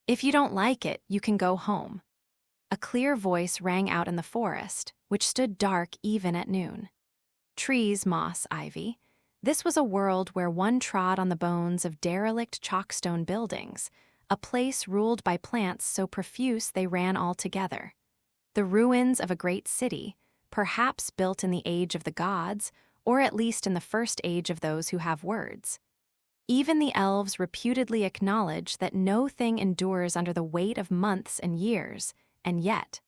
If you don't like it, you can go home. A clear voice rang out in the forest, which stood dark even at noon. Trees, moss, ivy. This was a world where one trod on the bones of derelict chalkstone buildings, a place ruled by plants so profuse they ran all together. The ruins of a great city, perhaps built in the age of the gods, or at least in the first age of those who have words. Even the elves reputedly acknowledge that no thing endures under the weight of months and years, and yet.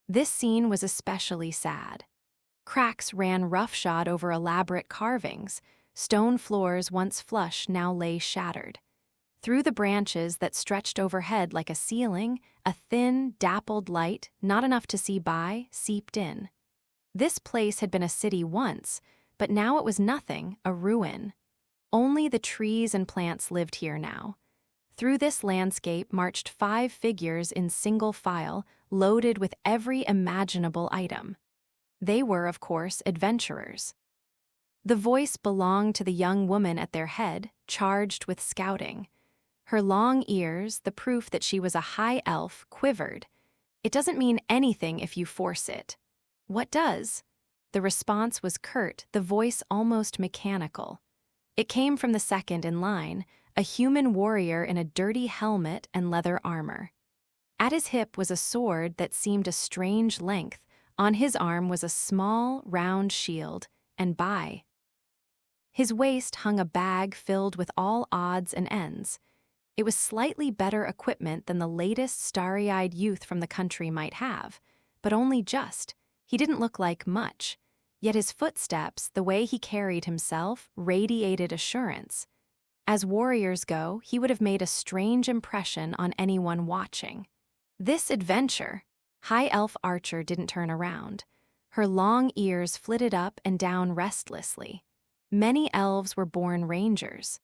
This scene was especially sad. Cracks ran roughshod over elaborate carvings, stone floors once flush now lay shattered. Through the branches that stretched overhead like a ceiling, a thin, dappled light, not enough to see by, seeped in. This place had been a city once, but now it was nothing, a ruin. Only the trees and plants lived here now. Through this landscape marched 5 figures in single file, loaded with every imaginable item. They were, of course, adventurers. The voice belonged to the young woman at their head, charged with scouting. Her long ears, the proof that she was a high elf, quivered. It doesn't mean anything if you force it. What does? The response was curt, the voice almost mechanical. It came from the second in line, a human warrior in a dirty helmet and leather armor. At his hip was a sword that seemed a strange length. On his arm was a small, round shield, and by his waist hung a bag filled with all odds and ends. It was slightly better equipment than the latest starry-eyed youth from the country might have, but only just. He didn't look like much, yet his footsteps, the way he carried himself, radiated assurance. As warriors go, he would have made a strange impression on anyone watching. This adventure, High Elf Archer didn't turn around. Her long ears flitted up and down restlessly. Many elves were born rangers.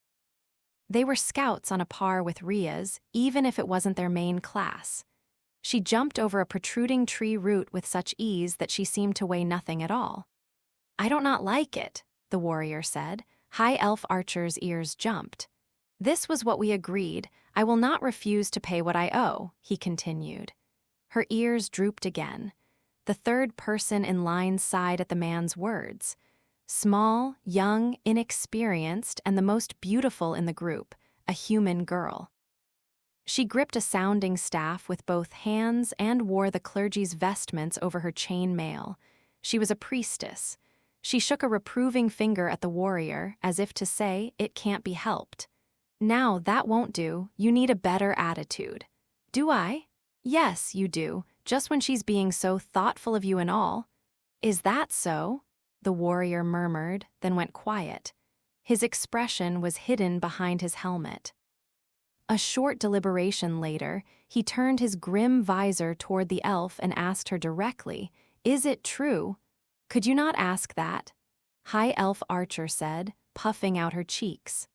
They were scouts on a par with Ria's, even if it wasn't their main class. She jumped over a protruding tree root with such ease that she seemed to weigh nothing at all. "I don't not like it," the warrior said. High Elf Archer's ears jumped. "This was what we agreed. I will not refuse to pay what I owe," he continued. Her ears drooped again. The third person in line sighed at the man's words. Small, young, inexperienced, and the most beautiful in the group, a human girl. She gripped a sounding staff with both hands and wore the clergy's vestments over her chain mail. She was a priestess. She shook a reproving finger at the warrior, as if to say, "It can't be helped." "Now, that won't do. You need a better attitude." "Do I?" "Yes, you do, just when she's being so thoughtful of you and all." "Is that so?" the warrior murmured, then went quiet. His expression was hidden behind his helmet. A short deliberation later, he turned his grim visor toward the elf and asked her directly, "Is it true?" "Could you not ask that?" High Elf Archer said, puffing out her cheeks.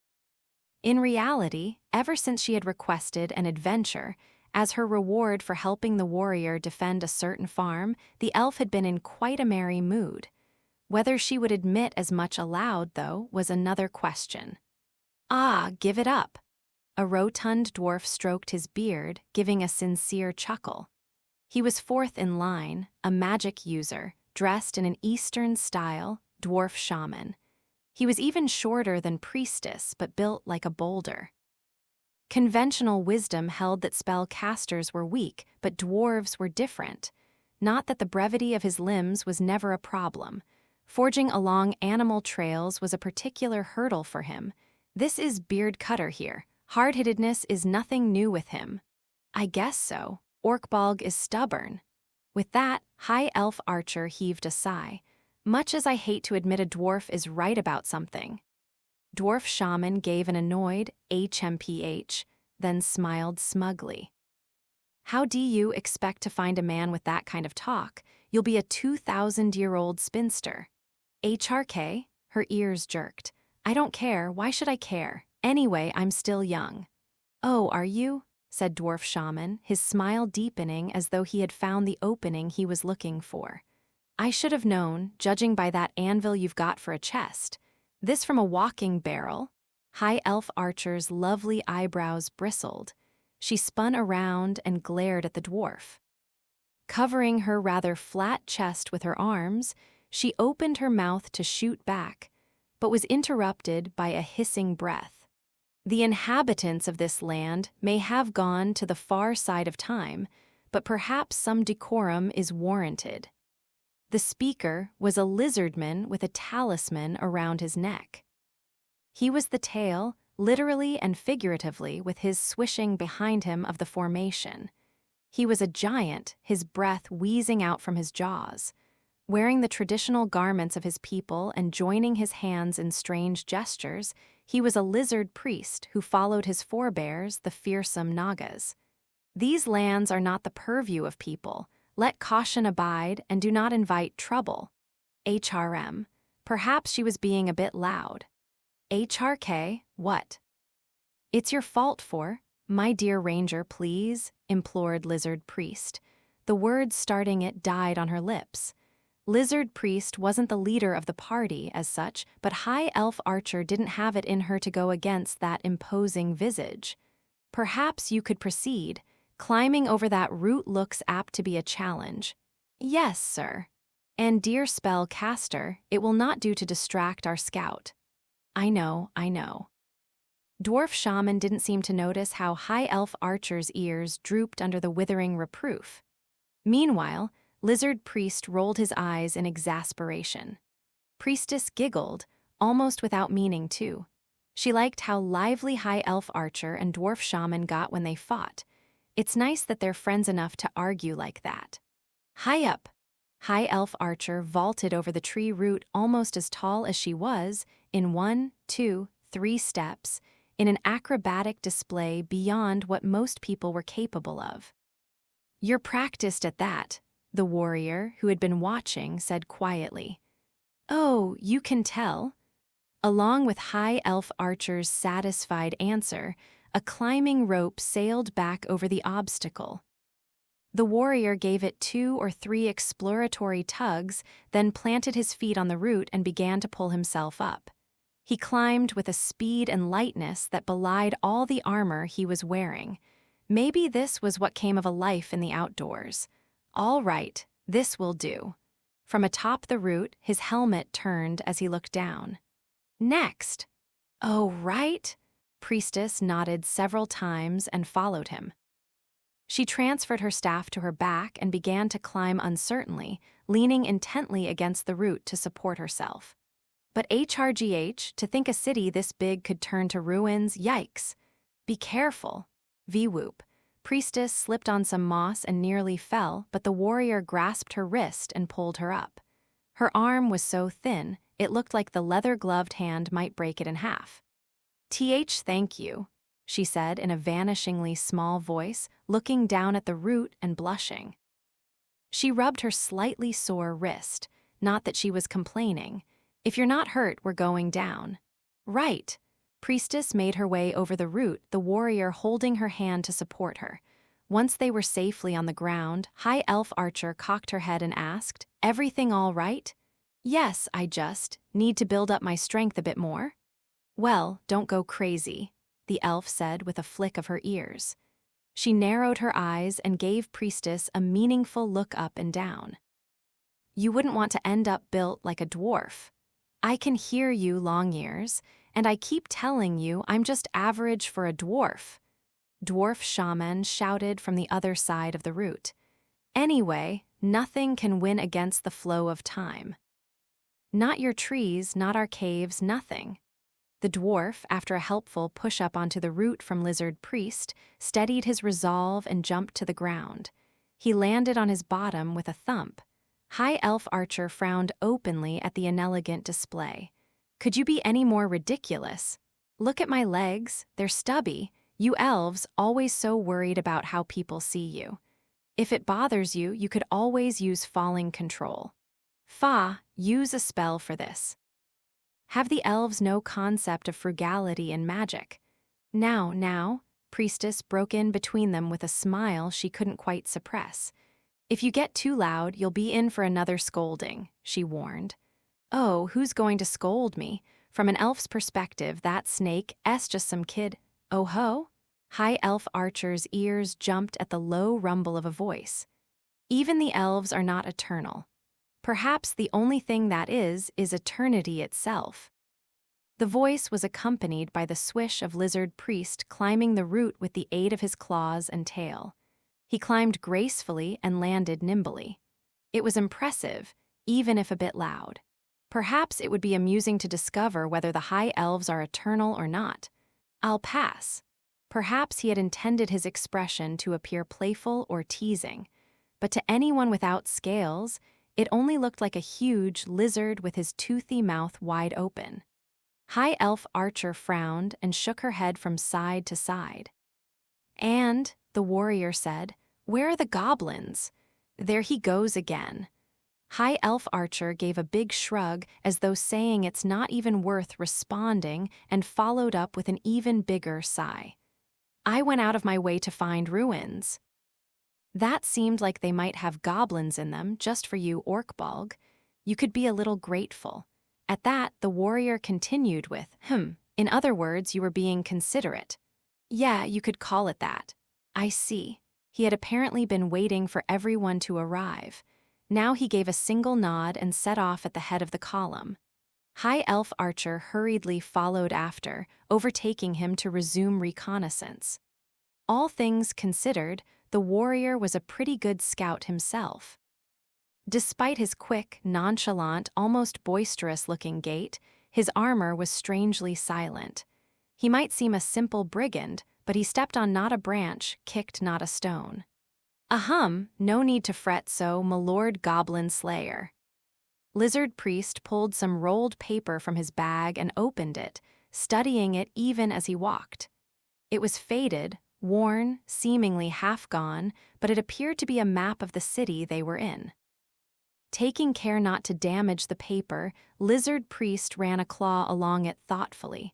In reality, ever since she had requested an adventure, as her reward for helping the warrior defend a certain farm, the elf had been in quite a merry mood. Whether she would admit as much aloud, though, was another question. "Ah, give it up." A rotund dwarf stroked his beard, giving a sincere chuckle. He was fourth in line, a magic user, dressed in an Eastern style, dwarf shaman. He was even shorter than priestess, but built like a boulder. Conventional wisdom held that spellcasters were weak, but dwarves were different. Not that the brevity of his limbs was never a problem. Forging along animal trails was a particular hurdle for him. This is Beard Cutter here. Hard-hittedness is nothing new with him. "I guess so. Orkbalg is stubborn." With that, High Elf Archer heaved a sigh. "Much as I hate to admit a dwarf is right about something." Dwarf Shaman gave an annoyed HMPH, then smiled smugly. "How do you expect to find a man with that kind of talk? You'll be a 2,000-year-old spinster." "HRK?" Her ears jerked. "I don't care. Why should I care? Anyway, I'm still young." "Oh, are you?" said Dwarf Shaman, his smile deepening as though he had found the opening he was looking for. "I should have known, judging by that anvil you've got for a chest. This from a walking barrel?" High Elf Archer's lovely eyebrows bristled. She spun around and glared at the dwarf. Covering her rather flat chest with her arms, she opened her mouth to shoot back, but was interrupted by a hissing breath. The inhabitants of this land may have gone to the far side of time, but perhaps some decorum is warranted. The speaker was a lizardman with a talisman around his neck. He was the tail, literally and figuratively, with his swishing behind him of the formation. He was a giant, his breath wheezing out from his jaws. Wearing the traditional garments of his people and joining his hands in strange gestures, he was a lizard priest who followed his forebears, the fearsome Nagas. These lands are not the purview of people. Let caution abide and do not invite trouble. HRM. Perhaps she was being a bit loud. HRK, what? It's your fault for, my dear ranger, please, implored Lizard Priest. The words starting it died on her lips. Lizard Priest wasn't the leader of the party as such, but High Elf Archer didn't have it in her to go against that imposing visage. Perhaps you could proceed. Climbing over that root looks apt to be a challenge. Yes, sir. And dear spell caster, it will not do to distract our scout. I know. Dwarf Shaman didn't seem to notice how High Elf Archer's ears drooped under the withering reproof. Meanwhile, Lizard Priest rolled his eyes in exasperation. Priestess giggled, almost without meaning to. She liked how lively High Elf Archer and Dwarf Shaman got when they fought. It's nice that they're friends enough to argue like that. High up! High Elf Archer vaulted over the tree root almost as tall as she was, in 1, 2, 3 steps, in an acrobatic display beyond what most people were capable of. You're practiced at that, the warrior, who had been watching, said quietly. Oh, you can tell. Along with High Elf Archer's satisfied answer, a climbing rope sailed back over the obstacle. The warrior gave it 2 or 3 exploratory tugs, then planted his feet on the root and began to pull himself up. He climbed with a speed and lightness that belied all the armor he was wearing. Maybe this was what came of a life in the outdoors. All right, this will do. From atop the root, his helmet turned as he looked down. Next! Oh, right? Priestess nodded several times and followed him. She transferred her staff to her back and began to climb uncertainly, leaning intently against the root to support herself. But HRGH, to think a city this big could turn to ruins, yikes! Be careful! V-whoop. Priestess slipped on some moss and nearly fell, but the warrior grasped her wrist and pulled her up. Her arm was so thin, it looked like the leather-gloved hand might break it in half. Thank you, she said in a vanishingly small voice, looking down at the root and blushing. She rubbed her slightly sore wrist, not that she was complaining. If you're not hurt, we're going down. Right. Priestess made her way over the root, the warrior holding her hand to support her. Once they were safely on the ground, High Elf Archer cocked her head and asked, Everything all right? Yes, I just need to build up my strength a bit more. Well, don't go crazy, the elf said with a flick of her ears. She narrowed her eyes and gave Priestess a meaningful look up and down. You wouldn't want to end up built like a dwarf. I can hear you, Long Ears, and I keep telling you I'm just average for a dwarf. Dwarf Shaman shouted from the other side of the root. Anyway, nothing can win against the flow of time. Not your trees, not our caves, nothing. The dwarf, after a helpful push-up onto the root from Lizard Priest, steadied his resolve and jumped to the ground. He landed on his bottom with a thump. High Elf Archer frowned openly at the inelegant display. Could you be any more ridiculous? Look at my legs, they're stubby. You elves, always so worried about how people see you. If it bothers you, you could always use falling control. Fa, use a spell for this. Have the elves no concept of frugality and magic? Now, Priestess broke in between them with a smile she couldn't quite suppress. If you get too loud, you'll be in for another scolding, she warned. Oh, who's going to scold me? From an elf's perspective, that snake's just some kid. Oh ho? High Elf Archer's ears jumped at the low rumble of a voice. Even the elves are not eternal. Perhaps the only thing that is eternity itself. The voice was accompanied by the swish of Lizard Priest climbing the root with the aid of his claws and tail. He climbed gracefully and landed nimbly. It was impressive, even if a bit loud. Perhaps it would be amusing to discover whether the High Elves are eternal or not. I'll pass. Perhaps he had intended his expression to appear playful or teasing, but to anyone without scales, it only looked like a huge lizard with his toothy mouth wide open. High Elf Archer frowned and shook her head from side to side. "And," the warrior said, "where are the goblins? There he goes again." High Elf Archer gave a big shrug as though saying it's not even worth responding and followed up with an even bigger sigh. "I went out of my way to find ruins." That seemed like they might have goblins in them just for you, Orkbalg. You could be a little grateful. At that, the warrior continued with, in other words, you were being considerate. Yeah, you could call it that. I see. He had apparently been waiting for everyone to arrive. Now he gave a single nod and set off at the head of the column. High Elf Archer hurriedly followed after, overtaking him to resume reconnaissance. All things considered, the warrior was a pretty good scout himself. Despite his quick, nonchalant, almost boisterous-looking gait, his armor was strangely silent. He might seem a simple brigand, but he stepped on not a branch, kicked not a stone. No need to fret so, my lord Goblin Slayer. Lizard Priest pulled some rolled paper from his bag and opened it, studying it even as he walked. It was faded, worn, seemingly half gone, but it appeared to be a map of the city they were in. Taking care not to damage the paper, Lizard Priest ran a claw along it thoughtfully.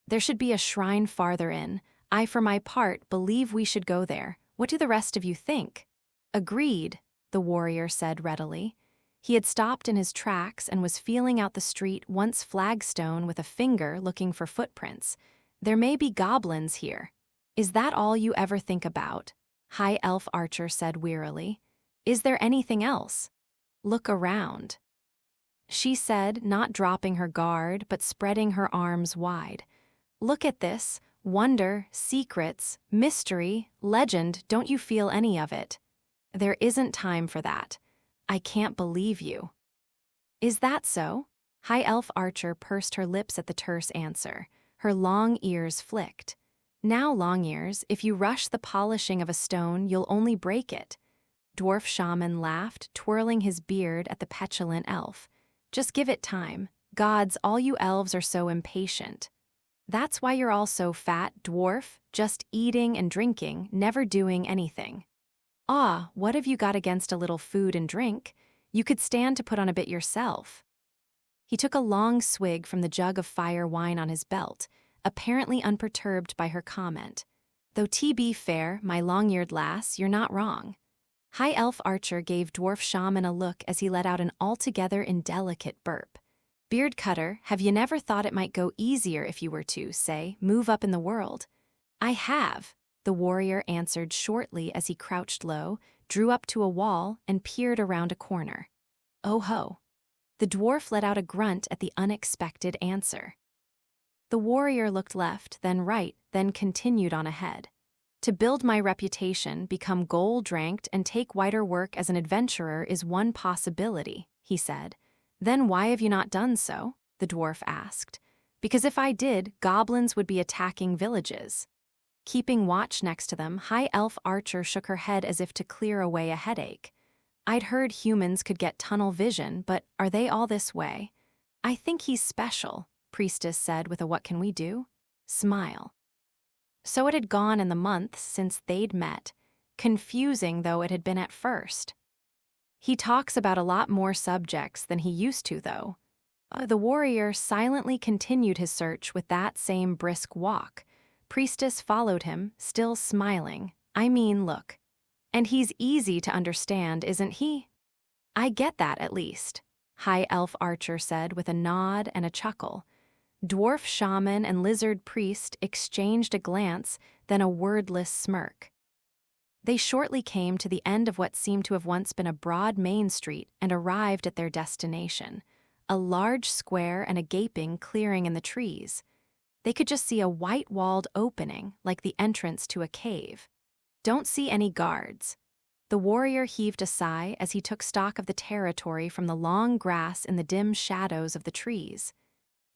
There should be a shrine farther in. I, for my part, believe we should go there. What do the rest of you think? Agreed, the warrior said readily. He had stopped in his tracks and was feeling out the street once flagstone with a finger looking for footprints. There may be goblins here. Is that all you ever think about? High Elf Archer said wearily. Is there anything else? Look around. She said, not dropping her guard, but spreading her arms wide. Look at this. Wonder, secrets, mystery, legend, don't you feel any of it? There isn't time for that. I can't believe you. Is that so? High Elf Archer pursed her lips at the terse answer. Her long ears flicked. Now, Long Ears, if you rush the polishing of a stone, you'll only break it. Dwarf Shaman laughed, twirling his beard at the petulant elf. Just give it time. Gods, all you elves are so impatient. That's why you're all so fat, dwarf, just eating and drinking, never doing anything. Ah, what have you got against a little food and drink? You could stand to put on a bit yourself. He took a long swig from the jug of fire wine on his belt, apparently unperturbed by her comment. Though to be fair, my long-eared lass, you're not wrong. High Elf Archer gave Dwarf Shaman a look as he let out an altogether indelicate burp. Beard Cutter, have you never thought it might go easier if you were to, say, move up in the world? I have, the warrior answered shortly as he crouched low, drew up to a wall, and peered around a corner. Oh ho. The dwarf let out a grunt at the unexpected answer. The warrior looked left, then right, then continued on ahead. To build my reputation, become gold-ranked, and take wider work as an adventurer is one possibility, he said. Then why have you not done so? The dwarf asked. Because if I did, goblins would be attacking villages. Keeping watch next to them, High Elf Archer shook her head as if to clear away a headache. I'd heard humans could get tunnel vision, but are they all this way? I think he's special, Priestess said with a what can we do? Smile. So it had gone in the months since they'd met, confusing though it had been at first. He talks about a lot more subjects than he used to, though. The warrior silently continued his search with that same brisk walk. Priestess followed him, still smiling. I mean, look. And he's easy to understand, isn't he? I get that, at least, High Elf Archer said with a nod and a chuckle. Dwarf shaman and lizard priest exchanged a glance, then a wordless smirk. They shortly came to the end of what seemed to have once been a broad main street and arrived at their destination, a large square and a gaping clearing in the trees. They could just see a white-walled opening, like the entrance to a cave. "Don't see any guards." The warrior heaved a sigh as he took stock of the territory from the long grass in the dim shadows of the trees.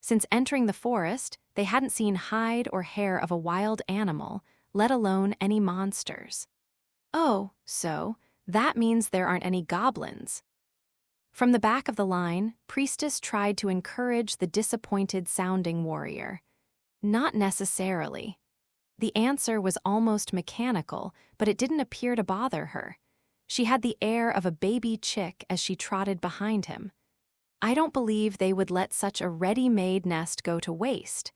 Since entering the forest, they hadn't seen hide or hair of a wild animal, let alone any monsters. "Oh, so that means there aren't any goblins." From the back of the line, Priestess tried to encourage the disappointed-sounding warrior. "Not necessarily." The answer was almost mechanical, but it didn't appear to bother her. She had the air of a baby chick as she trotted behind him. "I don't believe they would let such a ready-made nest go to waste."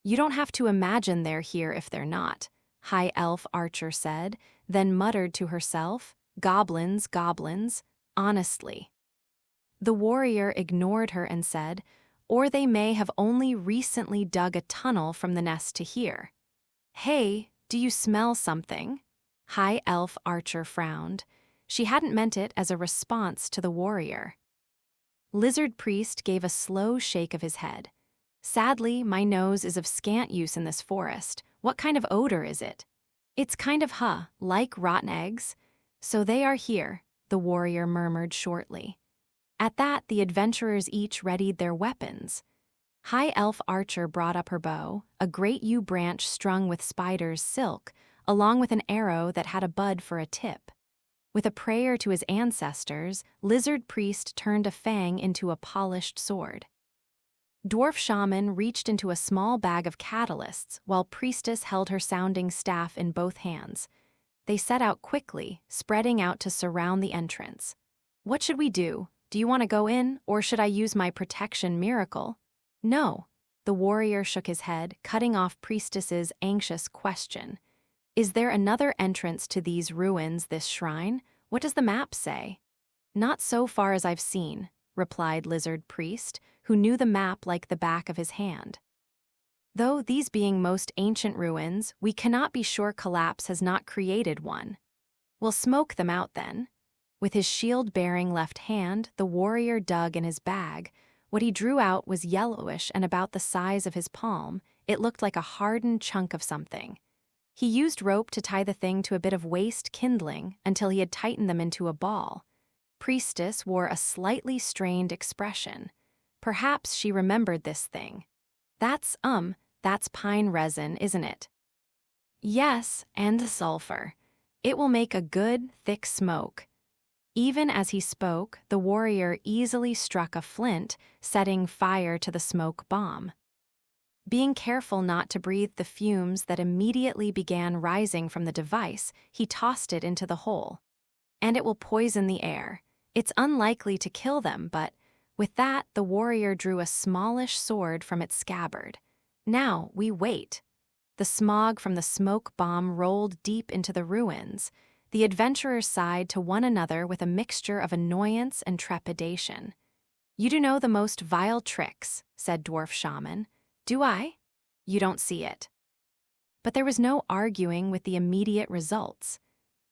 "You don't have to imagine they're here if they're not," High Elf Archer said, then muttered to herself, "Goblins, goblins, honestly." The warrior ignored her and said, "Or they may have only recently dug a tunnel from the nest to here." "Hey, do you smell something?" High Elf Archer frowned. She hadn't meant it as a response to the warrior. Lizard Priest gave a slow shake of his head. "Sadly, my nose is of scant use in this forest. What kind of odor is it?" "It's kind of like rotten eggs." "So they are here," the warrior murmured shortly. At that, the adventurers each readied their weapons. High Elf Archer brought up her bow, a great yew branch strung with spider's silk, along with an arrow that had a bud for a tip. With a prayer to his ancestors, Lizard Priest turned a fang into a polished sword. Dwarf Shaman reached into a small bag of catalysts while Priestess held her sounding staff in both hands. They set out quickly, spreading out to surround the entrance. "What should we do? Do you want to go in, or should I use my protection miracle?" "No." The warrior shook his head, cutting off Priestess's anxious question. "Is there another entrance to these ruins, this shrine? What does the map say?" "Not so far as I've seen," replied Lizard Priest, who knew the map like the back of his hand. "Though these being most ancient ruins, we cannot be sure collapse has not created one." "We'll smoke them out then." With his shield-bearing left hand, the warrior dug in his bag. What he drew out was yellowish and about the size of his palm. It looked like a hardened chunk of something. He used rope to tie the thing to a bit of waste kindling until he had tightened them into a ball. Priestess wore a slightly strained expression. Perhaps she remembered this thing. That's pine resin, isn't it?" "Yes, and sulfur. It will make a good, thick smoke." Even as he spoke, the warrior easily struck a flint, setting fire to the smoke bomb. Being careful not to breathe the fumes that immediately began rising from the device, he tossed it into the hole. "And it will poison the air. It's unlikely to kill them, but..." With that, the warrior drew a smallish sword from its scabbard. "Now, we wait." The smog from the smoke bomb rolled deep into the ruins. The adventurers sighed to one another with a mixture of annoyance and trepidation. "You do know the most vile tricks," said Dwarf Shaman. "Do I?" "You don't see it." But there was no arguing with the immediate results.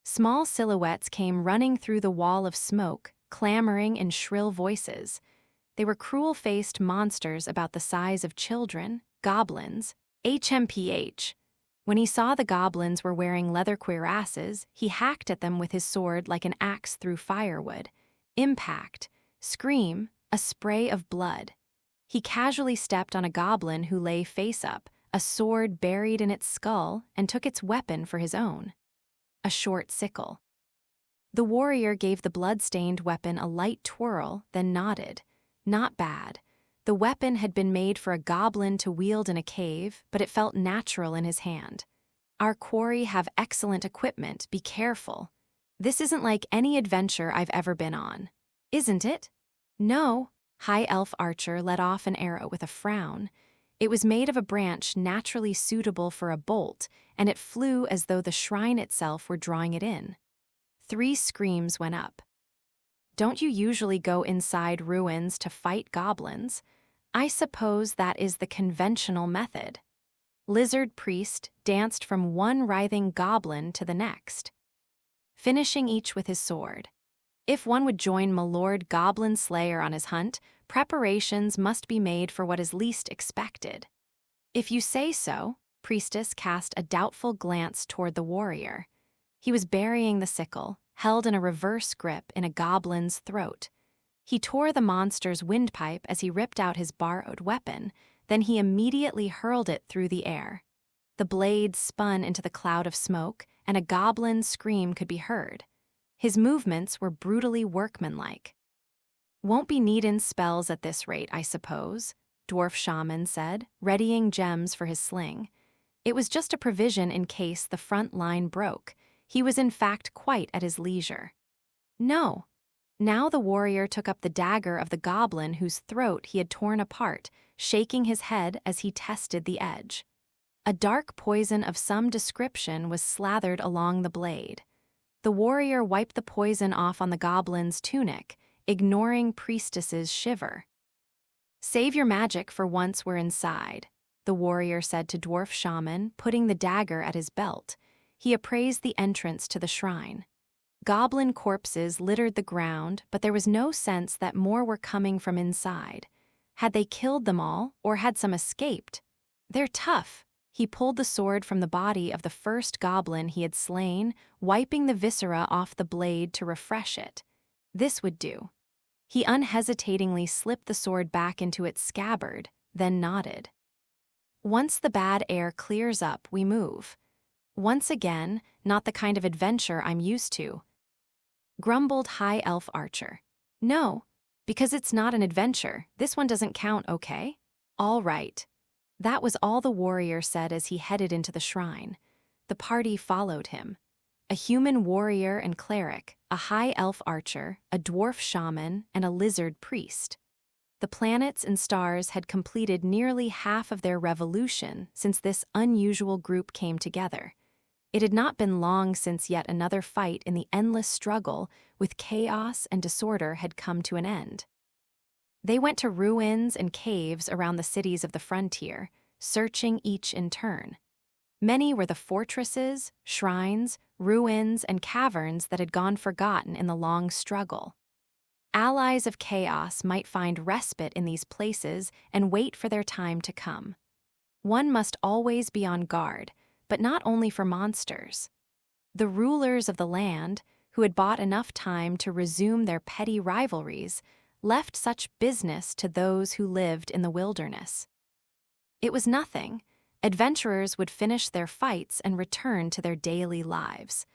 Small silhouettes came running through the wall of smoke, clamoring in shrill voices. They were cruel-faced monsters about the size of children, goblins, HMPH. When he saw the goblins were wearing leather cuirasses, he hacked at them with his sword like an axe through firewood. Impact, scream, a spray of blood. He casually stepped on a goblin who lay face up, a sword buried in its skull, and took its weapon for his own. A short sickle. The warrior gave the blood-stained weapon a light twirl, then nodded. Not bad. The weapon had been made for a goblin to wield in a cave, but it felt natural in his hand. "Our quarry have excellent equipment, be careful." "This isn't like any adventure I've ever been on." "Isn't it?" "No." High Elf Archer let off an arrow with a frown. It was made of a branch naturally suitable for a bolt, and it flew as though the shrine itself were drawing it in. 3 screams went up. "Don't you usually go inside ruins to fight goblins?" I suppose that is the conventional method. Lizard Priest danced from one writhing goblin to the next, finishing each with his sword. If one would join Milord Goblin Slayer on his hunt, preparations must be made for what is least expected. If you say so, Priestess cast a doubtful glance toward the warrior. He was burying the sickle, held in a reverse grip in a goblin's throat. He tore the monster's windpipe as he ripped out his borrowed weapon, then he immediately hurled it through the air. The blade spun into the cloud of smoke, and a goblin's scream could be heard. His movements were brutally workmanlike. "Won't be needin' spells at this rate, I suppose," Dwarf Shaman said, readying gems for his sling. It was just a provision in case the front line broke. He was in fact quite at his leisure. No. Now the warrior took up the dagger of the goblin whose throat he had torn apart, shaking his head as he tested the edge. A dark poison of some description was slathered along the blade. The warrior wiped the poison off on the goblin's tunic, ignoring Priestess's shiver. "Save your magic for once we're inside," the warrior said to Dwarf Shaman, putting the dagger at his belt. He appraised the entrance to the shrine. Goblin corpses littered the ground, but there was no sense that more were coming from inside. Had they killed them all, or had some escaped? "They're tough." He pulled the sword from the body of the first goblin he had slain, wiping the viscera off the blade to refresh it. This would do. He unhesitatingly slipped the sword back into its scabbard, then nodded. "Once the bad air clears up, we move. Once again, not the kind of adventure I'm used to," grumbled High Elf Archer. "No, because it's not an adventure. This one doesn't count, okay?" "All right." That was all the warrior said as he headed into the shrine. The party followed him. A human warrior and cleric, a high elf archer, a dwarf shaman, and a lizard priest. The planets and stars had completed nearly half of their revolution since this unusual group came together. It had not been long since yet another fight in the endless struggle with chaos and disorder had come to an end. They went to ruins and caves around the cities of the frontier, searching each in turn. Many were the fortresses, shrines, ruins, and caverns that had gone forgotten in the long struggle. Allies of chaos might find respite in these places and wait for their time to come. One must always be on guard, but not only for monsters. The rulers of the land, who had bought enough time to resume their petty rivalries, left such business to those who lived in the wilderness. It was nothing. Adventurers would finish their fights and return to their daily lives.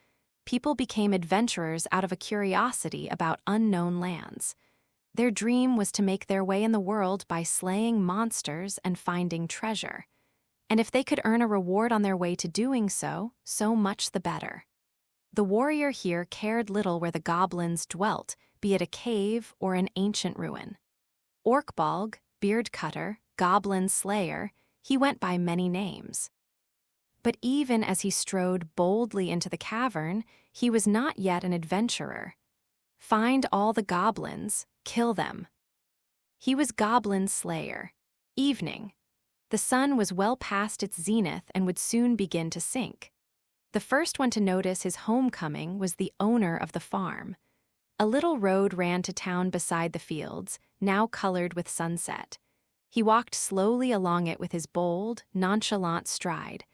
People became adventurers out of a curiosity about unknown lands. Their dream was to make their way in the world by slaying monsters and finding treasure. And if they could earn a reward on their way to doing so, so much the better. The warrior here cared little where the goblins dwelt, be it a cave or an ancient ruin. Orkbalg, Beard Cutter, Goblin Slayer, he went by many names. But even as he strode boldly into the cavern, he was not yet an adventurer. Find all the goblins, kill them. He was Goblin Slayer. Evening. The sun was well past its zenith and would soon begin to sink. The first one to notice his homecoming was the owner of the farm. A little road ran to town beside the fields, now colored with sunset. He walked slowly along it with his bold, nonchalant stride.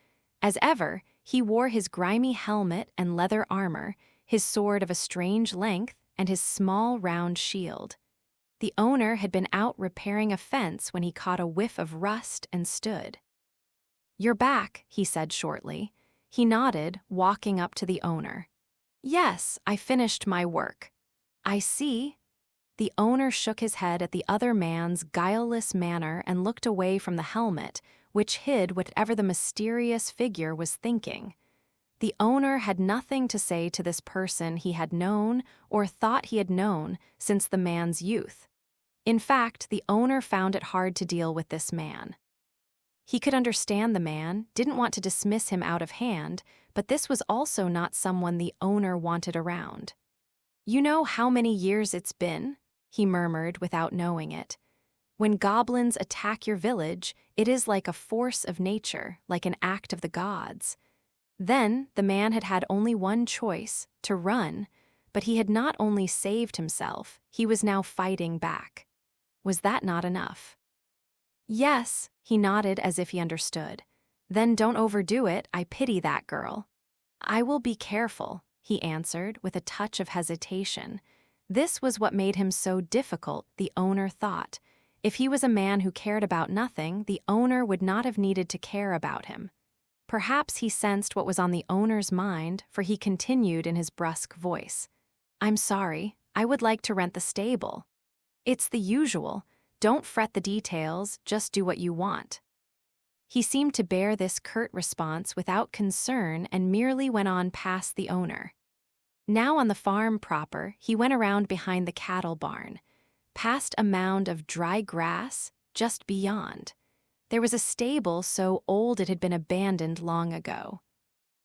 As ever, he wore his grimy helmet and leather armor, his sword of a strange length, and his small, round shield. The owner had been out repairing a fence when he caught a whiff of rust and stood. "You're back," he said shortly. He nodded, walking up to the owner. "Yes, I finished my work." "I see." The owner shook his head at the other man's guileless manner and looked away from the helmet, which hid whatever the mysterious figure was thinking. The owner had nothing to say to this person he had known or thought he had known since the man's youth. In fact, the owner found it hard to deal with this man. He could understand the man, didn't want to dismiss him out of hand, but this was also not someone the owner wanted around. "You know how many years it's been?" he murmured without knowing it. When goblins attack your village, it is like a force of nature, like an act of the gods. Then the man had had only one choice, to run, but he had not only saved himself, he was now fighting back. Was that not enough? Yes, he nodded as if he understood. Then don't overdo it, I pity that girl. I will be careful, he answered with a touch of hesitation. This was what made him so difficult, the owner thought. If he was a man who cared about nothing, the owner would not have needed to care about him. Perhaps he sensed what was on the owner's mind, for he continued in his brusque voice. I'm sorry, I would like to rent the stable. It's the usual. Don't fret the details, just do what you want. He seemed to bear this curt response without concern and merely went on past the owner. Now on the farm proper, he went around behind the cattle barn, past a mound of dry grass just beyond. There was a stable so old it had been abandoned long ago.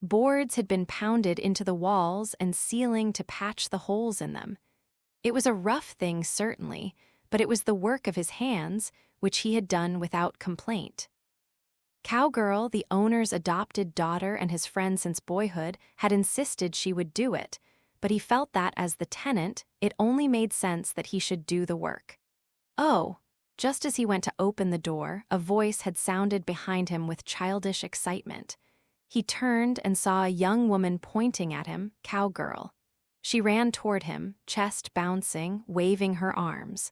Boards had been pounded into the walls and ceiling to patch the holes in them. It was a rough thing, certainly, but it was the work of his hands, which he had done without complaint. Cowgirl, the owner's adopted daughter and his friend since boyhood, had insisted she would do it, but he felt that as the tenant, it only made sense that he should do the work. Oh, just as he went to open the door, a voice had sounded behind him with childish excitement. He turned and saw a young woman pointing at him, Cowgirl. She ran toward him, chest bouncing, waving her arms.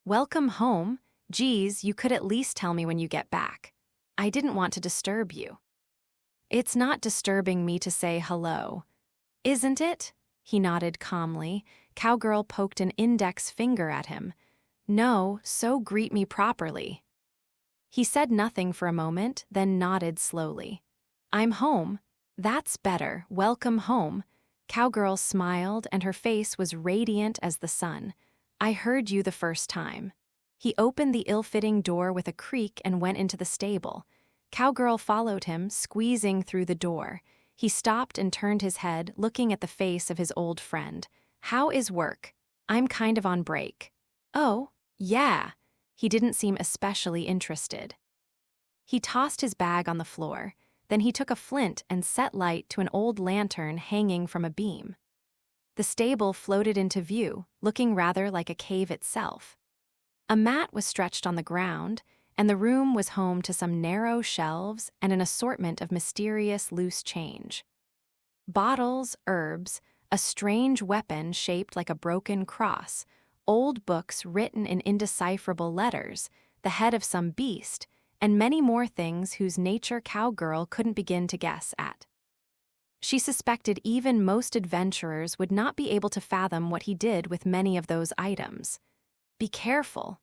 Welcome home. Geez, you could at least tell me when you get back. I didn't want to disturb you. It's not disturbing me to say hello. Isn't it? He nodded calmly. Cowgirl poked an index finger at him. No, so greet me properly. He said nothing for a moment, then nodded slowly. I'm home. That's better. Welcome home. Cowgirl smiled, and her face was radiant as the sun. I heard you the first time. He opened the ill-fitting door with a creak and went into the stable. Cowgirl followed him, squeezing through the door. He stopped and turned his head, looking at the face of his old friend. How is work? I'm kind of on break. Oh, yeah. He didn't seem especially interested. He tossed his bag on the floor. Then he took a flint and set light to an old lantern hanging from a beam. The stable floated into view, looking rather like a cave itself. A mat was stretched on the ground, and the room was home to some narrow shelves and an assortment of mysterious loose change. Bottles, herbs, a strange weapon shaped like a broken cross, old books written in indecipherable letters, the head of some beast, and many more things whose nature Cowgirl couldn't begin to guess at. She suspected even most adventurers would not be able to fathom what he did with many of those items. Be careful.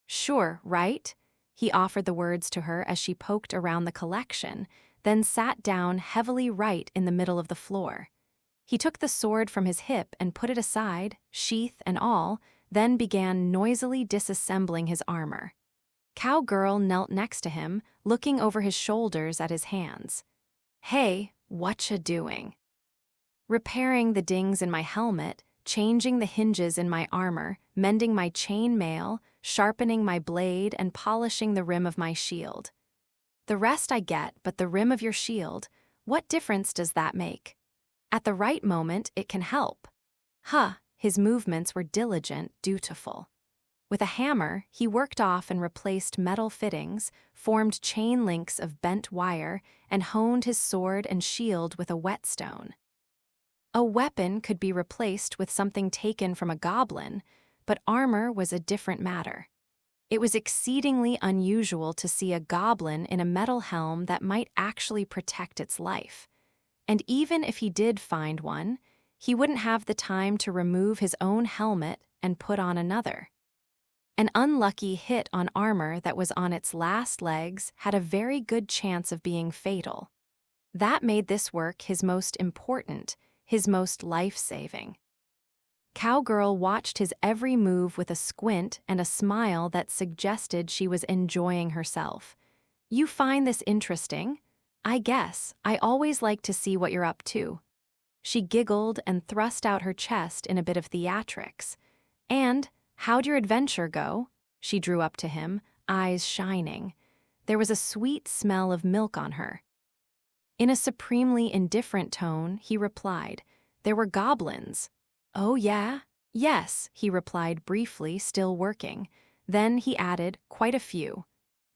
Sure, right? He offered the words to her as she poked around the collection, then sat down heavily right in the middle of the floor. He took the sword from his hip and put it aside, sheath and all, then began noisily disassembling his armor. Cowgirl knelt next to him, looking over his shoulders at his hands. Hey, whatcha doing? Repairing the dings in my helmet, changing the hinges in my armor, mending my chain mail, sharpening my blade, and polishing the rim of my shield. The rest I get, but the rim of your shield, what difference does that make? At the right moment, it can help. His movements were diligent, dutiful. With a hammer, he worked off and replaced metal fittings, formed chain links of bent wire, and honed his sword and shield with a whetstone. A weapon could be replaced with something taken from a goblin, but armor was a different matter. It was exceedingly unusual to see a goblin in a metal helm that might actually protect its life. And even if he did find one, he wouldn't have the time to remove his own helmet and put on another. An unlucky hit on armor that was on its last legs had a very good chance of being fatal. That made this work his most important, his most life-saving. Cowgirl watched his every move with a squint and a smile that suggested she was enjoying herself. You find this interesting? I guess. I always like to see what you're up to. She giggled and thrust out her chest in a bit of theatrics. And, how'd your adventure go? She drew up to him, eyes shining. There was a sweet smell of milk on her. In a supremely indifferent tone, he replied, "There were goblins." "Oh, yeah?" "Yes," he replied briefly, still working. Then he added, "Quite a few."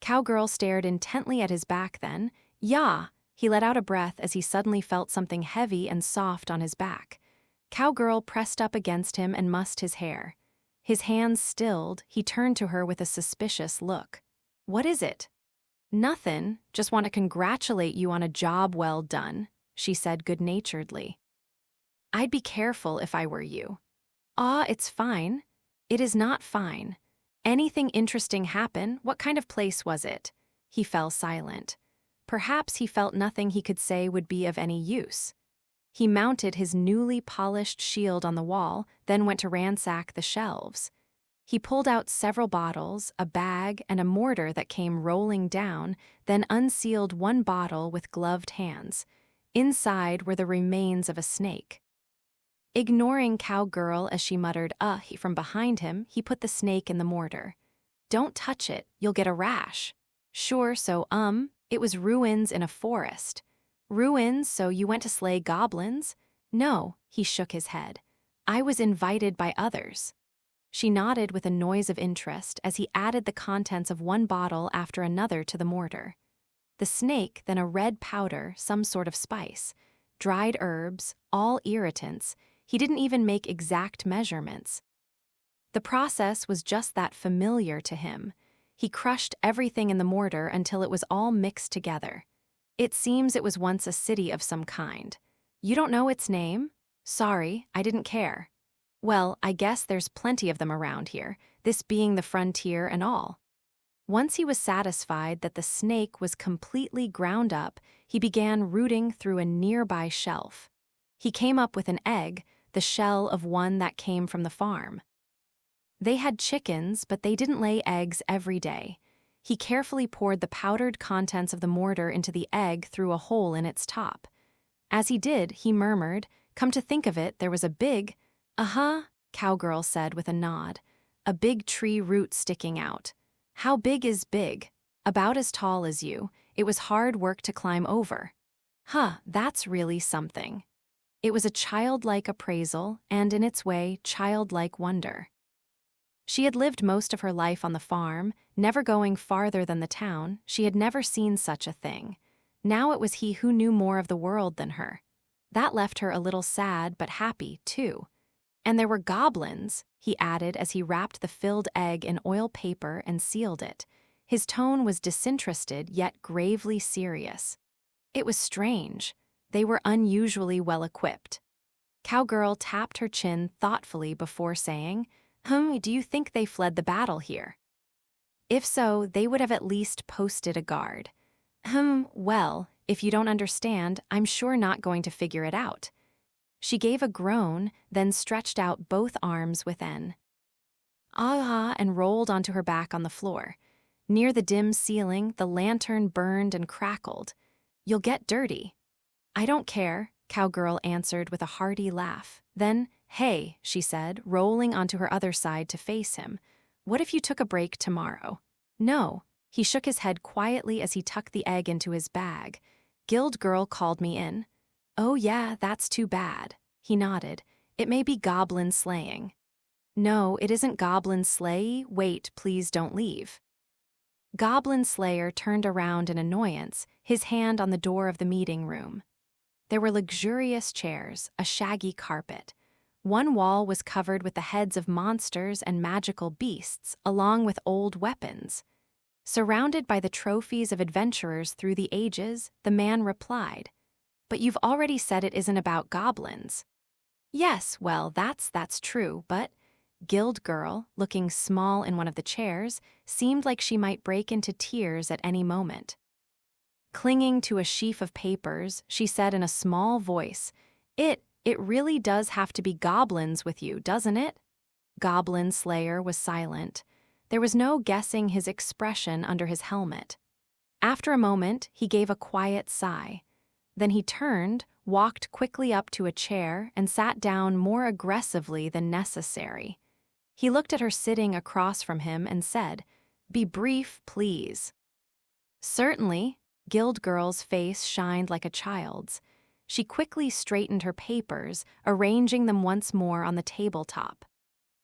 Cowgirl stared intently at his back then. "Yeah." He let out a breath as he suddenly felt something heavy and soft on his back. Cowgirl pressed up against him and mussed his hair. His hands stilled, he turned to her with a suspicious look. "What is it?" "Nothin', just want to congratulate you on a job well done," she said good-naturedly. "I'd be careful if I were you." "Ah, it's fine." "It is not fine." "Anything interesting happen? What kind of place was it?" He fell silent. Perhaps he felt nothing he could say would be of any use. He mounted his newly polished shield on the wall, then went to ransack the shelves. He pulled out several bottles, a bag, and a mortar that came rolling down, then unsealed one bottle with gloved hands. Inside were the remains of a snake. Ignoring Cowgirl as she muttered, from behind him, he put the snake in the mortar. "Don't touch it, you'll get a rash." "Sure, so, it was ruins in a forest." "Ruins, so you went to slay goblins?" "No," he shook his head. "I was invited by others." She nodded with a noise of interest as he added the contents of one bottle after another to the mortar. The snake, then a red powder, some sort of spice, dried herbs, all irritants. He didn't even make exact measurements. The process was just that familiar to him. He crushed everything in the mortar until it was all mixed together. "It seems it was once a city of some kind." "You don't know its name?" "Sorry, I didn't care." "Well, I guess there's plenty of them around here, this being the frontier and all." Once he was satisfied that the snake was completely ground up, he began rooting through a nearby shelf. He came up with an egg, the shell of one that came from the farm. They had chickens, but they didn't lay eggs every day. He carefully poured the powdered contents of the mortar into the egg through a hole in its top. As he did, he murmured, "Come to think of it, there was a big—" "Uh-huh," Cowgirl said with a nod. "A big tree root sticking out." "How big is big?" "About as tall as you. It was hard work to climb over." "Huh, that's really something." It was a childlike appraisal and, in its way, childlike wonder. She had lived most of her life on the farm, never going farther than the town. She had never seen such a thing. Now it was he who knew more of the world than her. That left her a little sad but happy, too. "And there were goblins," he added as he wrapped the filled egg in oil paper and sealed it. His tone was disinterested yet gravely serious. It was strange. They were unusually well equipped. Cowgirl tapped her chin thoughtfully before saying, "Do you think they fled the battle here?" "If so, they would have at least posted a guard." Well, if you don't understand, I'm sure not going to figure it out." She gave a groan, then stretched out both arms within. "Ah," and rolled onto her back on the floor. Near the dim ceiling, the lantern burned and crackled. "You'll get dirty." "I don't care," Cowgirl answered with a hearty laugh. Then, "Hey," she said, rolling onto her other side to face him. "What if you took a break tomorrow?" "No." He shook his head quietly as he tucked the egg into his bag. "Guild girl called me in." "Oh yeah, that's too bad." He nodded. "It may be goblin slaying." "No, it isn't goblin slay. Wait, please don't leave." Goblin Slayer turned around in annoyance, his hand on the door of the meeting room. There were luxurious chairs, a shaggy carpet. One wall was covered with the heads of monsters and magical beasts, along with old weapons. Surrounded by the trophies of adventurers through the ages, the man replied, "But you've already said it isn't about goblins." "Yes, well, that's true, but—" Guild girl, looking small in one of the chairs, seemed like she might break into tears at any moment. Clinging to a sheaf of papers, she said in a small voice, It really does have to be goblins with you, doesn't it?" Goblin Slayer was silent. There was no guessing his expression under his helmet. After a moment, he gave a quiet sigh. Then he turned, walked quickly up to a chair, and sat down more aggressively than necessary. He looked at her sitting across from him and said, "Be brief, please." "Certainly." Guild Girl's face shined like a child's. She quickly straightened her papers, arranging them once more on the tabletop.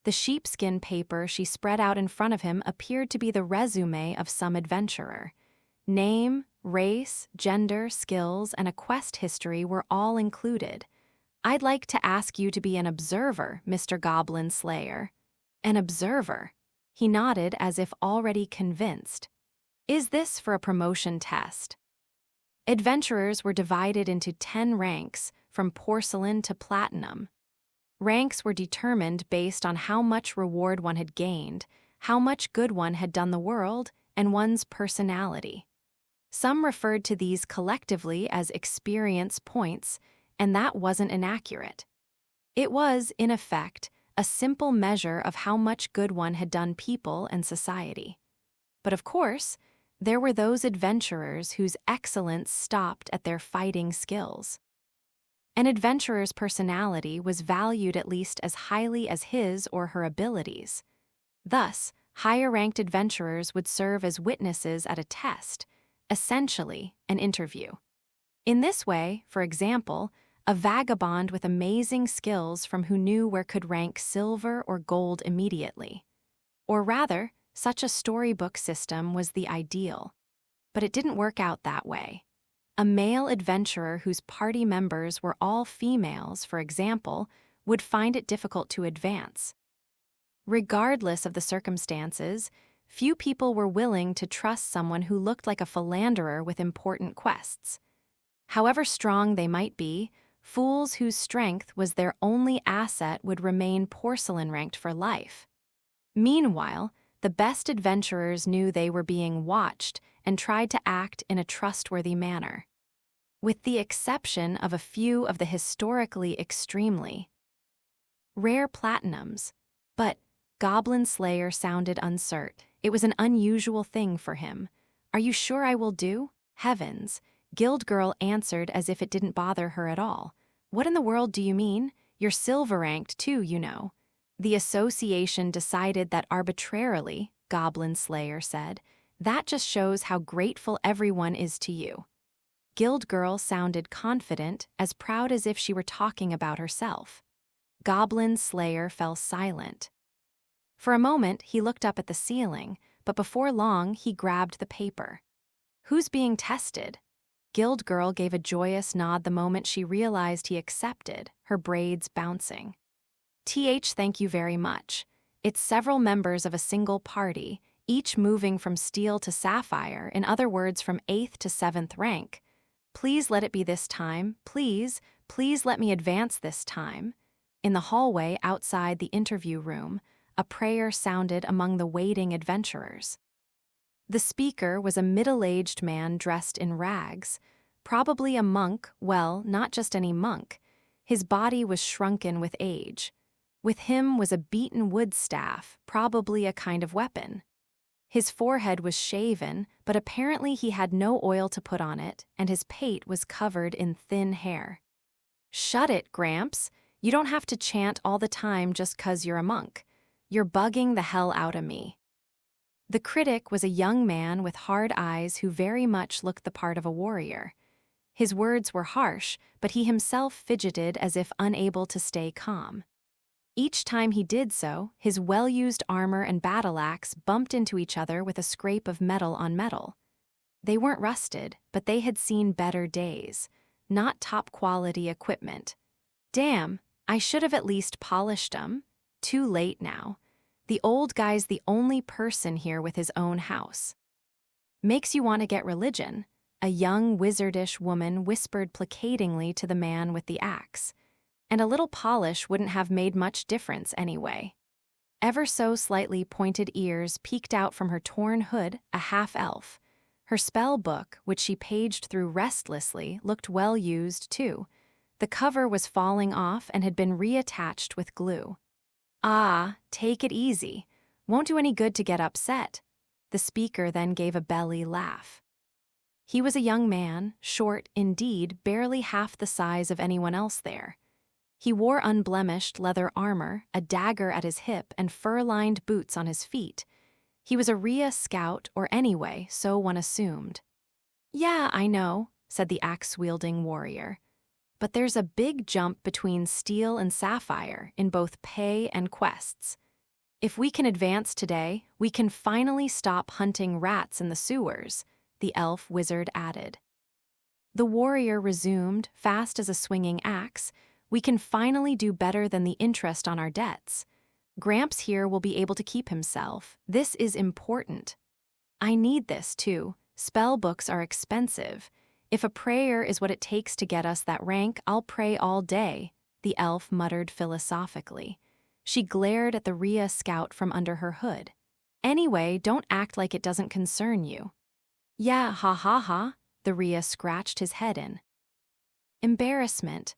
The sheepskin paper she spread out in front of him appeared to be the resume of some adventurer. Name, race, gender, skills, and a quest history were all included. "I'd like to ask you to be an observer, Mr. Goblin Slayer." "An observer?" He nodded as if already convinced. "Is this for a promotion test?" Adventurers were divided into 10 ranks, from porcelain to platinum. Ranks were determined based on how much reward one had gained, how much good one had done the world, and one's personality. Some referred to these collectively as experience points, and that wasn't inaccurate. It was, in effect, a simple measure of how much good one had done people and society. But of course, there were those adventurers whose excellence stopped at their fighting skills. An adventurer's personality was valued at least as highly as his or her abilities. Thus, higher-ranked adventurers would serve as witnesses at a test, essentially an interview. In this way, for example, a vagabond with amazing skills from who knew where could rank silver or gold immediately. Or rather, such a storybook system was the ideal. But it didn't work out that way. A male adventurer whose party members were all females, for example, would find it difficult to advance. Regardless of the circumstances, few people were willing to trust someone who looked like a philanderer with important quests. However strong they might be, fools whose strength was their only asset would remain porcelain-ranked for life. Meanwhile, the best adventurers knew they were being watched and tried to act in a trustworthy manner. With the exception of a few of the historically extremely rare platinums. But Goblin Slayer sounded uncertain. It was an unusual thing for him. "Are you sure I will do?" "Heavens," Guild Girl answered as if it didn't bother her at all. "What in the world do you mean? You're silver-ranked too, you know." "The association decided that arbitrarily," Goblin Slayer said. "That just shows how grateful everyone is to you." Guild Girl sounded confident, as proud as if she were talking about herself. Goblin Slayer fell silent. For a moment, he looked up at the ceiling, but before long, he grabbed the paper. "Who's being tested?" Guild Girl gave a joyous nod the moment she realized he accepted, her braids bouncing. Thank you very much. It's several members of a single party, each moving from steel to sapphire, in other words from 8th to 7th rank. Please let it be this time, please let me advance this time." In the hallway outside the interview room, a prayer sounded among the waiting adventurers. The speaker was a middle-aged man dressed in rags, probably a monk, well, not just any monk. His body was shrunken with age. With him was a beaten wood staff, probably a kind of weapon. His forehead was shaven, but apparently he had no oil to put on it, and his pate was covered in thin hair. "Shut it, Gramps. You don't have to chant all the time just 'cause you're a monk. You're bugging the hell out of me." The critic was a young man with hard eyes who very much looked the part of a warrior. His words were harsh, but he himself fidgeted as if unable to stay calm. Each time he did so, his well-used armor and battle axe bumped into each other with a scrape of metal on metal. They weren't rusted, but they had seen better days. Not top-quality equipment. Damn, I should have at least polished them. Too late now. The old guy's the only person here with his own house. "Makes you want to get religion," a young wizardish woman whispered placatingly to the man with the axe. "And a little polish wouldn't have made much difference anyway." Ever so slightly pointed ears peeked out from her torn hood, a half-elf. Her spell book, which she paged through restlessly, looked well used too. The cover was falling off and had been reattached with glue. "Ah, take it easy. Won't do any good to get upset." The speaker then gave a belly laugh. He was a young man, short indeed, barely half the size of anyone else there. He wore unblemished leather armor, a dagger at his hip, and fur-lined boots on his feet. He was a Rhea scout, or anyway, so one assumed. "Yeah, I know," said the axe-wielding warrior. "But there's a big jump between steel and sapphire in both pay and quests. If we can advance today, we can finally stop hunting rats in the sewers," the elf wizard added. The warrior resumed, fast as a swinging axe, "We can finally do better than the interest on our debts. Gramps here will be able to keep himself. This is important. I need this, too. Spell books are expensive. If a prayer is what it takes to get us that rank, I'll pray all day," the elf muttered philosophically. She glared at the Rhea scout from under her hood. "Anyway, don't act like it doesn't concern you." "Yeah, ha ha ha," the Rhea scratched his head in embarrassment.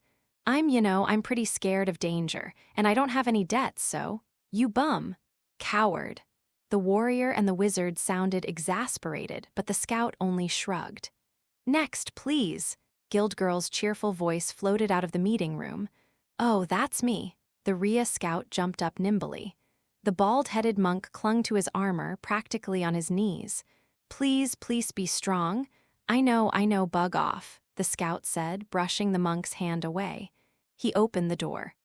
I'm pretty scared of danger, and I don't have any debts, so." "You bum. Coward." The warrior and the wizard sounded exasperated, but the scout only shrugged. "Next, please." Guildgirl's cheerful voice floated out of the meeting room. "Oh, that's me." The Rhea scout jumped up nimbly. The bald-headed monk clung to his armor, practically on his knees. Please be strong." I know, bug off," the scout said, brushing the monk's hand away. He opened the door.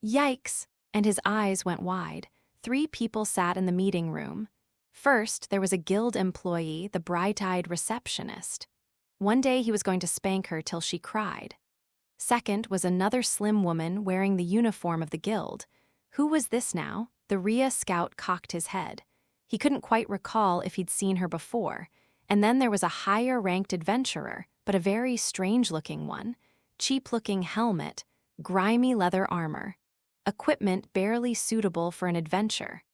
Yikes! And his eyes went wide. 3 people sat in the meeting room. First, there was a guild employee, the bright-eyed receptionist. One day he was going to spank her till she cried. Second was another slim woman wearing the uniform of the guild. Who was this now? The Rhea scout cocked his head. He couldn't quite recall if he'd seen her before. And then there was a higher-ranked adventurer, but a very strange-looking one. Cheap-looking helmet, grimy leather armor. Equipment barely suitable for an adventure.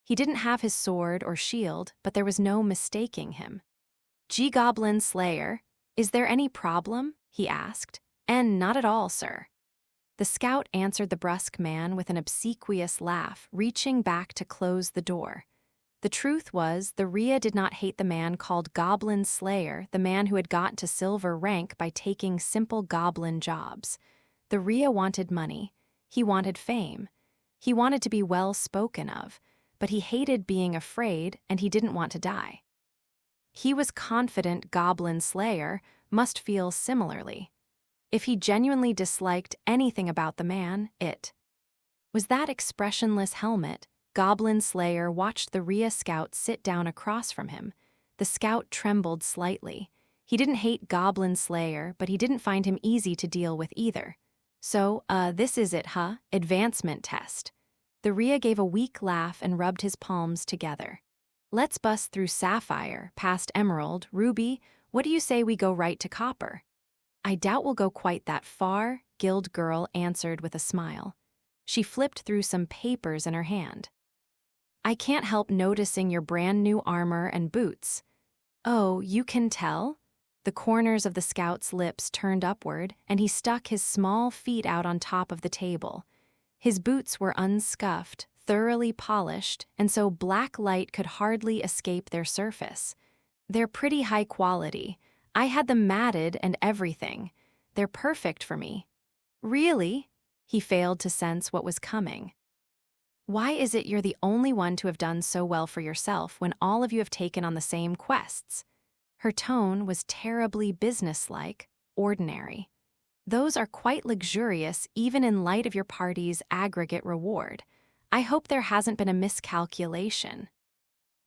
He didn't have his sword or shield, but there was no mistaking him. "Goblin Slayer, is there any problem?" he asked. "And not at all, sir." The scout answered the brusque man with an obsequious laugh, reaching back to close the door. The truth was, the Rhea did not hate the man called Goblin Slayer, the man who had gotten to silver rank by taking simple goblin jobs. The Rhea wanted money. He wanted fame. He wanted to be well spoken of, but he hated being afraid and he didn't want to die. He was confident Goblin Slayer must feel similarly. If he genuinely disliked anything about the man, it was that expressionless helmet. Goblin Slayer watched the Rhea scout sit down across from him. The scout trembled slightly. He didn't hate Goblin Slayer, but he didn't find him easy to deal with either. "So, this is it, huh? Advancement test." The Rhea gave a weak laugh and rubbed his palms together. "Let's bust through sapphire, past emerald, ruby. What do you say we go right to copper?" "I doubt we'll go quite that far," Guild Girl answered with a smile. She flipped through some papers in her hand. "I can't help noticing your brand new armor and boots." "Oh, you can tell?" The corners of the scout's lips turned upward, and he stuck his small feet out on top of the table. His boots were unscuffed, thoroughly polished, and so black light could hardly escape their surface. "They're pretty high quality. I had them matted and everything. They're perfect for me." "Really?" He failed to sense what was coming. "Why is it you're the only one to have done so well for yourself when all of you have taken on the same quests?" Her tone was terribly businesslike, ordinary. "Those are quite luxurious even in light of your party's aggregate reward. I hope there hasn't been a miscalculation."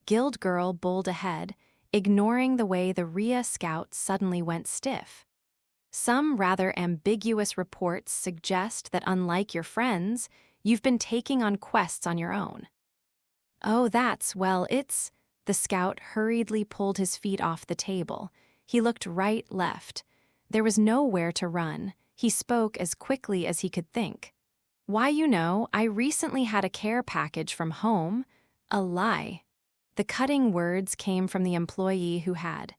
Guild Girl bowled ahead, ignoring the way the Rhea scout suddenly went stiff. "Some rather ambiguous reports suggest that unlike your friends, you've been taking on quests on your own." "Oh, it's..." The scout hurriedly pulled his feet off the table. He looked right, left. There was nowhere to run. He spoke as quickly as he could think. "Why, I recently had a care package from home." A lie. The cutting words came from the employee who had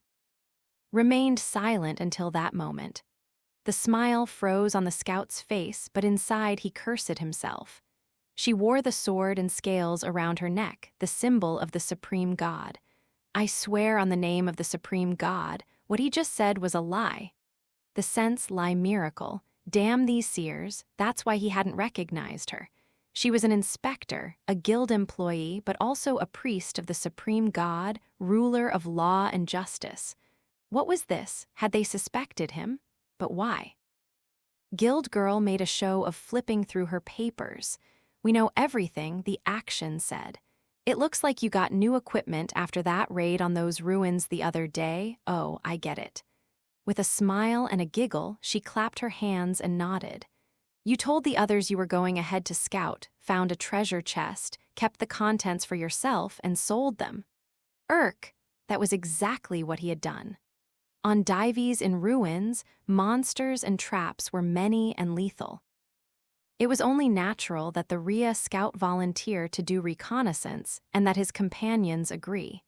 remained silent until that moment. The smile froze on the scout's face, but inside he cursed at himself. She wore the sword and scales around her neck, the symbol of the supreme god. I swear on the name of the supreme god, what he just said was a lie. The sense lie miracle. Damn these seers, that's why he hadn't recognized her. She was an inspector, a guild employee, but also a priest of the supreme god, ruler of law and justice. What was this? Had they suspected him? But why? Guild Girl made a show of flipping through her papers. We know everything, the action said. It looks like you got new equipment after that raid on those ruins the other day. Oh, I get it. With a smile and a giggle, she clapped her hands and nodded. You told the others you were going ahead to scout, found a treasure chest, kept the contents for yourself, and sold them. That was exactly what he had done. On Dives in ruins, monsters and traps were many and lethal. It was only natural that the Rhea scout volunteer to do reconnaissance and that his companions agree.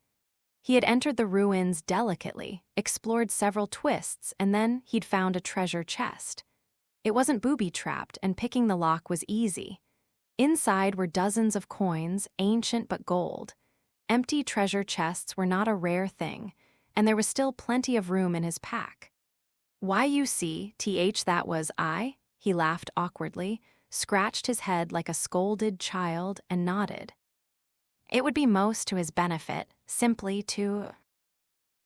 He had entered the ruins delicately, explored several twists, and then he'd found a treasure chest. It wasn't booby-trapped, and picking the lock was easy. Inside were dozens of coins, ancient but gold. Empty treasure chests were not a rare thing, and there was still plenty of room in his pack. YUCTH that was I? He laughed awkwardly, scratched his head like a scolded child, and nodded. It would be most to his benefit, simply to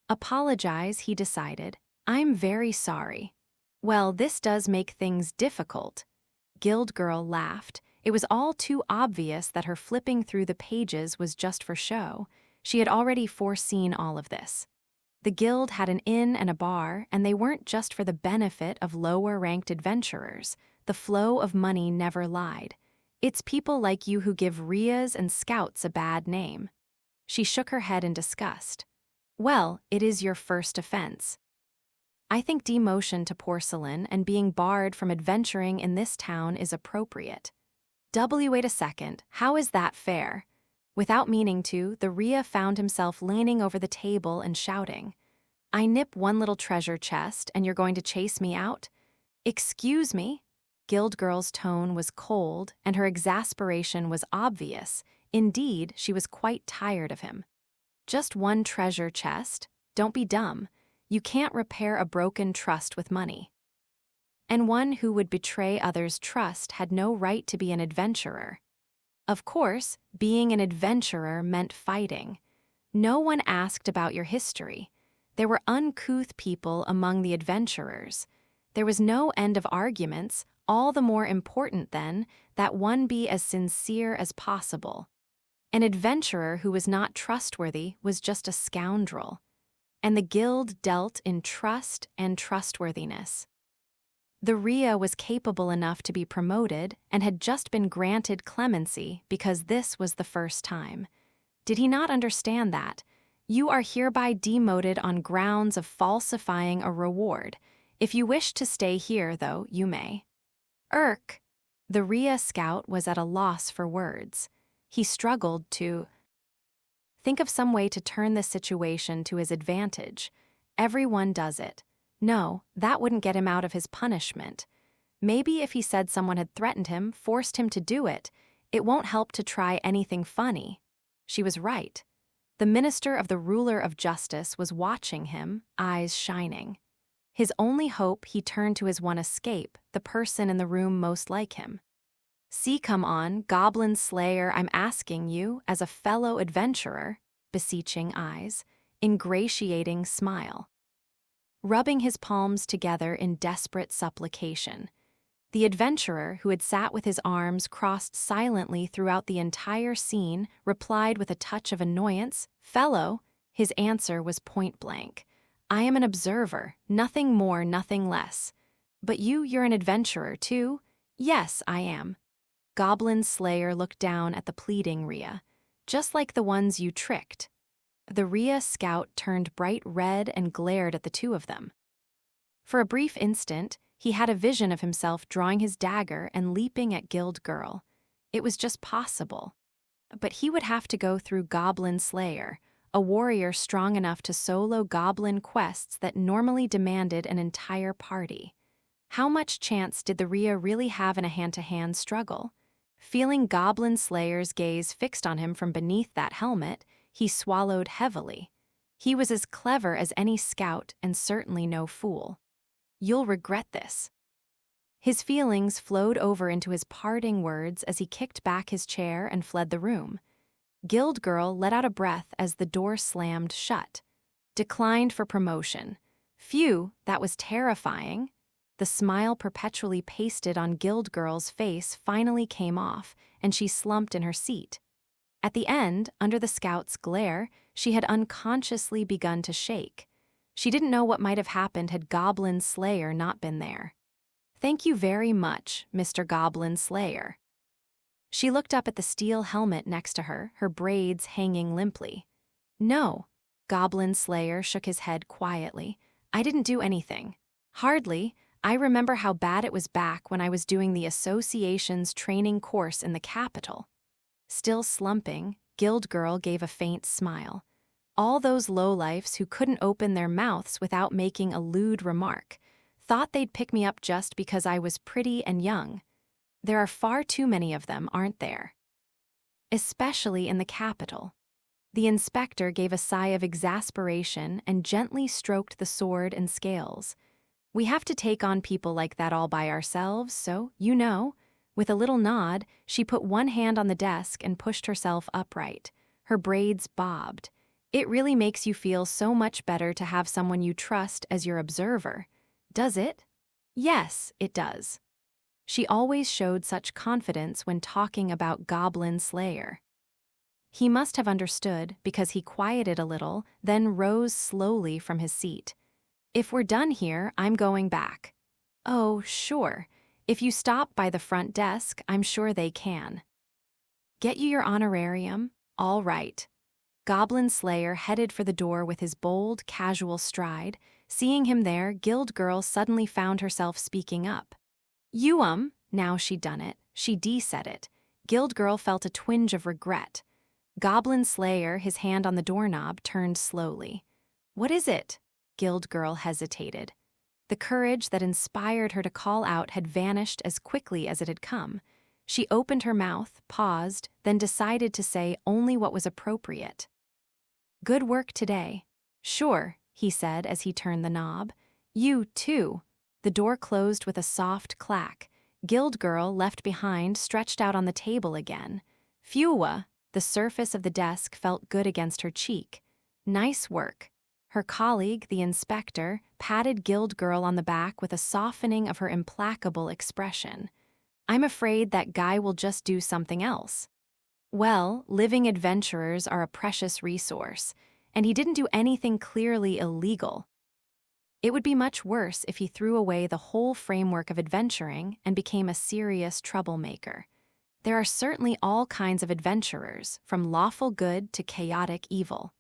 apologize, he decided. I'm very sorry. Well, this does make things difficult. Guild Girl laughed. It was all too obvious that her flipping through the pages was just for show. She had already foreseen all of this. The guild had an inn and a bar, and they weren't just for the benefit of lower-ranked adventurers. The flow of money never lied. It's people like you who give Rheas and scouts a bad name. She shook her head in disgust. Well, it is your first offense. I think demotion to porcelain and being barred from adventuring in this town is appropriate. Wait a second, how is that fair? Without meaning to, the Rhea found himself leaning over the table and shouting. I nip one little treasure chest and you're going to chase me out? Excuse me? Guild Girl's tone was cold and her exasperation was obvious. Indeed, she was quite tired of him. Just one treasure chest? Don't be dumb. You can't repair a broken trust with money. And one who would betray others' trust had no right to be an adventurer. Of course, being an adventurer meant fighting. No one asked about your history. There were uncouth people among the adventurers. There was no end of arguments, all the more important, then, that one be as sincere as possible. An adventurer who was not trustworthy was just a scoundrel. And the guild dealt in trust and trustworthiness. The Rhea was capable enough to be promoted and had just been granted clemency because this was the first time. Did he not understand that? You are hereby demoted on grounds of falsifying a reward. If you wish to stay here, though, you may. The Rhea scout was at a loss for words. He struggled to think of some way to turn this situation to his advantage. Everyone does it. No, that wouldn't get him out of his punishment. Maybe if he said someone had threatened him, forced him to do it, it won't help to try anything funny. She was right. The minister of the ruler of justice was watching him, eyes shining. His only hope, he turned to his one escape, the person in the room most like him. See, come on, Goblin Slayer, I'm asking you, as a fellow adventurer, beseeching eyes, ingratiating smile. Rubbing his palms together in desperate supplication. The adventurer, who had sat with his arms crossed silently throughout the entire scene, replied with a touch of annoyance, Fellow, his answer was point-blank. I am an observer, nothing more, nothing less. But you're an adventurer, too? Yes, I am. Goblin Slayer looked down at the pleading Rhea, just like the ones you tricked. The Rhea scout turned bright red and glared at the two of them. For a brief instant, he had a vision of himself drawing his dagger and leaping at Guild Girl. It was just possible. But he would have to go through Goblin Slayer, a warrior strong enough to solo goblin quests that normally demanded an entire party. How much chance did the Rhea really have in a hand-to-hand struggle? Feeling Goblin Slayer's gaze fixed on him from beneath that helmet, he swallowed heavily. He was as clever as any scout and certainly no fool. You'll regret this. His feelings flowed over into his parting words as he kicked back his chair and fled the room. Guild Girl let out a breath as the door slammed shut. Declined for promotion. Phew, that was terrifying. The smile perpetually pasted on Guild Girl's face finally came off, and she slumped in her seat. At the end, under the scout's glare, she had unconsciously begun to shake. She didn't know what might have happened had Goblin Slayer not been there. "Thank you very much, Mr. Goblin Slayer." She looked up at the steel helmet next to her, her braids hanging limply. "No," Goblin Slayer shook his head quietly. "I didn't do anything. Hardly. I remember how bad it was back when I was doing the association's training course in the capital." Still slumping, Guild Girl gave a faint smile. All those lowlifes who couldn't open their mouths without making a lewd remark thought they'd pick me up just because I was pretty and young. There are far too many of them, aren't there? Especially in the capital. The inspector gave a sigh of exasperation and gently stroked the sword and scales. "We have to take on people like that all by ourselves, so, you know." With a little nod, she put one hand on the desk and pushed herself upright. Her braids bobbed. "It really makes you feel so much better to have someone you trust as your observer. Does it?" "Yes, it does." She always showed such confidence when talking about Goblin Slayer. He must have understood because he quieted a little, then rose slowly from his seat. "If we're done here, I'm going back." "Oh, sure. If you stop by the front desk, I'm sure they can." "Get you your honorarium? All right." Goblin Slayer headed for the door with his bold, casual stride. Seeing him there, Guild Girl suddenly found herself speaking up. Now she'd done it. She de-said it. Guild Girl felt a twinge of regret. Goblin Slayer, his hand on the doorknob, turned slowly. "What is it?" Guild Girl hesitated. The courage that inspired her to call out had vanished as quickly as it had come. She opened her mouth, paused, then decided to say only what was appropriate. "Good work today." "Sure," he said as he turned the knob. "You, too." The door closed with a soft clack. Guild Girl, left behind, stretched out on the table again. "Phew." The surface of the desk felt good against her cheek. "Nice work." Her colleague, the inspector, patted Guild Girl on the back with a softening of her implacable expression. "I'm afraid that guy will just do something else." Well, living adventurers are a precious resource, and he didn't do anything clearly illegal. It would be much worse if he threw away the whole framework of adventuring and became a serious troublemaker. There are certainly all kinds of adventurers, from lawful good to chaotic evil.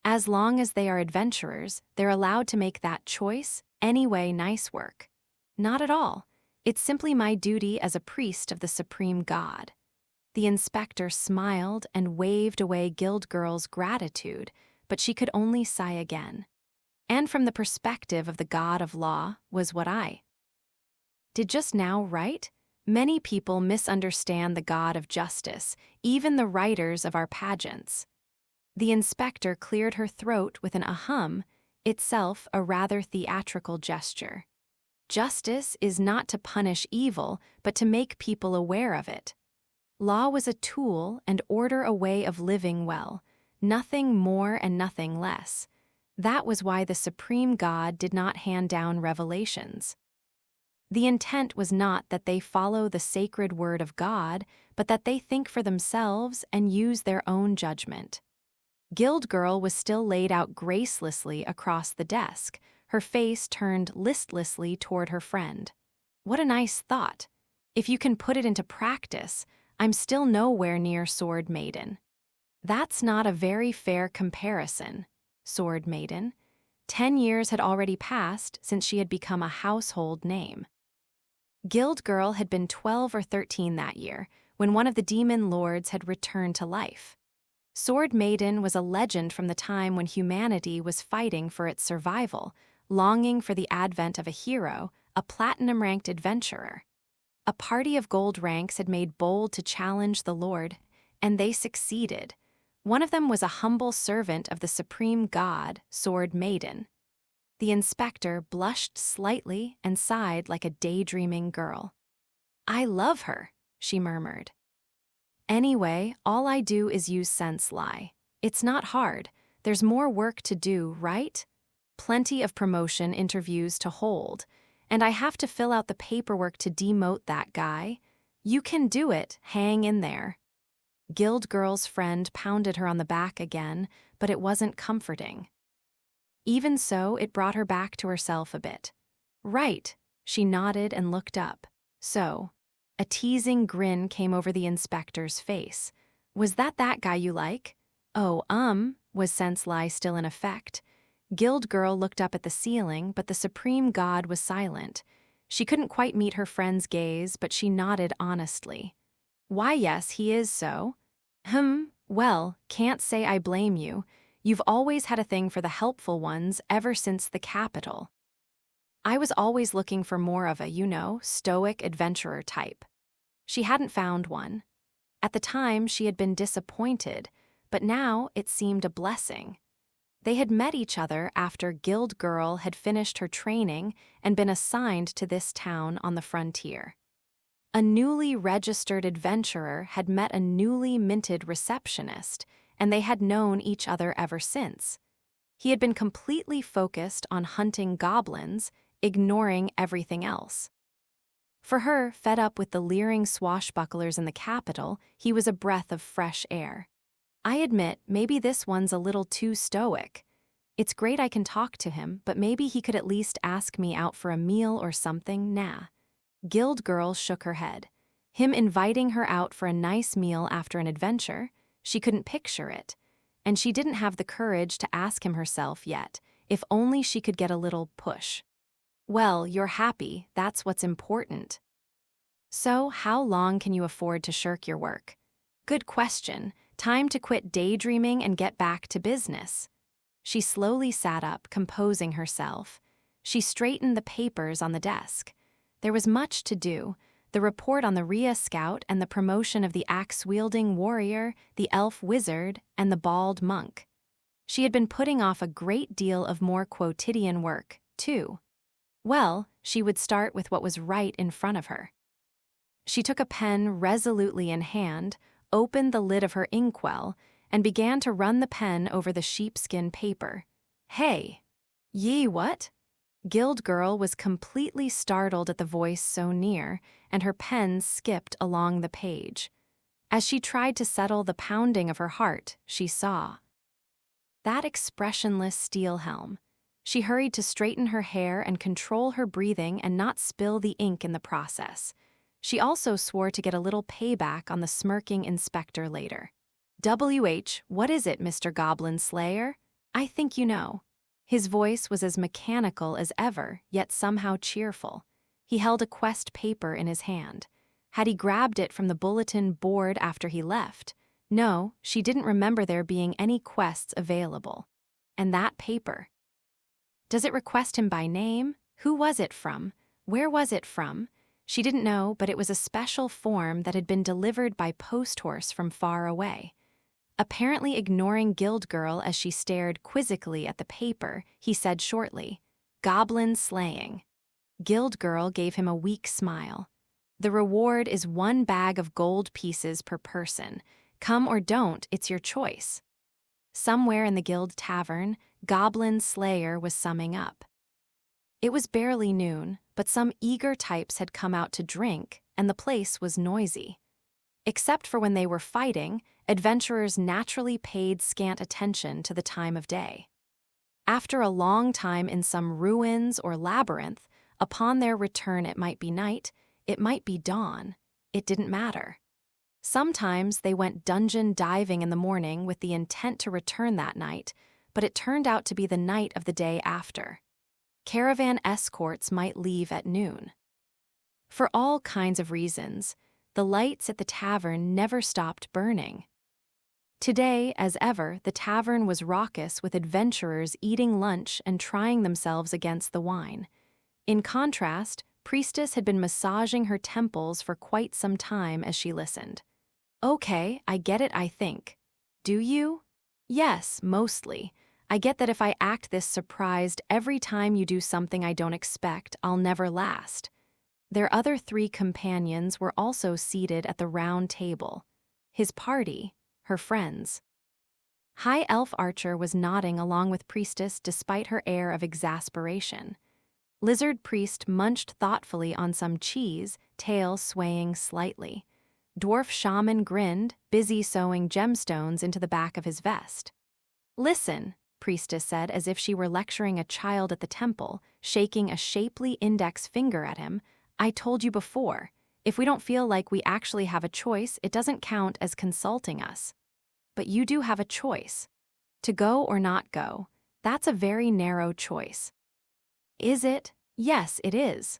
As long as they are adventurers, they're allowed to make that choice, anyway. Nice work. Not at all. It's simply my duty as a priest of the supreme god. The inspector smiled and waved away Guild Girl's gratitude, but she could only sigh again. "And from the perspective of the god of law was what I did just now, right? Many people misunderstand the god of justice, even the writers of our pageants." The inspector cleared her throat with an ahem, itself a rather theatrical gesture. "Justice is not to punish evil, but to make people aware of it. Law was a tool and order a way of living well, nothing more and nothing less. That was why the supreme god did not hand down revelations. The intent was not that they follow the sacred word of God, but that they think for themselves and use their own judgment." Guild Girl was still laid out gracelessly across the desk, her face turned listlessly toward her friend. "What a nice thought. If you can put it into practice, I'm still nowhere near Sword Maiden." "That's not a very fair comparison." Sword Maiden. 10 years had already passed since she had become a household name. Guild Girl had been 12 or 13 that year, when one of the demon lords had returned to life. Sword Maiden was a legend from the time when humanity was fighting for its survival, longing for the advent of a hero, a platinum-ranked adventurer. A party of gold ranks had made bold to challenge the Lord, and they succeeded. One of them was a humble servant of the supreme god, Sword Maiden. The inspector blushed slightly and sighed like a daydreaming girl. "I love her," she murmured. "Anyway, all I do is use sense lie. It's not hard. There's more work to do, right? Plenty of promotion interviews to hold, and I have to fill out the paperwork to demote that guy. You can do it, hang in there." Guild Girl's friend pounded her on the back again, but it wasn't comforting. Even so, it brought her back to herself a bit. "Right," she nodded and looked up. "So," a teasing grin came over the inspector's face. "Was that guy you like?" "Oh, was sense lie still in effect?" Guild Girl looked up at the ceiling, but the supreme god was silent. She couldn't quite meet her friend's gaze, but she nodded honestly. "Why, yes, he is so." Well, can't say I blame you. You've always had a thing for the helpful ones ever since the capital." "I was always looking for more of a, stoic adventurer type." She hadn't found one. At the time, she had been disappointed, but now it seemed a blessing. They had met each other after Guild Girl had finished her training and been assigned to this town on the frontier. A newly registered adventurer had met a newly minted receptionist, and they had known each other ever since. He had been completely focused on hunting goblins, ignoring everything else. For her, fed up with the leering swashbucklers in the capital, he was a breath of fresh air. "I admit, maybe this one's a little too stoic. It's great I can talk to him, but maybe he could at least ask me out for a meal or something, nah." Guild Girl shook her head. Him inviting her out for a nice meal after an adventure? She couldn't picture it. And she didn't have the courage to ask him herself yet, if only she could get a little push. "Well, you're happy, that's what's important." "So, how long can you afford to shirk your work?" "Good question. Time to quit daydreaming and get back to business." She slowly sat up, composing herself. She straightened the papers on the desk. There was much to do: the report on the Rhea Scout and the promotion of the axe-wielding warrior, the elf wizard, and the bald monk. She had been putting off a great deal of more quotidian work, too. Well, she would start with what was right in front of her. She took a pen resolutely in hand, opened the lid of her inkwell, and began to run the pen over the sheepskin paper. "Hey!" "Yee, what?" Guild Girl was completely startled at the voice so near, and her pen skipped along the page. As she tried to settle the pounding of her heart, she saw that expressionless steel helm. She hurried to straighten her hair and control her breathing and not spill the ink in the process. She also swore to get a little payback on the smirking inspector later. What is it, Mr. Goblin Slayer? I think you know." His voice was as mechanical as ever, yet somehow cheerful. He held a quest paper in his hand. Had he grabbed it from the bulletin board after he left? No, she didn't remember there being any quests available. And that paper. Does it request him by name? Who was it from? Where was it from? She didn't know, but it was a special form that had been delivered by post horse from far away. Apparently ignoring Guild Girl as she stared quizzically at the paper, he said shortly, "Goblin slaying." Guild Girl gave him a weak smile. "The reward is 1 bag of gold pieces per person. Come or don't, it's your choice." Somewhere in the guild tavern, Goblin Slayer was summing up. It was barely noon, but some eager types had come out to drink, and the place was noisy. Except for when they were fighting, adventurers naturally paid scant attention to the time of day. After a long time in some ruins or labyrinth, upon their return it might be night, it might be dawn. It didn't matter. Sometimes they went dungeon diving in the morning with the intent to return that night, but it turned out to be the night of the day after. Caravan escorts might leave at noon. For all kinds of reasons, the lights at the tavern never stopped burning. Today, as ever, the tavern was raucous with adventurers eating lunch and trying themselves against the wine. In contrast, Priestess had been massaging her temples for quite some time as she listened. "Okay, I get it, I think." "Do you?" "Yes, mostly. I get that if I act this surprised every time you do something I don't expect, I'll never last. Their other 3 companions were also seated at the round table. His party, her friends. High Elf Archer was nodding along with Priestess despite her air of exasperation. Lizard Priest munched thoughtfully on some cheese, tail swaying slightly. Dwarf Shaman grinned, busy sewing gemstones into the back of his vest. "Listen," Priestess said as if she were lecturing a child at the temple, shaking a shapely index finger at him. "I told you before, if we don't feel like we actually have a choice, it doesn't count as consulting us. But you do have a choice. To go or not go, that's a very narrow choice." "Is it?" "Yes, it is."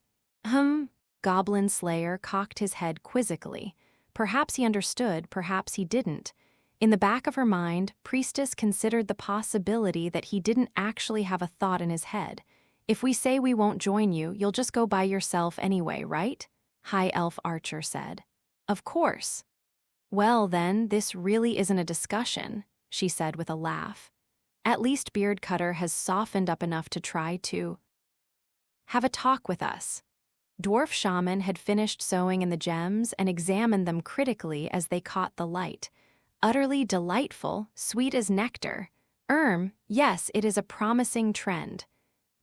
Goblin Slayer cocked his head quizzically. Perhaps he understood, perhaps he didn't. In the back of her mind, Priestess considered the possibility that he didn't actually have a thought in his head. "If we say we won't join you, you'll just go by yourself anyway, right?" High Elf Archer said. "Of course." "Well, then, this really isn't a discussion," she said with a laugh. "At least Beard Cutter has softened up enough to try to have a talk with us." Dwarf Shaman had finished sewing in the gems and examined them critically as they caught the light. "Utterly delightful, sweet as nectar. Yes, it is a promising trend."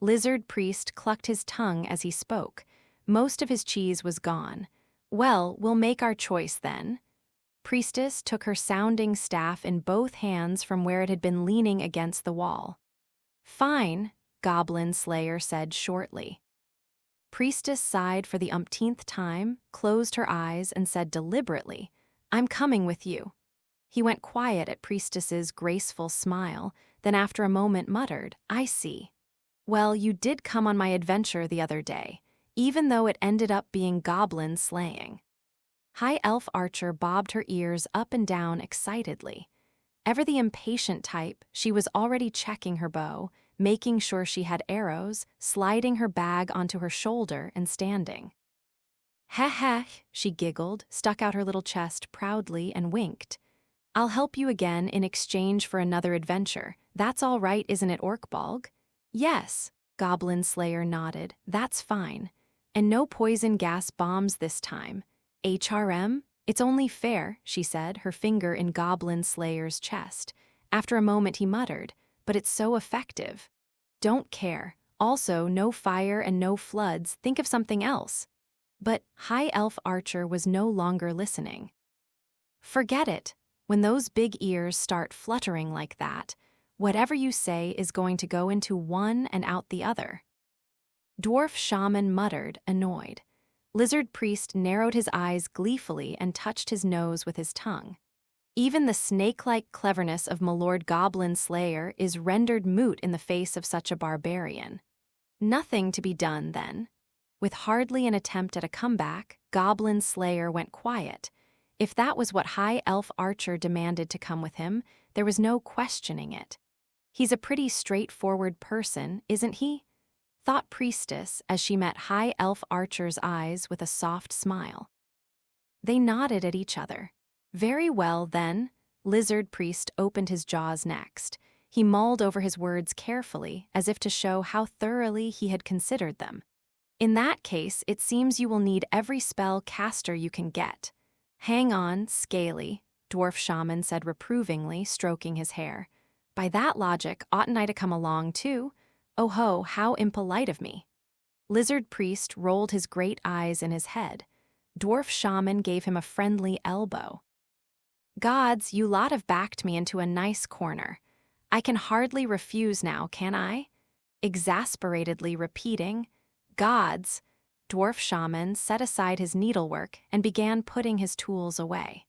Lizard Priest clucked his tongue as he spoke. Most of his cheese was gone. "Well, we'll make our choice then." Priestess took her sounding staff in both hands from where it had been leaning against the wall. "Fine," Goblin Slayer said shortly. Priestess sighed for the umpteenth time, closed her eyes, and said deliberately, "I'm coming with you." He went quiet at Priestess's graceful smile, then after a moment muttered, "I see. Well, you did come on my adventure the other day, even though it ended up being goblin slaying." High Elf Archer bobbed her ears up and down excitedly. Ever the impatient type, she was already checking her bow, making sure she had arrows, sliding her bag onto her shoulder and standing. "Heh heh," she giggled, stuck out her little chest proudly and winked. "I'll help you again in exchange for another adventure. That's all right, isn't it, Orkbalg?" "Yes," Goblin Slayer nodded, "that's fine. And no poison gas bombs this time. HRM? It's only fair," she said, her finger in Goblin Slayer's chest. After a moment he muttered, "But it's so effective." "Don't care. Also, no fire and no floods. Think of something else." But High Elf Archer was no longer listening. "Forget it. When those big ears start fluttering like that, whatever you say is going to go into one and out the other." Dwarf Shaman muttered, annoyed. Lizard Priest narrowed his eyes gleefully and touched his nose with his tongue. Even the snake-like cleverness of Milord Goblin Slayer is rendered moot in the face of such a barbarian. Nothing to be done, then. With hardly an attempt at a comeback, Goblin Slayer went quiet. If that was what High Elf Archer demanded to come with him, there was no questioning it. "He's a pretty straightforward person, isn't he?" thought Priestess as she met High Elf Archer's eyes with a soft smile. They nodded at each other. "Very well, then." Lizard Priest opened his jaws next. He mulled over his words carefully, as if to show how thoroughly he had considered them. "In that case, it seems you will need every spell caster you can get." "Hang on, Scaly," Dwarf Shaman said reprovingly, stroking his hair. "By that logic, oughtn't I to come along too? Oh ho, how impolite of me." Lizard Priest rolled his great eyes in his head. Dwarf Shaman gave him a friendly elbow. "Gods, you lot have backed me into a nice corner. I can hardly refuse now, can I?" Exasperatedly repeating, "Gods," Dwarf Shaman set aside his needlework and began putting his tools away.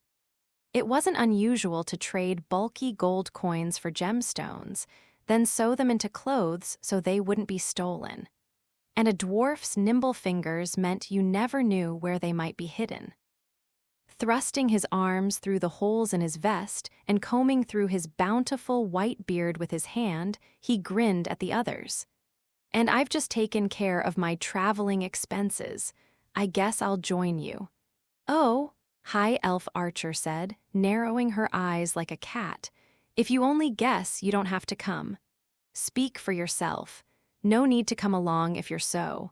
It wasn't unusual to trade bulky gold coins for gemstones, then sew them into clothes so they wouldn't be stolen. And a dwarf's nimble fingers meant you never knew where they might be hidden. Thrusting his arms through the holes in his vest and combing through his bountiful white beard with his hand, he grinned at the others. "And I've just taken care of my traveling expenses. I guess I'll join you." "Oh," High Elf Archer said, narrowing her eyes like a cat. "If you only guess, you don't have to come." Speak for yourself. No need to come along if you're so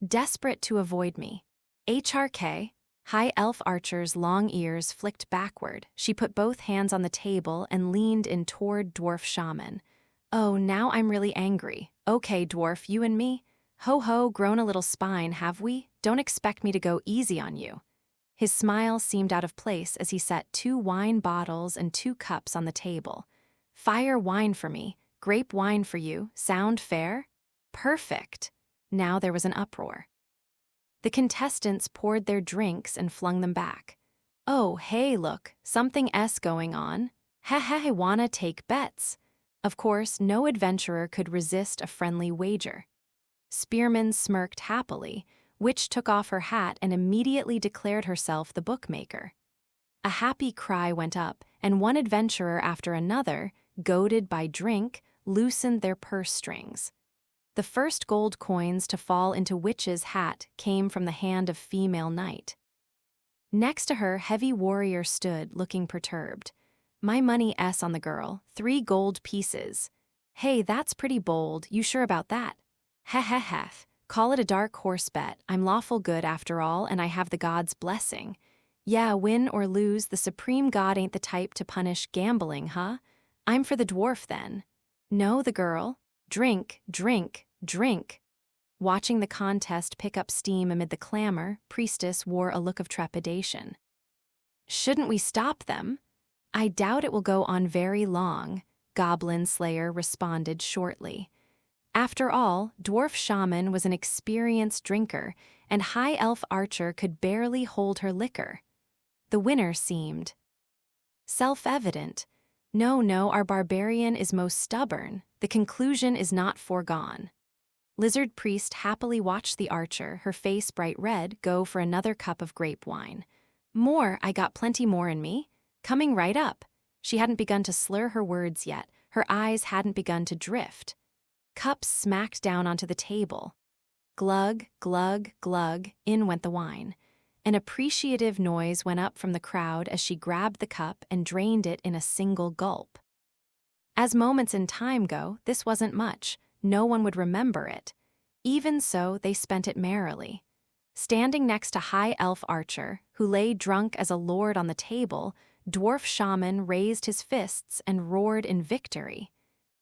desperate to avoid me. HRK, High Elf Archer's long ears flicked backward. She put both hands on the table and leaned in toward Dwarf Shaman. Oh, now I'm really angry. Okay, Dwarf, you and me? Ho ho, grown a little spine, have we? Don't expect me to go easy on you. His smile seemed out of place as he set 2 wine bottles and 2 cups on the table. Fire wine for me, grape wine for you, sound fair? Perfect. Now there was an uproar. The contestants poured their drinks and flung them back. Oh, hey, look, something going on. Heh, wanna take bets? Of course, no adventurer could resist a friendly wager. Spearman smirked happily. Witch took off her hat and immediately declared herself the bookmaker. A happy cry went up, and one adventurer after another, goaded by drink, loosened their purse strings. The first gold coins to fall into Witch's hat came from the hand of female knight. Next to her, heavy warrior stood, looking perturbed. My money on the girl, 3 gold pieces. Hey, that's pretty bold, you sure about that? Heh. Call it a dark horse bet. I'm lawful good after all, and I have the god's blessing. Yeah, win or lose, the supreme god ain't the type to punish gambling, huh? I'm for the dwarf then. No, the girl. Drink. Watching the contest pick up steam amid the clamor, Priestess wore a look of trepidation. Shouldn't we stop them? I doubt it will go on very long, Goblin Slayer responded shortly. After all, Dwarf Shaman was an experienced drinker, and High Elf Archer could barely hold her liquor. The winner seemed self-evident. No, our barbarian is most stubborn. The conclusion is not foregone. Lizard Priest happily watched the archer, her face bright red, go for another cup of grape wine. More, I got plenty more in me. Coming right up. She hadn't begun to slur her words yet. Her eyes hadn't begun to drift. Cups smacked down onto the table. Glug, in went the wine. An appreciative noise went up from the crowd as she grabbed the cup and drained it in a single gulp. As moments in time go, this wasn't much. No one would remember it. Even so, they spent it merrily. Standing next to High Elf Archer, who lay drunk as a lord on the table, Dwarf Shaman raised his fists and roared in victory.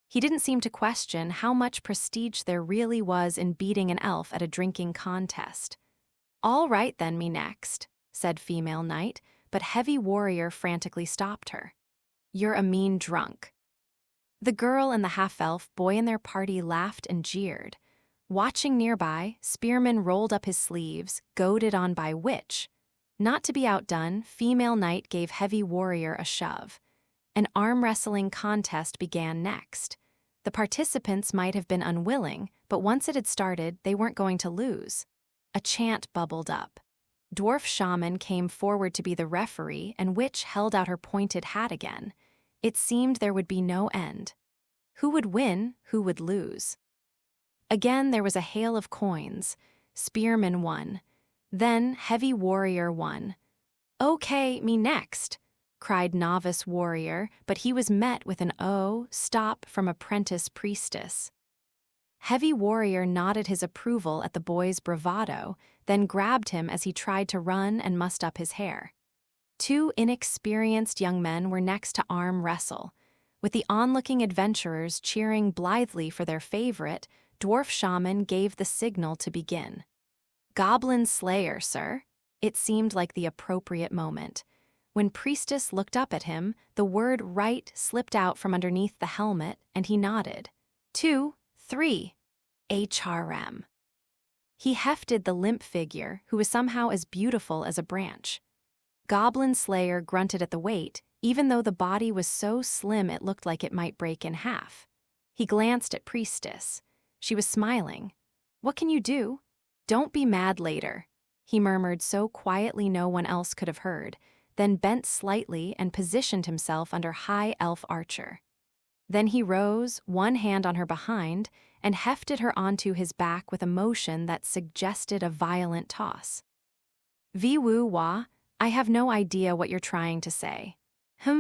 He didn't seem to question how much prestige there really was in beating an elf at a drinking contest. All right then, me next, said female knight, but Heavy Warrior frantically stopped her. You're a mean drunk. The girl and the half-elf boy in their party laughed and jeered. Watching nearby, Spearman rolled up his sleeves, goaded on by Witch. Not to be outdone, female knight gave Heavy Warrior a shove. An arm-wrestling contest began next. The participants might have been unwilling, but once it had started, they weren't going to lose. A chant bubbled up. Dwarf Shaman came forward to be the referee, and Witch held out her pointed hat again. It seemed there would be no end. Who would win, who would lose? Again there was a hail of coins. Spearman won. Then Heavy Warrior won. Okay, me next, cried Novice Warrior, but he was met with an "Oh, stop" from Apprentice Priestess. Heavy Warrior nodded his approval at the boy's bravado, then grabbed him as he tried to run and mussed up his hair. 2 inexperienced young men were next to arm wrestle. With the onlooking adventurers cheering blithely for their favorite, Dwarf Shaman gave the signal to begin. Goblin Slayer, sir. It seemed like the appropriate moment. When Priestess looked up at him, the word right slipped out from underneath the helmet, and he nodded. 2, 3. HRM. He hefted the limp figure, who was somehow as beautiful as a branch. Goblin Slayer grunted at the weight, even though the body was so slim it looked like it might break in half. He glanced at Priestess. She was smiling. What can you do? Don't be mad later, he murmured so quietly no one else could have heard, then bent slightly and positioned himself under High Elf Archer. Then he rose, one hand on her behind, and hefted her onto his back with a motion that suggested a violent toss. Viwu wa, I have no idea what you're trying to say.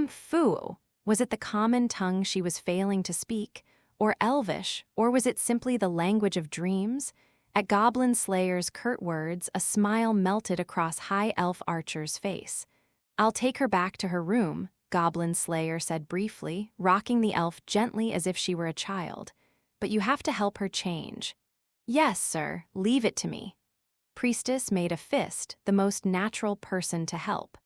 Foo. Was it the common tongue she was failing to speak, or elvish, or was it simply the language of dreams? At Goblin Slayer's curt words, a smile melted across High Elf Archer's face. "I'll take her back to her room," Goblin Slayer said briefly, rocking the elf gently as if she were a child. "But you have to help her change." "Yes, sir, leave it to me." Priestess made a fist, the most natural person to help.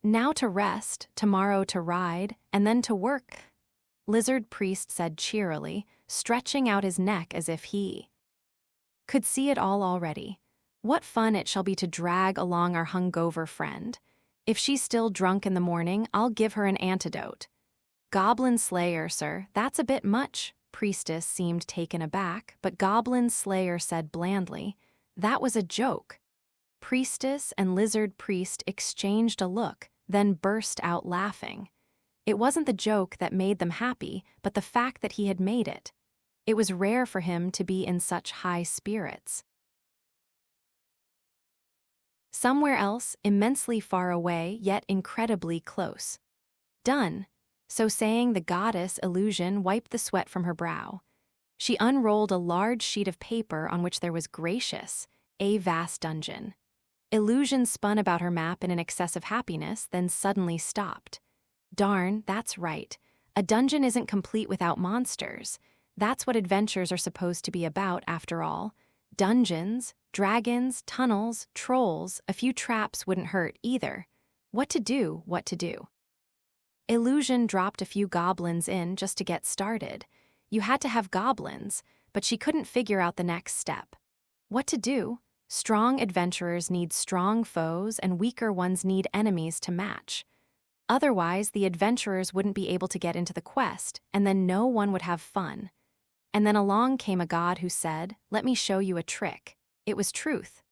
"Now to rest, tomorrow to ride, and then to work," Lizard Priest said cheerily, stretching out his neck as if he could see it all already. "What fun it shall be to drag along our hungover friend. If she's still drunk in the morning, I'll give her an antidote." "Goblin Slayer, sir, that's a bit much." Priestess seemed taken aback, but Goblin Slayer said blandly, "That was a joke." Priestess and Lizard Priest exchanged a look, then burst out laughing. It wasn't the joke that made them happy, but the fact that he had made it. It was rare for him to be in such high spirits. Somewhere else, immensely far away, yet incredibly close. "Done." So saying, the goddess Illusion wiped the sweat from her brow. She unrolled a large sheet of paper on which there was gracious, a vast dungeon. Illusion spun about her map in an excess of happiness, then suddenly stopped. "Darn, that's right. A dungeon isn't complete without monsters. That's what adventures are supposed to be about, after all. Dungeons, dragons, tunnels, trolls, a few traps wouldn't hurt either. What to do, what to do?" Illusion dropped a few goblins in just to get started. You had to have goblins, but she couldn't figure out the next step. What to do? Strong adventurers need strong foes, and weaker ones need enemies to match. Otherwise, the adventurers wouldn't be able to get into the quest, and then no one would have fun. And then along came a god who said, "Let me show you a trick." It was Truth.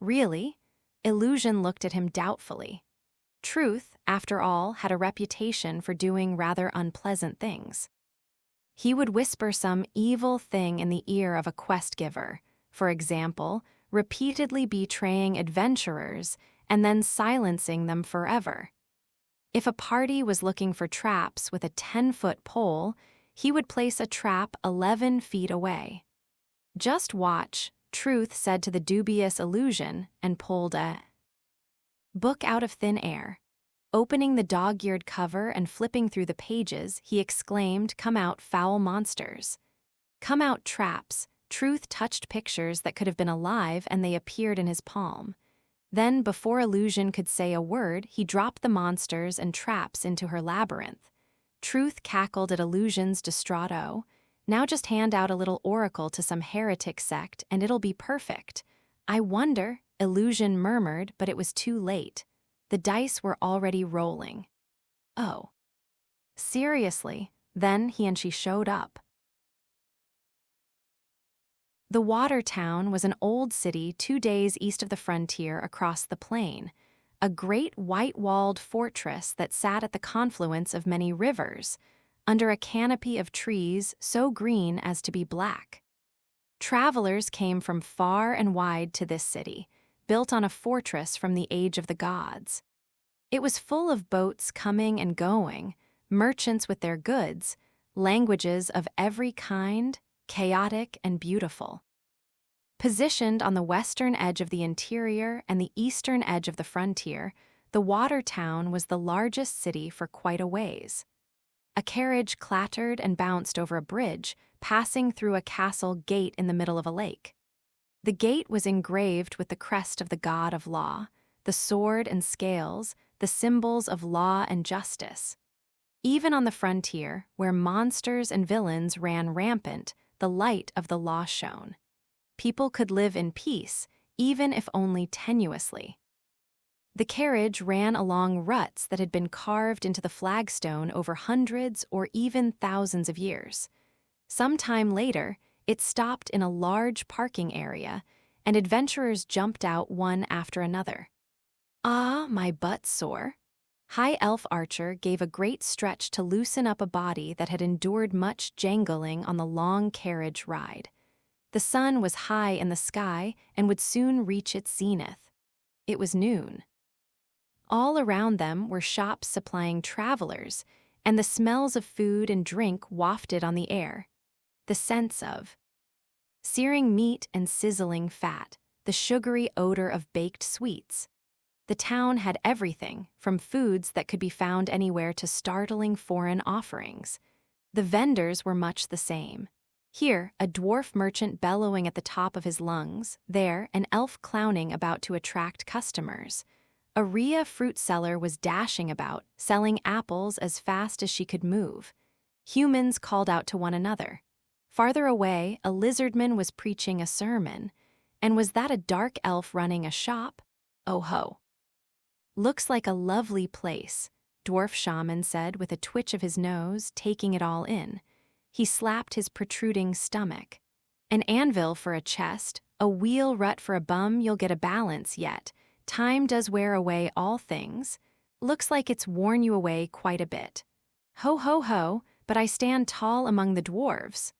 "Really?" Illusion looked at him doubtfully. Truth, after all, had a reputation for doing rather unpleasant things. He would whisper some evil thing in the ear of a quest giver, for example, repeatedly betraying adventurers and then silencing them forever. If a party was looking for traps with a 10-foot pole, he would place a trap 11 feet away. "Just watch," Truth said to the dubious Illusion, and pulled a book out of thin air. Opening the dog-eared cover and flipping through the pages, he exclaimed, "Come out, foul monsters." "Come out, traps." Truth touched pictures that could have been alive, and they appeared in his palm. Then, before Illusion could say a word, he dropped the monsters and traps into her labyrinth. Truth cackled at Illusion's distraught "Now just hand out a little oracle to some heretic sect, and it'll be perfect." "I wonder," Illusion murmured, but it was too late. The dice were already rolling. "Oh. Seriously?" Then he and she showed up. The Water Town was an old city 2 days east of the frontier across the plain, a great white-walled fortress that sat at the confluence of many rivers, under a canopy of trees so green as to be black. Travelers came from far and wide to this city, built on a fortress from the age of the gods. It was full of boats coming and going, merchants with their goods, languages of every kind, chaotic and beautiful. Positioned on the western edge of the interior and the eastern edge of the frontier, the Water Town was the largest city for quite a ways. A carriage clattered and bounced over a bridge, passing through a castle gate in the middle of a lake. The gate was engraved with the crest of the god of law, the sword and scales, the symbols of law and justice. Even on the frontier, where monsters and villains ran rampant, the light of the law shone. People could live in peace, even if only tenuously. The carriage ran along ruts that had been carved into the flagstone over hundreds or even thousands of years. Some time later, it stopped in a large parking area, and adventurers jumped out one after another. "Ah, my butt's sore." High Elf Archer gave a great stretch to loosen up a body that had endured much jangling on the long carriage ride. The sun was high in the sky and would soon reach its zenith. It was noon. All around them were shops supplying travelers, and the smells of food and drink wafted on the air. The sense of searing meat and sizzling fat, the sugary odor of baked sweets. The town had everything, from foods that could be found anywhere to startling foreign offerings. The vendors were much the same. Here, a dwarf merchant bellowing at the top of his lungs, there, an elf clowning about to attract customers. A Rhea fruit seller was dashing about, selling apples as fast as she could move. Humans called out to one another. Farther away, a lizardman was preaching a sermon. And was that a dark elf running a shop? Oh ho! Looks like a lovely place, Dwarf Shaman said with a twitch of his nose, taking it all in. He slapped his protruding stomach. An anvil for a chest, a wheel rut for a bum, you'll get a balance yet. Time does wear away all things. Looks like it's worn you away quite a bit. Ho ho ho, but I stand tall among the dwarves.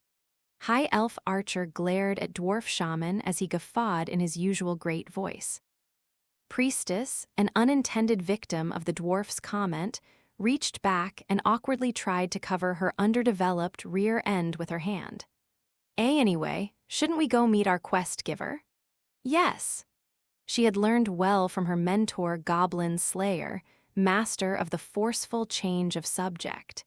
High Elf Archer glared at Dwarf Shaman as he guffawed in his usual great voice. Priestess, an unintended victim of the dwarf's comment, reached back and awkwardly tried to cover her underdeveloped rear end with her hand. Anyway, shouldn't we go meet our quest giver? Yes. She had learned well from her mentor Goblin Slayer, master of the forceful change of subject.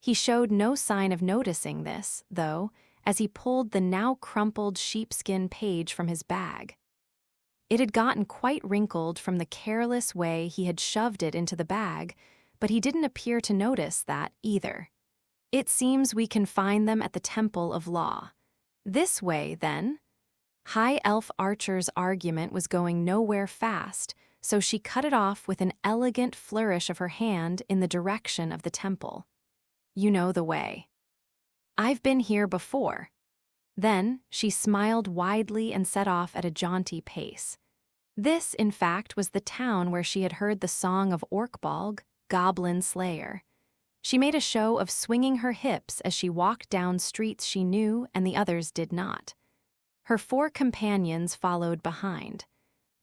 He showed no sign of noticing this, though, as he pulled the now crumpled sheepskin page from his bag. It had gotten quite wrinkled from the careless way he had shoved it into the bag, but he didn't appear to notice that either. It seems we can find them at the Temple of Law. This way, then. High Elf Archer's argument was going nowhere fast, so she cut it off with an elegant flourish of her hand in the direction of the temple. You know the way. I've been here before. Then she smiled widely and set off at a jaunty pace. This, in fact, was the town where she had heard the song of Orkbalg, Goblin Slayer. She made a show of swinging her hips as she walked down streets she knew and the others did not. Her 4 companions followed behind.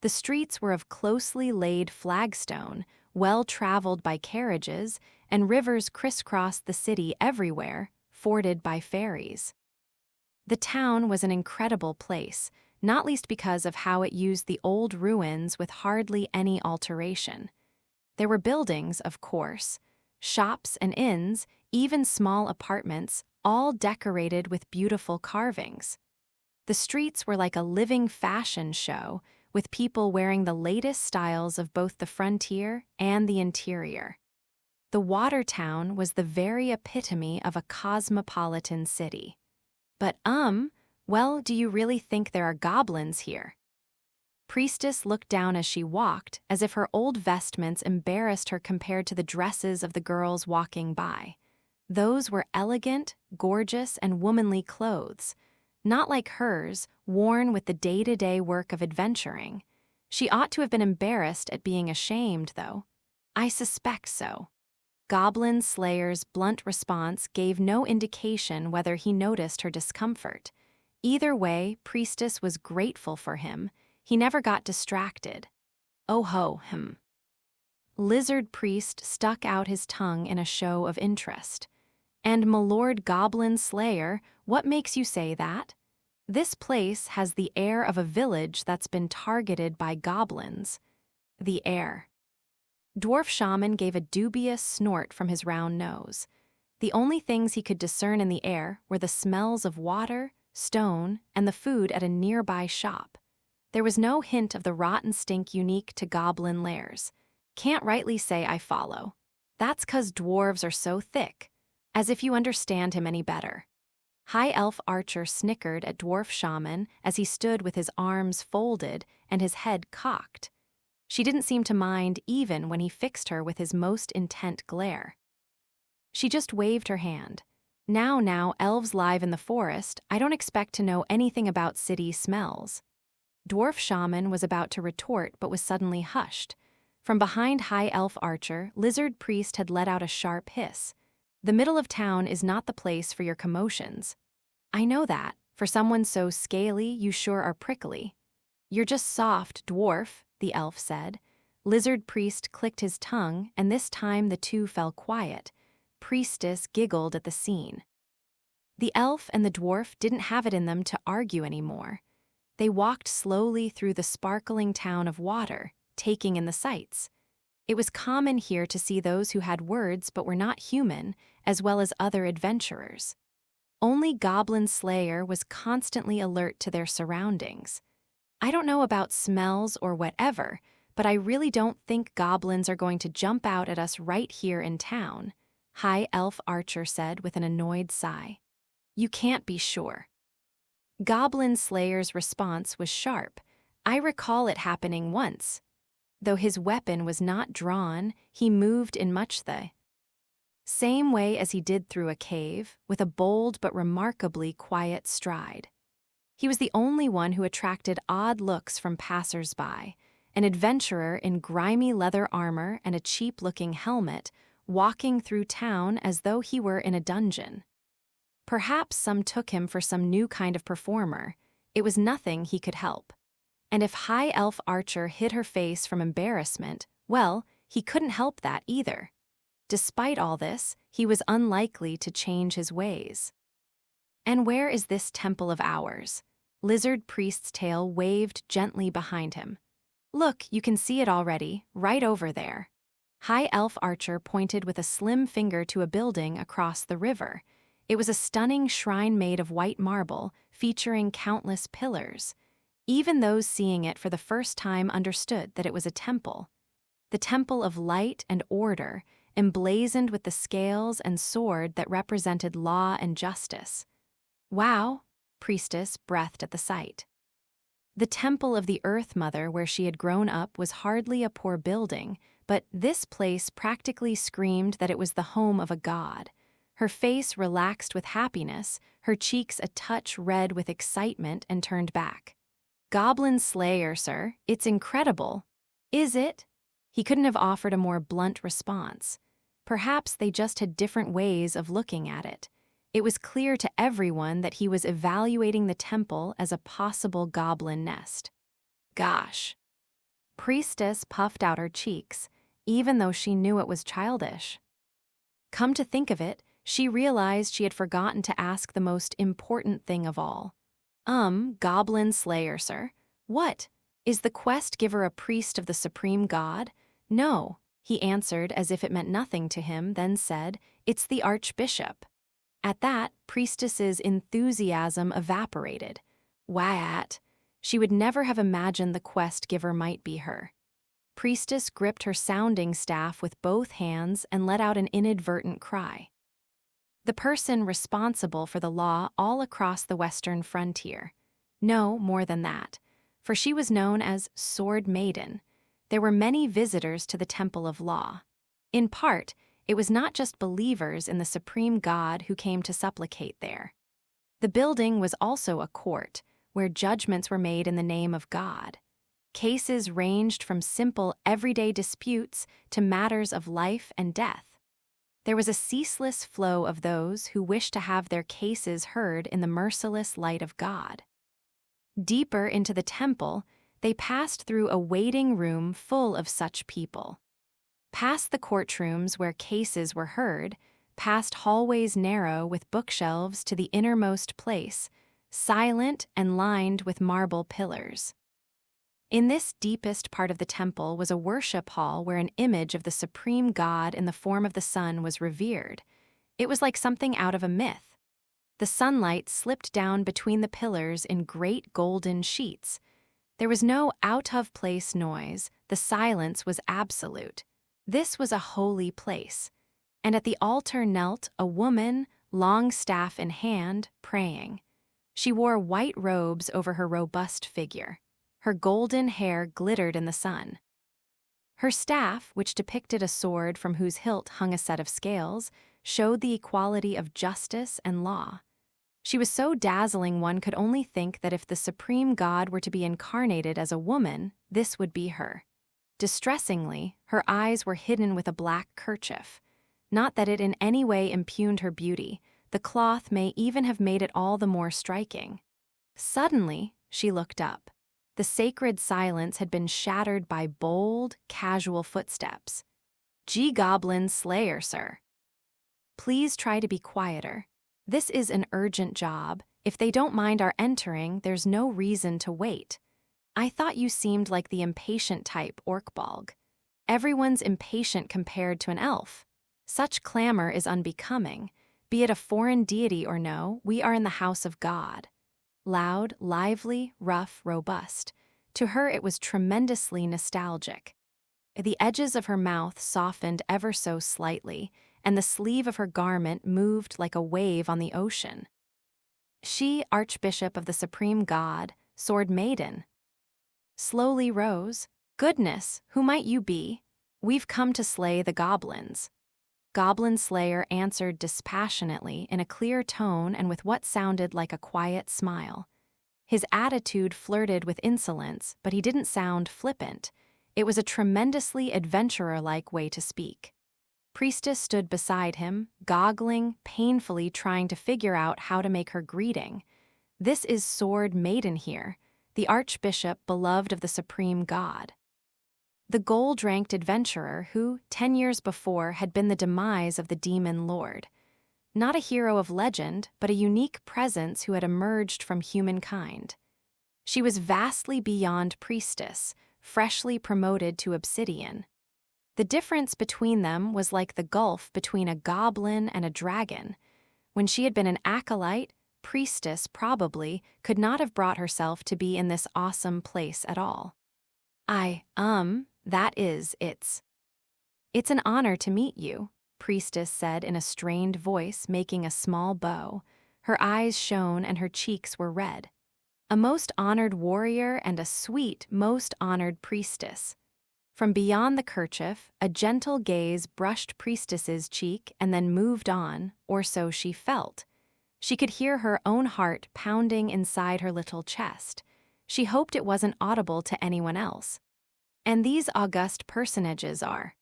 The streets were of closely laid flagstone, well traveled by carriages, and rivers crisscrossed the city everywhere, forded by ferries. The town was an incredible place, not least because of how it used the old ruins with hardly any alteration. There were buildings, of course, shops and inns, even small apartments, all decorated with beautiful carvings. The streets were like a living fashion show, with people wearing the latest styles of both the frontier and the interior. The water town was the very epitome of a cosmopolitan city. But well, do you really think there are goblins here? Priestess looked down as she walked, as if her old vestments embarrassed her compared to the dresses of the girls walking by. Those were elegant, gorgeous, and womanly clothes, not like hers, worn with the day-to-day work of adventuring. She ought to have been embarrassed at being ashamed, though. I suspect so. Goblin Slayer's blunt response gave no indication whether he noticed her discomfort. Either way, Priestess was grateful for him. He never got distracted. Oh ho, Lizard Priest stuck out his tongue in a show of interest. And Milord Goblin Slayer, what makes you say that? This place has the air of a village that's been targeted by goblins. The air. Dwarf Shaman gave a dubious snort from his round nose. The only things he could discern in the air were the smells of water, stone, and the food at a nearby shop. There was no hint of the rotten stink unique to goblin lairs. Can't rightly say I follow. That's 'cause dwarves are so thick. As if you understand him any better. High Elf Archer snickered at Dwarf Shaman as he stood with his arms folded and his head cocked. She didn't seem to mind even when he fixed her with his most intent glare. She just waved her hand. Now, elves live in the forest, I don't expect to know anything about city smells. Dwarf Shaman was about to retort but was suddenly hushed. From behind High Elf Archer, Lizard Priest had let out a sharp hiss. The middle of town is not the place for your commotions. I know that. For someone so scaly, you sure are prickly. You're just soft, dwarf, the elf said. Lizard Priest clicked his tongue, and this time the two fell quiet. Priestess giggled at the scene. The elf and the dwarf didn't have it in them to argue anymore. They walked slowly through the sparkling town of water, taking in the sights. It was common here to see those who had words but were not human, as well as other adventurers. Only Goblin Slayer was constantly alert to their surroundings. I don't know about smells or whatever, but I really don't think goblins are going to jump out at us right here in town, High Elf Archer said with an annoyed sigh. You can't be sure. Goblin Slayer's response was sharp. I recall it happening once. Though his weapon was not drawn, he moved in much the same way as he did through a cave, with a bold but remarkably quiet stride. He was the only one who attracted odd looks from passers-by, an adventurer in grimy leather armor and a cheap-looking helmet, walking through town as though he were in a dungeon. Perhaps some took him for some new kind of performer. It was nothing he could help. And if High Elf Archer hid her face from embarrassment, well, he couldn't help that either. Despite all this, he was unlikely to change his ways. And where is this temple of ours? Lizard Priest's tail waved gently behind him. Look, you can see it already, right over there. High Elf Archer pointed with a slim finger to a building across the river. It was a stunning shrine made of white marble, featuring countless pillars. Even those seeing it for the first time understood that it was a temple. The temple of light and order, emblazoned with the scales and sword that represented law and justice. Wow, Priestess breathed at the sight. The temple of the Earth Mother where she had grown up was hardly a poor building, but this place practically screamed that it was the home of a god. Her face relaxed with happiness, her cheeks a touch red with excitement, and turned back. Goblin Slayer, sir, it's incredible. Is it? He couldn't have offered a more blunt response. Perhaps they just had different ways of looking at it. It was clear to everyone that he was evaluating the temple as a possible goblin nest. Gosh. Priestess puffed out her cheeks, even though she knew it was childish. Come to think of it, she realized she had forgotten to ask the most important thing of all. Goblin Slayer, sir. What? Is the quest giver a priest of the supreme god? No, he answered as if it meant nothing to him, then said, it's the archbishop. At that, Priestess's enthusiasm evaporated. Why-at? She would never have imagined the quest giver might be her. Priestess gripped her sounding staff with both hands and let out an inadvertent cry. The person responsible for the law all across the western frontier. No, more than that, for she was known as Sword Maiden. There were many visitors to the Temple of Law. In part, it was not just believers in the supreme god who came to supplicate there. The building was also a court, where judgments were made in the name of God. Cases ranged from simple, everyday disputes to matters of life and death. There was a ceaseless flow of those who wished to have their cases heard in the merciless light of God. Deeper into the temple, they passed through a waiting room full of such people. Past the courtrooms where cases were heard, past hallways narrow with bookshelves to the innermost place, silent and lined with marble pillars. In this deepest part of the temple was a worship hall where an image of the supreme god in the form of the sun was revered. It was like something out of a myth. The sunlight slipped down between the pillars in great golden sheets. There was no out-of-place noise. The silence was absolute. This was a holy place, and at the altar knelt a woman, long staff in hand, praying. She wore white robes over her robust figure. Her golden hair glittered in the sun. Her staff, which depicted a sword from whose hilt hung a set of scales, showed the equality of justice and law. She was so dazzling one could only think that if the supreme god were to be incarnated as a woman, this would be her. Distressingly, her eyes were hidden with a black kerchief. Not that it in any way impugned her beauty. The cloth may even have made it all the more striking. Suddenly, she looked up. The sacred silence had been shattered by bold, casual footsteps. Goblin Slayer, sir. Please try to be quieter. This is an urgent job. If they don't mind our entering, there's no reason to wait. I thought you seemed like the impatient type, Orkbolg. Everyone's impatient compared to an elf. Such clamor is unbecoming. Be it a foreign deity or no, we are in the house of God. Loud, lively, rough, robust. To her it was tremendously nostalgic. The edges of her mouth softened ever so slightly, and the sleeve of her garment moved like a wave on the ocean. She, Archbishop of the Supreme God, Sword Maiden, slowly rose. Goodness, who might you be? We've come to slay the goblins. Goblin Slayer answered dispassionately in a clear tone and with what sounded like a quiet smile. His attitude flirted with insolence, but he didn't sound flippant. It was a tremendously adventurer-like way to speak. Priestess stood beside him, goggling, painfully trying to figure out how to make her greeting. This is Sword Maiden here, the Archbishop beloved of the Supreme God. The gold-ranked adventurer who, 10 years before, had been the demise of the Demon Lord. Not a hero of legend, but a unique presence who had emerged from humankind. She was vastly beyond priestess, freshly promoted to obsidian. The difference between them was like the gulf between a goblin and a dragon. When she had been an acolyte, priestess probably could not have brought herself to be in this awesome place at all. It's an honor to meet you, priestess said in a strained voice, making a small bow. Her eyes shone and her cheeks were red. A most honored warrior and a sweet, most honored priestess. From beyond the kerchief, a gentle gaze brushed priestess's cheek and then moved on, or so she felt. She could hear her own heart pounding inside her little chest. She hoped it wasn't audible to anyone else. And these august personages are.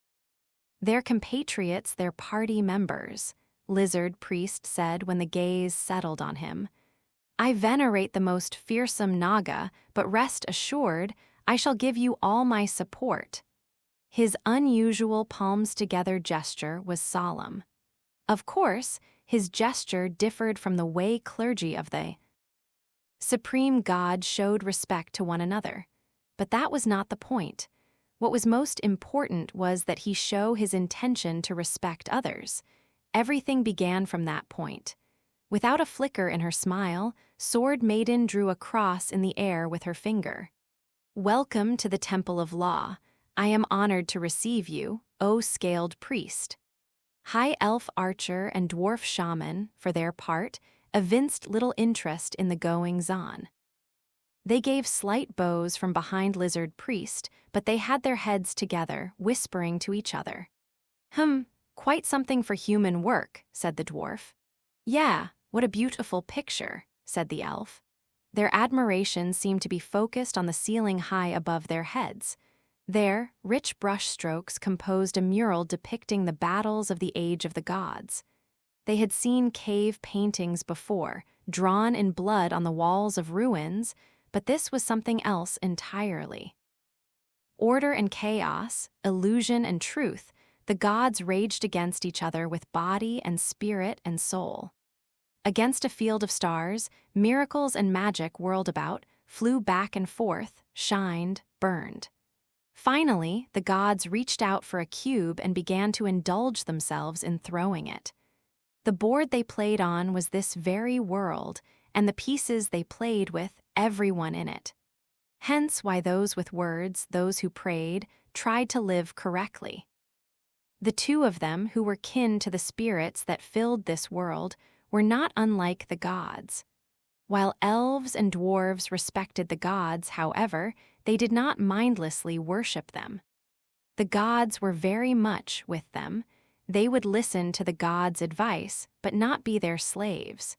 They're compatriots, they're party members, Lizard Priest said when the gaze settled on him. I venerate the most fearsome Naga, but rest assured, I shall give you all my support. His unusual palms-together gesture was solemn. Of course, his gesture differed from the way clergy of the Supreme God showed respect to one another. But that was not the point. What was most important was that he show his intention to respect others. Everything began from that point. Without a flicker in her smile, Sword Maiden drew a cross in the air with her finger. Welcome to the Temple of Law. I am honored to receive you, O Scaled Priest. High Elf Archer and Dwarf Shaman, for their part, evinced little interest in the goings-on. They gave slight bows from behind Lizard Priest, but they had their heads together, whispering to each other. Quite something for human work, said the dwarf. Yeah, what a beautiful picture, said the elf. Their admiration seemed to be focused on the ceiling high above their heads. There, rich brushstrokes composed a mural depicting the battles of the Age of the Gods. They had seen cave paintings before, drawn in blood on the walls of ruins, but this was something else entirely. Order and chaos, illusion and truth, the gods raged against each other with body and spirit and soul. Against a field of stars, miracles and magic whirled about, flew back and forth, shined, burned. Finally, the gods reached out for a cube and began to indulge themselves in throwing it. The board they played on was this very world, and the pieces they played with, everyone in it. Hence why those with words, those who prayed, tried to live correctly. The two of them, who were kin to the spirits that filled this world, were not unlike the gods. While elves and dwarves respected the gods, however, they did not mindlessly worship them. The gods were very much with them. They would listen to the gods' advice, but not be their slaves.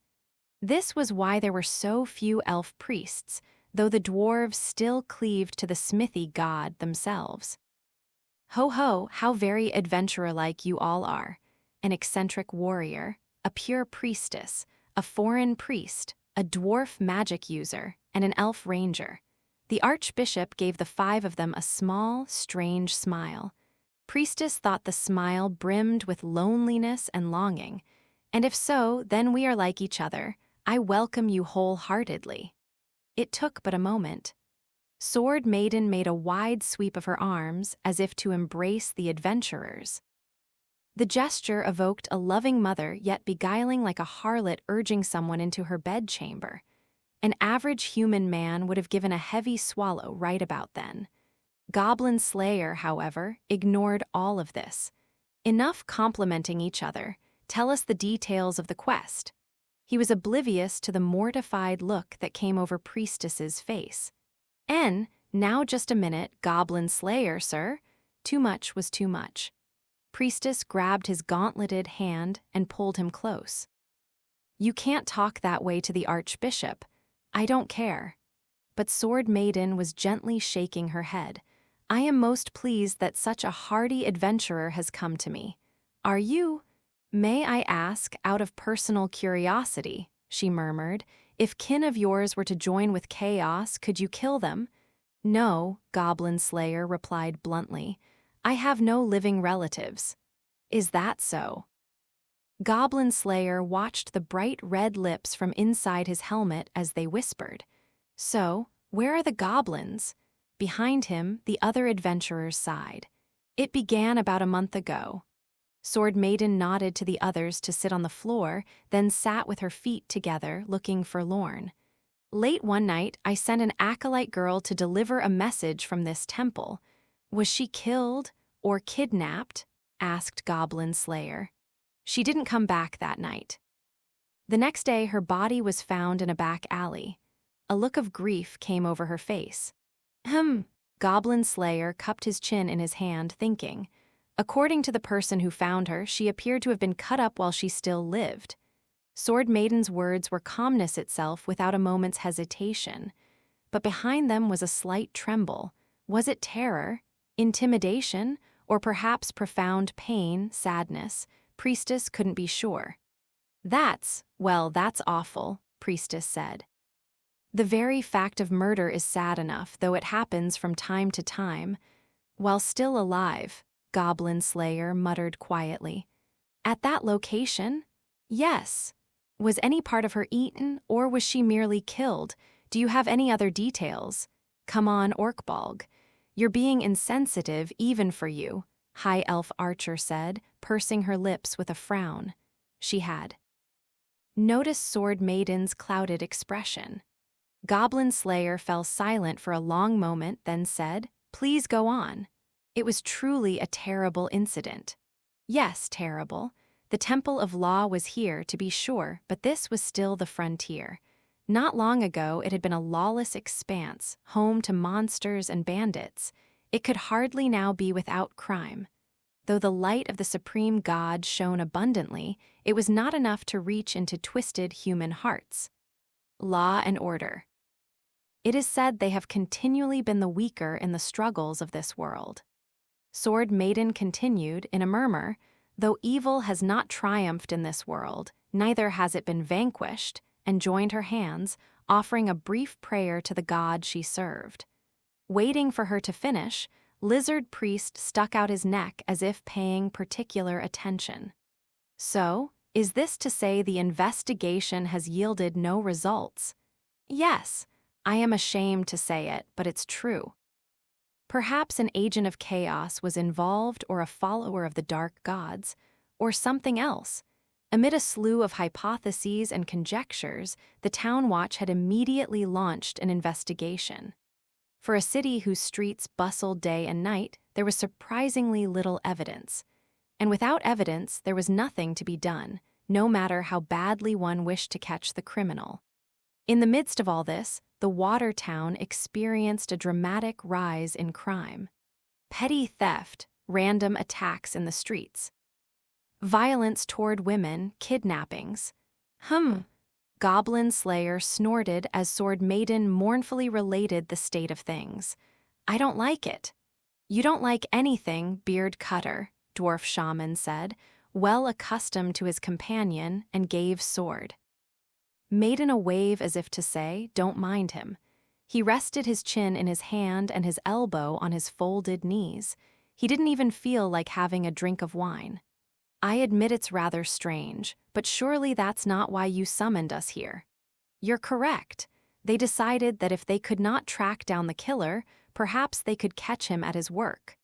This was why there were so few elf priests, though the dwarves still cleaved to the smithy god themselves. Ho ho, how very adventurer-like you all are. An eccentric warrior, a pure priestess, a foreign priest, a dwarf magic user, and an elf ranger. The archbishop gave the 5 of them a small, strange smile. Priestess thought the smile brimmed with loneliness and longing. And if so, then we are like each other. I welcome you wholeheartedly. It took but a moment. Sword Maiden made a wide sweep of her arms as if to embrace the adventurers. The gesture evoked a loving mother yet beguiling like a harlot urging someone into her bedchamber. An average human man would have given a heavy swallow right about then. Goblin Slayer, however, ignored all of this. Enough complimenting each other. Tell us the details of the quest. He was oblivious to the mortified look that came over Priestess's face. Now just a minute, Goblin Slayer, sir. Too much was too much. Priestess grabbed his gauntleted hand and pulled him close. You can't talk that way to the Archbishop. I don't care. But Sword Maiden was gently shaking her head. I am most pleased that such a hardy adventurer has come to me. Are you? May I ask, out of personal curiosity, she murmured, if kin of yours were to join with chaos, could you kill them? No, Goblin Slayer replied bluntly. I have no living relatives. Is that so? Goblin Slayer watched the bright red lips from inside his helmet as they whispered. So, where are the goblins? Behind him, the other adventurers sighed. It began about a month ago. Sword Maiden nodded to the others to sit on the floor, then sat with her feet together, looking forlorn. Late one night, I sent an acolyte girl to deliver a message from this temple. Was she killed or kidnapped? Asked Goblin Slayer. She didn't come back that night. The next day, her body was found in a back alley. A look of grief came over her face. Goblin Slayer cupped his chin in his hand, thinking. According to the person who found her, she appeared to have been cut up while she still lived. Sword Maiden's words were calmness itself without a moment's hesitation. But behind them was a slight tremble. Was it terror, intimidation, or perhaps profound pain, sadness? Priestess couldn't be sure. That's awful, Priestess said. The very fact of murder is sad enough, though it happens from time to time. While still alive, Goblin Slayer muttered quietly. At that location? Yes. Was any part of her eaten, or was she merely killed? Do you have any other details? Come on, Orkbalg. You're being insensitive even for you, High Elf Archer said, pursing her lips with a frown. She had. Notice Sword Maiden's clouded expression. Goblin Slayer fell silent for a long moment, then said, Please go on. It was truly a terrible incident. Yes, terrible. The Temple of Law was here, to be sure, but this was still the frontier. Not long ago, it had been a lawless expanse, home to monsters and bandits. It could hardly now be without crime. Though the light of the supreme god shone abundantly, it was not enough to reach into twisted human hearts. Law and order. It is said they have continually been the weaker in the struggles of this world. Sword Maiden continued, in a murmur, though evil has not triumphed in this world, neither has it been vanquished, and joined her hands, offering a brief prayer to the god she served. Waiting for her to finish, Lizard Priest stuck out his neck as if paying particular attention. So, is this to say the investigation has yielded no results? Yes, I am ashamed to say it, but it's true. Perhaps an agent of chaos was involved, or a follower of the dark gods, or something else. Amid a slew of hypotheses and conjectures, the Town Watch had immediately launched an investigation. For a city whose streets bustled day and night, there was surprisingly little evidence. And without evidence, there was nothing to be done, no matter how badly one wished to catch the criminal. In the midst of all this, the water town experienced a dramatic rise in crime. Petty theft, random attacks in the streets. Violence toward women, kidnappings. Goblin Slayer snorted as Sword Maiden mournfully related the state of things. I don't like it. You don't like anything, Beard Cutter, Dwarf Shaman said, well accustomed to his companion, and gave sword. Maiden a wave as if to say, don't mind him. He rested his chin in his hand and his elbow on his folded knees. He didn't even feel like having a drink of wine. I admit it's rather strange, but surely that's not why you summoned us here. You're correct. They decided that if they could not track down the killer, perhaps they could catch him at his work.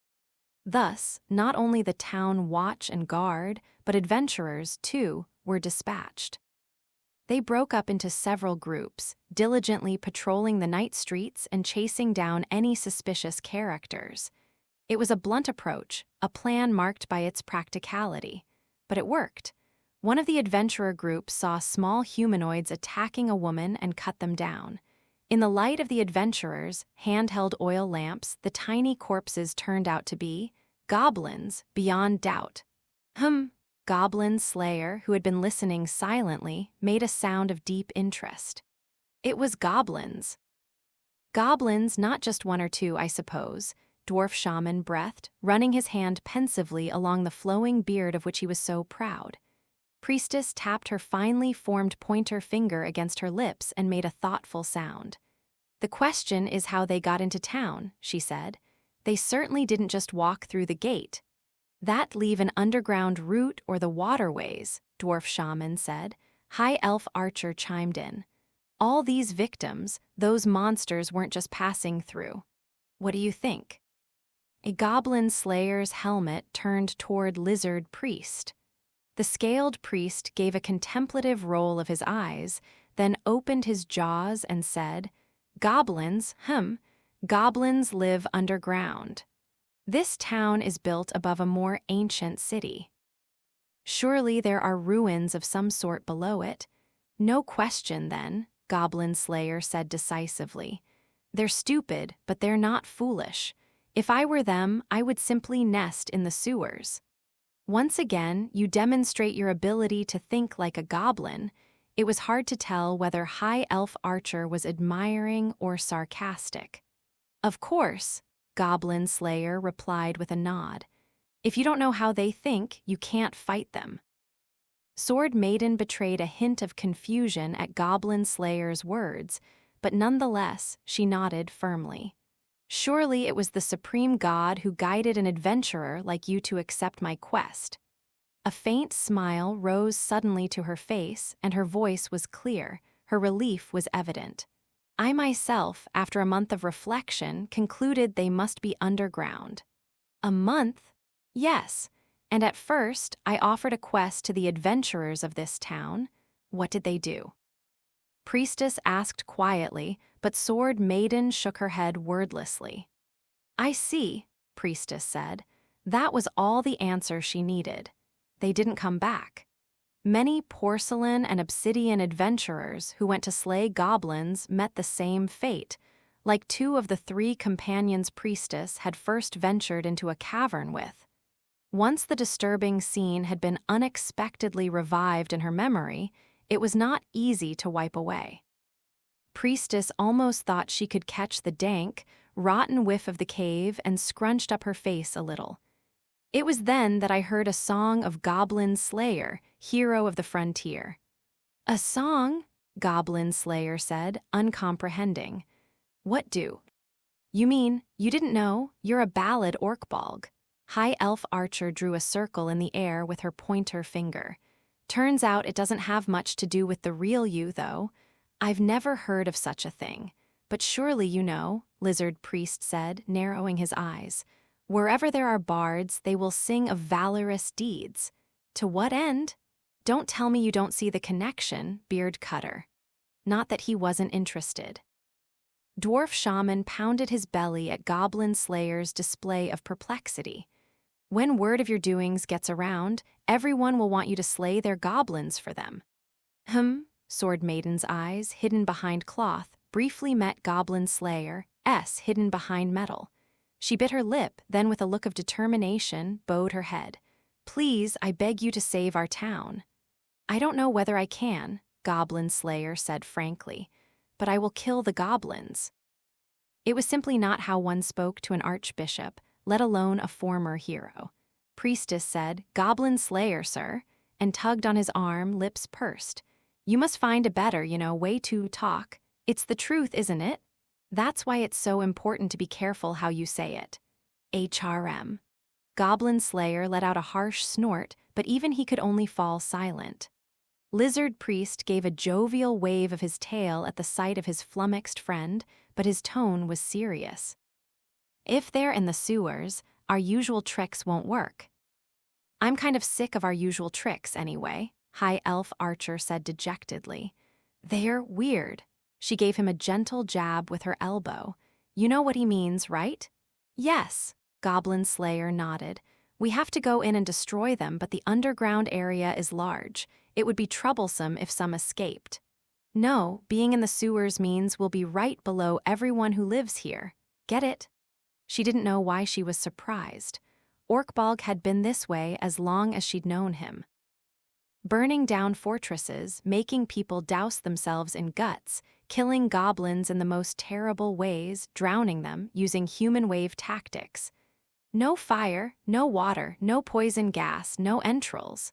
Thus, not only the town watch and guard, but adventurers, too, were dispatched. They broke up into several groups, diligently patrolling the night streets and chasing down any suspicious characters. It was a blunt approach, a plan marked by its practicality. But it worked. One of the adventurer groups saw small humanoids attacking a woman and cut them down. In the light of the adventurers' handheld oil lamps, the tiny corpses turned out to be goblins, beyond doubt. Goblin Slayer, who had been listening silently, made a sound of deep interest. It was goblins. Goblins, not just one or two, I suppose, Dwarf Shaman breathed, running his hand pensively along the flowing beard of which he was so proud. Priestess tapped her finely formed pointer finger against her lips and made a thoughtful sound. The question is how they got into town, she said. They certainly didn't just walk through the gate. That leave an underground route or the waterways, Dwarf Shaman said. High Elf Archer chimed in. All these victims, those monsters weren't just passing through. What do you think? A Goblin Slayer's helmet turned toward Lizard Priest. The scaled priest gave a contemplative roll of his eyes, then opened his jaws and said, Goblins, goblins live underground. This town is built above a more ancient city. Surely there are ruins of some sort below it. No question, then, Goblin Slayer said decisively. They're stupid, but they're not foolish. If I were them, I would simply nest in the sewers. Once again, you demonstrate your ability to think like a goblin. It was hard to tell whether High Elf Archer was admiring or sarcastic. Of course, Goblin Slayer replied with a nod. If you don't know how they think, you can't fight them. Sword Maiden betrayed a hint of confusion at Goblin Slayer's words, but nonetheless, she nodded firmly. Surely it was the supreme god who guided an adventurer like you to accept my quest. A faint smile rose suddenly to her face, and her voice was clear. Her relief was evident. I myself, after a month of reflection, concluded they must be underground. A month? Yes. And at first, I offered a quest to the adventurers of this town. What did they do? Priestess asked quietly, but Sword Maiden shook her head wordlessly. I see, Priestess said. That was all the answer she needed. They didn't come back. Many porcelain and obsidian adventurers who went to slay goblins met the same fate, like two of the three companions Priestess had first ventured into a cavern with. Once the disturbing scene had been unexpectedly revived in her memory, it was not easy to wipe away. Priestess almost thought she could catch the dank, rotten whiff of the cave and scrunched up her face a little. It was then that I heard a song of Goblin Slayer, hero of the frontier. A song? Goblin Slayer said, uncomprehending. What do? You mean, you didn't know? You're a ballad orcbolg. High Elf Archer drew a circle in the air with her pointer finger. Turns out it doesn't have much to do with the real you, though. I've never heard of such a thing. But surely you know, Lizard Priest said, narrowing his eyes. Wherever there are bards, they will sing of valorous deeds. To what end? Don't tell me you don't see the connection, Beard Cutter. Not that he wasn't interested. Dwarf Shaman pounded his belly at Goblin Slayer's display of perplexity. When word of your doings gets around, everyone will want you to slay their goblins for them. Sword Maiden's eyes, hidden behind cloth, briefly met Goblin Slayer's, hidden behind metal. She bit her lip, then with a look of determination, bowed her head. Please, I beg you to save our town. I don't know whether I can, Goblin Slayer said frankly, but I will kill the goblins. It was simply not how one spoke to an archbishop, let alone a former hero. Priestess said, Goblin Slayer, sir, and tugged on his arm, lips pursed. You must find a better, way to talk. It's the truth, isn't it? That's why it's so important to be careful how you say it. HRM. Goblin Slayer let out a harsh snort, but even he could only fall silent. Lizard Priest gave a jovial wave of his tail at the sight of his flummoxed friend, but his tone was serious. If they're in the sewers, our usual tricks won't work. I'm kind of sick of our usual tricks anyway, High Elf Archer said dejectedly. They're weird. She gave him a gentle jab with her elbow. You know what he means, right? Yes, Goblin Slayer nodded. We have to go in and destroy them, but the underground area is large. It would be troublesome if some escaped. No, being in the sewers means we'll be right below everyone who lives here. Get it? She didn't know why she was surprised. Orkbog had been this way as long as she'd known him. Burning down fortresses, making people douse themselves in guts, killing goblins in the most terrible ways, drowning them using human wave tactics. No fire, no water, no poison gas, no entrails.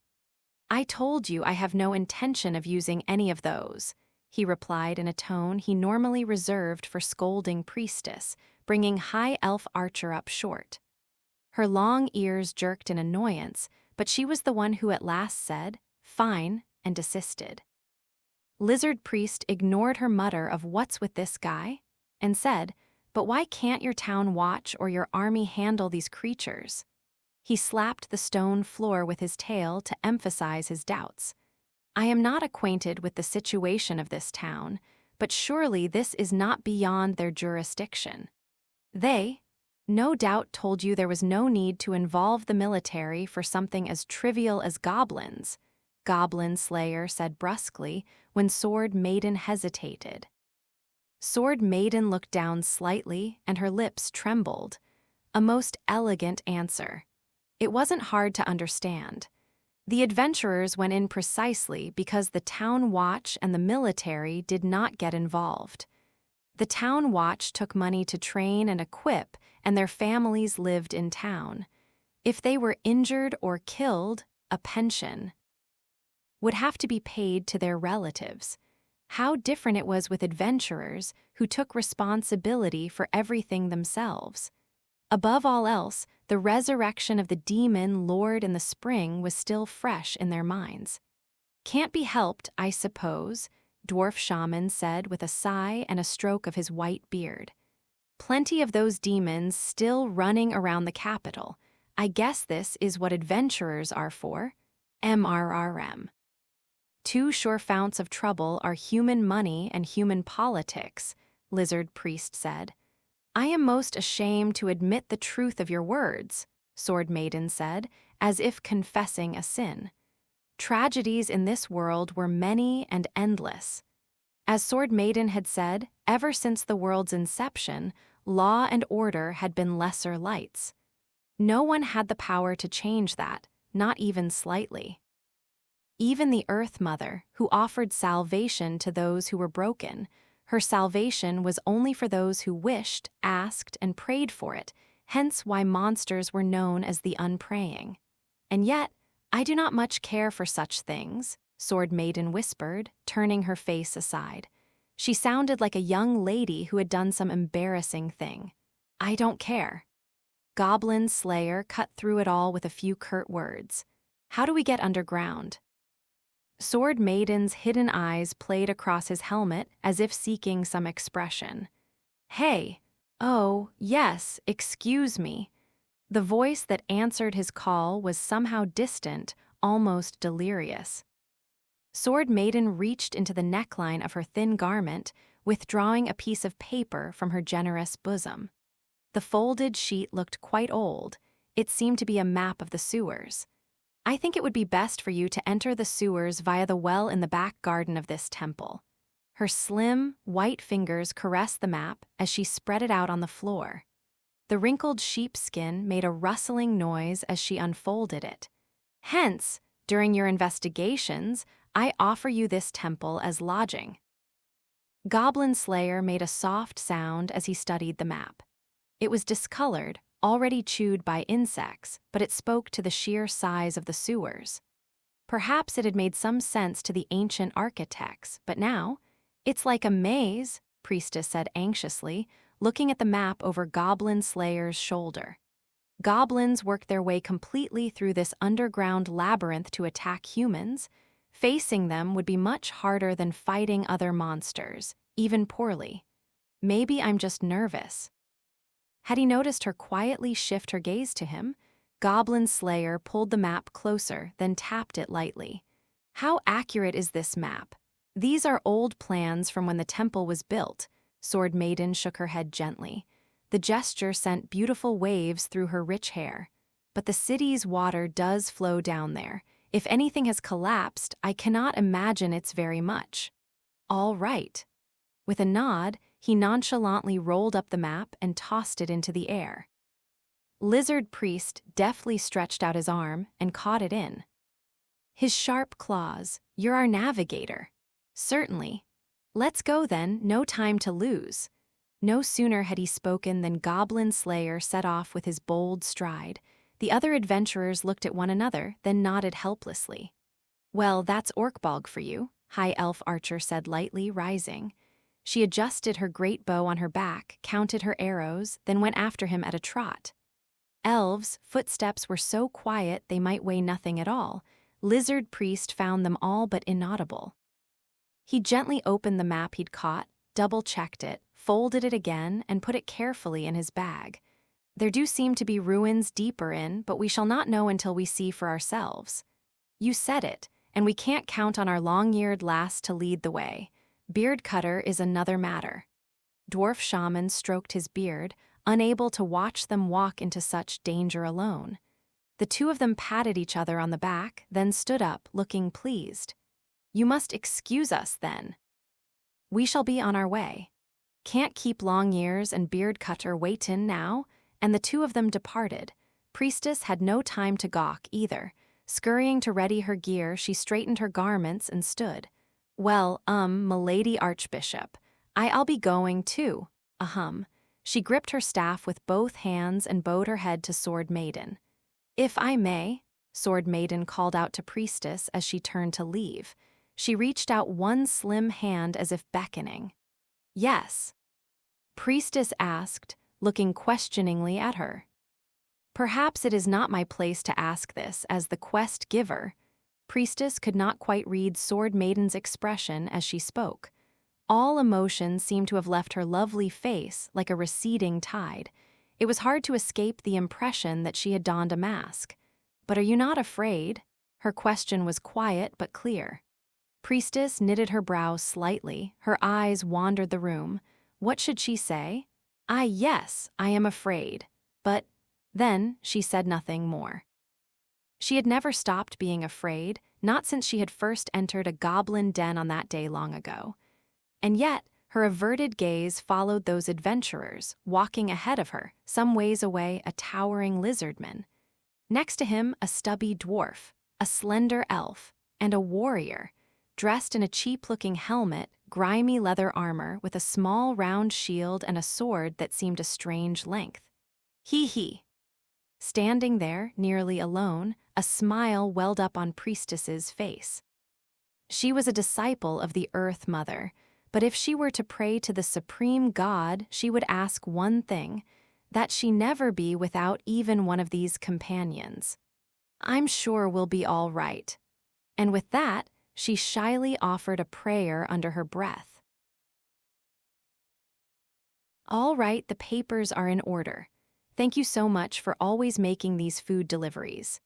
I told you I have no intention of using any of those, he replied in a tone he normally reserved for scolding priestess, bringing High Elf Archer up short. Her long ears jerked in annoyance, but she was the one who at last said, "Fine," and desisted. Lizard Priest ignored her mutter of "What's with this guy?" and said, "But why can't your town watch or your army handle these creatures?" He slapped the stone floor with his tail to emphasize his doubts. "I am not acquainted with the situation of this town, but surely this is not beyond their jurisdiction. They, no doubt, told you there was no need to involve the military for something as trivial as goblins," Goblin Slayer said brusquely when Sword Maiden hesitated. Sword Maiden looked down slightly and her lips trembled. A most elegant answer. It wasn't hard to understand. The adventurers went in precisely because the town watch and the military did not get involved. The town watch took money to train and equip, and their families lived in town. If they were injured or killed, a pension would have to be paid to their relatives. How different it was with adventurers who took responsibility for everything themselves. Above all else, the resurrection of the demon lord in the spring was still fresh in their minds. "Can't be helped, I suppose," Dwarf Shaman said with a sigh and a stroke of his white beard. "Plenty of those demons still running around the capital. I guess this is what adventurers are for. MRRM. Two sure founts of trouble are human money and human politics," Lizard Priest said. "I am most ashamed to admit the truth of your words," Sword Maiden said, as if confessing a sin. Tragedies in this world were many and endless. As Sword Maiden had said, ever since the world's inception, law and order had been lesser lights. No one had the power to change that, not even slightly. Even the Earth Mother, who offered salvation to those who were broken, her salvation was only for those who wished, asked, and prayed for it, hence why monsters were known as the unpraying. And yet, I do not much care for such things, Sword Maiden whispered, turning her face aside. She sounded like a young lady who had done some embarrassing thing. "I don't care." Goblin Slayer cut through it all with a few curt words. "How do we get underground?" Sword Maiden's hidden eyes played across his helmet as if seeking some expression. "Hey! Oh, yes, excuse me." The voice that answered his call was somehow distant, almost delirious. Sword Maiden reached into the neckline of her thin garment, withdrawing a piece of paper from her generous bosom. The folded sheet looked quite old. It seemed to be a map of the sewers. "I think it would be best for you to enter the sewers via the well in the back garden of this temple." Her slim, white fingers caressed the map as she spread it out on the floor. The wrinkled sheepskin made a rustling noise as she unfolded it. "Hence, during your investigations, I offer you this temple as lodging." Goblin Slayer made a soft sound as he studied the map. It was discolored, already chewed by insects, but it spoke to the sheer size of the sewers. Perhaps it had made some sense to the ancient architects, but now, "It's like a maze," Priestess said anxiously, looking at the map over Goblin Slayer's shoulder. Goblins work their way completely through this underground labyrinth to attack humans. Facing them would be much harder than fighting other monsters, even poorly. Maybe I'm just nervous. Had he noticed her quietly shift her gaze to him? Goblin Slayer pulled the map closer, then tapped it lightly. How accurate is this map? These are old plans from when the temple was built. Sword Maiden shook her head gently. The gesture sent beautiful waves through her rich hair. But the city's water does flow down there. If anything has collapsed, I cannot imagine it's very much. All right. With a nod, he nonchalantly rolled up the map and tossed it into the air. Lizard Priest deftly stretched out his arm and caught it in. His sharp claws, "You're our navigator." "Certainly. Let's go then, no time to lose." No sooner had he spoken than Goblin Slayer set off with his bold stride. The other adventurers looked at one another, then nodded helplessly. "Well, that's Orkbog for you," High Elf Archer said lightly, rising. She adjusted her great bow on her back, counted her arrows, then went after him at a trot. Elves' footsteps were so quiet they might weigh nothing at all. Lizard Priest found them all but inaudible. He gently opened the map he'd caught, double-checked it, folded it again, and put it carefully in his bag. There do seem to be ruins deeper in, but we shall not know until we see for ourselves. You said it, and we can't count on our long-eared lass to lead the way. Beard Cutter is another matter. Dwarf Shaman stroked his beard, unable to watch them walk into such danger alone. The two of them patted each other on the back, then stood up, looking pleased. "You must excuse us, then. We shall be on our way. Can't keep Long Ears and Beard Cutter waitin' now," and the two of them departed. Priestess had no time to gawk, either. Scurrying to ready her gear, she straightened her garments and stood. "Well, m'lady Archbishop, I'll be going, too. She gripped her staff with both hands and bowed her head to Sword Maiden. "If I may," Sword Maiden called out to Priestess as she turned to leave. She reached out one slim hand as if beckoning. "Yes?" Priestess asked, looking questioningly at her. "Perhaps it is not my place to ask this as the quest giver." Priestess could not quite read Sword Maiden's expression as she spoke. All emotion seemed to have left her lovely face like a receding tide. It was hard to escape the impression that she had donned a mask. "But are you not afraid?" Her question was quiet but clear. Priestess knitted her brows slightly, her eyes wandered the room. What should she say? Yes, I am afraid. But then she said nothing more. She had never stopped being afraid, not since she had first entered a goblin den on that day long ago. And yet, her averted gaze followed those adventurers, walking ahead of her, some ways away a towering lizardman. Next to him, a stubby dwarf, a slender elf, and a warrior, dressed in a cheap-looking helmet, grimy leather armor with a small round shield and a sword that seemed a strange length. He. Standing there, nearly alone, a smile welled up on Priestess's face. She was a disciple of the Earth Mother, but if she were to pray to the supreme God, she would ask one thing, that she never be without even one of these companions. "I'm sure we'll be all right." And with that, she shyly offered a prayer under her breath. "All right, the papers are in order. Thank you so much for always making these food deliveries.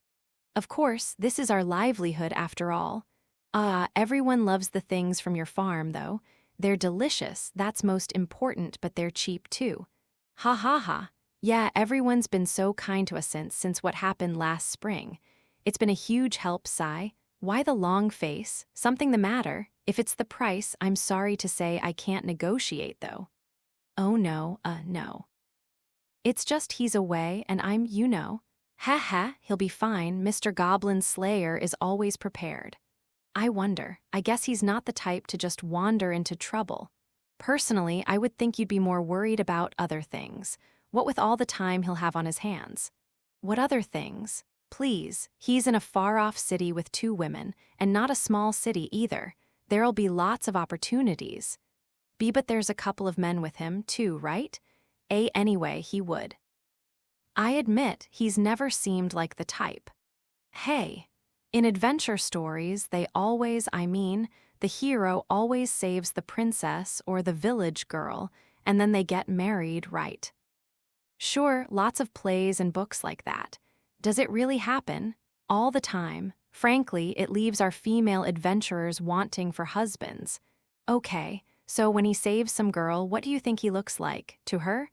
Of course, this is our livelihood after all. Everyone loves the things from your farm, though. They're delicious, that's most important, but they're cheap too. Ha ha ha. Yeah, everyone's been so kind to us since what happened last spring. It's been a huge help, Sai. Why the long face? Something the matter? If it's the price, I'm sorry to say I can't negotiate, though." "Oh no, no. It's just he's away and I'm, Ha, he'll be fine. Mr. Goblin Slayer is always prepared. I wonder, I guess he's not the type to just wander into trouble. Personally, I would think you'd be more worried about other things. What with all the time he'll have on his hands." "What other things? Please, he's in a far-off city with 2 women, and not a small city either. There'll be lots of opportunities. But there's a couple of men with him, too, right? Anyway, he would." I admit he's never seemed like the type. Hey, in adventure stories, the hero always saves the princess or the village girl, and then they get married, right? Sure, lots of plays and books like that. Does it really happen? All the time. Frankly, it leaves our female adventurers wanting for husbands. Okay, so when he saves some girl, what do you think he looks like? To her?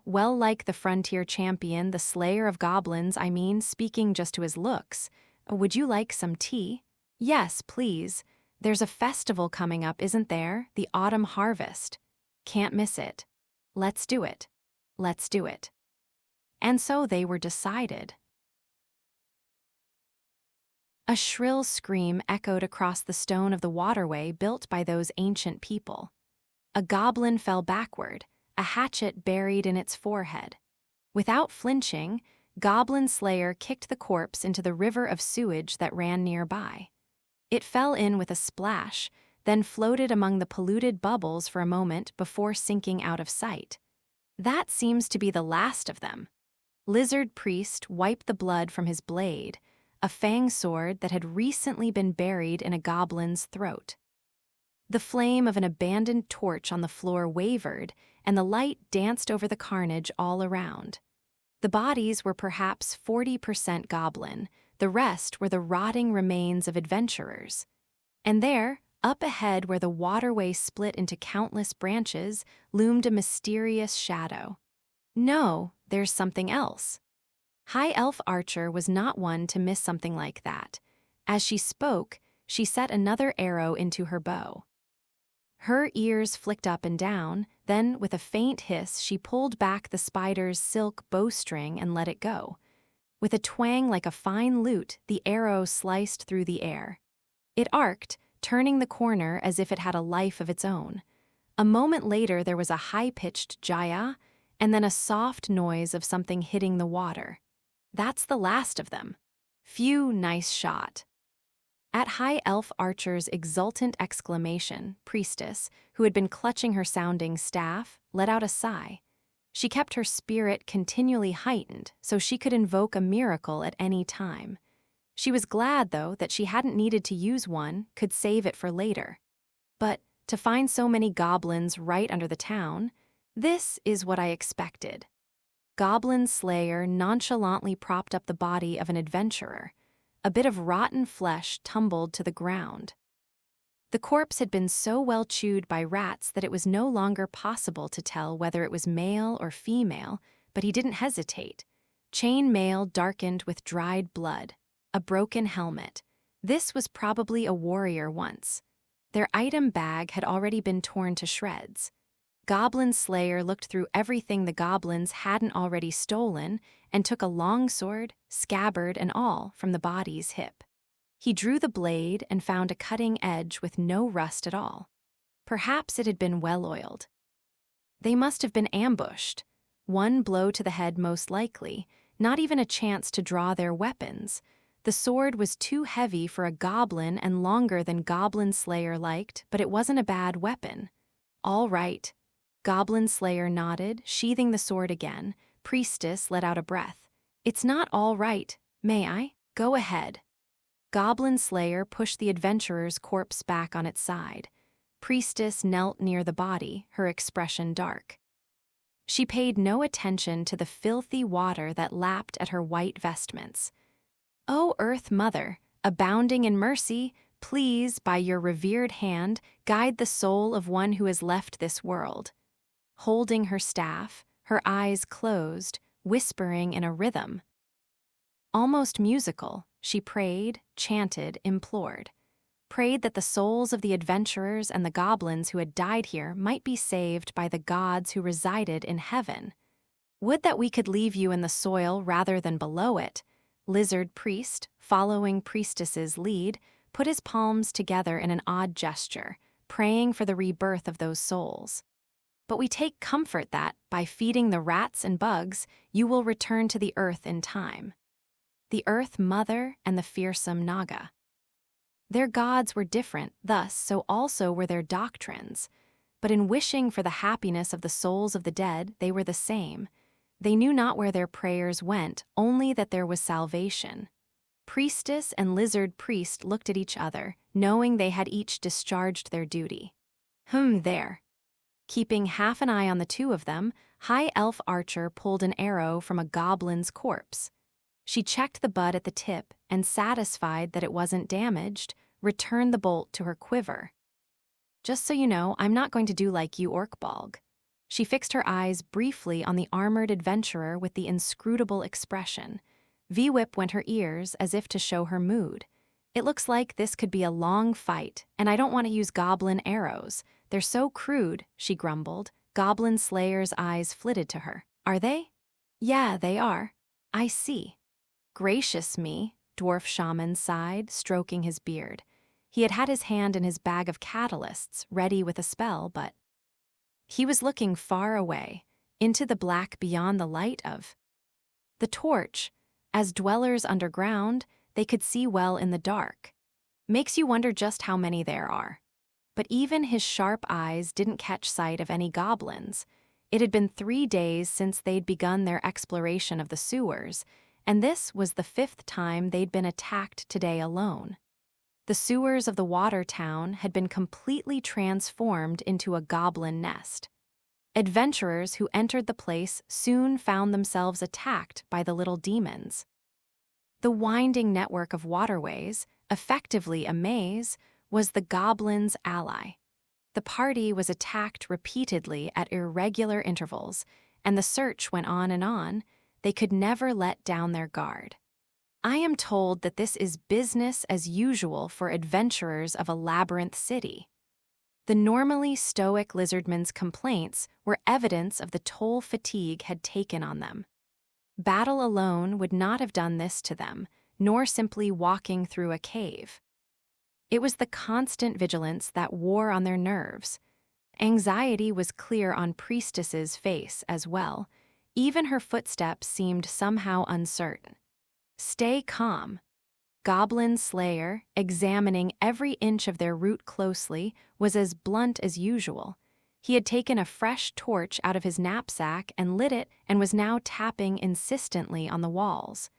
Well, like the frontier champion, the slayer of goblins, speaking just to his looks. Would you like some tea? Yes, please. There's a festival coming up, isn't there? The autumn harvest. Can't miss it. Let's do it. Let's do it. And so they were decided. A shrill scream echoed across the stone of the waterway built by those ancient people. A goblin fell backward, a hatchet buried in its forehead. Without flinching, Goblin Slayer kicked the corpse into the river of sewage that ran nearby. It fell in with a splash, then floated among the polluted bubbles for a moment before sinking out of sight. That seems to be the last of them. Lizard Priest wiped the blood from his blade, a fang sword that had recently been buried in a goblin's throat. The flame of an abandoned torch on the floor wavered, and the light danced over the carnage all around. The bodies were perhaps 40% goblin, the rest were the rotting remains of adventurers. And there, up ahead where the waterway split into countless branches, loomed a mysterious shadow. No, there's something else. High Elf Archer was not one to miss something like that. As she spoke, she set another arrow into her bow. Her ears flicked up and down, then with a faint hiss she pulled back the spider's silk bowstring and let it go. With a twang like a fine lute, the arrow sliced through the air. It arced, turning the corner as if it had a life of its own. A moment later there was a high-pitched jaya, and then a soft noise of something hitting the water. That's the last of them. Phew, nice shot. At High Elf Archer's exultant exclamation, Priestess, who had been clutching her sounding staff, let out a sigh. She kept her spirit continually heightened so she could invoke a miracle at any time. She was glad, though, that she hadn't needed to use one, could save it for later. But to find so many goblins right under the town, this is what I expected. Goblin Slayer nonchalantly propped up the body of an adventurer. A bit of rotten flesh tumbled to the ground. The corpse had been so well chewed by rats that it was no longer possible to tell whether it was male or female, but he didn't hesitate. Chain mail darkened with dried blood. A broken helmet. This was probably a warrior once. Their item bag had already been torn to shreds. Goblin Slayer looked through everything the goblins hadn't already stolen and took a longsword, scabbard and all from the body's hip. He drew the blade and found a cutting edge with no rust at all. Perhaps it had been well-oiled. They must have been ambushed. One blow to the head most likely, not even a chance to draw their weapons. The sword was too heavy for a goblin and longer than Goblin Slayer liked, but it wasn't a bad weapon. All right. Goblin Slayer nodded, sheathing the sword again. Priestess let out a breath. It's not all right. May I? Go ahead. Goblin Slayer pushed the adventurer's corpse back on its side. Priestess knelt near the body, her expression dark. She paid no attention to the filthy water that lapped at her white vestments. O Earth Mother, abounding in mercy, please, by your revered hand, guide the soul of one who has left this world. Holding her staff, her eyes closed, whispering in a rhythm. Almost musical, she prayed, chanted, implored. Prayed that the souls of the adventurers and the goblins who had died here might be saved by the gods who resided in heaven. Would that we could leave you in the soil rather than below it. Lizard Priest, following Priestess's lead, put his palms together in an odd gesture, praying for the rebirth of those souls. But we take comfort that, by feeding the rats and bugs, you will return to the earth in time. The Earth Mother and the fearsome Naga. Their gods were different, thus so also were their doctrines. But in wishing for the happiness of the souls of the dead, they were the same. They knew not where their prayers went, only that there was salvation. Priestess and lizard priest looked at each other, knowing they had each discharged their duty. There. Keeping half an eye on the two of them, High Elf Archer pulled an arrow from a goblin's corpse. She checked the butt at the tip and, satisfied that it wasn't damaged, returned the bolt to her quiver. Just so you know, I'm not going to do like you, Orkbolg. She fixed her eyes briefly on the armored adventurer with the inscrutable expression. V-Whip went her ears as if to show her mood. It looks like this could be a long fight, and I don't want to use goblin arrows. They're so crude, she grumbled. Goblin Slayer's eyes flitted to her. Are they? Yeah, they are. I see. Gracious me, Dwarf Shaman sighed, stroking his beard. He had had his hand in his bag of catalysts, ready with a spell, but he was looking far away, into the black beyond the light of the torch. As dwellers underground, they could see well in the dark. Makes you wonder just how many there are. But even his sharp eyes didn't catch sight of any goblins. It had been 3 days since they'd begun their exploration of the sewers, and this was the 5th time they'd been attacked today alone. The sewers of the water town had been completely transformed into a goblin nest. Adventurers who entered the place soon found themselves attacked by the little demons. The winding network of waterways, effectively a maze, was the goblins' ally. The party was attacked repeatedly at irregular intervals, and the search went on and on. They could never let down their guard. I am told that this is business as usual for adventurers of a labyrinth city. The normally stoic lizardmen's complaints were evidence of the toll fatigue had taken on them. Battle alone would not have done this to them, nor simply walking through a cave. It was the constant vigilance that wore on their nerves. Anxiety was clear on Priestess's face as well. Even her footsteps seemed somehow uncertain. Stay calm. Goblin Slayer, examining every inch of their route closely, was as blunt as usual. He had taken a fresh torch out of his knapsack and lit it and was now tapping insistently on the walls.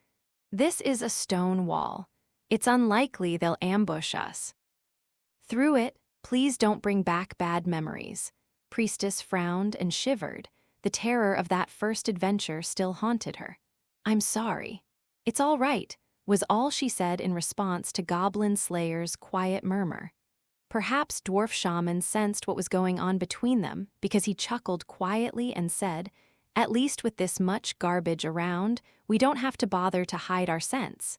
This is a stone wall. It's unlikely they'll ambush us. Through it, please don't bring back bad memories. Priestess frowned and shivered. The terror of that first adventure still haunted her. I'm sorry. It's all right, was all she said in response to Goblin Slayer's quiet murmur. Perhaps Dwarf Shaman sensed what was going on between them because he chuckled quietly and said, "At least with this much garbage around, we don't have to bother to hide our scents."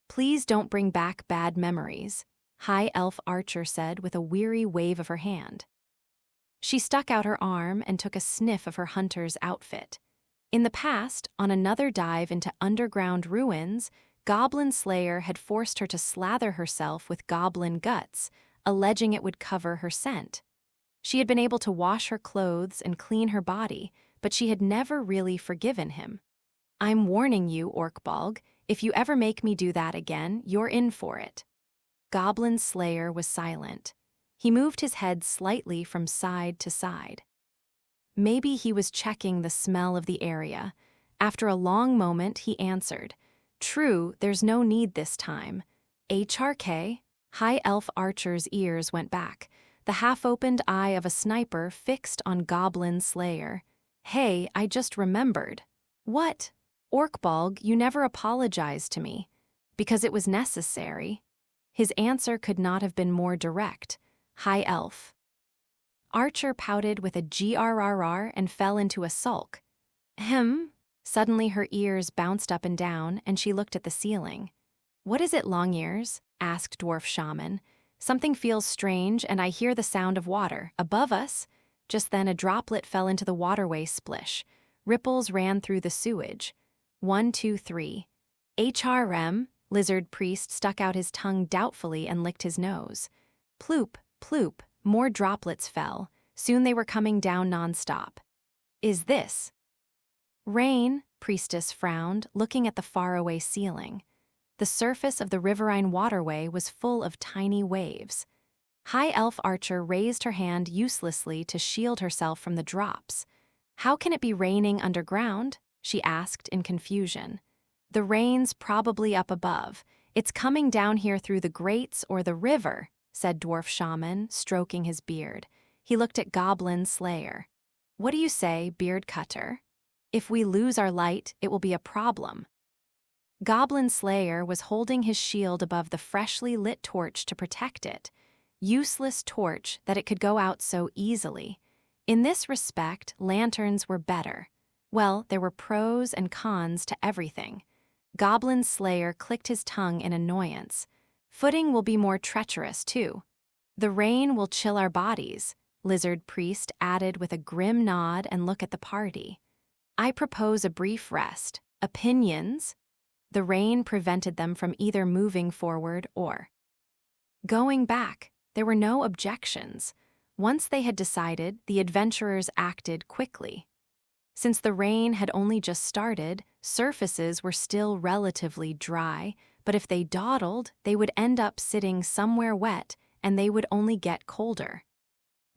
Please don't bring back bad memories, High Elf Archer said with a weary wave of her hand. She stuck out her arm and took a sniff of her hunter's outfit. In the past, on another dive into underground ruins, Goblin Slayer had forced her to slather herself with goblin guts, alleging it would cover her scent. She had been able to wash her clothes and clean her body, but she had never really forgiven him. I'm warning you, Orkbolg, if you ever make me do that again, you're in for it. Goblin Slayer was silent. He moved his head slightly from side to side. Maybe he was checking the smell of the area. After a long moment, he answered, "True, there's no need this time." HRK? High Elf Archer's ears went back, the half-opened eye of a sniper fixed on Goblin Slayer. Hey, I just remembered. What? Orkbolg, you never apologized to me. Because it was necessary. His answer could not have been more direct. High Elf. Archer pouted with a grrr and fell into a sulk. Suddenly her ears bounced up and down, and she looked at the ceiling. What is it, Longears? Asked Dwarf Shaman. Something feels strange, and I hear the sound of water. Above us? Just then a droplet fell into the waterway splish. Ripples ran through the sewage. 1, 2, 3. HRM? Lizard Priest stuck out his tongue doubtfully and licked his nose. Ploop, ploop. More droplets fell. Soon they were coming down nonstop. Is this rain? Priestess frowned, looking at the faraway ceiling. The surface of the riverine waterway was full of tiny waves. High Elf Archer raised her hand uselessly to shield herself from the drops. How can it be raining underground? she asked in confusion. The rain's probably up above. It's coming down here through the grates or the river, said Dwarf Shaman, stroking his beard. He looked at Goblin Slayer. What do you say, Beard Cutter? If we lose our light, it will be a problem. Goblin Slayer was holding his shield above the freshly lit torch to protect it. Useless torch that it could go out so easily. In this respect, lanterns were better. Well, there were pros and cons to everything. Goblin Slayer clicked his tongue in annoyance. Footing will be more treacherous, too. The rain will chill our bodies, Lizard Priest added with a grim nod and look at the party. I propose a brief rest. Opinions? The rain prevented them from either moving forward or going back. There were no objections. Once they had decided, the adventurers acted quickly. Since the rain had only just started, surfaces were still relatively dry, but if they dawdled, they would end up sitting somewhere wet, and they would only get colder.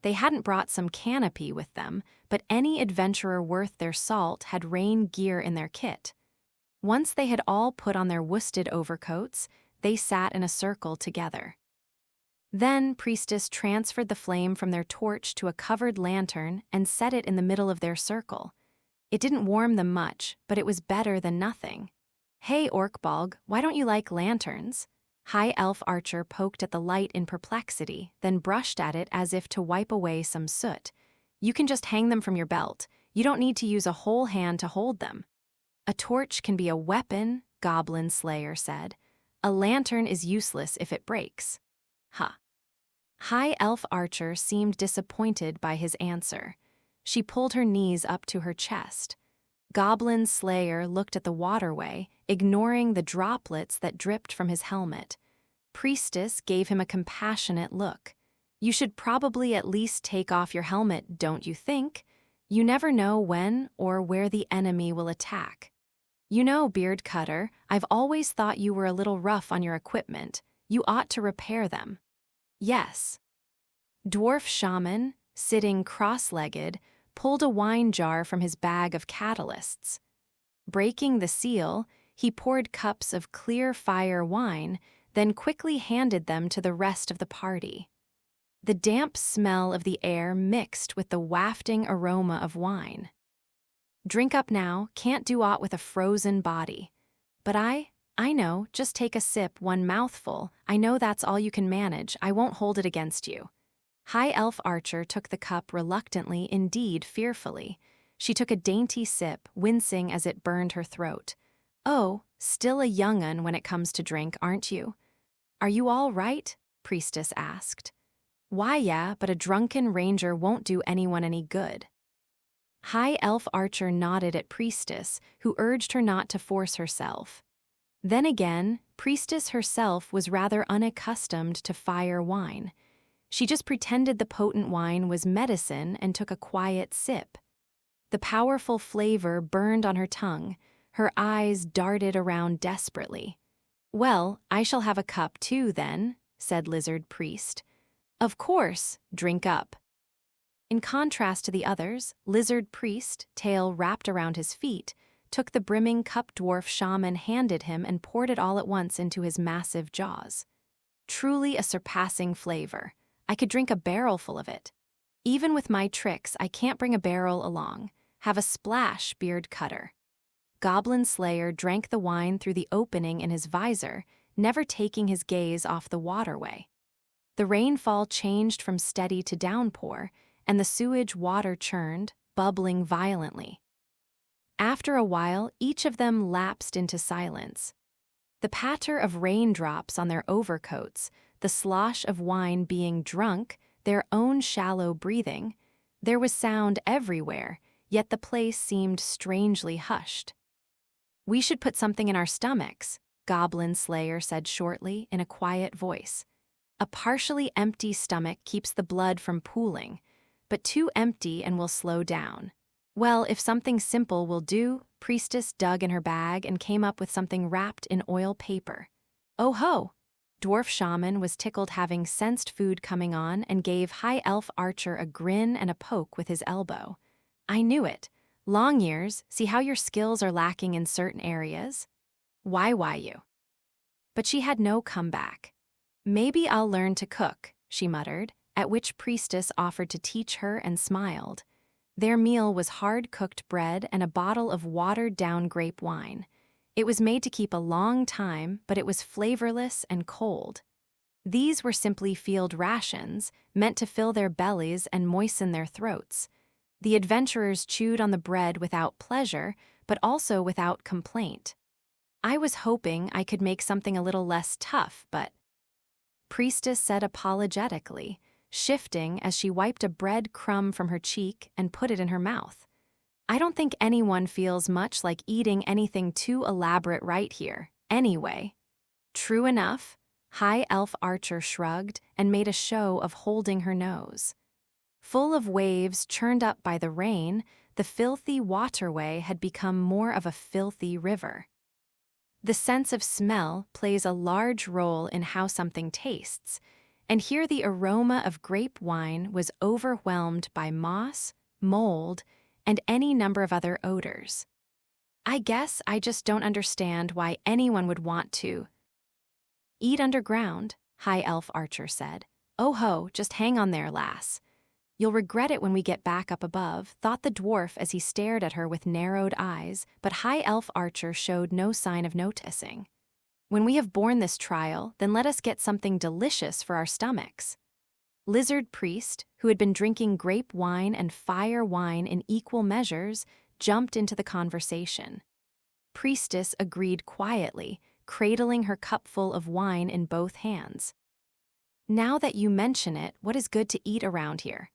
They hadn't brought some canopy with them, but any adventurer worth their salt had rain gear in their kit. Once they had all put on their worsted overcoats, they sat in a circle together. Then Priestess transferred the flame from their torch to a covered lantern and set it in the middle of their circle. It didn't warm them much, but it was better than nothing. Hey, Orkbog, why don't you like lanterns? High Elf Archer poked at the light in perplexity, then brushed at it as if to wipe away some soot. You can just hang them from your belt. You don't need to use a whole hand to hold them. A torch can be a weapon, Goblin Slayer said. A lantern is useless if it breaks. Huh. High Elf Archer seemed disappointed by his answer. She pulled her knees up to her chest. Goblin Slayer looked at the waterway, ignoring the droplets that dripped from his helmet. Priestess gave him a compassionate look. You should probably at least take off your helmet, don't you think? You never know when or where the enemy will attack. You know, Beard Cutter, I've always thought you were a little rough on your equipment. You ought to repair them. Yes. Dwarf Shaman, sitting cross-legged, pulled a wine jar from his bag of catalysts. Breaking the seal, he poured cups of clear fire wine, then quickly handed them to the rest of the party. The damp smell of the air mixed with the wafting aroma of wine. Drink up now, can't do aught with a frozen body. But I know, just take a sip, one mouthful. I know that's all you can manage, I won't hold it against you. High Elf Archer took the cup reluctantly, indeed fearfully. She took a dainty sip, wincing as it burned her throat. Oh, still a young'un when it comes to drink, aren't you? Are you all right? Priestess asked. Why, yeah, but a drunken ranger won't do anyone any good. High Elf Archer nodded at Priestess, who urged her not to force herself. Then again, Priestess herself was rather unaccustomed to fire wine. She just pretended the potent wine was medicine and took a quiet sip. The powerful flavor burned on her tongue. Her eyes darted around desperately. Well, I shall have a cup too, then, said Lizard Priest. Of course, drink up. In contrast to the others, Lizard Priest, tail wrapped around his feet, took the brimming cup Dwarf Shaman handed him and poured it all at once into his massive jaws. Truly a surpassing flavor. I could drink a barrel full of it. Even with my tricks, I can't bring a barrel along. Have a splash, Beard Cutter. Goblin Slayer drank the wine through the opening in his visor, never taking his gaze off the waterway. The rainfall changed from steady to downpour, and the sewage water churned, bubbling violently. After a while, each of them lapsed into silence. The patter of raindrops on their overcoats, the slosh of wine being drunk, their own shallow breathing, there was sound everywhere, yet the place seemed strangely hushed. We should put something in our stomachs, Goblin Slayer said shortly in a quiet voice. A partially empty stomach keeps the blood from pooling, but too empty and will slow down. Well, if something simple will do, Priestess dug in her bag and came up with something wrapped in oil paper. Oh ho! Dwarf Shaman was tickled having sensed food coming on and gave High Elf Archer a grin and a poke with his elbow. I knew it. Long ears, see how your skills are lacking in certain areas? Why you? But she had no comeback. Maybe I'll learn to cook, she muttered, at which Priestess offered to teach her and smiled. Their meal was hard-cooked bread and a bottle of watered-down grape wine. It was made to keep a long time, but it was flavorless and cold. These were simply field rations, meant to fill their bellies and moisten their throats. The adventurers chewed on the bread without pleasure, but also without complaint. I was hoping I could make something a little less tough, but... Priestess said apologetically, shifting as she wiped a bread crumb from her cheek and put it in her mouth. I don't think anyone feels much like eating anything too elaborate right here, anyway. True enough, High Elf Archer shrugged and made a show of holding her nose. Full of waves churned up by the rain, the filthy waterway had become more of a filthy river. The sense of smell plays a large role in how something tastes, and here the aroma of grape wine was overwhelmed by moss, mold, and any number of other odors. I guess I just don't understand why anyone would want to eat underground, High Elf Archer said. Oh ho, just hang on there, lass. You'll regret it when we get back up above, thought the dwarf as he stared at her with narrowed eyes, but High Elf Archer showed no sign of noticing. When we have borne this trial, then let us get something delicious for our stomachs. Lizard Priest, who had been drinking grape wine and fire wine in equal measures, jumped into the conversation. Priestess agreed quietly, cradling her cupful of wine in both hands. Now that you mention it, what is good to eat around here?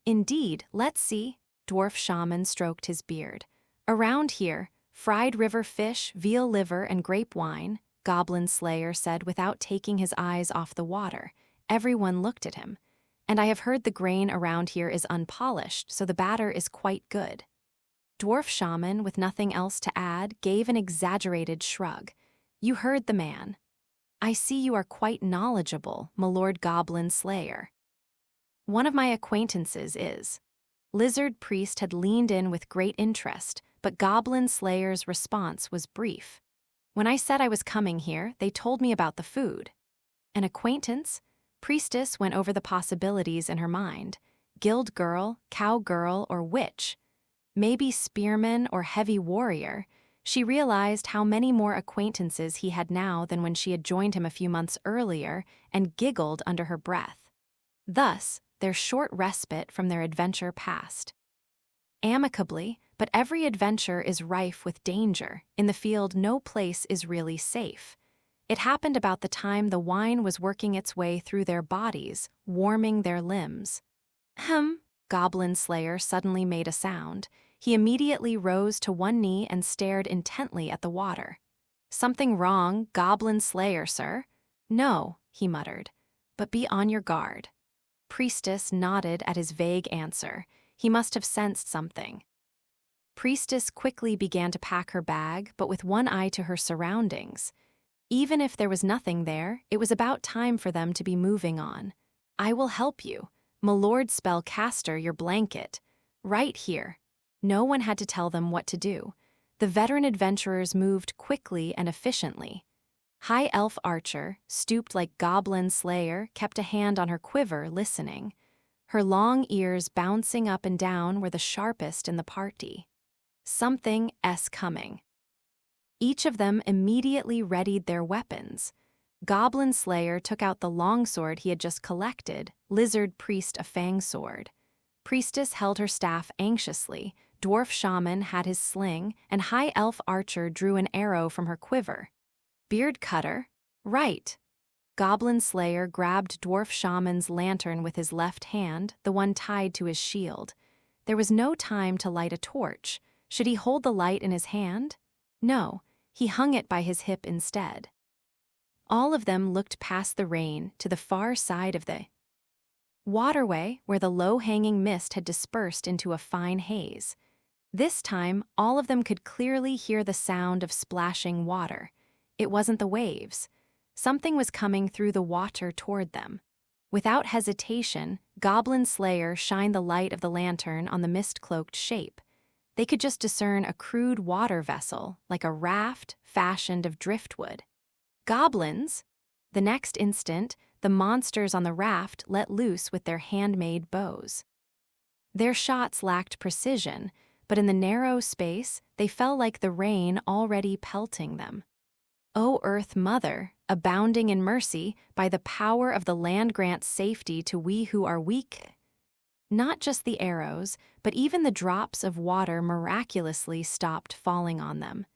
Indeed, let's see. Dwarf Shaman stroked his beard. Around here, fried river fish, veal liver, and grape wine, Goblin Slayer said without taking his eyes off the water. Everyone looked at him. And I have heard the grain around here is unpolished, so the batter is quite good. Dwarf Shaman, with nothing else to add, gave an exaggerated shrug. You heard the man. I see you are quite knowledgeable, my Lord Goblin Slayer. One of my acquaintances is. Lizard Priest had leaned in with great interest, but Goblin Slayer's response was brief. When I said I was coming here, they told me about the food. An acquaintance? Priestess went over the possibilities in her mind. Guild girl, cowgirl, or witch. Maybe spearman or heavy warrior. She realized how many more acquaintances he had now than when she had joined him a few months earlier and giggled under her breath. Thus, their short respite from their adventure passed. Amicably, but every adventure is rife with danger. In the field, no place is really safe. It happened about the time the wine was working its way through their bodies, warming their limbs. Goblin Slayer suddenly made a sound. He immediately rose to one knee and stared intently at the water. Something wrong, Goblin Slayer, sir? No, he muttered, but be on your guard. Priestess nodded at his vague answer. He must have sensed something. Priestess quickly began to pack her bag, but with one eye to her surroundings. Even if there was nothing there, it was about time for them to be moving on. I will help you. My Lord Spellcaster, your blanket. Right here. No one had to tell them what to do. The veteran adventurers moved quickly and efficiently. High Elf Archer, stooped like Goblin Slayer, kept a hand on her quiver, listening. Her long ears bouncing up and down were the sharpest in the party. Something coming. Each of them immediately readied their weapons. Goblin Slayer took out the longsword he had just collected, Lizard Priest a fang sword. Priestess held her staff anxiously, Dwarf Shaman had his sling, and High Elf Archer drew an arrow from her quiver. Beard Cutter? Right. Goblin Slayer grabbed Dwarf Shaman's lantern with his left hand, the one tied to his shield. There was no time to light a torch. Should he hold the light in his hand? No, he hung it by his hip instead. All of them looked past the rain to the far side of the waterway where the low-hanging mist had dispersed into a fine haze. This time, all of them could clearly hear the sound of splashing water. It wasn't the waves. Something was coming through the water toward them. Without hesitation, Goblin Slayer shined the light of the lantern on the mist-cloaked shape. they could just discern a crude water vessel, like a raft fashioned of driftwood. Goblins! The next instant, the monsters on the raft let loose with their handmade bows. Their shots lacked precision, but in the narrow space, they fell like the rain already pelting them. O Earth Mother, abounding in mercy, by the power of the land grant safety to we who are weak. Not just the arrows, but even the drops of water miraculously stopped falling on them.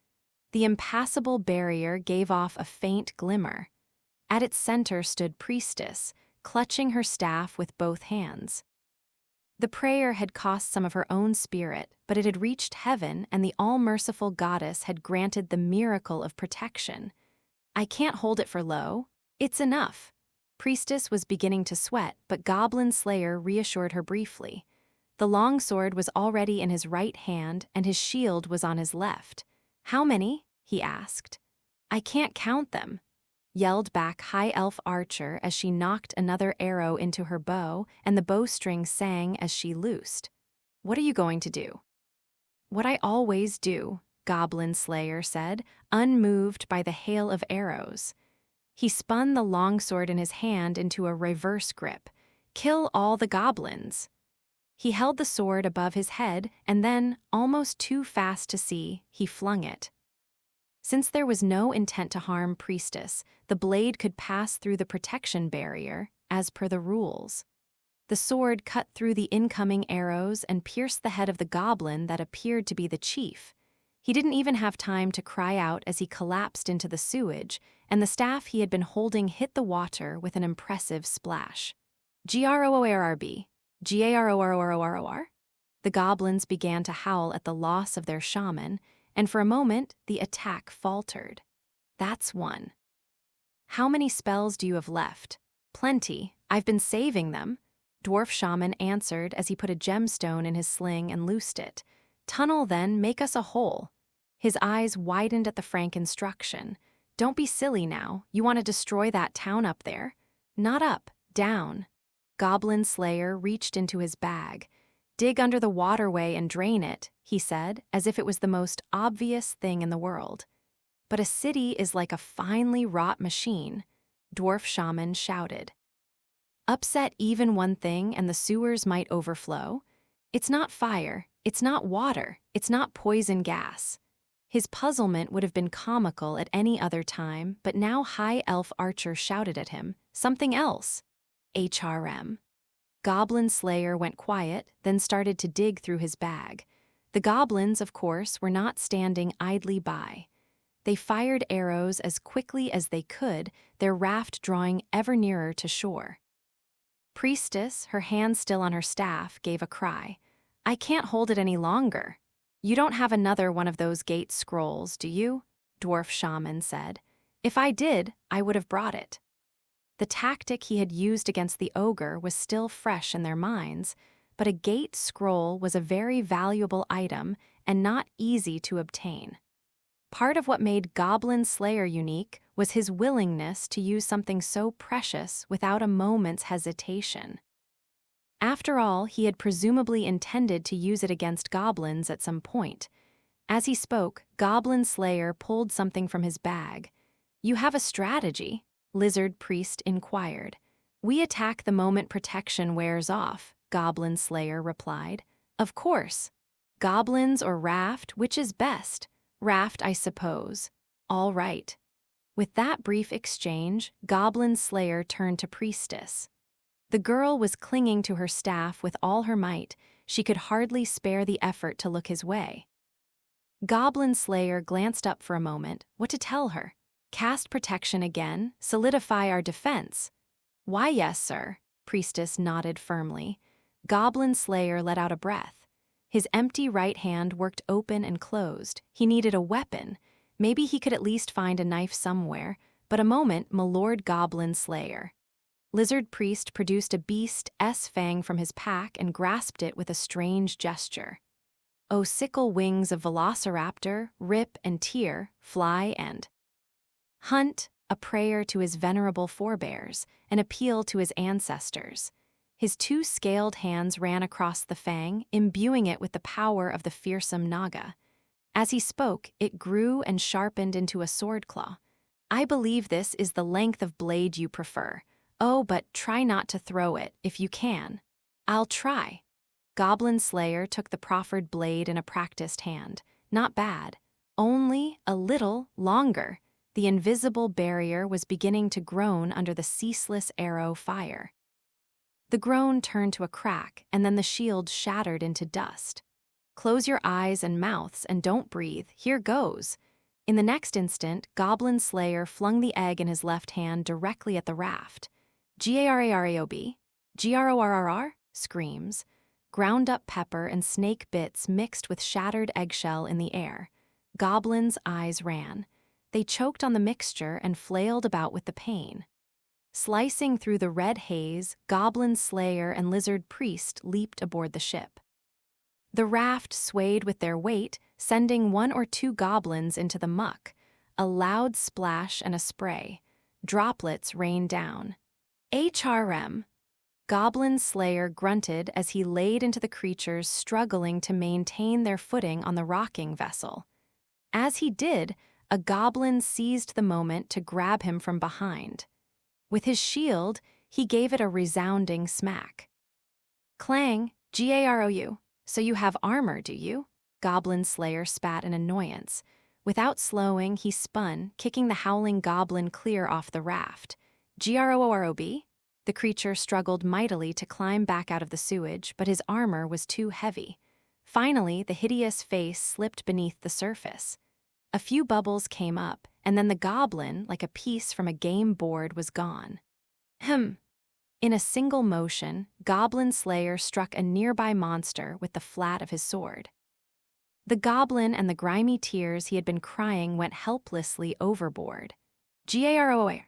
The impassable barrier gave off a faint glimmer. At its center stood Priestess, clutching her staff with both hands. The prayer had cost some of her own spirit, but it had reached heaven, and the all-merciful goddess had granted the miracle of protection. I can't hold it for low. It's enough. Priestess was beginning to sweat, but Goblin Slayer reassured her briefly. The longsword was already in his right hand, and his shield was on his left. How many? He asked. I can't count them, yelled back High Elf Archer as she knocked another arrow into her bow, and the bowstring sang as she loosed. What are you going to do? What I always do, Goblin Slayer said, unmoved by the hail of arrows. He spun the longsword in his hand into a reverse grip. Kill all the goblins. He held the sword above his head, and then, almost too fast to see, he flung it. Since there was no intent to harm Priestess, the blade could pass through the protection barrier, as per the rules. The sword cut through the incoming arrows and pierced the head of the goblin that appeared to be the chief. He didn't even have time to cry out as he collapsed into the sewage, and the staff he had been holding hit the water with an impressive splash. Groorb. Garororor. The goblins began to howl at the loss of their shaman, and for a moment the attack faltered. That's one. How many spells do you have left? Plenty. I've been saving them. Dwarf shaman answered as he put a gemstone in his sling and loosed it. Tunnel then, make us a hole. His eyes widened at the frank instruction. Don't be silly now. You want to destroy that town up there? Not up, down. Goblin Slayer reached into his bag. Dig under the waterway and drain it, he said, as if it was the most obvious thing in the world. But a city is like a finely wrought machine, Dwarf Shaman shouted. Upset even one thing and the sewers might overflow? It's not fire, it's not water, it's not poison gas. His puzzlement would have been comical at any other time, but now High Elf Archer shouted at him, something else. HRM. Goblin Slayer went quiet, then started to dig through his bag. The goblins, of course, were not standing idly by. They fired arrows as quickly as they could, their raft drawing ever nearer to shore. Priestess, her hand still on her staff, gave a cry. I can't hold it any longer. You don't have another one of those gate scrolls, do you? Dwarf Shaman said. If I did, I would have brought it. The tactic he had used against the ogre was still fresh in their minds, but a gate scroll was a very valuable item and not easy to obtain. Part of what made Goblin Slayer unique was his willingness to use something so precious without a moment's hesitation. After all, he had presumably intended to use it against goblins at some point. As he spoke, Goblin Slayer pulled something from his bag. You have a strategy? Lizard Priest inquired. We attack the moment protection wears off, Goblin Slayer replied. Of course. Goblins or raft, which is best? Raft, I suppose. All right. With that brief exchange, Goblin Slayer turned to Priestess. The girl was clinging to her staff with all her might. She could hardly spare the effort to look his way. Goblin Slayer glanced up for a moment. What to tell her? Cast protection again, solidify our defense. Why, yes, sir, Priestess nodded firmly. Goblin Slayer let out a breath. His empty right hand worked open and closed. He needed a weapon. Maybe he could at least find a knife somewhere, but a moment, Milord Goblin Slayer. Lizard Priest produced a beast S-fang from his pack and grasped it with a strange gesture. O sickle wings of Velociraptor, rip and tear, fly and hunt, a prayer to his venerable forebears, an appeal to his ancestors. His two scaled hands ran across the fang, imbuing it with the power of the fearsome naga. As he spoke, it grew and sharpened into a sword claw. I believe this is the length of blade you prefer. Oh, but try not to throw it, if you can. I'll try. Goblin Slayer took the proffered blade in a practiced hand. Not bad. Only a little longer. The invisible barrier was beginning to groan under the ceaseless arrow fire. The groan turned to a crack, and then the shield shattered into dust. Close your eyes and mouths and don't breathe. Here goes. In the next instant, Goblin Slayer flung the egg in his left hand directly at the raft. G-A-R-A-R-A-O-B? G-R-O-R-R-R? Screams. Ground-up pepper and snake bits mixed with shattered eggshell in the air. Goblin's eyes ran. They choked on the mixture and flailed about with the pain. Slicing through the red haze, Goblin Slayer and Lizard Priest leaped aboard the ship. The raft swayed with their weight, sending one or two goblins into the muck. A loud splash and a spray. Droplets rained down. HRM. Goblin Slayer grunted as he laid into the creatures struggling to maintain their footing on the rocking vessel. As he did, a goblin seized the moment to grab him from behind. With his shield, he gave it a resounding smack. Clang, G-A-R-O-U. So you have armor, do you? Goblin Slayer spat in annoyance. Without slowing, he spun, kicking the howling goblin clear off the raft. G-R-O-O-R-O-B? The creature struggled mightily to climb back out of the sewage, but his armor was too heavy. Finally, the hideous face slipped beneath the surface. A few bubbles came up, and then the goblin, like a piece from a game board, was gone. In a single motion, Goblin Slayer struck a nearby monster with the flat of his sword. The goblin and the grimy tears he had been crying went helplessly overboard. G-A-R-O-R.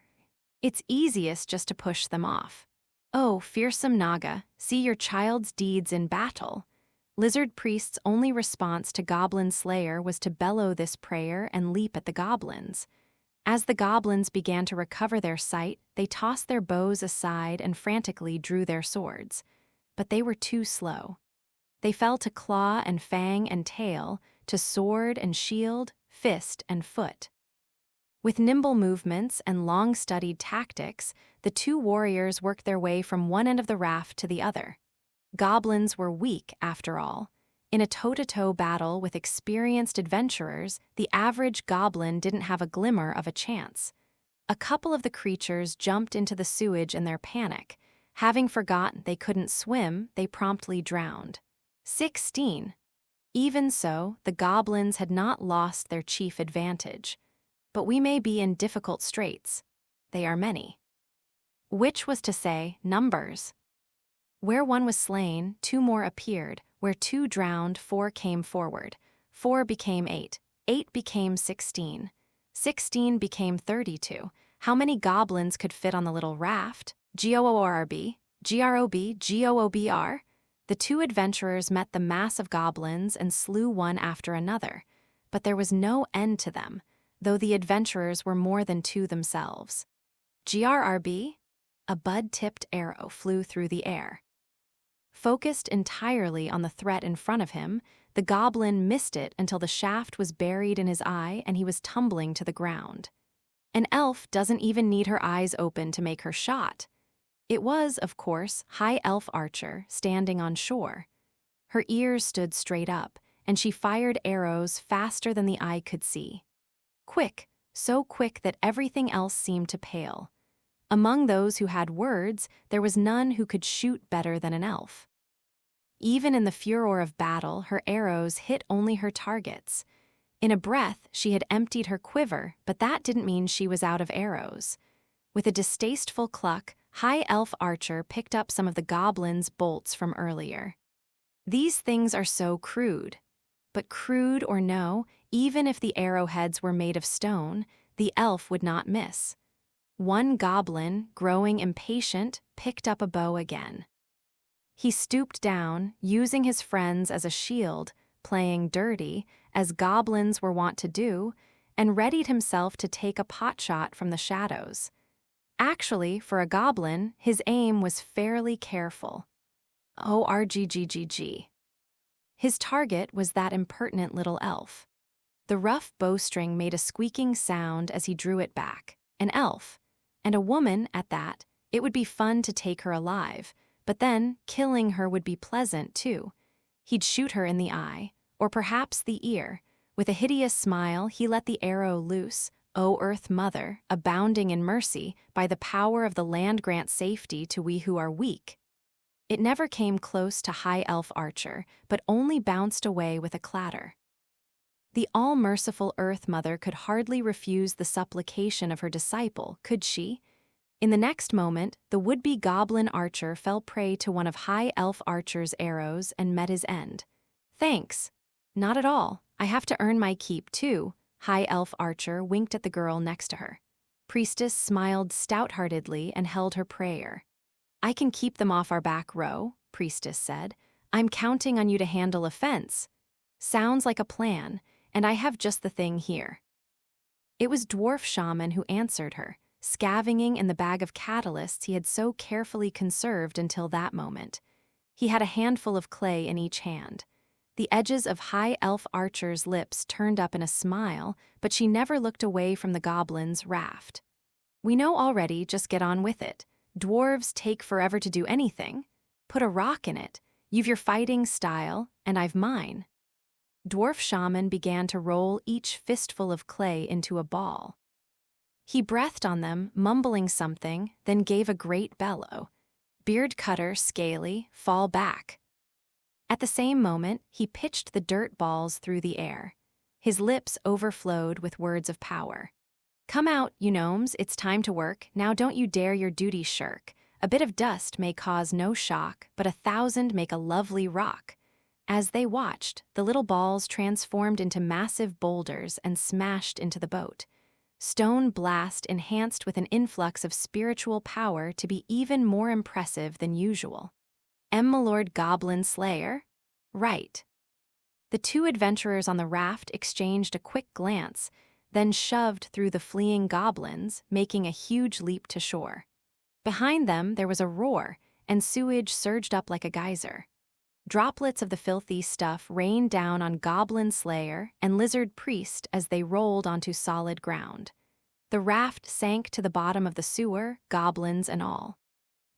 It's easiest just to push them off. Oh, fearsome Naga, see your child's deeds in battle. Lizard Priest's only response to Goblin Slayer was to bellow this prayer and leap at the goblins. As the goblins began to recover their sight, they tossed their bows aside and frantically drew their swords. But they were too slow. They fell to claw and fang and tail, to sword and shield, fist and foot. With nimble movements and long-studied tactics, the two warriors worked their way from one end of the raft to the other. Goblins were weak, after all. In a toe-to-toe battle with experienced adventurers, the average goblin didn't have a glimmer of a chance. A couple of the creatures jumped into the sewage in their panic. Having forgotten they couldn't swim, they promptly drowned. 16. Even so, the goblins had not lost their chief advantage. But we may be in difficult straits. They are many. Which was to say, numbers. Where one was slain, two more appeared. Where two drowned, 4 came forward. 4 became 8. 8 became 16. 16 became 32. How many goblins could fit on the little raft? G-O-O-R-B? G-R-O-B? G-O-O-B-R? The two adventurers met the mass of goblins and slew one after another. But there was no end to them, though the adventurers were more than two themselves. G-R-R-B? A bud-tipped arrow flew through the air. Focused entirely on the threat in front of him, the goblin missed it until the shaft was buried in his eye and he was tumbling to the ground. An elf doesn't even need her eyes open to make her shot. It was, of course, High Elf Archer standing on shore. Her ears stood straight up, and she fired arrows faster than the eye could see. Quick, so quick that everything else seemed to pale. Among those who had words, there was none who could shoot better than an elf. Even in the furor of battle, her arrows hit only her targets. In a breath, she had emptied her quiver, but that didn't mean she was out of arrows. With a distasteful cluck, High Elf Archer picked up some of the goblin's bolts from earlier. These things are so crude. But crude or no, even if the arrowheads were made of stone, the elf would not miss. One goblin, growing impatient, picked up a bow again. He stooped down, using his friends as a shield, playing dirty, as goblins were wont to do, and readied himself to take a potshot from the shadows. Actually, for a goblin, his aim was fairly careful. ORGGGG. His target was that impertinent little elf. The rough bowstring made a squeaking sound as he drew it back. An elf. And a woman, at that. It would be fun to take her alive, but then killing her would be pleasant, too. He'd shoot her in the eye, or perhaps the ear. With a hideous smile, he let the arrow loose. O Earth Mother, abounding in mercy, by the power of the land grant safety to we who are weak. It never came close to High Elf Archer, but only bounced away with a clatter. The all-merciful Earth Mother could hardly refuse the supplication of her disciple, could she? In the next moment, the would-be goblin archer fell prey to one of High Elf Archer's arrows and met his end. Thanks. Not at all. I have to earn my keep, too. High Elf Archer winked at the girl next to her. Priestess smiled stout-heartedly and held her prayer. I can keep them off our back row, Priestess said. I'm counting on you to handle a fence. Sounds like a plan, and I have just the thing here. It was Dwarf Shaman who answered her, scavenging in the bag of catalysts he had so carefully conserved until that moment. He had a handful of clay in each hand. The edges of High Elf Archer's lips turned up in a smile, but she never looked away from the goblin's raft. We know already, just get on with it. Dwarves take forever to do anything. Put a rock in it. You've your fighting style, and I've mine. Dwarf Shaman began to roll each fistful of clay into a ball. He breathed on them, mumbling something, then gave a great bellow. Beard Cutter, Scaly, fall back. At the same moment, he pitched the dirt balls through the air. His lips overflowed with words of power. Come out, you gnomes, it's time to work. Now don't you dare your duty shirk. A bit of dust may cause no shock, but 1,000 make a lovely rock. As they watched, the little balls transformed into massive boulders and smashed into the boat. Stone Blast enhanced with an influx of spiritual power to be even more impressive than usual. M'lord Goblin Slayer? Right. The two adventurers on the raft exchanged a quick glance, then shoved through the fleeing goblins, making a huge leap to shore. Behind them, there was a roar, and sewage surged up like a geyser. Droplets of the filthy stuff rained down on Goblin Slayer and Lizard Priest as they rolled onto solid ground. The raft sank to the bottom of the sewer, goblins and all.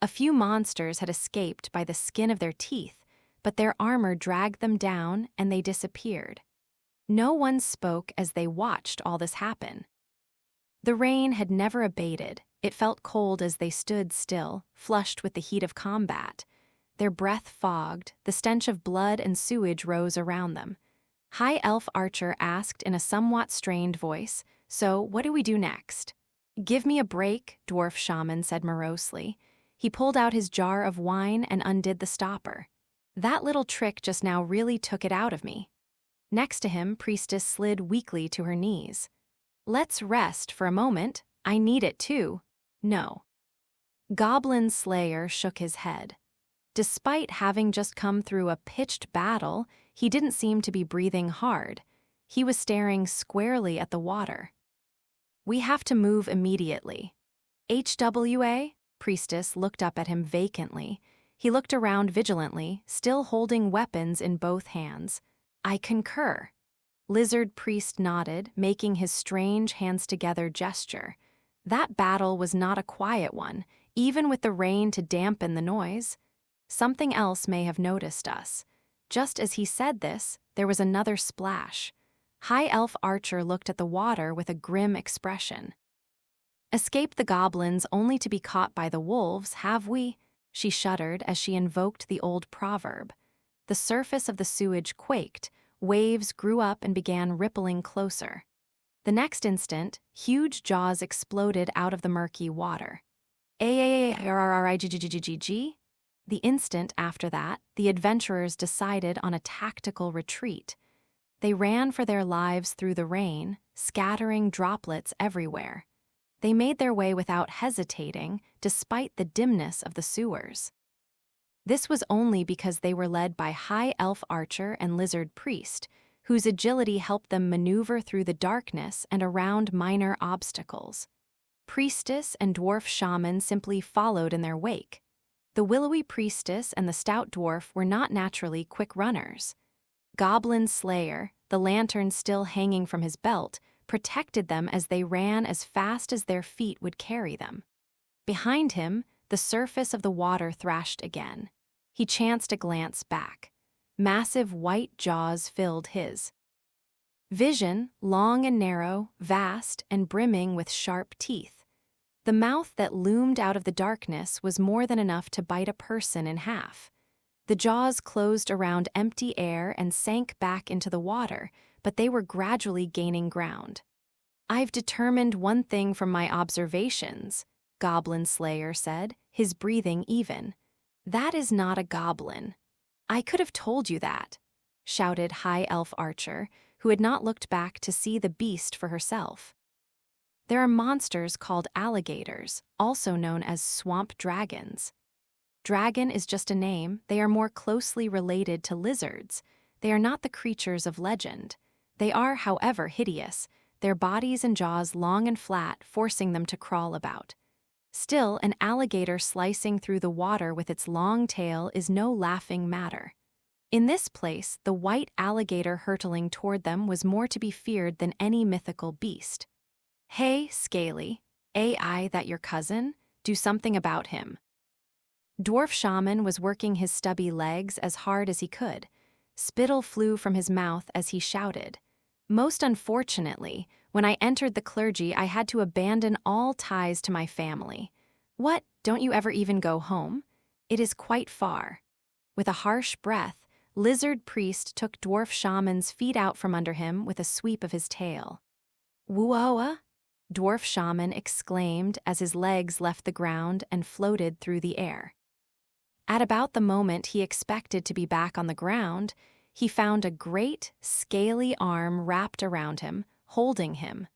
A few monsters had escaped by the skin of their teeth, but their armor dragged them down and they disappeared. No one spoke as they watched all this happen. The rain had never abated. It felt cold as they stood still, flushed with the heat of combat. Their breath fogged, the stench of blood and sewage rose around them. High Elf Archer asked in a somewhat strained voice, "So, what do we do next?" "Give me a break," Dwarf Shaman said morosely. He pulled out his jar of wine and undid the stopper. "That little trick just now really took it out of me." Next to him, Priestess slid weakly to her knees. "Let's rest for a moment. I need it too." "No." Goblin Slayer shook his head. Despite having just come through a pitched battle, he didn't seem to be breathing hard. He was staring squarely at the water. "We have to move immediately." "HWA?" Priestess looked up at him vacantly. He looked around vigilantly, still holding weapons in both hands. "I concur." Lizard Priest nodded, making his strange hands-together gesture. That battle was not a quiet one, even with the rain to dampen the noise. Something else may have noticed us. Just as he said this, there was another splash. High Elf Archer looked at the water with a grim expression. "Escape the goblins only to be caught by the wolves, have we?" She shuddered as she invoked the old proverb. The surface of the sewage quaked, waves grew up and began rippling closer. The next instant, huge jaws exploded out of the murky water. "AAARRIGGGGG?" The instant after that, the adventurers decided on a tactical retreat. They ran for their lives through the rain, scattering droplets everywhere. They made their way without hesitating, despite the dimness of the sewers. This was only because they were led by High Elf Archer and Lizard Priest, whose agility helped them maneuver through the darkness and around minor obstacles. Priestess and dwarf shaman simply followed in their wake. The willowy priestess and the stout dwarf were not naturally quick runners. Goblin Slayer, the lantern still hanging from his belt, protected them as they ran as fast as their feet would carry them. Behind him, the surface of the water thrashed again. He chanced a glance back. Massive white jaws filled his vision, long and narrow, vast and brimming with sharp teeth. The mouth that loomed out of the darkness was more than enough to bite a person in half. The jaws closed around empty air and sank back into the water, but they were gradually gaining ground. "I've determined one thing from my observations," Goblin Slayer said, his breathing even. "That is not a goblin." "I could have told you that," shouted High Elf Archer, who had not looked back to see the beast for herself. "There are monsters called alligators, also known as swamp dragons. Dragon is just a name. They are more closely related to lizards. They are not the creatures of legend. They are, however, hideous, their bodies and jaws long and flat, forcing them to crawl about. Still, an alligator slicing through the water with its long tail is no laughing matter. In this place, the white alligator hurtling toward them was more to be feared than any mythical beast. "Hey, Scaly, AI that your cousin? Do something about him." Dwarf Shaman was working his stubby legs as hard as he could. Spittle flew from his mouth as he shouted. "Most unfortunately, when I entered the clergy, I had to abandon all ties to my family." "What, don't you ever even go home?" "It is quite far." With a harsh breath, Lizard Priest took Dwarf Shaman's feet out from under him with a sweep of his tail. "Wooa!" Dwarf Shaman exclaimed as his legs left the ground and floated through the air. At about the moment he expected to be back on the ground, he found a great, scaly arm wrapped around him, holding him.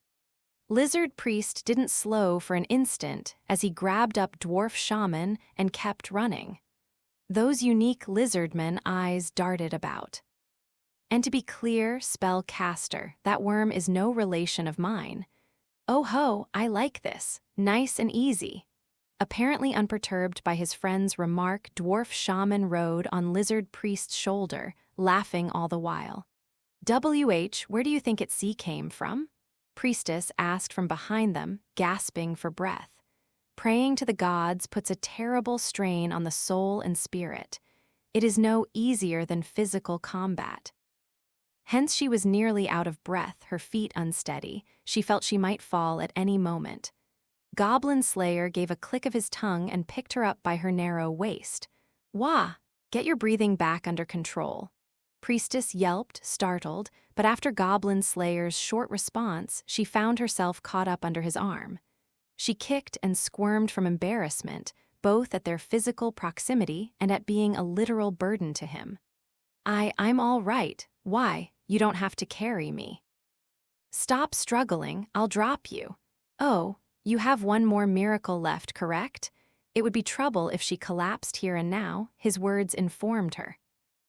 Lizard Priest didn't slow for an instant as he grabbed up Dwarf Shaman and kept running. Those unique lizardman eyes darted about. "And to be clear, spellcaster, that worm is no relation of mine." "Oh ho, I like this. Nice and easy." Apparently unperturbed by his friend's remark, Dwarf Shaman rode on Lizard Priest's shoulder, laughing all the while. "WH, where do you think its sea came from?" Priestess asked from behind them, gasping for breath. Praying to the gods puts a terrible strain on the soul and spirit. It is no easier than physical combat. Hence she was nearly out of breath, her feet unsteady. She felt she might fall at any moment. Goblin Slayer gave a click of his tongue and picked her up by her narrow waist. "Wah! Get your breathing back under control." Priestess yelped, startled, but after Goblin Slayer's short response, she found herself caught up under his arm. She kicked and squirmed from embarrassment, both at their physical proximity and at being a literal burden to him. I'm all right. Why? You don't have to carry me." "Stop struggling, I'll drop you." "Oh, you have one more miracle left, correct?" It would be trouble if she collapsed here and now, his words informed her.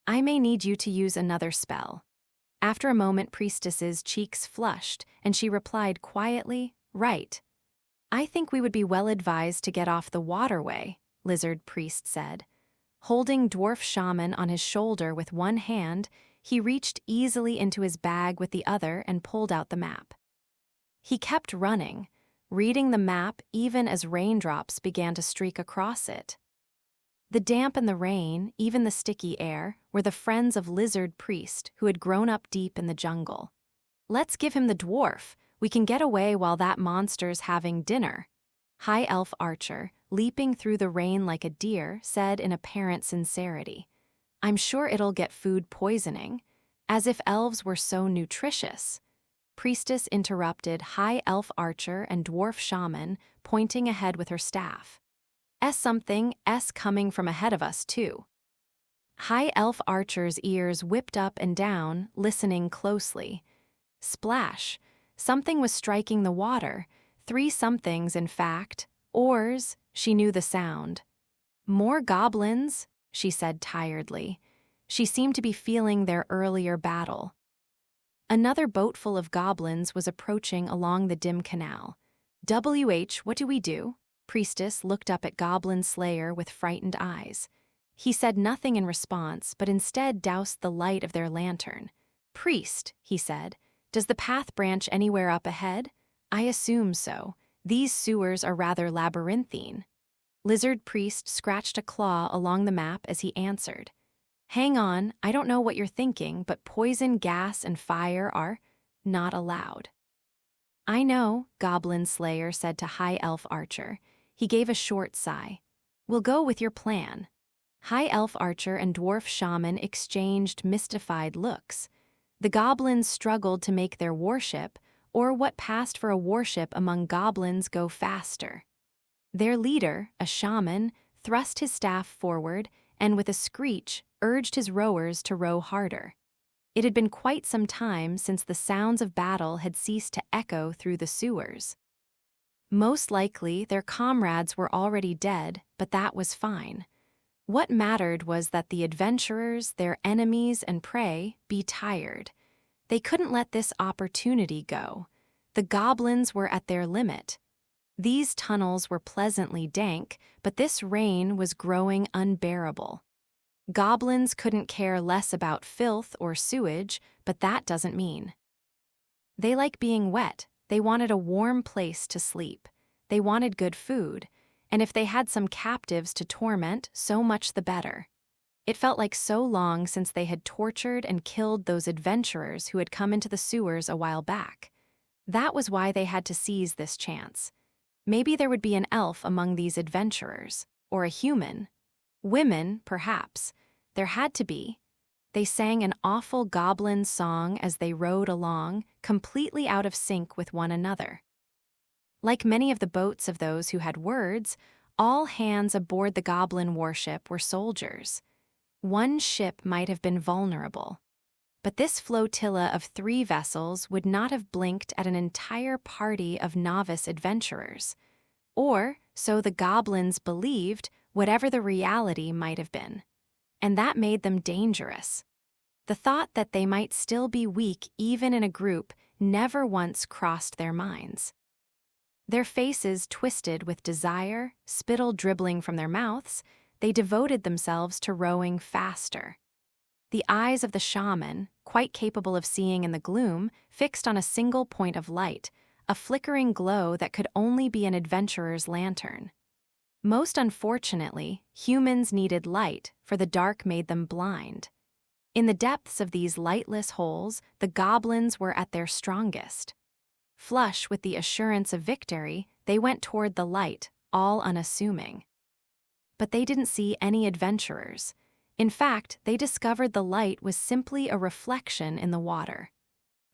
"I may need you to use another spell." After a moment, Priestess's cheeks flushed, and she replied quietly, "Right." "I think we would be well advised to get off the waterway," Lizard Priest said. Holding Dwarf Shaman on his shoulder with one hand, he reached easily into his bag with the other and pulled out the map. He kept running, reading the map even as raindrops began to streak across it. The damp and the rain, even the sticky air, were the friends of Lizard Priest who had grown up deep in the jungle. "Let's give him the dwarf. We can get away while that monster's having dinner." High Elf Archer, leaping through the rain like a deer, said in apparent sincerity. "I'm sure it'll get food poisoning." As if elves were so nutritious. Priestess interrupted High Elf Archer and Dwarf Shaman, pointing ahead with her staff. Something coming from ahead of us, too." High Elf Archer's ears whipped up and down, listening closely. Splash! Something was striking the water. 3 somethings, in fact. Oars, she knew the sound. "More goblins," she said tiredly. She seemed to be feeling their earlier battle. Another boatful of goblins was approaching along the dim canal. What do we do? Priestess looked up at Goblin Slayer with frightened eyes. He said nothing in response, but instead doused the light of their lantern. Priest, he said, does the path branch anywhere up ahead? I assume so. These sewers are rather labyrinthine. Lizard Priest scratched a claw along the map as he answered. Hang on, I don't know what you're thinking, but poison, gas, and fire are not allowed. I know, Goblin Slayer said to High Elf Archer. He gave a short sigh. We'll go with your plan. High Elf Archer and Dwarf Shaman exchanged mystified looks. The goblins struggled to make their warship, or what passed for a warship among goblins, go faster. Their leader, a shaman, thrust his staff forward and with a screech urged his rowers to row harder. It had been quite some time since the sounds of battle had ceased to echo through the sewers. Most likely, their comrades were already dead, but that was fine. What mattered was that the adventurers, their enemies and prey, be tired. They couldn't let this opportunity go. The goblins were at their limit. These tunnels were pleasantly dank, but this rain was growing unbearable. Goblins couldn't care less about filth or sewage, but that doesn't mean. They like being wet. They wanted a warm place to sleep. They wanted good food. And if they had some captives to torment, so much the better. It felt like so long since they had tortured and killed those adventurers who had come into the sewers a while back. That was why they had to seize this chance. Maybe there would be an elf among these adventurers, or a human. Women, perhaps. There had to be. They sang an awful goblin song as they rowed along, completely out of sync with one another. Like many of the boats of those who had words, all hands aboard the goblin warship were soldiers. One ship might have been vulnerable. But this flotilla of 3 vessels would not have blinked at an entire party of novice adventurers. Or, so the goblins believed, whatever the reality might have been. And that made them dangerous. The thought that they might still be weak even in a group never once crossed their minds. Their faces twisted with desire, spittle dribbling from their mouths, they devoted themselves to rowing faster. The eyes of the shaman, quite capable of seeing in the gloom, fixed on a single point of light, a flickering glow that could only be an adventurer's lantern. Most unfortunately, humans needed light, for the dark made them blind. In the depths of these lightless holes, the goblins were at their strongest. Flush with the assurance of victory, they went toward the light, all unassuming. But they didn't see any adventurers. In fact, they discovered the light was simply a reflection in the water.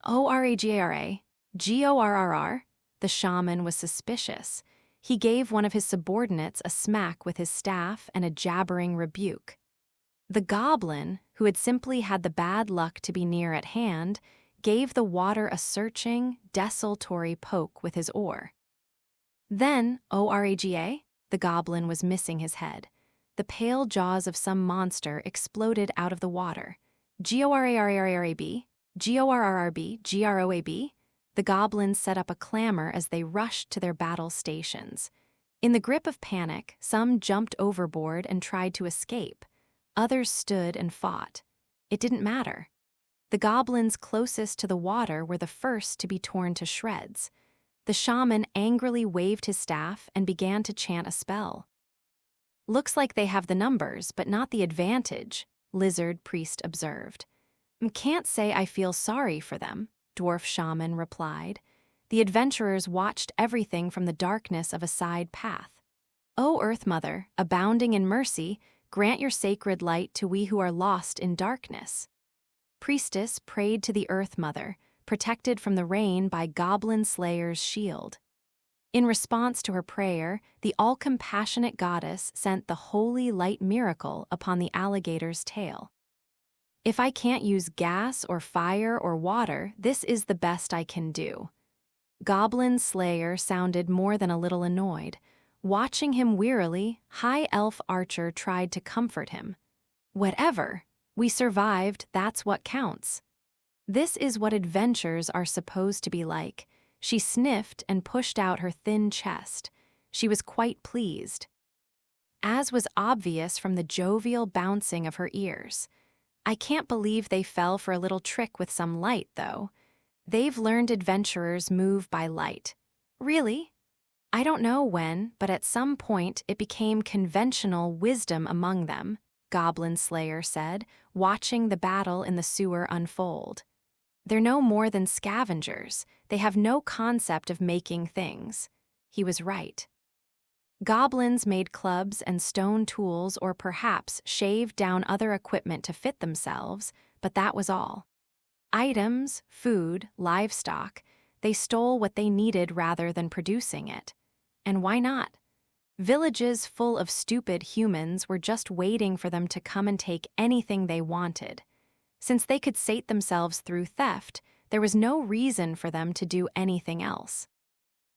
Oragara, Gorrr, the shaman was suspicious. He gave one of his subordinates a smack with his staff and a jabbering rebuke. The goblin, who had simply had the bad luck to be near at hand, gave the water a searching, desultory poke with his oar. Then, Oraga, the goblin was missing his head. The pale jaws of some monster exploded out of the water. Gorrrb, Gorrrb, Groab. The goblins set up a clamor as they rushed to their battle stations. In the grip of panic, some jumped overboard and tried to escape. Others stood and fought. It didn't matter. The goblins closest to the water were the first to be torn to shreds. The shaman angrily waved his staff and began to chant a spell. Looks like they have the numbers, but not the advantage, Lizard Priest observed. Can't say I feel sorry for them, Dwarf Shaman replied. The adventurers watched everything from the darkness of a side path. O Earth Mother, abounding in mercy, grant your sacred light to we who are lost in darkness. Priestess prayed to the Earth Mother, protected from the rain by Goblin Slayer's shield. In response to her prayer, the all-compassionate goddess sent the holy light miracle upon the alligator's tail. If I can't use gas or fire or water, this is the best I can do. Goblin Slayer sounded more than a little annoyed. Watching him wearily, High Elf Archer tried to comfort him. Whatever. We survived, that's what counts. This is what adventures are supposed to be like. She sniffed and pushed out her thin chest. She was quite pleased, as was obvious from the jovial bouncing of her ears. I can't believe they fell for a little trick with some light, though. They've learned adventurers move by light. Really? I don't know when, but at some point it became conventional wisdom among them, Goblin Slayer said, watching the battle in the sewer unfold. They're no more than scavengers. They have no concept of making things. He was right. Goblins made clubs and stone tools or perhaps shaved down other equipment to fit themselves, but that was all. Items, food, livestock, they stole what they needed rather than producing it. And why not? Villages full of stupid humans were just waiting for them to come and take anything they wanted. Since they could sate themselves through theft, there was no reason for them to do anything else.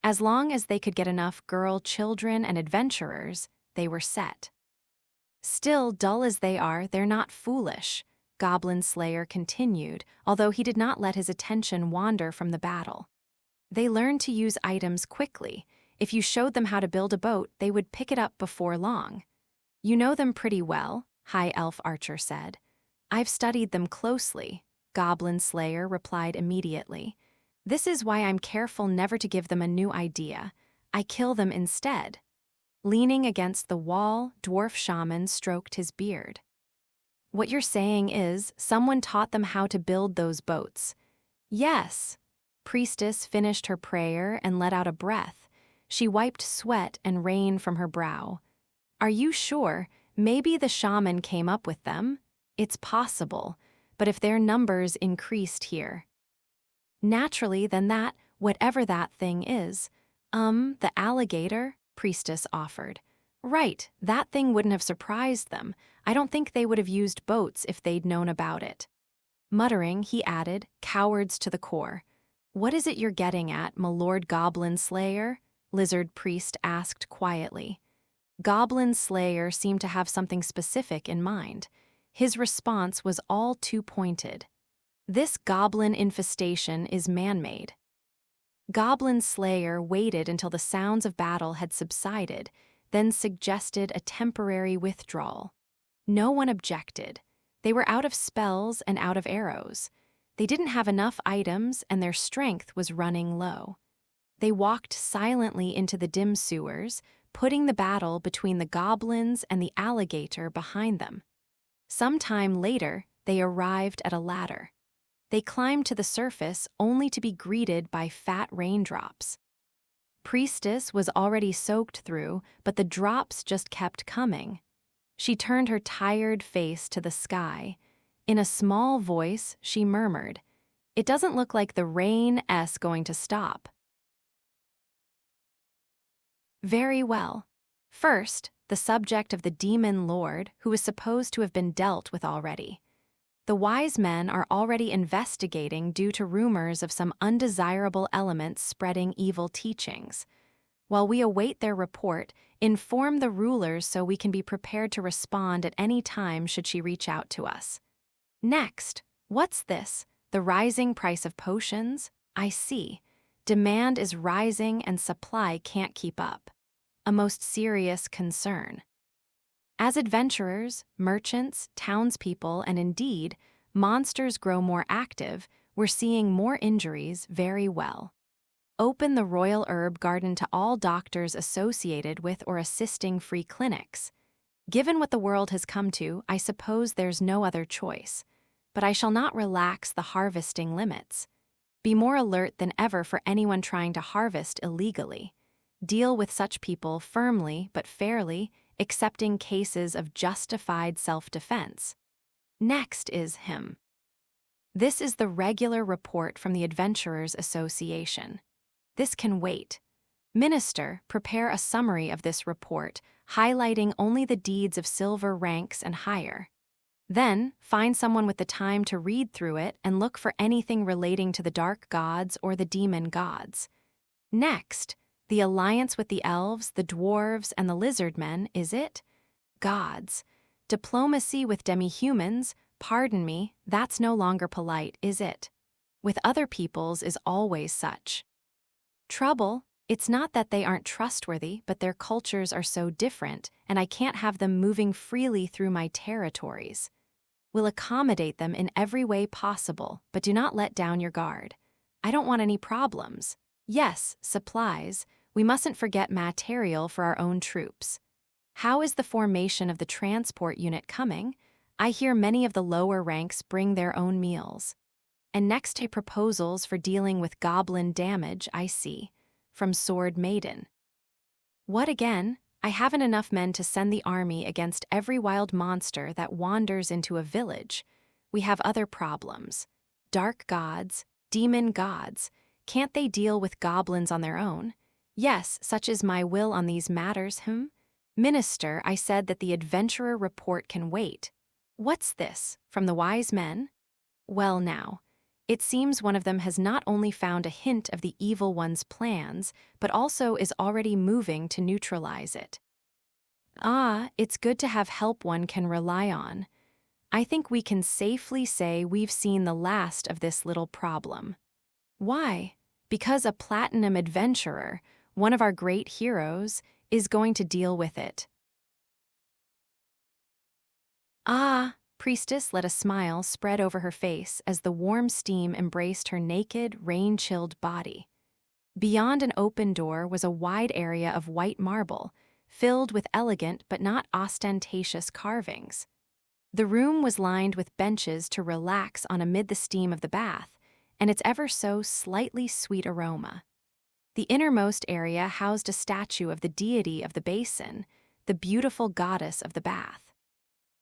As long as they could get enough girl children and adventurers, they were set. Still, dull as they are, they're not foolish, Goblin Slayer continued, although he did not let his attention wander from the battle. They learned to use items quickly. If you showed them how to build a boat, they would pick it up before long. You know them pretty well, High Elf Archer said. I've studied them closely, Goblin Slayer replied immediately. This is why I'm careful never to give them a new idea. I kill them instead. Leaning against the wall, Dwarf Shaman stroked his beard. What you're saying is, someone taught them how to build those boats. Yes. Priestess finished her prayer and let out a breath. She wiped sweat and rain from her brow. Are you sure? Maybe the shaman came up with them? It's possible, but if their numbers increased here. Naturally, then that, whatever that thing is. The alligator, Priestess offered. Right, that thing wouldn't have surprised them. I don't think they would have used boats if they'd known about it. Muttering, he added, cowards to the core. What is it you're getting at, my Lord Goblin Slayer? Lizard Priest asked quietly. Goblin Slayer seemed to have something specific in mind. His response was all too pointed. This goblin infestation is man-made. Goblin Slayer waited until the sounds of battle had subsided, then suggested a temporary withdrawal. No one objected. They were out of spells and out of arrows. They didn't have enough items, and their strength was running low. They walked silently into the dim sewers, putting the battle between the goblins and the alligator behind them. Some time later, they arrived at a ladder. They climbed to the surface only to be greeted by fat raindrops. Priestess was already soaked through, but the drops just kept coming. She turned her tired face to the sky. In a small voice, she murmured, "It doesn't look like the rain's going to stop." Very well. First, the subject of the demon lord, who was supposed to have been dealt with already. The wise men are already investigating due to rumors of some undesirable elements spreading evil teachings. While we await their report, inform the rulers so we can be prepared to respond at any time should she reach out to us. Next, what's this? The rising price of potions? I see. Demand is rising and supply can't keep up. A most serious concern. As adventurers, merchants, townspeople, and indeed, monsters grow more active, we're seeing more injuries very well. Open the Royal Herb Garden to all doctors associated with or assisting free clinics. Given what the world has come to, I suppose there's no other choice. But I shall not relax the harvesting limits. Be more alert than ever for anyone trying to harvest illegally. Deal with such people firmly but fairly, accepting cases of justified self-defense. Next is him. This is the regular report from the Adventurers Association. This can wait. Minister, prepare a summary of this report, highlighting only the deeds of silver ranks and higher. Then, find someone with the time to read through it and look for anything relating to the dark gods or the demon gods. Next, the alliance with the elves, the dwarves, and the lizard men, is it? Gods. Diplomacy with demi-humans, pardon me, that's no longer polite, is it? With other peoples is always such. Trouble? It's not that they aren't trustworthy, but their cultures are so different, and I can't have them moving freely through my territories. We'll accommodate them in every way possible, but do not let down your guard. I don't want any problems. Yes, supplies. We mustn't forget material for our own troops. How is the formation of the transport unit coming? I hear many of the lower ranks bring their own meals. And next to proposals for dealing with goblin damage, I see. From Sword Maiden. What again? I haven't enough men to send the army against every wild monster that wanders into a village. We have other problems. Dark gods, demon gods. Can't they deal with goblins on their own? Yes, such is my will on these matters, Minister, I said that the adventurer report can wait. What's this? From the wise men? Well now. It seems one of them has not only found a hint of the evil one's plans, but also is already moving to neutralize it. Ah, it's good to have help one can rely on. I think we can safely say we've seen the last of this little problem. Why? Because a platinum adventurer, one of our great heroes, is going to deal with it. Ah! Priestess let a smile spread over her face as the warm steam embraced her naked, rain-chilled body. Beyond an open door was a wide area of white marble, filled with elegant but not ostentatious carvings. The room was lined with benches to relax on amid the steam of the bath, and its ever so slightly sweet aroma. The innermost area housed a statue of the deity of the basin, the beautiful goddess of the bath.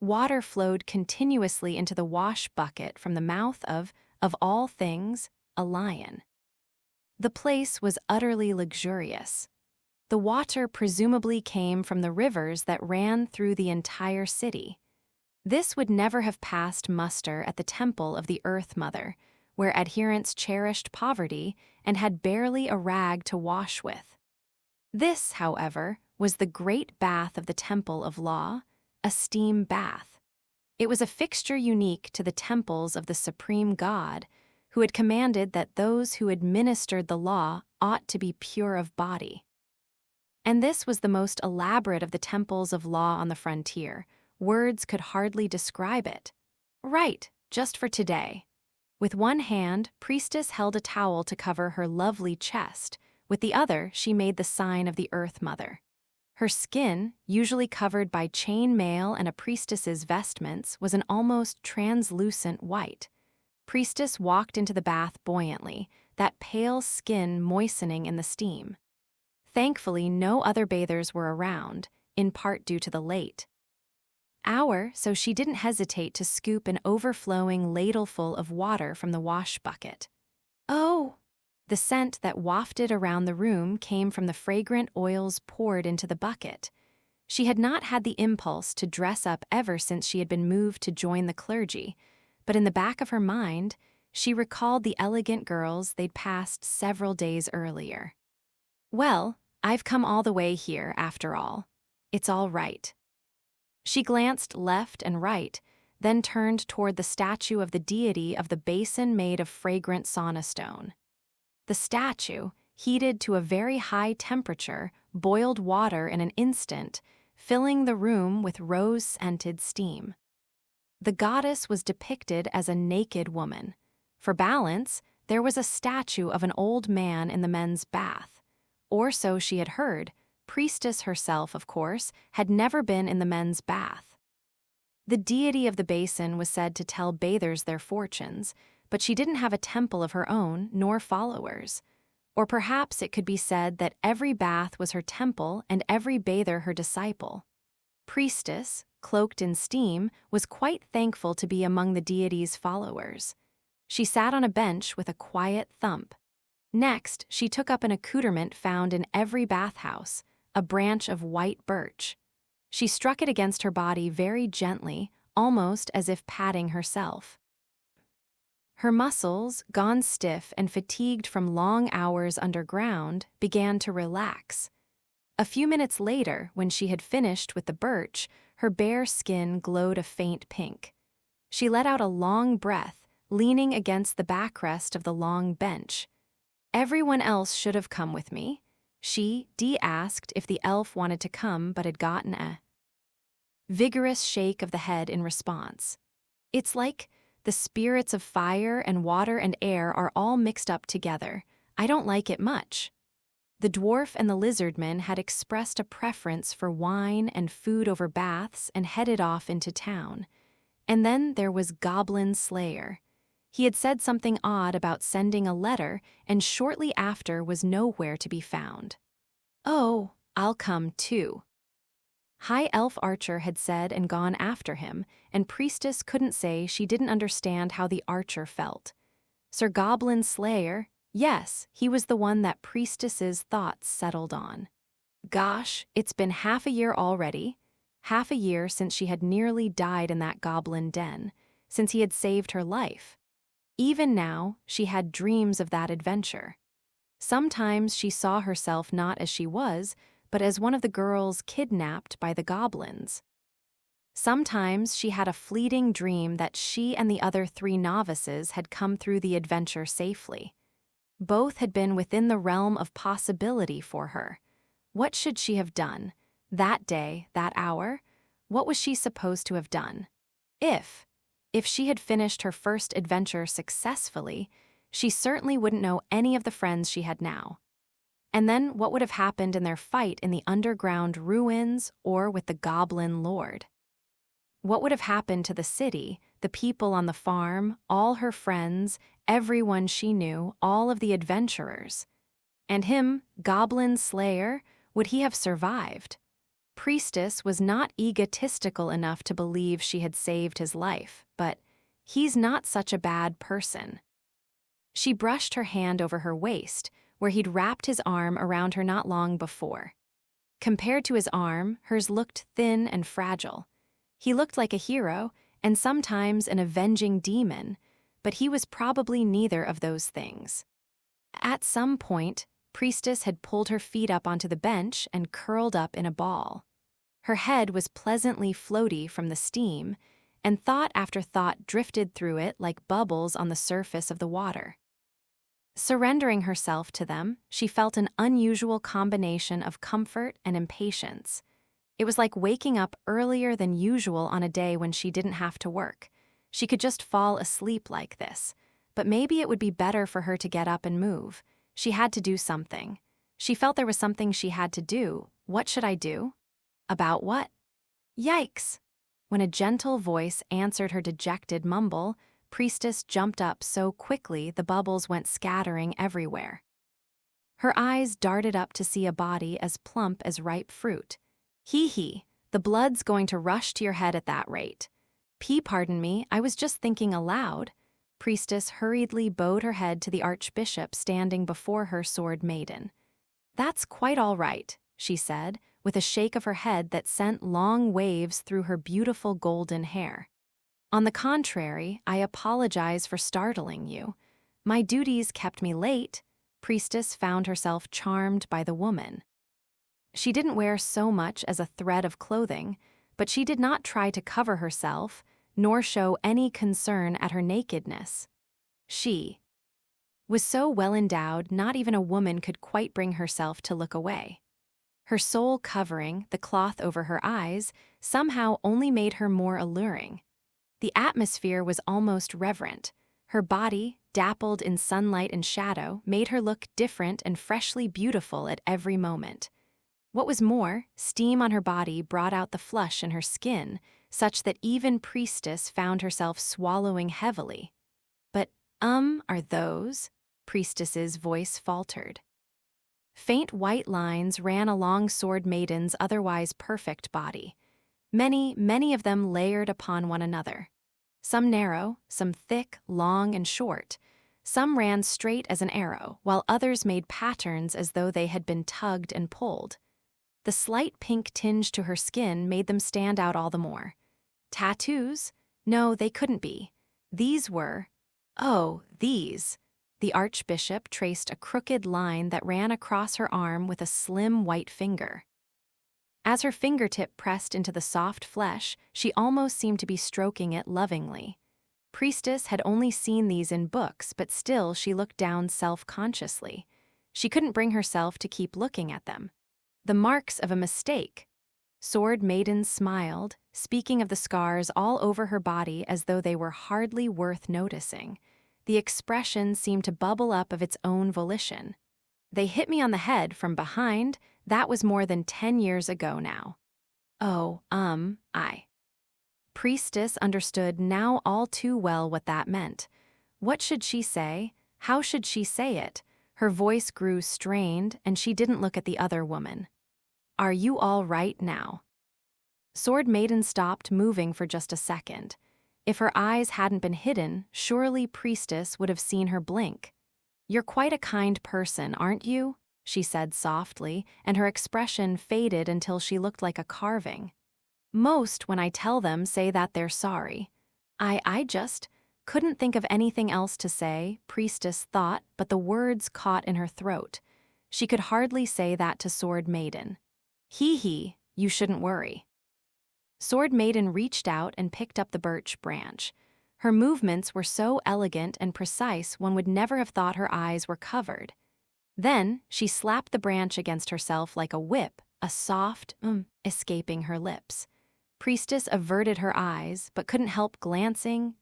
Water flowed continuously into the wash bucket from the mouth of all things, a lion. The place was utterly luxurious. The water presumably came from the rivers that ran through the entire city. This would never have passed muster at the temple of the Earth Mother, where adherents cherished poverty and had barely a rag to wash with. This, however, was the great bath of the Temple of Law, a steam bath. It was a fixture unique to the temples of the supreme god, who had commanded that those who administered the law ought to be pure of body. And this was the most elaborate of the temples of law on the frontier. Words could hardly describe it. Right, just for today. With one hand, Priestess held a towel to cover her lovely chest. With the other, she made the sign of the Earth Mother. Her skin, usually covered by chain mail and a priestess's vestments, was an almost translucent white. Priestess walked into the bath buoyantly, that pale skin moistening in the steam. Thankfully, no other bathers were around, in part due to the late hour, so she didn't hesitate to scoop an overflowing ladleful of water from the wash bucket. Oh! The scent that wafted around the room came from the fragrant oils poured into the bucket. She had not had the impulse to dress up ever since she had been moved to join the clergy, but in the back of her mind, she recalled the elegant girls they'd passed several days earlier. Well, I've come all the way here, after all. It's all right. She glanced left and right, then turned toward the statue of the deity of the basin made of fragrant sauna stone. The statue, heated to a very high temperature, boiled water in an instant, filling the room with rose-scented steam. The goddess was depicted as a naked woman. For balance, there was a statue of an old man in the men's bath. Or so she had heard. Priestess herself, of course, had never been in the men's bath. The deity of the basin was said to tell bathers their fortunes, but she didn't have a temple of her own, nor followers. Or perhaps it could be said that every bath was her temple and every bather her disciple. Priestess, cloaked in steam, was quite thankful to be among the deity's followers. She sat on a bench with a quiet thump. Next, she took up an accoutrement found in every bathhouse, a branch of white birch. She struck it against her body very gently, almost as if patting herself. Her muscles, gone stiff and fatigued from long hours underground, began to relax. A few minutes later, when she had finished with the birch, her bare skin glowed a faint pink. She let out a long breath, leaning against the backrest of the long bench. Everyone else should have come with me. Dee asked if the elf wanted to come but had gotten a vigorous shake of the head in response. It's like the spirits of fire and water and air are all mixed up together. I don't like it much. The dwarf and the lizardman had expressed a preference for wine and food over baths and headed off into town. And then there was Goblin Slayer. He had said something odd about sending a letter and shortly after was nowhere to be found. Oh, I'll come too. High Elf Archer had said and gone after him, and Priestess couldn't say she didn't understand how the archer felt. Sir Goblin Slayer, yes, he was the one that Priestess's thoughts settled on. Gosh, it's been half a year already. Half a year since she had nearly died in that goblin den, since he had saved her life. Even now, she had dreams of that adventure. Sometimes she saw herself not as she was, but as one of the girls kidnapped by the goblins. Sometimes she had a fleeting dream that she and the other 3 novices had come through the adventure safely. Both had been within the realm of possibility for her. What should she have done? That day, that hour? What was she supposed to have done? If she had finished her first adventure successfully, she certainly wouldn't know any of the friends she had now. And then what would have happened in their fight in the underground ruins or with the Goblin Lord? What would have happened to the city, the people on the farm, all her friends, everyone she knew, all of the adventurers? And him, Goblin Slayer, would he have survived? Priestess was not egotistical enough to believe she had saved his life, but he's not such a bad person. She brushed her hand over her waist, where he'd wrapped his arm around her not long before. Compared to his arm, hers looked thin and fragile. He looked like a hero, and sometimes an avenging demon, but he was probably neither of those things. At some point, Priestess had pulled her feet up onto the bench and curled up in a ball. Her head was pleasantly floaty from the steam, and thought after thought drifted through it like bubbles on the surface of the water. Surrendering herself to them, she felt an unusual combination of comfort and impatience. It was like waking up earlier than usual on a day when she didn't have to work. She could just fall asleep like this, but maybe it would be better for her to get up and move. She had to do something. She felt there was something she had to do. What should I do? About what? Yikes! When a gentle voice answered her dejected mumble, Priestess jumped up so quickly the bubbles went scattering everywhere. Her eyes darted up to see a body as plump as ripe fruit. Hee, the blood's going to rush to your head at that rate. Pardon me, I was just thinking aloud. Priestess hurriedly bowed her head to the archbishop standing before her sword maiden. That's quite all right, she said, with a shake of her head that sent long waves through her beautiful golden hair. On the contrary, I apologize for startling you. My duties kept me late. Priestess found herself charmed by the woman. She didn't wear so much as a thread of clothing, but she did not try to cover herself, nor show any concern at her nakedness. She was so well endowed, not even a woman could quite bring herself to look away. Her sole covering, the cloth over her eyes, somehow only made her more alluring. The atmosphere was almost reverent. Her body, dappled in sunlight and shadow, made her look different and freshly beautiful at every moment. What was more, steam on her body brought out the flush in her skin, such that even Priestess found herself swallowing heavily. But, are those? Priestess's voice faltered. Faint white lines ran along Sword Maiden's otherwise perfect body. Many of them layered upon one another. Some narrow, some thick, long, and short. Some ran straight as an arrow, while others made patterns as though they had been tugged and pulled. The slight pink tinge to her skin made them stand out all the more. Tattoos? No, they couldn't be. These were... these. The archbishop traced a crooked line that ran across her arm with a slim white finger. As her fingertip pressed into the soft flesh, she almost seemed to be stroking it lovingly. Priestess had only seen these in books, but still she looked down self-consciously. She couldn't bring herself to keep looking at them. The marks of a mistake. Sword Maiden smiled, speaking of the scars all over her body as though they were hardly worth noticing. The expression seemed to bubble up of its own volition. They hit me on the head from behind. That was more than 10 years ago now. Oh, I. Priestess understood now all too well what that meant. What should she say? How should she say it? Her voice grew strained, and she didn't look at the other woman. Are you all right now? Sword Maiden stopped moving for just a second. If her eyes hadn't been hidden, surely Priestess would have seen her blink. You're quite a kind person, aren't you? She said softly, and her expression faded until she looked like a carving. Most, when I tell them, say that they're sorry. I just couldn't think of anything else to say, Priestess thought, but the words caught in her throat. She could hardly say that to Sword Maiden. He, you shouldn't worry. Sword Maiden reached out and picked up the birch branch. Her movements were so elegant and precise one would never have thought her eyes were covered. Then she slapped the branch against herself like a whip, a soft escaping her lips. Priestess averted her eyes, but couldn't help glancing.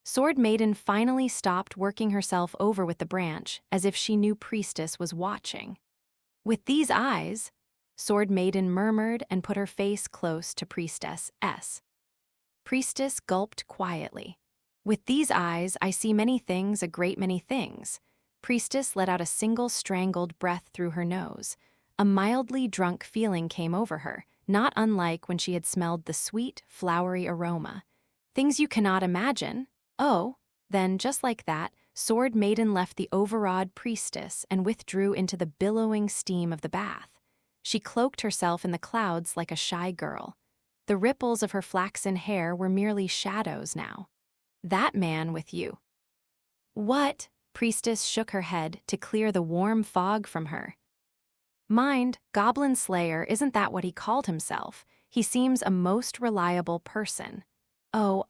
Sword Maiden finally stopped working herself over with the branch, as if she knew Priestess was watching. With these eyes, Sword Maiden murmured and put her face close to Priestess S. Priestess gulped quietly. With these eyes, I see many things, a great many things. Priestess let out a single strangled breath through her nose. A mildly drunk feeling came over her, not unlike when she had smelled the sweet, flowery aroma. Things you cannot imagine? Oh, then just like that, Sword Maiden left the overawed Priestess and withdrew into the billowing steam of the bath. She cloaked herself in the clouds like a shy girl. The ripples of her flaxen hair were merely shadows now. That man with you. What? Priestess shook her head to clear the warm fog from her. Mind, Goblin Slayer, isn't that what he called himself? He seems a most reliable person. Oh,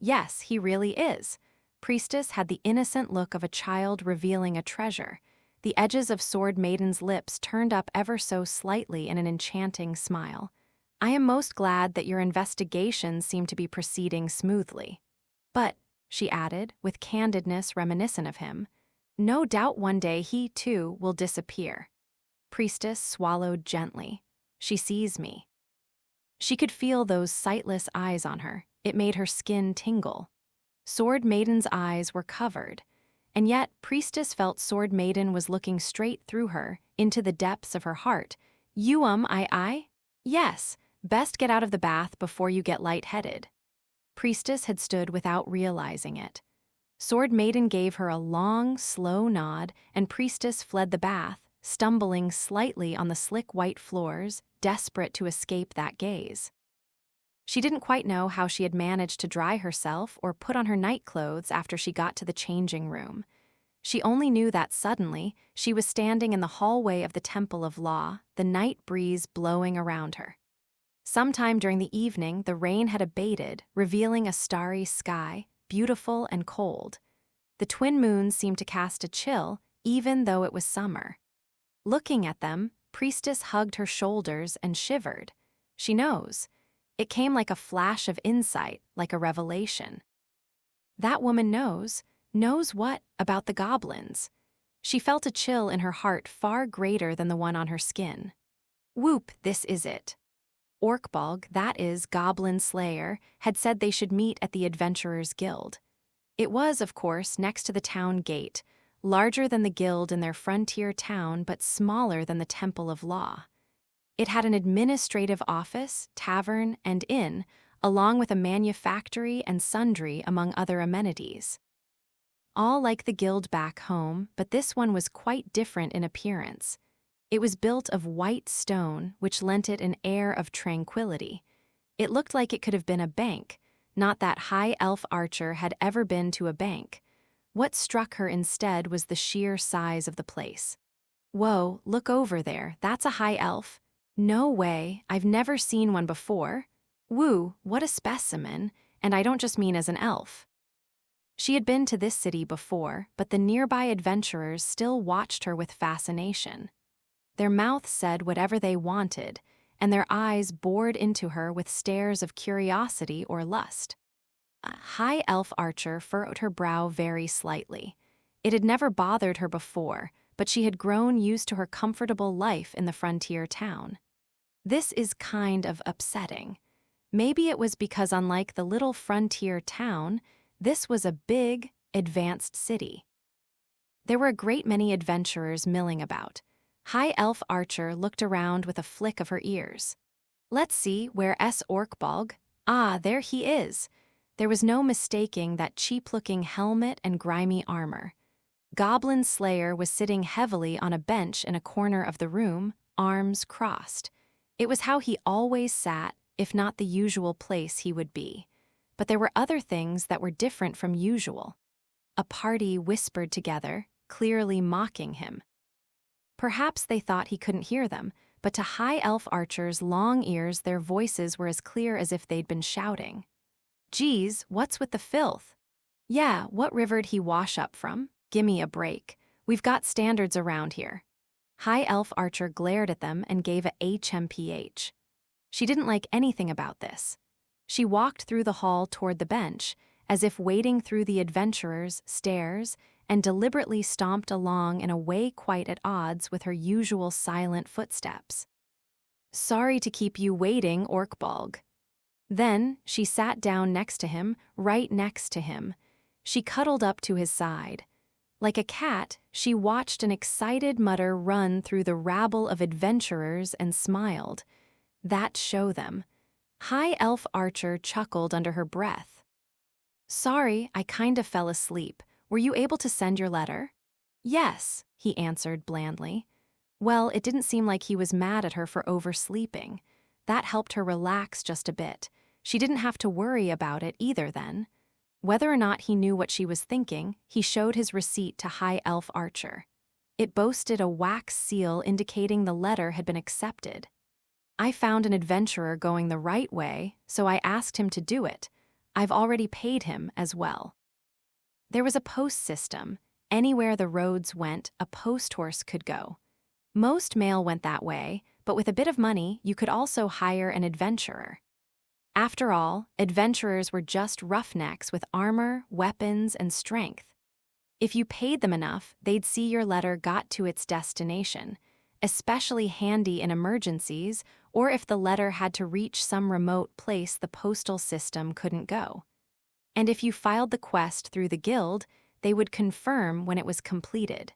yes, he really is. Priestess had the innocent look of a child revealing a treasure. The edges of Sword Maiden's lips turned up ever so slightly in an enchanting smile. I am most glad that your investigations seem to be proceeding smoothly. But, she added, with candidness reminiscent of him, no doubt one day he, too, will disappear. Priestess swallowed gently. She sees me. She could feel those sightless eyes on her. It made her skin tingle. Sword Maiden's eyes were covered, and yet Priestess felt Sword Maiden was looking straight through her, into the depths of her heart. You, I? Yes, best get out of the bath before you get lightheaded. Priestess had stood without realizing it. Sword Maiden gave her a long, slow nod, and Priestess fled the bath, stumbling slightly on the slick white floors, desperate to escape that gaze. She didn't quite know how she had managed to dry herself or put on her nightclothes after she got to the changing room. She only knew that suddenly she was standing in the hallway of the Temple of Law, the night breeze blowing around her. Sometime during the evening, the rain had abated, revealing a starry sky, beautiful and cold. The twin moons seemed to cast a chill, even though it was summer. Looking at them, Priestess hugged her shoulders and shivered. She knows. It came like a flash of insight, like a revelation. That woman knows. Knows what about the goblins? She felt a chill in her heart far greater than the one on her skin. Whoop, this is it. Orkbog, that is, Goblin Slayer, had said they should meet at the Adventurers' Guild. It was, of course, next to the town gate, larger than the guild in their frontier town but smaller than the Temple of Law. It had an administrative office, tavern, and inn, along with a manufactory and sundry among other amenities. All like the guild back home, but this one was quite different in appearance. It was built of white stone, which lent it an air of tranquility. It looked like it could have been a bank, not that high elf archer had ever been to a bank. What struck her instead was the sheer size of the place. Whoa, look over there, that's a high elf. No way, I've never seen one before. Woo, what a specimen. and I don't just mean as an elf. She had been to this city before, but the nearby adventurers still watched her with fascination. Their mouths said whatever they wanted, and their eyes bored into her with stares of curiosity or lust. A high elf archer furrowed her brow very slightly. It had never bothered her before, but she had grown used to her comfortable life in the frontier town. This is kind of upsetting. Maybe it was because unlike the little frontier town, this was a big, advanced city. There were a great many adventurers milling about. High Elf Archer looked around with a flick of her ears. Let's see, where Orkbolg? Ah, there he is. There was no mistaking that cheap-looking helmet and grimy armor. Goblin Slayer was sitting heavily on a bench in a corner of the room, arms crossed. It was how he always sat, if not the usual place he would be. But there were other things that were different from usual. A party whispered together, clearly mocking him. Perhaps they thought he couldn't hear them, but to High Elf Archer's long ears their voices were as clear as if they'd been shouting. Geez, what's with the filth? Yeah, what river'd he wash up from? Gimme a break. We've got standards around here. High Elf Archer glared at them and gave a HMPH. She didn't like anything about this. She walked through the hall toward the bench, as if wading through the adventurers' stares, and deliberately stomped along in a way quite at odds with her usual silent footsteps. Sorry to keep you waiting, Orkbolg. Then she sat down next to him, right next to him. She cuddled up to his side. Like a cat, she watched an excited mutter run through the rabble of adventurers and smiled. That show them. High Elf Archer chuckled under her breath. Sorry, I kinda fell asleep. Were you able to send your letter? Yes, he answered blandly. Well, it didn't seem like he was mad at her for oversleeping. That helped her relax just a bit. She didn't have to worry about it either then. Whether or not he knew what she was thinking, he showed his receipt to High Elf Archer. It boasted a wax seal indicating the letter had been accepted. I found an adventurer going the right way, so I asked him to do it. I've already paid him as well. There was a post system. Anywhere the roads went, a post horse could go. Most mail went that way, but with a bit of money, you could also hire an adventurer. After all, adventurers were just roughnecks with armor, weapons, and strength. If you paid them enough, they'd see your letter got to its destination, especially handy in emergencies or if the letter had to reach some remote place the postal system couldn't go. And if you filed the quest through the guild, they would confirm when it was completed.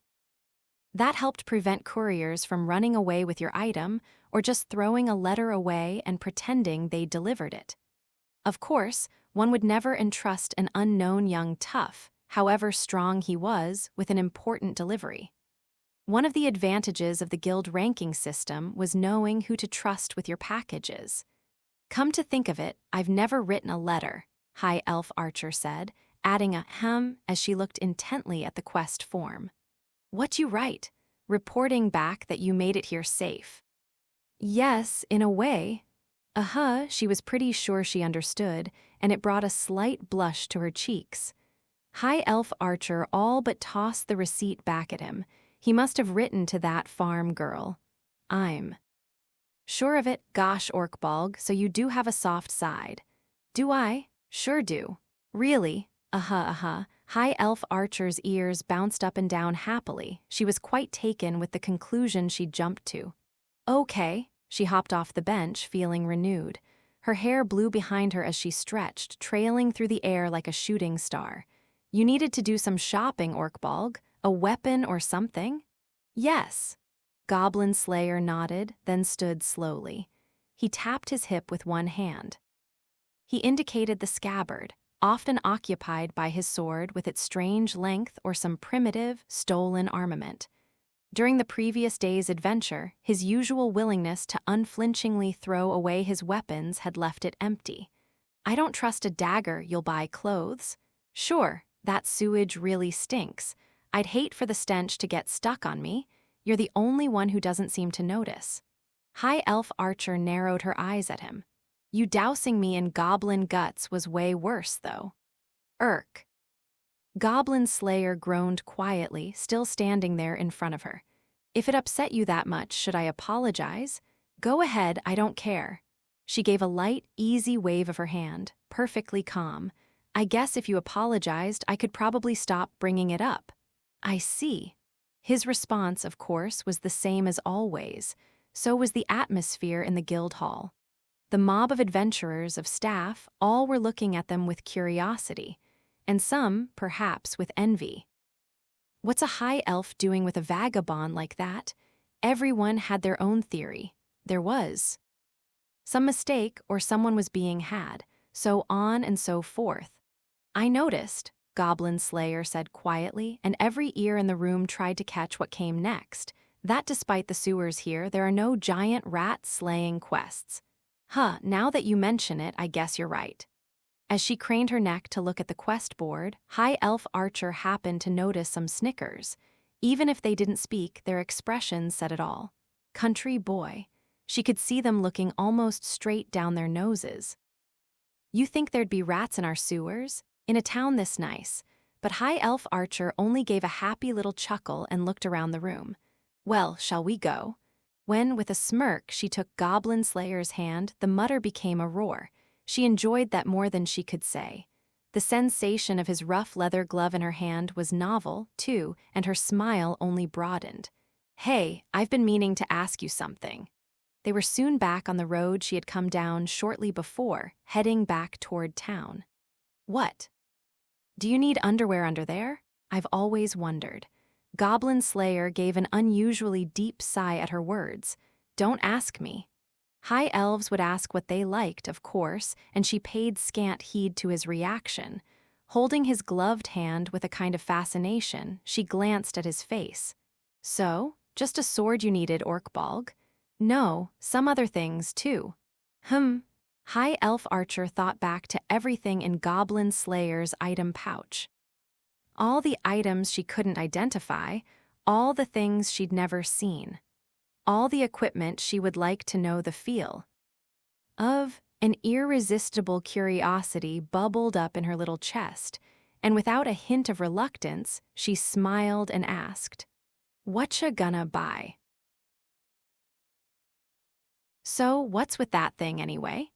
That helped prevent couriers from running away with your item or just throwing a letter away and pretending they delivered it. Of course, one would never entrust an unknown young tough, however strong he was, with an important delivery. One of the advantages of the guild ranking system was knowing who to trust with your packages. Come to think of it, I've never written a letter, High Elf Archer said, adding a hem as she looked intently at the quest form. What'd you write? Reporting back that you made it here safe. Yes, in a way. She was pretty sure she understood, and it brought a slight blush to her cheeks. High Elf Archer all but tossed the receipt back at him. He must have written to that farm girl. I'm sure of it, gosh, Orkbolg, so you do have a soft side. Do I? Sure do. Really? High Elf Archer's ears bounced up and down happily. She was quite taken with the conclusion she jumped to. Okay. She hopped off the bench, feeling renewed. Her hair blew behind her as she stretched, trailing through the air like a shooting star. You needed to do some shopping, Orkbolg. A weapon or something? Yes. Goblin Slayer nodded, then stood slowly. He tapped his hip with one hand. He indicated the scabbard, often occupied by his sword with its strange length or some primitive, stolen armament. During the previous day's adventure, his usual willingness to unflinchingly throw away his weapons had left it empty. I don't trust a dagger you'll buy clothes. Sure, that sewage really stinks. I'd hate for the stench to get stuck on me. You're the only one who doesn't seem to notice. High Elf Archer narrowed her eyes at him. You dousing me in goblin guts was way worse, though. Irk. Goblin Slayer groaned quietly, still standing there in front of her. If it upset you that much, should I apologize? Go ahead, I don't care. She gave a light, easy wave of her hand, perfectly calm. I guess if you apologized, I could probably stop bringing it up. I see. His response, of course, was the same as always. So was the atmosphere in the guild hall. The mob of adventurers, of staff, all were looking at them with curiosity, and some, perhaps, with envy. What's a high elf doing with a vagabond like that? Everyone had their own theory. There was some mistake or someone was being had, so on and so forth. I noticed, Goblin Slayer said quietly, and every ear in the room tried to catch what came next, that despite the sewers here, there are no giant rat-slaying quests. Now that you mention it, I guess you're right. As she craned her neck to look at the quest board, High Elf Archer happened to notice some snickers. Even if they didn't speak, their expressions said it all. Country boy. She could see them looking almost straight down their noses. You think there'd be rats in our sewers? In a town this nice? But High Elf Archer only gave a happy little chuckle and looked around the room. Well, shall we go? When, with a smirk, she took Goblin Slayer's hand, the mutter became a roar. She enjoyed that more than she could say. The sensation of his rough leather glove in her hand was novel, too, and her smile only broadened. Hey, I've been meaning to ask you something. They were soon back on the road she had come down shortly before, heading back toward town. What? Do you need underwear under there? I've always wondered. Goblin Slayer gave an unusually deep sigh at her words. Don't ask me. High elves would ask what they liked, of course, and she paid scant heed to his reaction. Holding his gloved hand with a kind of fascination, she glanced at his face. So, just a sword you needed, Orkbalg? No, some other things, too. High Elf Archer thought back to everything in Goblin Slayer's item pouch. All the items she couldn't identify, all the things she'd never seen. All the equipment she would like to know the feel of. An irresistible curiosity bubbled up in her little chest, and without a hint of reluctance, she smiled and asked, "Whatcha gonna buy?" So, what's with that thing anyway?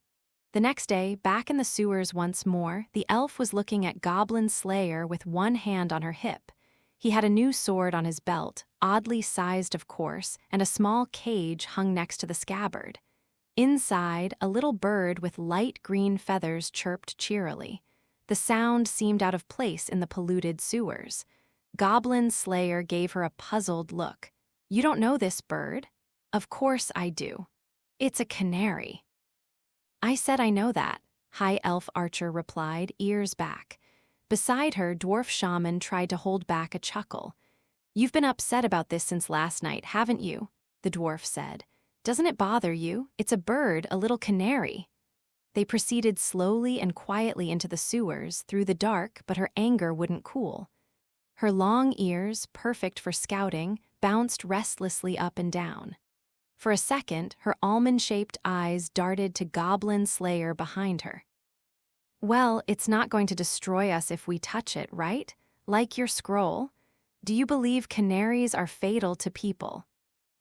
The next day, back in the sewers once more, the elf was looking at Goblin Slayer with one hand on her hip. He had a new sword on his belt, oddly sized of course, and a small cage hung next to the scabbard. Inside, a little bird with light green feathers chirped cheerily. The sound seemed out of place in the polluted sewers. Goblin Slayer gave her a puzzled look. You don't know this bird? Of course I do. It's a canary. I said I know that, High Elf Archer replied, ears back. Beside her, Dwarf Shaman tried to hold back a chuckle. You've been upset about this since last night, haven't you? The dwarf said. Doesn't it bother you? It's a bird, a little canary. They proceeded slowly and quietly into the sewers, through the dark, but her anger wouldn't cool. Her long ears, perfect for scouting, bounced restlessly up and down. For a second, her almond-shaped eyes darted to Goblin Slayer behind her. Well, it's not going to destroy us if we touch it, right? Like your scroll? Do you believe canaries are fatal to people?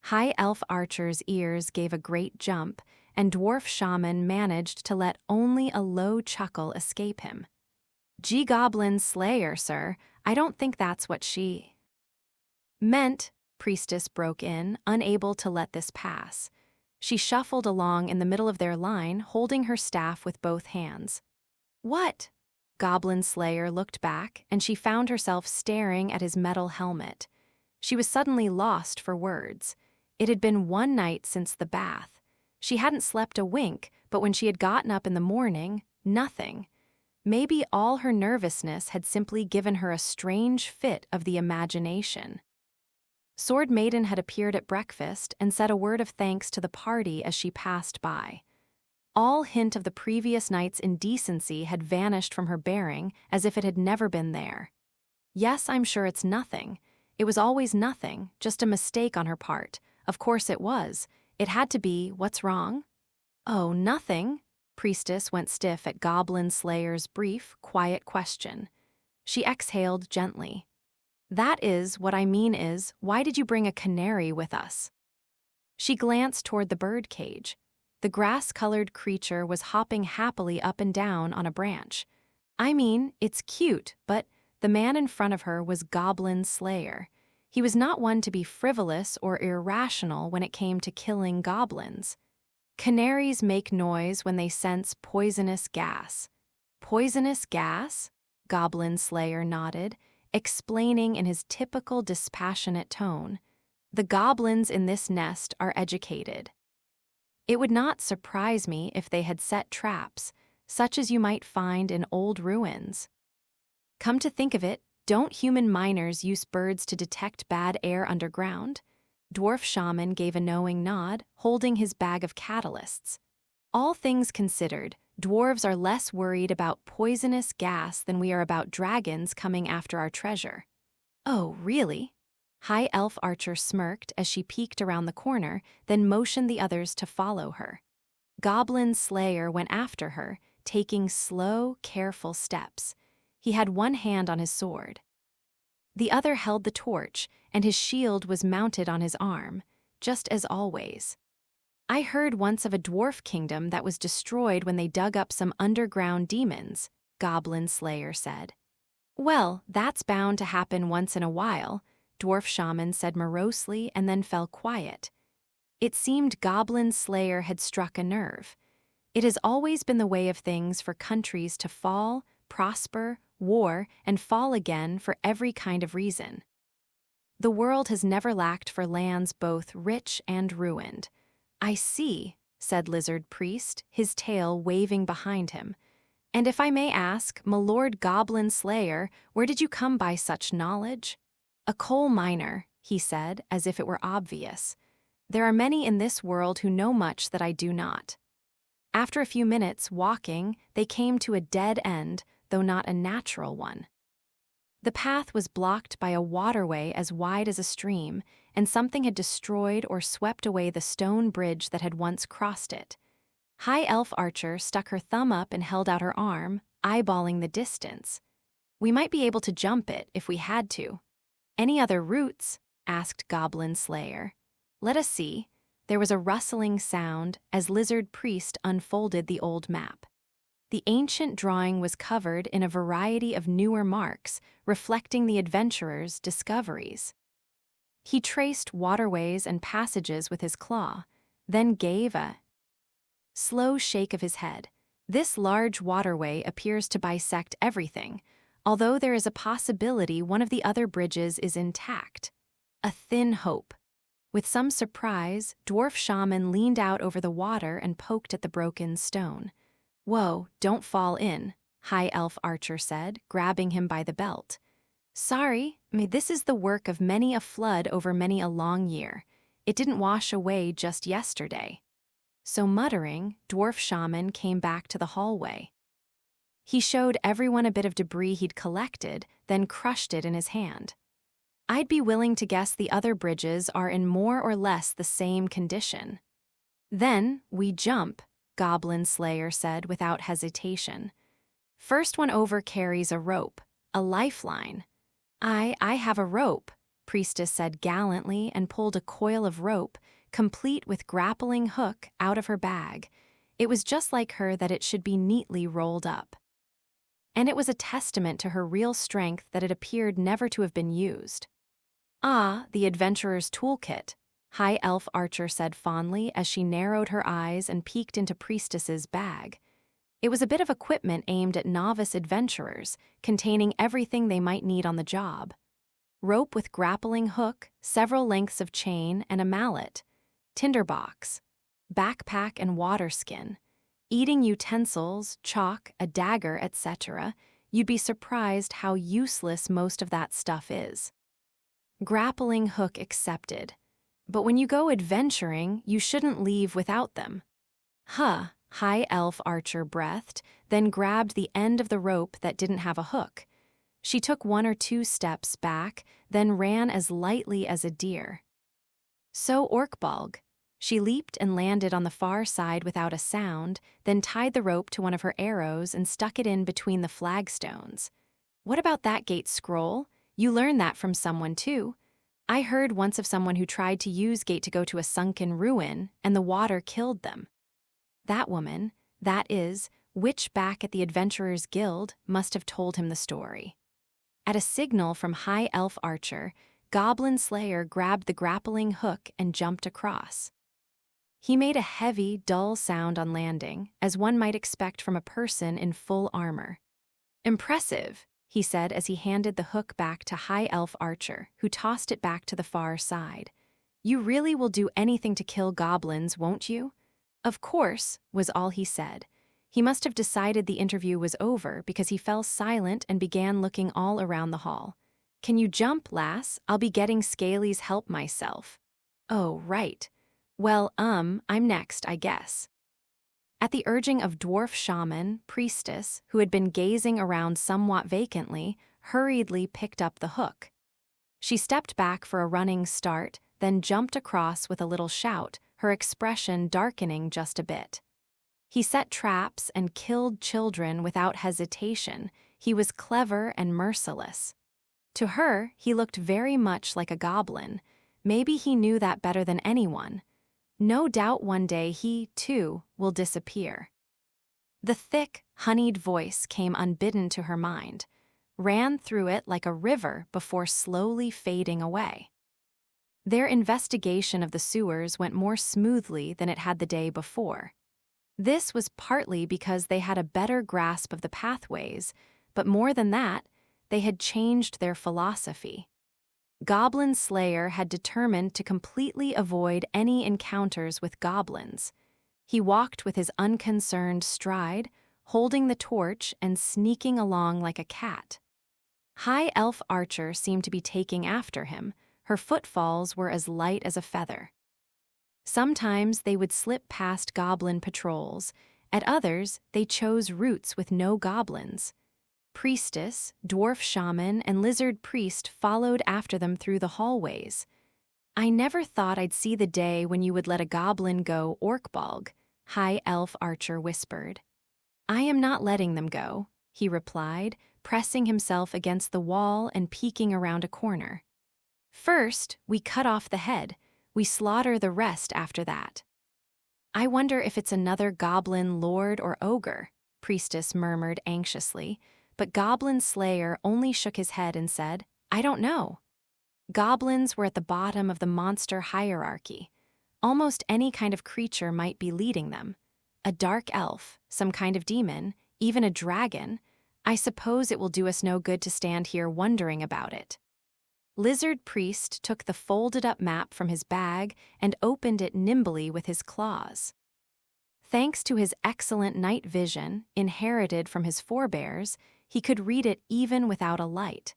High Elf Archer's ears gave a great jump, and Dwarf Shaman managed to let only a low chuckle escape him. Gee, Goblin Slayer, sir, I don't think that's what she meant, Priestess broke in, unable to let this pass. She shuffled along in the middle of their line, holding her staff with both hands. What? Goblin Slayer looked back, and she found herself staring at his metal helmet. She was suddenly lost for words. It had been one night since the bath. She hadn't slept a wink, but when she had gotten up in the morning, nothing. Maybe all her nervousness had simply given her a strange fit of the imagination. Sword Maiden had appeared at breakfast and said a word of thanks to the party as she passed by. All hint of the previous night's indecency had vanished from her bearing as if it had never been there. Yes, I'm sure it's nothing. It was always nothing, just a mistake on her part. Of course it was. It had to be, what's wrong? Oh, nothing. Priestess went stiff at Goblin Slayer's brief, quiet question. She exhaled gently. That is, what I mean is, why did you bring a canary with us? She glanced toward the bird cage. The grass-colored creature was hopping happily up and down on a branch. I mean, it's cute, but the man in front of her was Goblin Slayer. He was not one to be frivolous or irrational when it came to killing goblins. Canaries make noise when they sense poisonous gas. Poisonous gas? Goblin Slayer nodded, explaining in his typical dispassionate tone. The goblins in this nest are educated. It would not surprise me if they had set traps, such as you might find in old ruins. Come to think of it, don't human miners use birds to detect bad air underground? Dwarf Shaman gave a knowing nod, holding his bag of catalysts. All things considered, dwarves are less worried about poisonous gas than we are about dragons coming after our treasure. Oh, really? High Elf Archer smirked as she peeked around the corner, then motioned the others to follow her. Goblin Slayer went after her, taking slow, careful steps. He had one hand on his sword. The other held the torch, and his shield was mounted on his arm, just as always. I heard once of a dwarf kingdom that was destroyed when they dug up some underground demons, Goblin Slayer said. Well, that's bound to happen once in a while, Dwarf Shaman said morosely and then fell quiet. It seemed Goblin Slayer had struck a nerve. It has always been the way of things for countries to fall, prosper, war, and fall again for every kind of reason. The world has never lacked for lands both rich and ruined. I see, said Lizard Priest, his tail waving behind him. And if I may ask, my Lord Goblin Slayer, where did you come by such knowledge? A coal miner, he said, as if it were obvious. There are many in this world who know much that I do not. After a few minutes walking, they came to a dead end, though not a natural one. The path was blocked by a waterway as wide as a stream, and something had destroyed or swept away the stone bridge that had once crossed it. High Elf Archer stuck her thumb up and held out her arm, eyeballing the distance. We might be able to jump it if we had to. Any other routes? Asked Goblin Slayer. Let us see. There was a rustling sound as Lizard Priest unfolded the old map. The ancient drawing was covered in a variety of newer marks, reflecting the adventurer's discoveries. He traced waterways and passages with his claw, then gave a slow shake of his head. This large waterway appears to bisect everything, although there is a possibility one of the other bridges is intact. A thin hope. With some surprise, Dwarf Shaman leaned out over the water and poked at the broken stone. Whoa, don't fall in, High Elf Archer said, grabbing him by the belt. Sorry, this is the work of many a flood over many a long year. It didn't wash away just yesterday. So muttering, Dwarf Shaman came back to the hallway. He showed everyone a bit of debris he'd collected, then crushed it in his hand. I'd be willing to guess the other bridges are in more or less the same condition. Then we jump, Goblin Slayer said without hesitation. First one over carries a rope, a lifeline. I have a rope, Priestess said gallantly and pulled a coil of rope, complete with grappling hook, out of her bag. It was just like her that it should be neatly rolled up. And it was a testament to her real strength that it appeared never to have been used. Ah, the adventurer's toolkit, High Elf Archer said fondly as she narrowed her eyes and peeked into Priestess's bag. It was a bit of equipment aimed at novice adventurers, containing everything they might need on the job. Rope with grappling hook, several lengths of chain, and a mallet. Tinderbox. Backpack and water skin. Eating utensils, chalk, a dagger, etc. You'd be surprised how useless most of that stuff is. Grappling hook accepted. But when you go adventuring, you shouldn't leave without them. Huh, High Elf Archer breathed, then grabbed the end of the rope that didn't have a hook. She took 1 or 2 steps back, then ran as lightly as a deer. So Orkbalg, She leaped and landed on the far side without a sound, then tied the rope to one of her arrows and stuck it in between the flagstones. What about that gate scroll? You learned that from someone too. I heard once of someone who tried to use gate to go to a sunken ruin, and the water killed them. That woman, that is, witch back at the Adventurers Guild, must have told him the story. At a signal from High Elf Archer, Goblin Slayer grabbed the grappling hook and jumped across. He made a heavy, dull sound on landing, as one might expect from a person in full armor. "Impressive," he said as he handed the hook back to High Elf Archer, who tossed it back to the far side. "You really will do anything to kill goblins, won't you?" "Of course," was all he said. He must have decided the interview was over because he fell silent and began looking all around the hall. "Can you jump, lass? I'll be getting Scaly's help myself." "Oh, right. Well, I'm next, I guess." At the urging of dwarf shaman, priestess, who had been gazing around somewhat vacantly, hurriedly picked up the hook. She stepped back for a running start, then jumped across with a little shout, her expression darkening just a bit. He set traps and killed children without hesitation. He was clever and merciless. To her, he looked very much like a goblin. Maybe he knew that better than anyone. No doubt one day he, too, will disappear. The thick, honeyed voice came unbidden to her mind, ran through it like a river before slowly fading away. Their investigation of the sewers went more smoothly than it had the day before. This was partly because they had a better grasp of the pathways, but more than that, they had changed their philosophy. Goblin Slayer had determined to completely avoid any encounters with goblins. He walked with his unconcerned stride, holding the torch and sneaking along like a cat. High Elf Archer seemed to be taking after him. Her footfalls were as light as a feather. Sometimes they would slip past goblin patrols. At others, they chose routes with no goblins. Priestess, dwarf shaman, and lizard priest followed after them through the hallways. "I never thought I'd see the day when you would let a goblin go Orkbog," High Elf Archer whispered. "I am not letting them go," he replied, pressing himself against the wall and peeking around a corner. "First, we cut off the head. We slaughter the rest after that." "I wonder if it's another goblin lord or ogre," Priestess murmured anxiously, but Goblin Slayer only shook his head and said, "I don't know." Goblins were at the bottom of the monster hierarchy. Almost any kind of creature might be leading them. A dark elf, some kind of demon, even a dragon. I suppose it will do us no good to stand here wondering about it. Lizard Priest took the folded-up map from his bag and opened it nimbly with his claws. Thanks to his excellent night vision, inherited from his forebears, he could read it even without a light.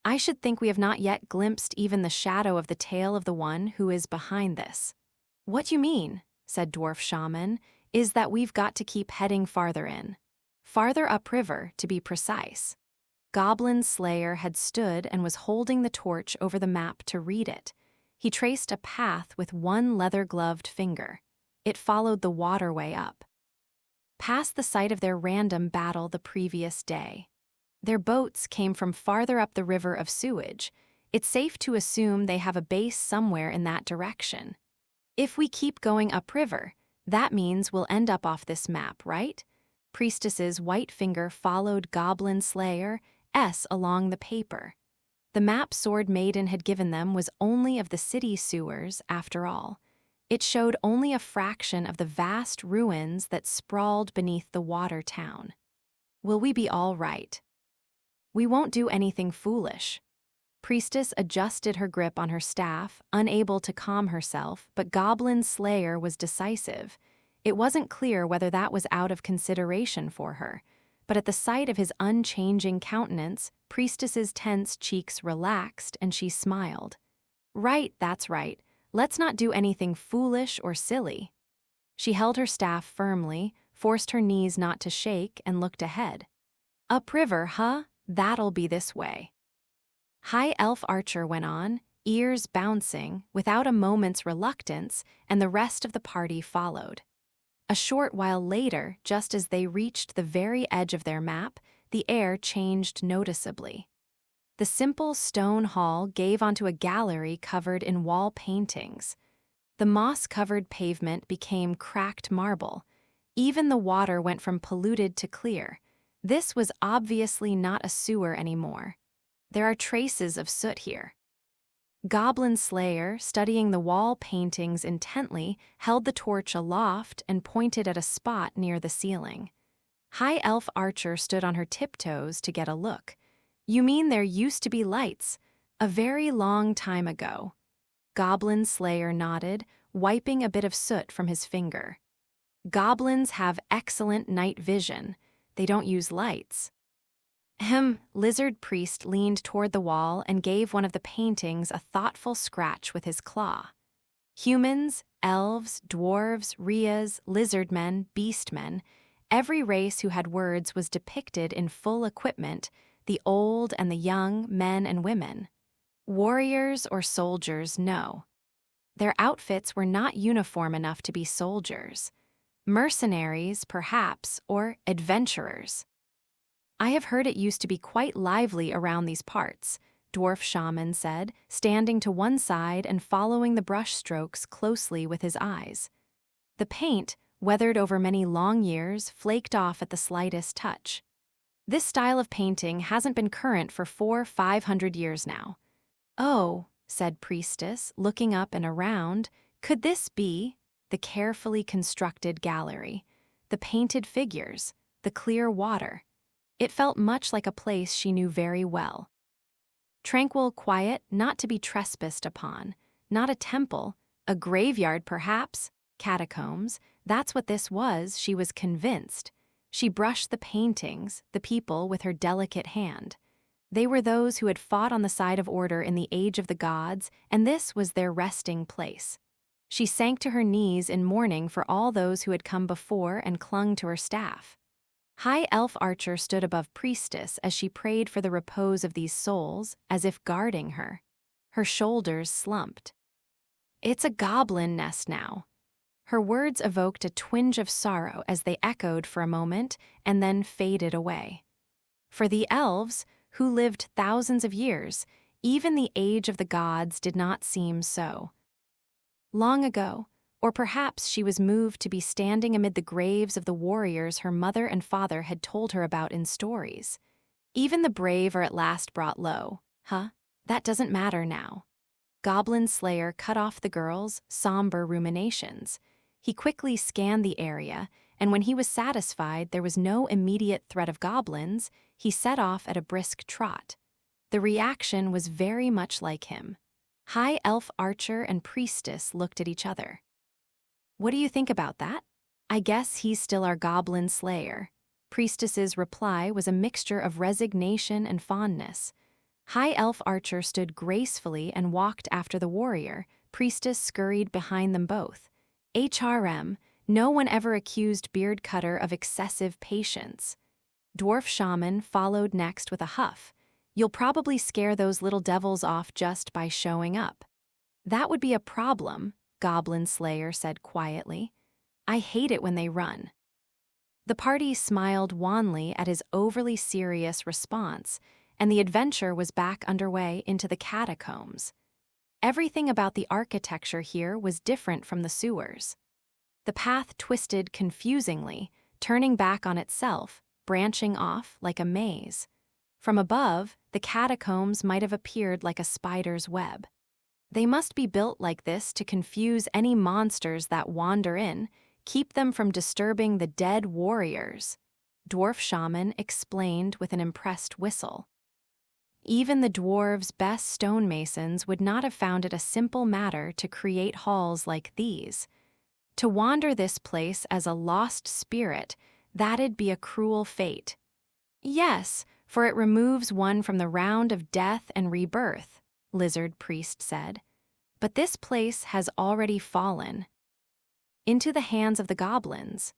"I should think we have not yet glimpsed even the shadow of the tail of the one who is behind this." "What you mean," said Dwarf Shaman, "is that we've got to keep heading farther in. Farther upriver, to be precise." Goblin Slayer had stood and was holding the torch over the map to read it. He traced a path with one leather-gloved finger. It followed the waterway up. Past the site of their random battle the previous day. Their boats came from farther up the river of sewage. It's safe to assume they have a base somewhere in that direction. If we keep going upriver, that means we'll end up off this map, right? Priestess's white finger followed Goblin Slayer S along the paper. The map Sword Maiden had given them was only of the city sewers, after all. It showed only a fraction of the vast ruins that sprawled beneath the water town. Will we be all right? We won't do anything foolish. Priestess adjusted her grip on her staff, unable to calm herself, but Goblin Slayer was decisive. It wasn't clear whether that was out of consideration for her, but at the sight of his unchanging countenance, Priestess's tense cheeks relaxed and she smiled. "Right, that's right. Let's not do anything foolish or silly." She held her staff firmly, forced her knees not to shake, and looked ahead. "Upriver, huh? That'll be this way." High Elf Archer went on, ears bouncing, without a moment's reluctance, and the rest of the party followed. A short while later, just as they reached the very edge of their map, the air changed noticeably. The simple stone hall gave onto a gallery covered in wall paintings. The moss-covered pavement became cracked marble. Even the water went from polluted to clear. This was obviously not a sewer anymore. There are traces of soot here. Goblin Slayer, studying the wall paintings intently, held the torch aloft and pointed at a spot near the ceiling. High Elf Archer stood on her tiptoes to get a look. "You mean there used to be lights? A very long time ago." Goblin Slayer nodded, wiping a bit of soot from his finger. "Goblins have excellent night vision. They don't use lights." Lizard Priest leaned toward the wall and gave one of the paintings a thoughtful scratch with his claw. Humans, elves, dwarves, Rias, lizardmen, beastmen, every race who had words was depicted in full equipment, the old and the young, men and women. Warriors or soldiers, no. Their outfits were not uniform enough to be soldiers. Mercenaries, perhaps, or adventurers. "I have heard it used to be quite lively around these parts," Dwarf Shaman said, standing to one side and following the brush strokes closely with his eyes. The paint, weathered over many long years, flaked off at the slightest touch. "This style of painting hasn't been current for 400–500 years now." "Oh," said Priestess, looking up and around, "could this be?" The carefully constructed gallery, the painted figures, the clear water. It felt much like a place she knew very well. Tranquil, quiet, not to be trespassed upon. Not a temple, a graveyard perhaps, catacombs. That's what this was, she was convinced. She brushed the paintings, the people, with her delicate hand. They were those who had fought on the side of order in the age of the gods, and this was their resting place. She sank to her knees in mourning for all those who had come before and clung to her staff. High Elf Archer stood above Priestess as she prayed for the repose of these souls, as if guarding her. Her shoulders slumped. "It's a goblin nest now." Her words evoked a twinge of sorrow as they echoed for a moment and then faded away. For the elves, who lived thousands of years, even the age of the gods did not seem so. Long ago, or perhaps she was moved to be standing amid the graves of the warriors her mother and father had told her about in stories. Even the brave are at last brought low. That doesn't matter now. Goblin Slayer cut off the girl's somber ruminations. He quickly scanned the area, and when he was satisfied there was no immediate threat of goblins, he set off at a brisk trot. The reaction was very much like him. High Elf Archer and Priestess looked at each other. "What do you think about that?" "I guess he's still our Goblin Slayer." Priestess's reply was a mixture of resignation and fondness. High Elf Archer stood gracefully and walked after the warrior. Priestess scurried behind them both. HRM, no one ever accused Beard Cutter of excessive patience. Dwarf Shaman followed next with a huff. "You'll probably scare those little devils off just by showing up." "That would be a problem," Goblin Slayer said quietly. "I hate it when they run." The party smiled wanly at his overly serious response, and the adventure was back underway into the catacombs. Everything about the architecture here was different from the sewers. The path twisted confusingly, turning back on itself, branching off like a maze. From above, the catacombs might have appeared like a spider's web. They must be built like this to confuse any monsters that wander in, keep them from disturbing the dead warriors, Dwarf Shaman explained with an impressed whistle. Even the dwarves' best stonemasons would not have found it a simple matter to create halls like these. To wander this place as a lost spirit, that'd be a cruel fate. "Yes, for it removes one from the round of death and rebirth," Lizard Priest said. "But this place has already fallen into the hands of the goblins."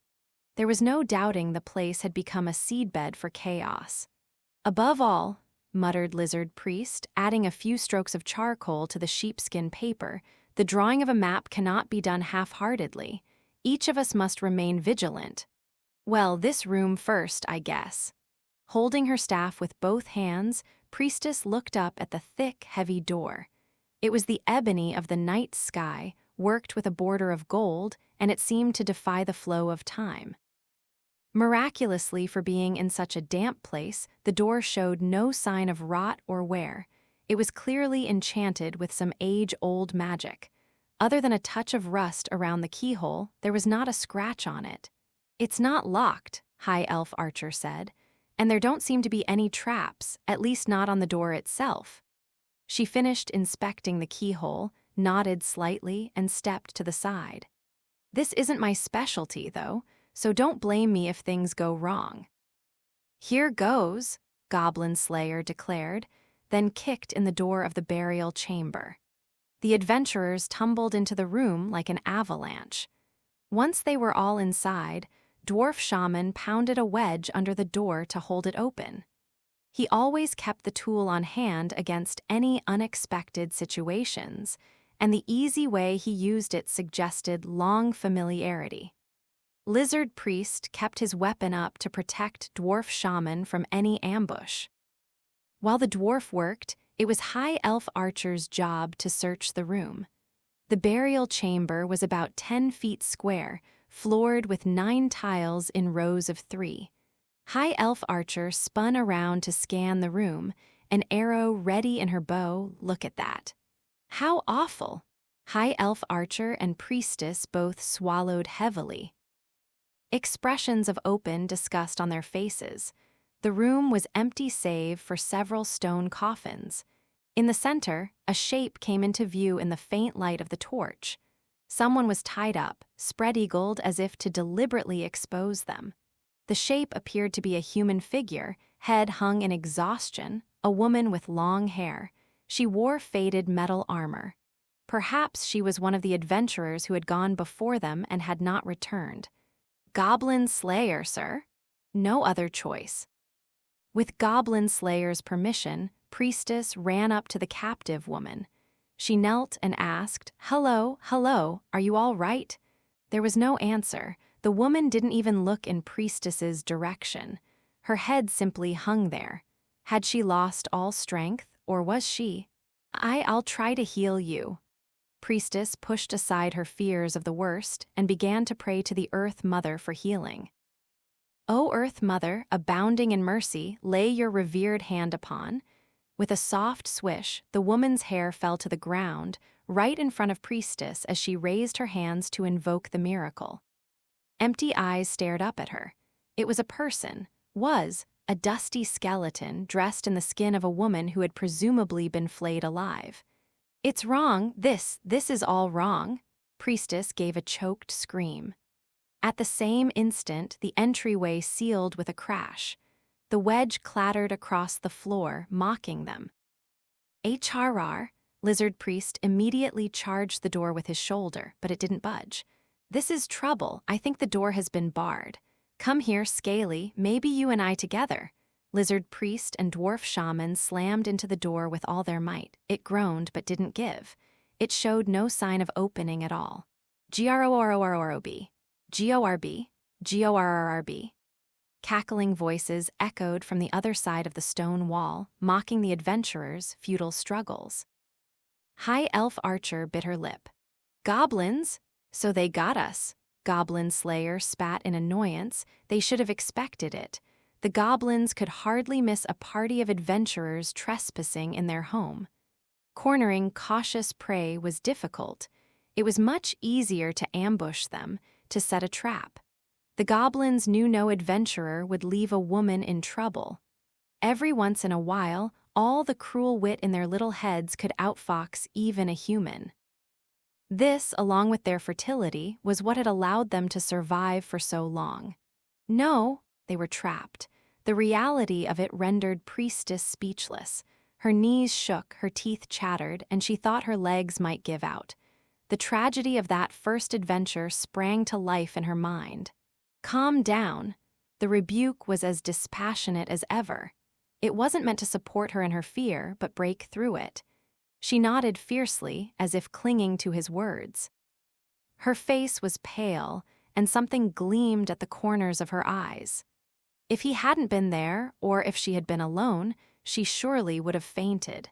There was no doubting the place had become a seedbed for chaos. Above all, muttered Lizard Priest, adding a few strokes of charcoal to the sheepskin paper. "The drawing of a map cannot be done half-heartedly. Each of us must remain vigilant. Well, this room first, I guess." Holding her staff with both hands, Priestess looked up at the thick, heavy door. It was the ebony of the night sky, worked with a border of gold, and it seemed to defy the flow of time. Miraculously, for being in such a damp place, the door showed no sign of rot or wear. It was clearly enchanted with some age-old magic. Other than a touch of rust around the keyhole, there was not a scratch on it. "It's not locked," High Elf Archer said, "and there don't seem to be any traps, at least not on the door itself." She finished inspecting the keyhole, nodded slightly, and stepped to the side. "This isn't my specialty, though, so don't blame me if things go wrong." "Here goes," Goblin Slayer declared, then kicked in the door of the burial chamber. The adventurers tumbled into the room like an avalanche. Once they were all inside, Dwarf Shaman pounded a wedge under the door to hold it open. He always kept the tool on hand against any unexpected situations, and the easy way he used it suggested long familiarity. Lizard Priest kept his weapon up to protect Dwarf Shaman from any ambush. While the dwarf worked, it was High Elf Archer's job to search the room. The burial chamber was about 10 feet square, floored with 9 tiles in rows of 3. High Elf Archer spun around to scan the room, an arrow ready in her bow. "Look at that." "How awful." High Elf Archer and Priestess both swallowed heavily. Expressions of open disgust on their faces. The room was empty save for several stone coffins. In the center, a shape came into view in the faint light of the torch. Someone was tied up, spread-eagled as if to deliberately expose them. The shape appeared to be a human figure, head hung in exhaustion, a woman with long hair. She wore faded metal armor. Perhaps she was one of the adventurers who had gone before them and had not returned. "Goblin Slayer, sir." No other choice. With Goblin Slayer's permission, Priestess ran up to the captive woman. She knelt and asked, "Hello, hello, are you all right?" There was no answer. The woman didn't even look in Priestess's direction. Her head simply hung there. Had she lost all strength, or was she? I'll try to heal you." Priestess pushed aside her fears of the worst and began to pray to the Earth Mother for healing. "O Earth Mother, abounding in mercy, lay your revered hand upon." With a soft swish, the woman's hair fell to the ground, right in front of Priestess as she raised her hands to invoke the miracle. Empty eyes stared up at her. It was a person, a dusty skeleton dressed in the skin of a woman who had presumably been flayed alive. "It's wrong, this is all wrong." Priestess gave a choked scream. At the same instant, the entryway sealed with a crash. The wedge clattered across the floor, mocking them. "HRR," Lizard Priest immediately charged the door with his shoulder, but it didn't budge. "This is trouble. I think the door has been barred. Come here, Scaly, maybe you and I together." Lizard Priest and Dwarf Shaman slammed into the door with all their might. It groaned but didn't give. It showed no sign of opening at all. "GROROROROB. GORB. GORRRB." Cackling voices echoed from the other side of the stone wall, mocking the adventurers' futile struggles. High Elf Archer bit her lip. "Goblins? So they got us." Goblin Slayer spat in annoyance. They should have expected it. The goblins could hardly miss a party of adventurers trespassing in their home. Cornering cautious prey was difficult. It was much easier to ambush them, to set a trap. The goblins knew no adventurer would leave a woman in trouble. Every once in a while, all the cruel wit in their little heads could outfox even a human. This, along with their fertility, was what had allowed them to survive for so long. No, they were trapped. The reality of it rendered Priestess speechless. Her knees shook, her teeth chattered, and she thought her legs might give out. The tragedy of that first adventure sprang to life in her mind. "Calm down." The rebuke was as dispassionate as ever. It wasn't meant to support her in her fear, but break through it. She nodded fiercely, as if clinging to his words. Her face was pale, and something gleamed at the corners of her eyes. If he hadn't been there, or if she had been alone, she surely would have fainted.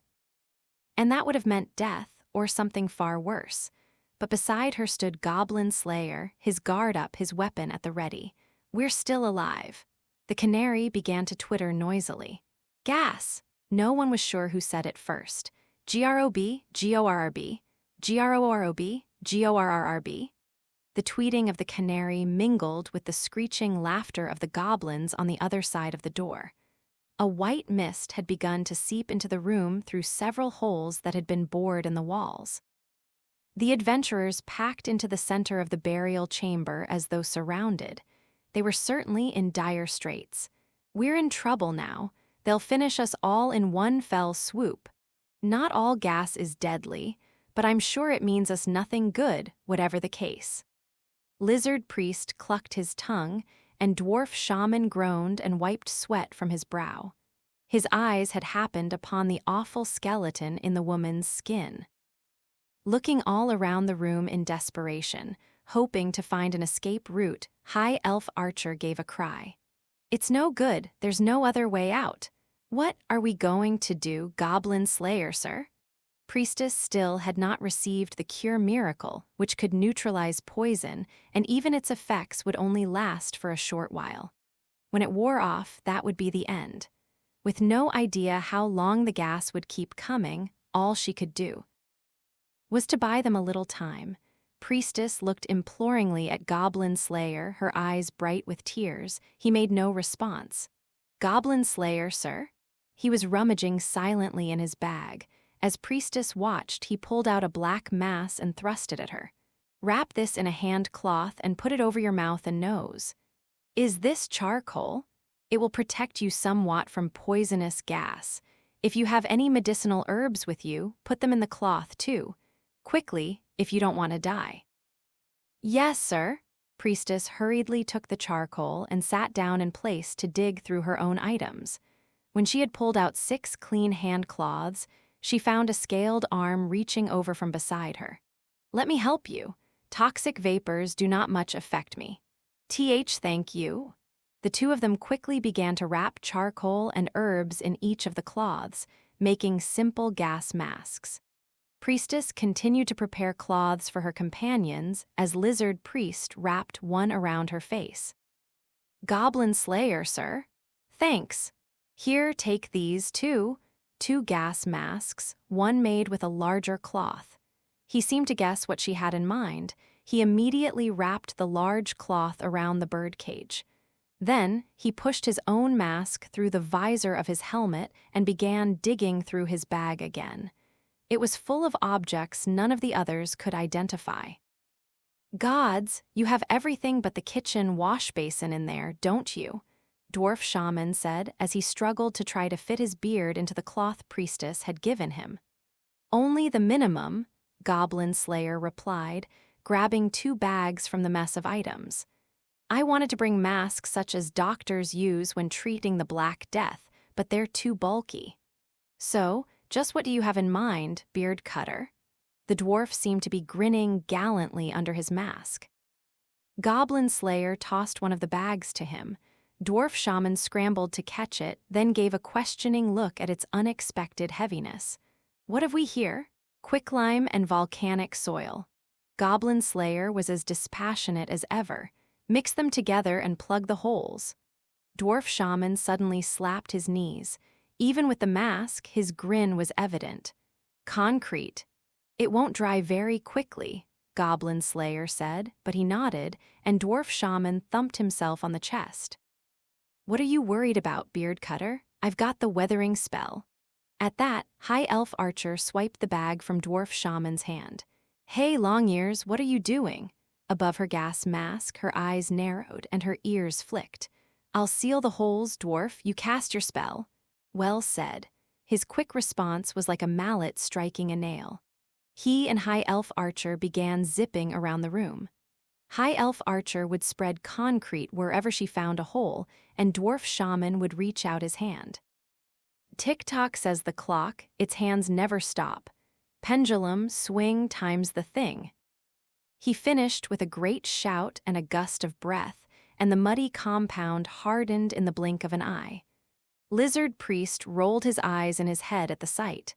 And that would have meant death, or something far worse. But beside her stood Goblin Slayer, his guard up, his weapon at the ready. "We're still alive." The canary began to twitter noisily. "Gas!" No one was sure who said it first. "GROB, GORRB, GROROB, GORRRB." The tweeting of the canary mingled with the screeching laughter of the goblins on the other side of the door. A white mist had begun to seep into the room through several holes that had been bored in the walls. The adventurers packed into the center of the burial chamber as though surrounded. They were certainly in dire straits. "We're in trouble now. They'll finish us all in one fell swoop. Not all gas is deadly, but I'm sure it means us nothing good, whatever the case." Lizard Priest clucked his tongue, and Dwarf Shaman groaned and wiped sweat from his brow. His eyes had happened upon the awful skeleton in the woman's skin. Looking all around the room in desperation, hoping to find an escape route, High Elf Archer gave a cry. "It's no good, there's no other way out. What are we going to do, Goblin Slayer, sir?" Priestess still had not received the cure miracle, which could neutralize poison, and even its effects would only last for a short while. When it wore off, that would be the end. With no idea how long the gas would keep coming, all she could do was to buy them a little time. Priestess looked imploringly at Goblin Slayer, her eyes bright with tears. He made no response. "Goblin Slayer, sir?" He was rummaging silently in his bag. As Priestess watched, he pulled out a black mass and thrust it at her. "Wrap this in a hand cloth and put it over your mouth and nose." "Is this charcoal? It will protect you somewhat from poisonous gas. If you have any medicinal herbs with you, put them in the cloth too. Quickly, if you don't want to die." "Yes, sir." Priestess hurriedly took the charcoal and sat down in place to dig through her own items. When she had pulled out 6 clean hand cloths, she found a scaled arm reaching over from beside her. "Let me help you. Toxic vapors do not much affect me." Thank you." The two of them quickly began to wrap charcoal and herbs in each of the cloths, making simple gas masks. Priestess continued to prepare cloths for her companions as Lizard Priest wrapped one around her face. "Goblin Slayer, sir." "Thanks. Here, take these, too." 2 gas masks, one made with a larger cloth. He seemed to guess what she had in mind. He immediately wrapped the large cloth around the birdcage. Then, he pushed his own mask through the visor of his helmet and began digging through his bag again. It was full of objects none of the others could identify. "Gods, you have everything but the kitchen wash basin in there, don't you?" Dwarf Shaman said as he struggled to try to fit his beard into the cloth Priestess had given him. "Only the minimum," Goblin Slayer replied, grabbing 2 bags from the mess of items. "I wanted to bring masks such as doctors use when treating the Black Death, but they're too bulky." "So, just what do you have in mind, Beard Cutter?" The dwarf seemed to be grinning gallantly under his mask. Goblin Slayer tossed one of the bags to him. Dwarf Shaman scrambled to catch it, then gave a questioning look at its unexpected heaviness. "What have we here?" "Quicklime and volcanic soil." Goblin Slayer was as dispassionate as ever. "Mix them together and plug the holes." Dwarf Shaman suddenly slapped his knees. Even with the mask, his grin was evident. "Concrete. It won't dry very quickly," Goblin Slayer said, but he nodded, and Dwarf Shaman thumped himself on the chest. "What are you worried about, Beard Cutter? I've got the weathering spell." At that, High Elf Archer swiped the bag from Dwarf Shaman's hand. "Hey, Longears, what are you doing?" Above her gas mask, her eyes narrowed and her ears flicked. "I'll seal the holes, Dwarf. You cast your spell." "Well said." His quick response was like a mallet striking a nail. He and High Elf Archer began zipping around the room. High Elf Archer would spread concrete wherever she found a hole, and Dwarf Shaman would reach out his hand. Tick-tock says the clock, its hands never stop. Pendulum, swing times the thing. He finished with a great shout and a gust of breath, and the muddy compound hardened in the blink of an eye. Lizard Priest rolled his eyes in his head at the sight.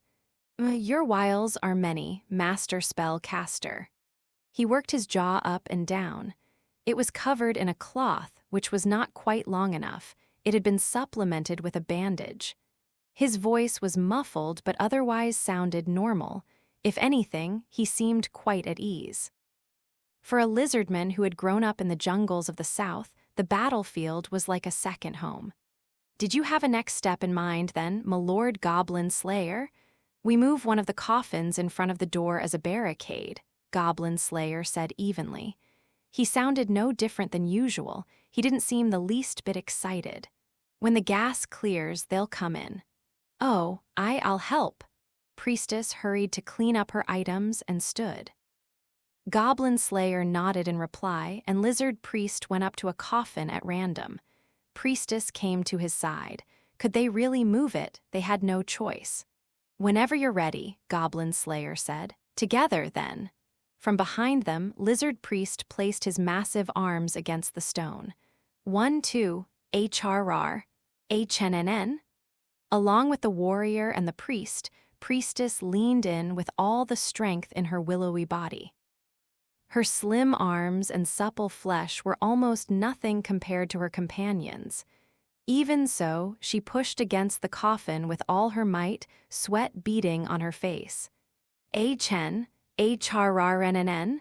Your wiles are many, master spell caster. He worked his jaw up and down. It was covered in a cloth, which was not quite long enough. It had been supplemented with a bandage. His voice was muffled but otherwise sounded normal. If anything, he seemed quite at ease. For a lizardman who had grown up in the jungles of the south, the battlefield was like a second home. Did you have a next step in mind, then, my Lord Goblin Slayer? We move one of the coffins in front of the door as a barricade, Goblin Slayer said evenly. He sounded no different than usual. He didn't seem the least bit excited. When the gas clears, they'll come in. Oh, I'll help. Priestess hurried to clean up her items and stood. Goblin Slayer nodded in reply, and Lizard Priest went up to a coffin at random. Priestess came to his side. Could they really move it? They had no choice. Whenever you're ready, Goblin Slayer said. Together, then. From behind them, Lizard Priest placed his massive arms against the stone. 1, 2, HRR, HNNN. Along with the warrior and the priestess leaned in with all the strength in her willowy body. Her slim arms and supple flesh were almost nothing compared to her companions. Even so, she pushed against the coffin with all her might, sweat beading on her face. HN, HRRNNN.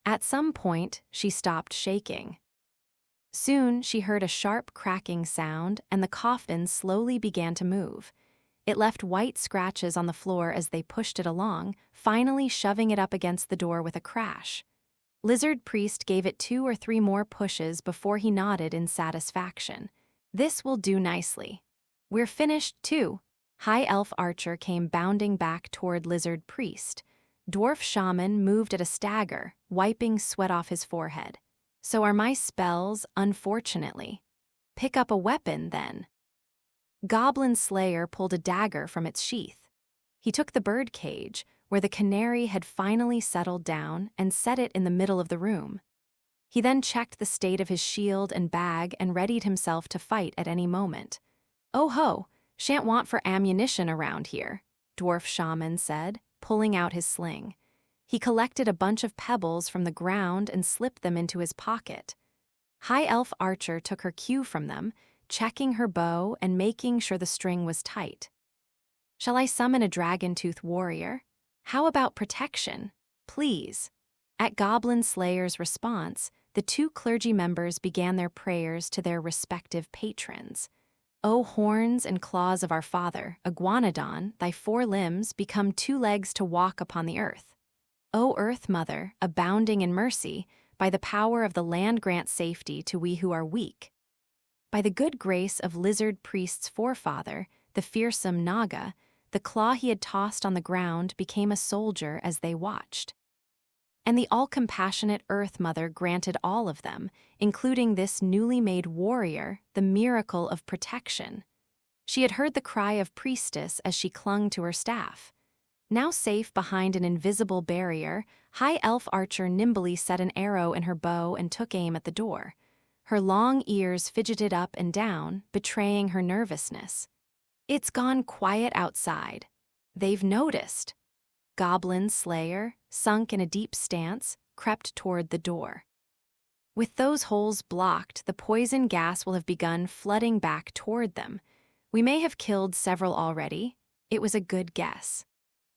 At some point, she stopped shaking. Soon, she heard a sharp cracking sound, and the coffin slowly began to move. It left white scratches on the floor as they pushed it along, finally shoving it up against the door with a crash. Lizard Priest gave it 2 or 3 more pushes before he nodded in satisfaction. This will do nicely. We're finished, too. High Elf Archer came bounding back toward Lizard Priest. Dwarf Shaman moved at a stagger, wiping sweat off his forehead. So are my spells, unfortunately. Pick up a weapon, then. Goblin Slayer pulled a dagger from its sheath. He took the bird cage, where the canary had finally settled down, and set it in the middle of the room. He then checked the state of his shield and bag and readied himself to fight at any moment. Oh ho, shan't want for ammunition around here, Dwarf Shaman said, pulling out his sling. He collected a bunch of pebbles from the ground and slipped them into his pocket. High Elf Archer took her cue from them, checking her bow and making sure the string was tight. Shall I summon a dragon-tooth warrior? How about protection? Please. At Goblin Slayer's response, the 2 clergy members began their prayers to their respective patrons. O horns and claws of our father, Iguanodon, thy 4 limbs become 2 legs to walk upon the earth. O Earth Mother, abounding in mercy, by the power of the land grant safety to we who are weak. By the good grace of Lizard Priest's forefather, the fearsome Naga, the claw he had tossed on the ground became a soldier as they watched. And the all-compassionate Earth Mother granted all of them, including this newly made warrior, the miracle of protection. She had heard the cry of priestess as she clung to her staff. Now safe behind an invisible barrier, High Elf Archer nimbly set an arrow in her bow and took aim at the door. Her long ears fidgeted up and down, betraying her nervousness. It's gone quiet outside. They've noticed. Goblin Slayer, sunk in a deep stance, crept toward the door. With those holes blocked, the poison gas will have begun flooding back toward them. We may have killed several already. It was a good guess.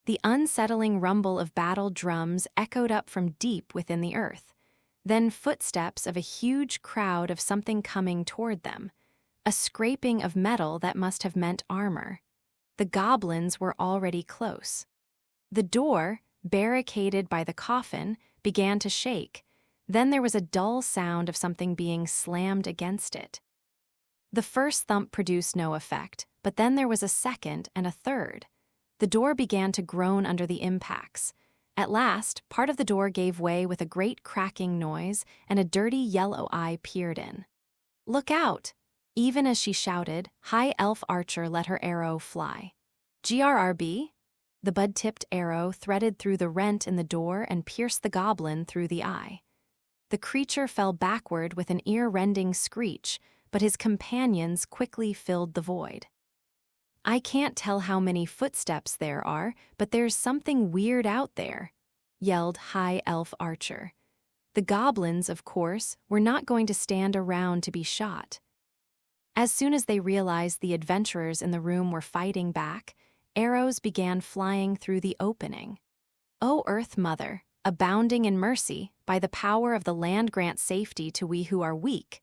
The unsettling rumble of battle drums echoed up from deep within the earth. Then footsteps of a huge crowd of something coming toward them. A scraping of metal that must have meant armor. The goblins were already close. The door, barricaded by the coffin, began to shake. Then there was a dull sound of something being slammed against it. The first thump produced no effect, but then there was a second and a third. The door began to groan under the impacts. At last, part of the door gave way with a great cracking noise, and a dirty yellow eye peered in. "Look out!" Even as she shouted, High Elf Archer let her arrow fly. GRRB? The bud-tipped arrow threaded through the rent in the door and pierced the goblin through the eye. The creature fell backward with an ear-rending screech, but his companions quickly filled the void. I can't tell how many footsteps there are, but there's something weird out there, yelled High Elf Archer. The goblins, of course, were not going to stand around to be shot. As soon as they realized the adventurers in the room were fighting back, arrows began flying through the opening. O Earth Mother, abounding in mercy, by the power of the land grant safety to we who are weak.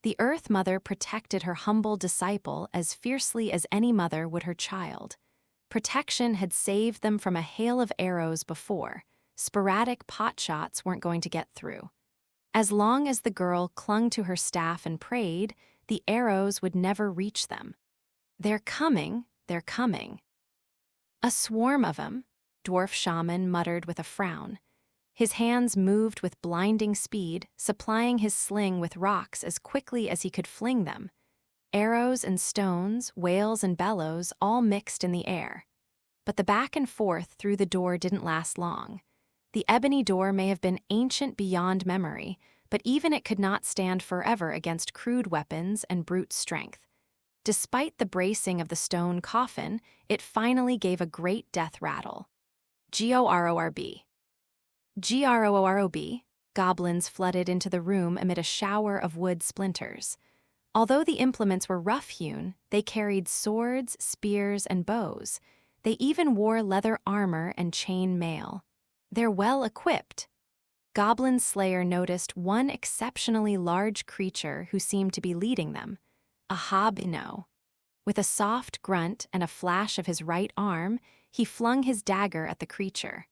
The Earth Mother protected her humble disciple as fiercely as any mother would her child. Protection had saved them from a hail of arrows before. Sporadic pot shots weren't going to get through. As long as the girl clung to her staff and prayed, the arrows would never reach them. They're coming, they're coming. A swarm of 'em, Dwarf Shaman muttered with a frown. His hands moved with blinding speed, supplying his sling with rocks as quickly as he could fling them. Arrows and stones, wails and bellows, all mixed in the air. But the back and forth through the door didn't last long. The ebony door may have been ancient beyond memory, but even it could not stand forever against crude weapons and brute strength. Despite the bracing of the stone coffin, it finally gave a great death rattle. GORORB. GROOROB, goblins flooded into the room amid a shower of wood splinters. Although the implements were rough-hewn, they carried swords, spears, and bows. They even wore leather armor and chain mail. They're well equipped. Goblin Slayer noticed one exceptionally large creature who seemed to be leading them, a hobno. With a soft grunt and a flash of his right arm, he flung his dagger at the creature.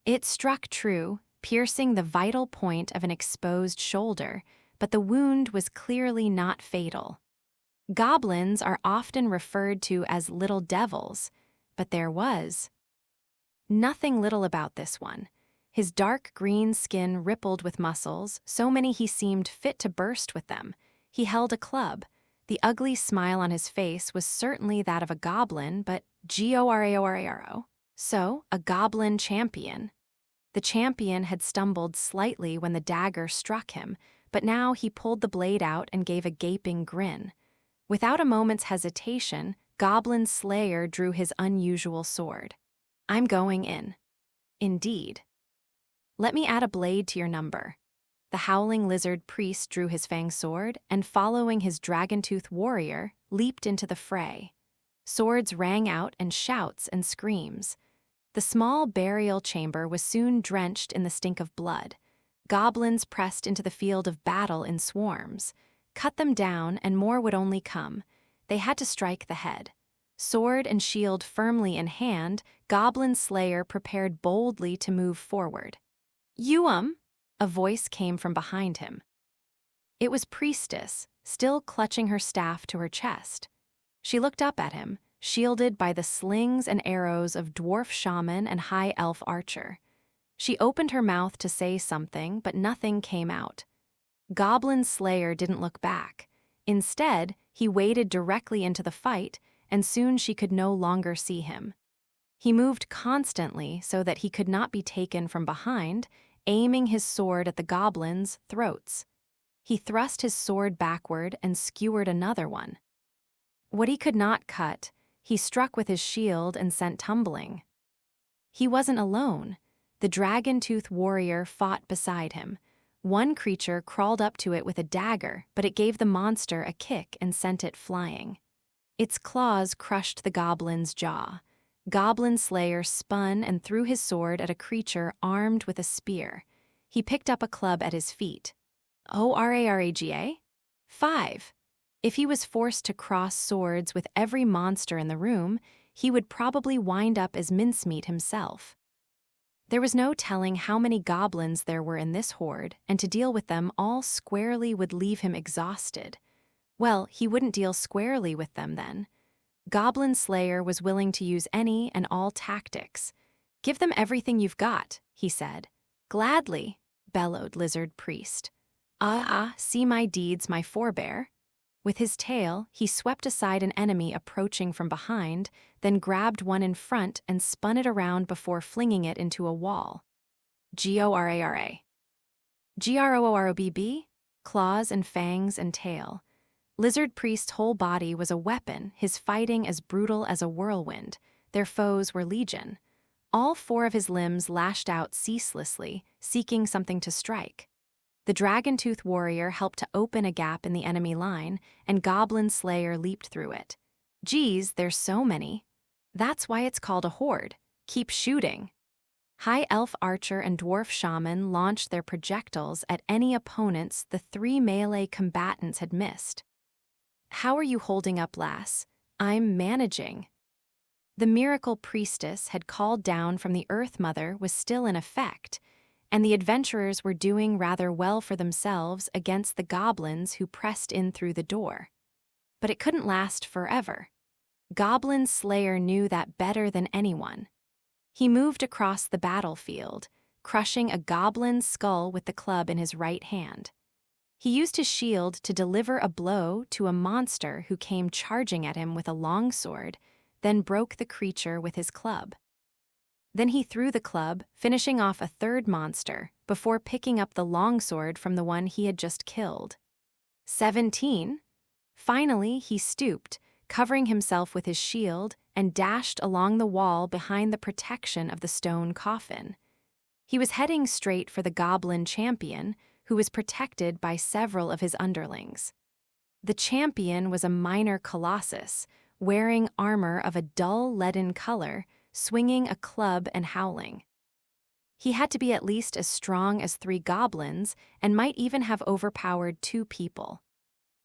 It struck true, piercing the vital point of an exposed shoulder, but the wound was clearly not fatal. Goblins are often referred to as little devils, but there was nothing little about this one. His dark green skin rippled with muscles, so many he seemed fit to burst with them. He held a club. The ugly smile on his face was certainly that of a goblin, but GORAORARO. So, a goblin champion. The champion had stumbled slightly when the dagger struck him, but now he pulled the blade out and gave a gaping grin. Without a moment's hesitation, Goblin Slayer drew his unusual sword. I'm going in. Indeed. Let me add a blade to your number. The howling lizard priest drew his fang sword and, following his dragon-tooth warrior, leaped into the fray. Swords rang out and shouts and screams. The small burial chamber was soon drenched in the stink of blood. Goblins pressed into the field of battle in swarms. Cut them down, and more would only come. They had to strike the head. Sword and shield firmly in hand, Goblin Slayer prepared boldly to move forward. A voice came from behind him. It was Priestess, still clutching her staff to her chest. She looked up at him, shielded by the slings and arrows of Dwarf Shaman and High Elf Archer. She opened her mouth to say something, but nothing came out. Goblin Slayer didn't look back. Instead, he waded directly into the fight, and soon she could no longer see him. He moved constantly so that he could not be taken from behind, aiming his sword at the goblins' throats. He thrust his sword backward and skewered another one. What he could not cut, he struck with his shield and sent tumbling. He wasn't alone. The dragon-tooth warrior fought beside him. One creature crawled up to it with a dagger, but it gave the monster a kick and sent it flying. Its claws crushed the goblin's jaw. Goblin Slayer spun and threw his sword at a creature armed with a spear. He picked up a club at his feet. ORARAGA? 5. If he was forced to cross swords with every monster in the room, he would probably wind up as mincemeat himself. There was no telling how many goblins there were in this horde, and to deal with them all squarely would leave him exhausted. Well, he wouldn't deal squarely with them then. Goblin Slayer was willing to use any and all tactics. Give them everything you've got, he said. Gladly, bellowed Lizard Priest. See my deeds, my forebear. With his tail, he swept aside an enemy approaching from behind, then grabbed one in front and spun it around before flinging it into a wall. G-O-R-A-R-A. G-R-O-O-R-O-B-B? Claws and fangs and tail. Lizard Priest's whole body was a weapon, his fighting as brutal as a whirlwind. Their foes were legion. All 4 of his limbs lashed out ceaselessly, seeking something to strike. The dragon-tooth warrior helped to open a gap in the enemy line, and Goblin Slayer leaped through it. Geez, there's so many. That's why it's called a horde. Keep shooting. High Elf Archer and Dwarf Shaman launched their projectiles at any opponents the 3 melee combatants had missed. How are you holding up, lass? I'm managing. The miracle priestess had called down from the Earth Mother was still in effect, and the adventurers were doing rather well for themselves against the goblins who pressed in through the door. But it couldn't last forever. Goblin Slayer knew that better than anyone. He moved across the battlefield, crushing a goblin's skull with the club in his right hand. He used his shield to deliver a blow to a monster who came charging at him with a longsword, then broke the creature with his club. Then he threw the club, finishing off a 3rd monster, before picking up the longsword from the one he had just killed. 17. Finally, he stooped, covering himself with his shield, and dashed along the wall behind the protection of the stone coffin. He was heading straight for the goblin champion, who was protected by several of his underlings. The champion was a minor colossus, wearing armor of a dull leaden color, swinging a club and howling. He had to be at least as strong as 3 goblins and might even have overpowered 2 people.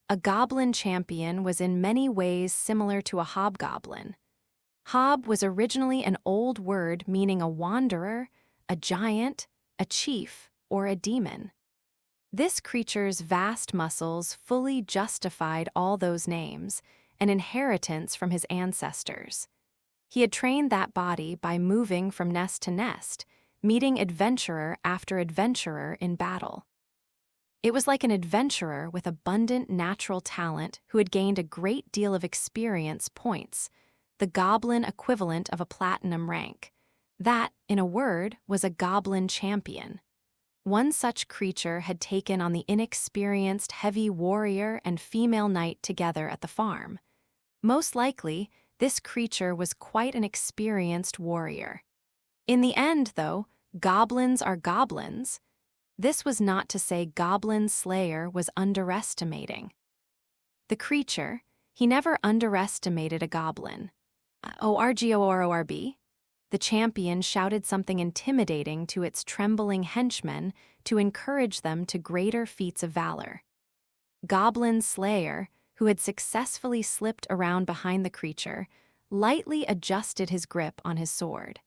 A goblin champion was in many ways similar to a hobgoblin. Hob was originally an old word meaning a wanderer, a giant, a chief, or a demon. This creature's vast muscles fully justified all those names, an inheritance from his ancestors. He had trained that body by moving from nest to nest, meeting adventurer after adventurer in battle. It was like an adventurer with abundant natural talent who had gained a great deal of experience points, the goblin equivalent of a platinum rank. That, in a word, was a goblin champion. One such creature had taken on the inexperienced heavy warrior and female knight together at the farm. Most likely, this creature was quite an experienced warrior. In the end, though, goblins are goblins. This was not to say Goblin Slayer was underestimating the creature. He never underestimated a goblin. O-R-G-O-R-O-R-B? The champion shouted something intimidating to its trembling henchmen to encourage them to greater feats of valor. Goblin Slayer, who had successfully slipped around behind the creature, lightly adjusted his grip on his sword.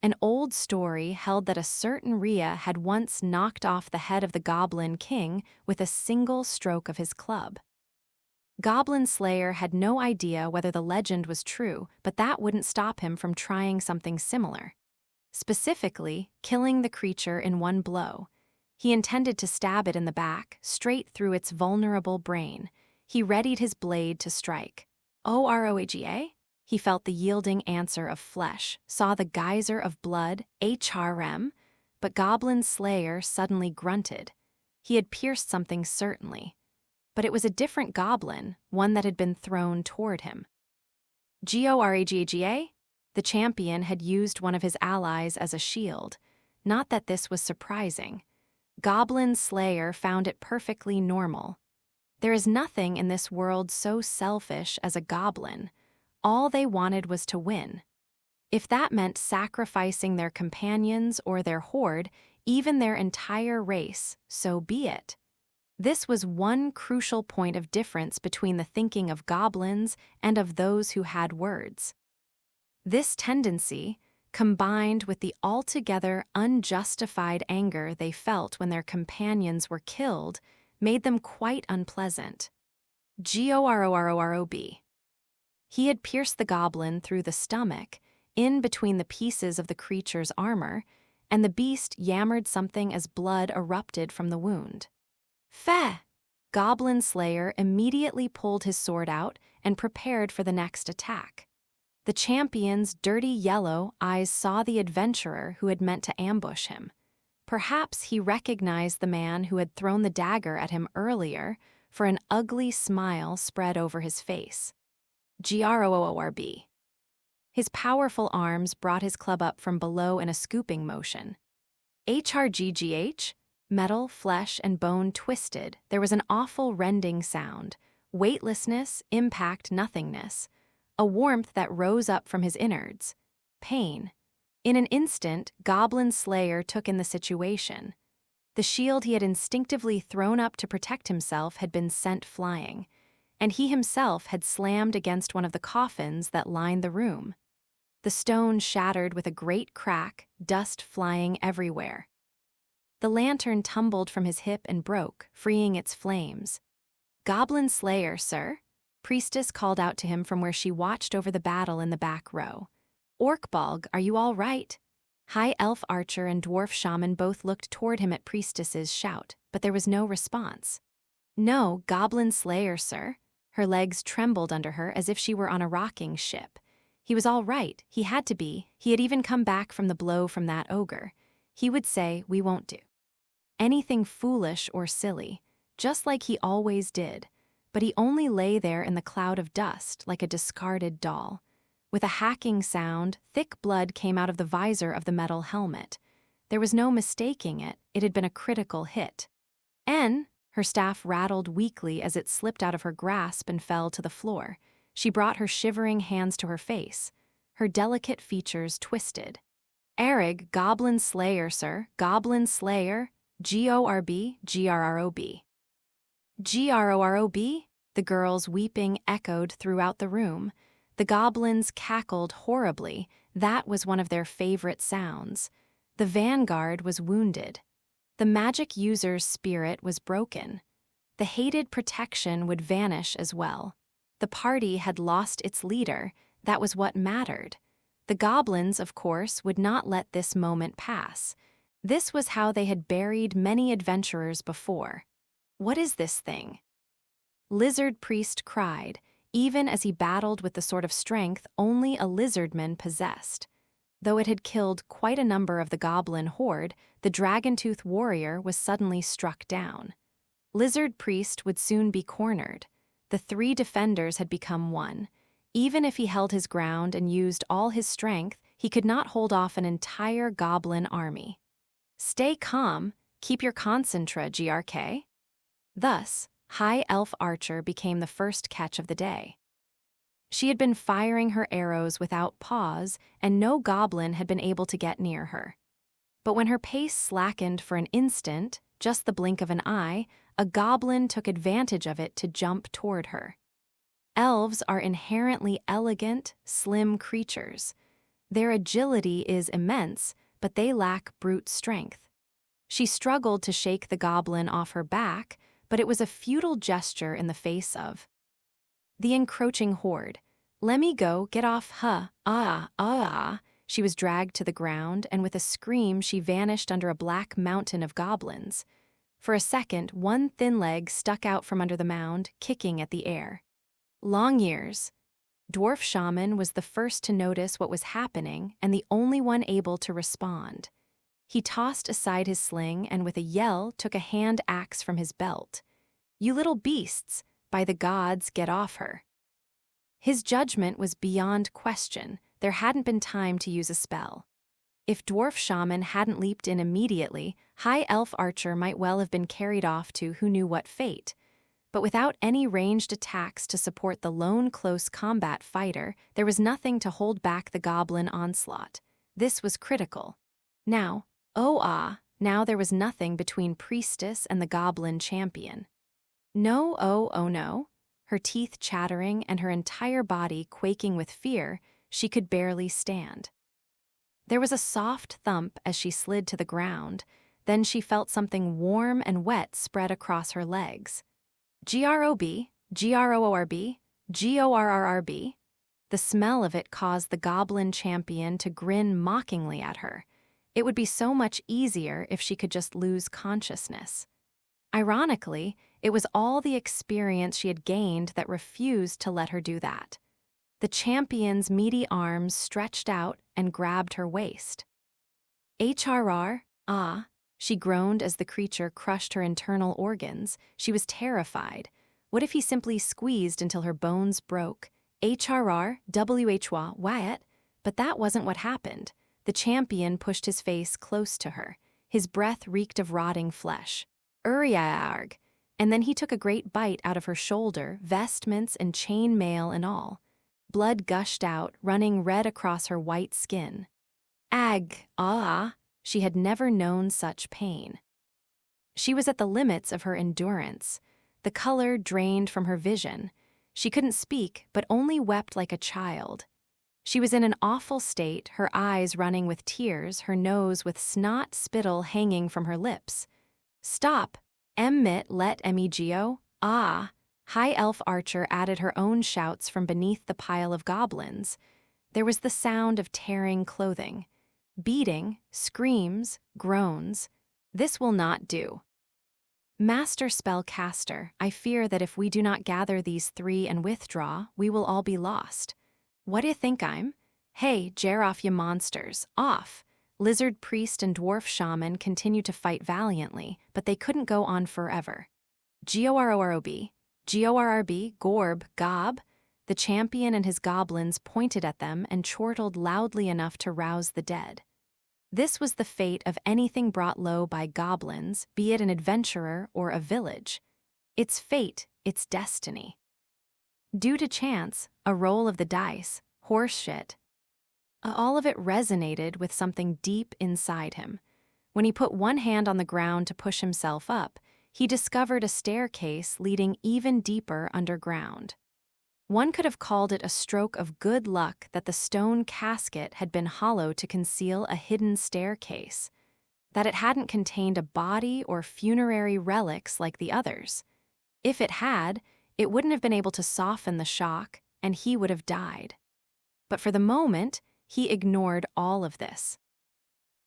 An old story held that a certain Rhea had once knocked off the head of the Goblin King with a single stroke of his club. Goblin Slayer had no idea whether the legend was true, but that wouldn't stop him from trying something similar. Specifically, killing the creature in one blow. He intended to stab it in the back, straight through its vulnerable brain. He readied his blade to strike. O-R-O-A-G-A? He felt the yielding answer of flesh, saw the geyser of blood, HRM, but Goblin Slayer suddenly grunted. He had pierced something certainly. But it was a different goblin, one that had been thrown toward him. G-O-R-A-G-A-G-A? The champion had used one of his allies as a shield. Not that this was surprising. Goblin Slayer found it perfectly normal. There is nothing in this world so selfish as a goblin. All they wanted was to win. If that meant sacrificing their companions or their horde, even their entire race, so be it. This was one crucial point of difference between the thinking of goblins and of those who had words. This tendency, combined with the altogether unjustified anger they felt when their companions were killed, made them quite unpleasant. G-O-R-O-R-O-R-O-B. He had pierced the goblin through the stomach, in between the pieces of the creature's armor, and the beast yammered something as blood erupted from the wound. "Feh!" Goblin Slayer immediately pulled his sword out and prepared for the next attack. The champion's dirty yellow eyes saw the adventurer who had meant to ambush him. Perhaps he recognized the man who had thrown the dagger at him earlier, for an ugly smile spread over his face. Groorb. His powerful arms brought his club up from below in a scooping motion. HRGGH? Metal, flesh, and bone twisted. There was an awful rending sound. Weightlessness, impact, nothingness. A warmth that rose up from his innards. Pain. In an instant, Goblin Slayer took in the situation. The shield he had instinctively thrown up to protect himself had been sent flying, and he himself had slammed against one of the coffins that lined the room. The stone shattered with a great crack, dust flying everywhere. The lantern tumbled from his hip and broke, freeing its flames. "Goblin Slayer, sir?" Priestess called out to him from where she watched over the battle in the back row. "Orkbolg, are you all right?" High Elf Archer and Dwarf Shaman both looked toward him at Priestess's shout, but there was no response. "No, Goblin Slayer, sir." Her legs trembled under her as if she were on a rocking ship. He was all right, he had to be. He had even come back from the blow from that ogre. He would say, "We won't do anything foolish or silly," just like he always did. But he only lay there in the cloud of dust like a discarded doll. With a hacking sound, thick blood came out of the visor of the metal helmet. There was no mistaking it, it had been a critical hit. Her staff rattled weakly as it slipped out of her grasp and fell to the floor. She brought her shivering hands to her face. Her delicate features twisted. "Erig, Goblin Slayer, sir, Goblin Slayer, GORB, GRROB. GROROB?" The girl's weeping echoed throughout the room. The goblins cackled horribly. That was one of their favorite sounds. The vanguard was wounded. The magic user's spirit was broken. The hated protection would vanish as well. The party had lost its leader. That was what mattered. The goblins, of course, would not let this moment pass. This was how they had buried many adventurers before. "What is this thing?" Lizard Priest cried, even as he battled with the sort of strength only a lizardman possessed. Though it had killed quite a number of the goblin horde, the dragon-tooth warrior was suddenly struck down. Lizard Priest would soon be cornered. The three defenders had become one. Even if he held his ground and used all his strength, he could not hold off an entire goblin army. "Stay calm, keep your concentra, GRK." Thus, High Elf Archer became the first catch of the day. She had been firing her arrows without pause, and no goblin had been able to get near her. But when her pace slackened for an instant, just the blink of an eye, a goblin took advantage of it to jump toward her. Elves are inherently elegant, slim creatures. Their agility is immense, but they lack brute strength. She struggled to shake the goblin off her back, but it was a futile gesture in the face of the encroaching horde. "Lemme go, get off, She was dragged to the ground, and with a scream she vanished under a black mountain of goblins. For a second, one thin leg stuck out from under the mound, kicking at the air. Long years. Dwarf Shaman was the first to notice what was happening and the only one able to respond. He tossed aside his sling and with a yell took a hand axe from his belt. "You little beasts, by the gods, get off her." His judgment was beyond question. There hadn't been time to use a spell. If Dwarf Shaman hadn't leaped in immediately, High Elf Archer might well have been carried off to who knew what fate. But without any ranged attacks to support the lone close combat fighter, there was nothing to hold back the goblin onslaught. This was critical. Now there was nothing between Priestess and the goblin champion. No, oh no. Her teeth chattering and her entire body quaking with fear, she could barely stand. There was a soft thump as she slid to the ground. Then she felt something warm and wet spread across her legs. GROB, GROORB, GORRRB. The smell of it caused the goblin champion to grin mockingly at her. It would be so much easier if she could just lose consciousness. Ironically, It was all the experience she had gained that refused to let her do that. The champion's meaty arms stretched out and grabbed her waist. HRR, ah, she groaned as the creature crushed her internal organs. She was terrified. What if he simply squeezed until her bones broke? HRR, WHWA, Wyatt. But that wasn't what happened. The champion pushed his face close to her. His breath reeked of rotting flesh. Uriarg. And then he took a great bite out of her shoulder, vestments and chain mail and all. Blood gushed out, running red across her white skin. She had never known such pain. She was at the limits of her endurance. The color drained from her vision. She couldn't speak, but only wept like a child. She was in an awful state, her eyes running with tears, her nose with snot spittle hanging from her lips. Stop! Emmit let Emigio. Ah! High elf archer added her own shouts from beneath the pile of goblins. There was the sound of tearing clothing. Beating, screams, groans. This will not do. Master spellcaster, I fear that if we do not gather these three and withdraw, we will all be lost. What do you think I'm? Hey, jar off you monsters, off! Lizard priest and dwarf shaman continued to fight valiantly, but they couldn't go on forever. Gororob, Gorrb, Gorb, Gob. The champion and his goblins pointed at them and chortled loudly enough to rouse the dead. This was the fate of anything brought low by goblins, be it an adventurer or a village. Its fate, its destiny. Due to chance, a roll of the dice, horseshit. All of it resonated with something deep inside him. When he put one hand on the ground to push himself up, he discovered a staircase leading even deeper underground. One could have called it a stroke of good luck that the stone casket had been hollow to conceal a hidden staircase, that it hadn't contained a body or funerary relics like the others. If it had, it wouldn't have been able to soften the shock, and he would have died. But for the moment, he ignored all of this.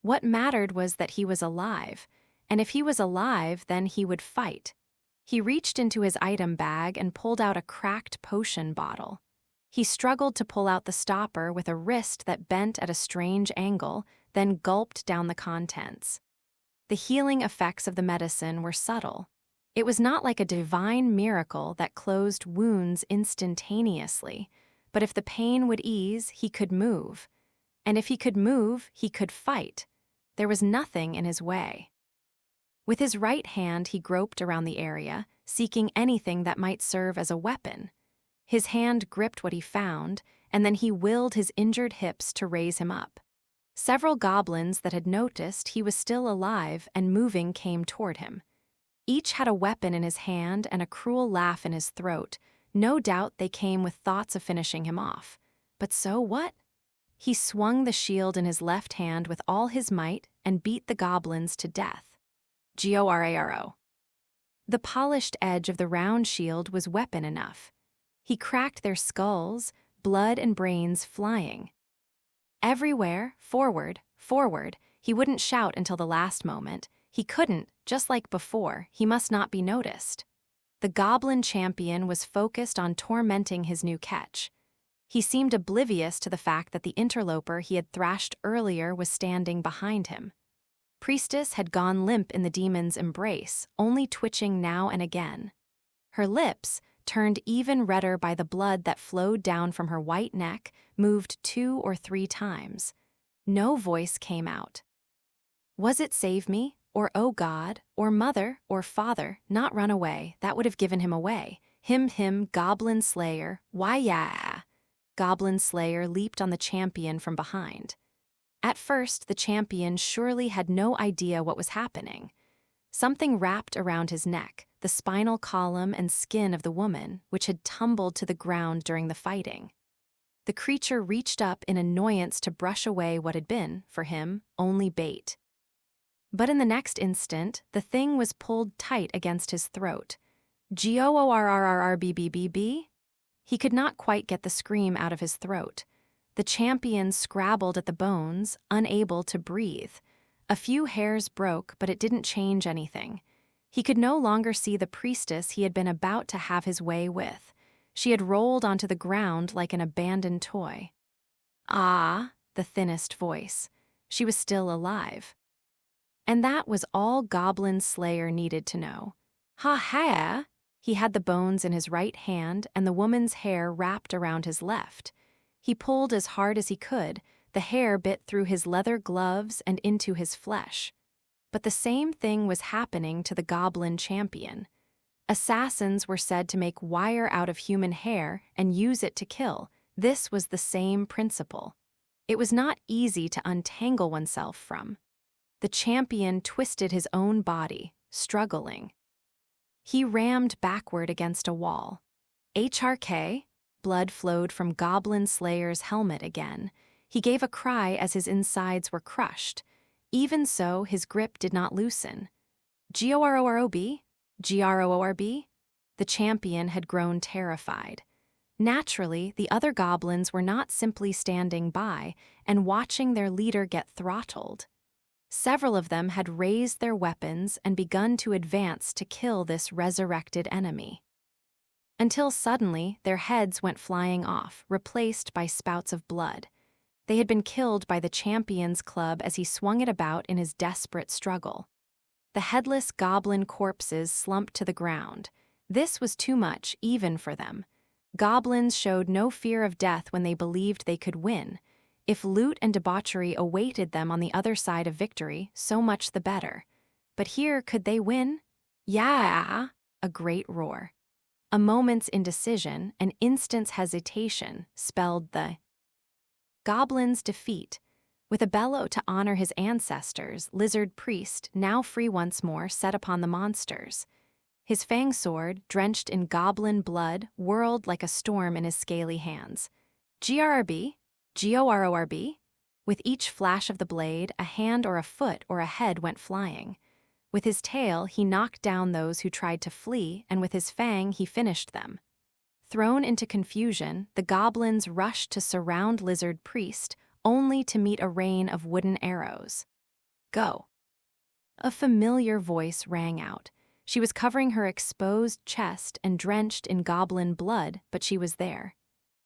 What mattered was that he was alive, and if he was alive, then he would fight. He reached into his item bag and pulled out a cracked potion bottle. He struggled to pull out the stopper with a wrist that bent at a strange angle, then gulped down the contents. The healing effects of the medicine were subtle. It was not like a divine miracle that closed wounds instantaneously, but if the pain would ease, he could move. And if he could move, he could fight. There was nothing in his way. With his right hand, he groped around the area, seeking anything that might serve as a weapon. His hand gripped what he found, and then he willed his injured hips to raise him up. Several goblins that had noticed he was still alive and moving came toward him. Each had a weapon in his hand and a cruel laugh in his throat. No doubt they came with thoughts of finishing him off. But so what? He swung the shield in his left hand with all his might and beat the goblins to death. Goraro. The polished edge of the round shield was weapon enough. He cracked their skulls, blood and brains flying. Everywhere, forward, forward, he wouldn't shout until the last moment. He couldn't, just like before, he must not be noticed. The goblin champion was focused on tormenting his new catch. He seemed oblivious to the fact that the interloper he had thrashed earlier was standing behind him. Priestess had gone limp in the demon's embrace, only twitching now and again. Her lips, turned even redder by the blood that flowed down from her white neck, moved 2 or 3 times. No voice came out. Was it save me, or oh God, or mother, or father, not run away? That would have given him away. Him, Goblin Slayer, why yeah. Goblin Slayer leaped on the champion from behind. At first, the champion surely had no idea what was happening. Something wrapped around his neck, the spinal column and skin of the woman, which had tumbled to the ground during the fighting. The creature reached up in annoyance to brush away what had been, for him, only bait. But in the next instant, the thing was pulled tight against his throat. Gorrrrbbbb? He could not quite get the scream out of his throat. The champion scrabbled at the bones, unable to breathe. A few hairs broke, but it didn't change anything. He could no longer see the priestess he had been about to have his way with. She had rolled onto the ground like an abandoned toy. Ah, the thinnest voice. She was still alive. And that was all Goblin Slayer needed to know. Ha-ha! He had the bones in his right hand and the woman's hair wrapped around his left. He pulled as hard as he could. The hair bit through his leather gloves and into his flesh. But the same thing was happening to the Goblin Champion. Assassins were said to make wire out of human hair and use it to kill. This was the same principle. It was not easy to untangle oneself from. The champion twisted his own body, struggling. He rammed backward against a wall. HRK, blood flowed from Goblin Slayer's helmet again. He gave a cry as his insides were crushed. Even so, his grip did not loosen. GOROROB? GROORB? The champion had grown terrified. Naturally, the other goblins were not simply standing by and watching their leader get throttled. Several of them had raised their weapons and begun to advance to kill this resurrected enemy. Until suddenly, their heads went flying off, replaced by spouts of blood. They had been killed by the champion's club as he swung it about in his desperate struggle. The headless goblin corpses slumped to the ground. This was too much, even for them. Goblins showed no fear of death when they believed they could win. If loot and debauchery awaited them on the other side of victory, so much the better. But here, could they win? Yeah! A great roar. A moment's indecision, an instant's hesitation, spelled the Goblin's defeat. With a bellow to honor his ancestors, Lizard Priest, now free once more, set upon the monsters. His fang sword, drenched in goblin blood, whirled like a storm in his scaly hands. GRRB? GORORB? With each flash of the blade, a hand or a foot or a head went flying. With his tail, he knocked down those who tried to flee, and with his fang, he finished them. Thrown into confusion, the goblins rushed to surround Lizard Priest, only to meet a rain of wooden arrows. Go! A familiar voice rang out. She was covering her exposed chest and drenched in goblin blood, but she was there.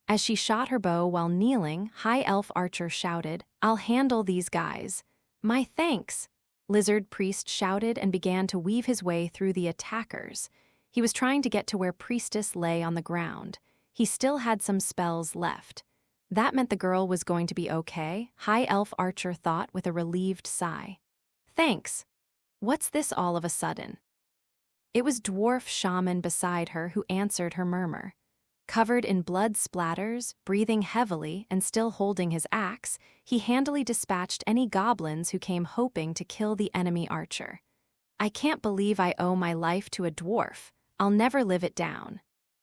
As she shot her bow while kneeling, High Elf Archer shouted, "I'll handle these guys." "My thanks!" Lizard Priest shouted and began to weave his way through the attackers. He was trying to get to where Priestess lay on the ground. He still had some spells left. That meant the girl was going to be okay, High Elf Archer thought with a relieved sigh. "Thanks. What's this all of a sudden?" It was Dwarf Shaman beside her who answered her murmur. Covered in blood splatters, breathing heavily, and still holding his axe, he handily dispatched any goblins who came hoping to kill the enemy archer. "I can't believe I owe my life to a dwarf. I'll never live it down."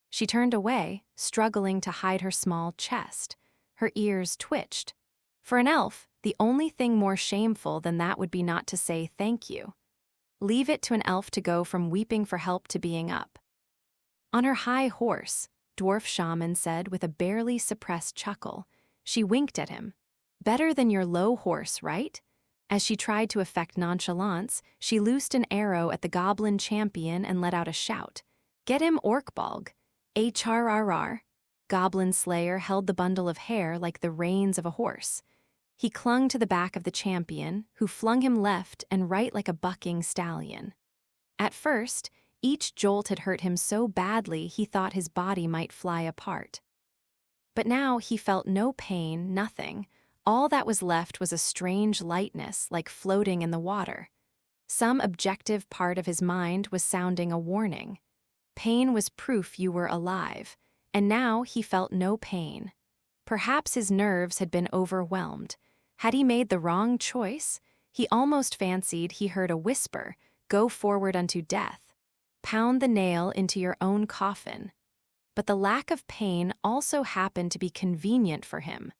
She turned away, struggling to hide her small chest. Her ears twitched. For an elf, the only thing more shameful than that would be not to say thank you. Leave it to an elf to go from weeping for help to being up. "On her high horse," Dwarf Shaman said with a barely suppressed chuckle. She winked at him. "Better than your low horse, right?" As she tried to affect nonchalance, she loosed an arrow at the Goblin Champion and let out a shout. "Get him, Orkbolg!" HRRR. Goblin Slayer held the bundle of hair like the reins of a horse. He clung to the back of the champion, who flung him left and right like a bucking stallion. At first, each jolt had hurt him so badly he thought his body might fly apart. But now he felt no pain, nothing. All that was left was a strange lightness, like floating in the water. Some objective part of his mind was sounding a warning. Pain was proof you were alive, and now he felt no pain. Perhaps his nerves had been overwhelmed. Had he made the wrong choice? He almost fancied he heard a whisper, "Go forward unto death. Pound the nail into your own coffin." But the lack of pain also happened to be convenient for him.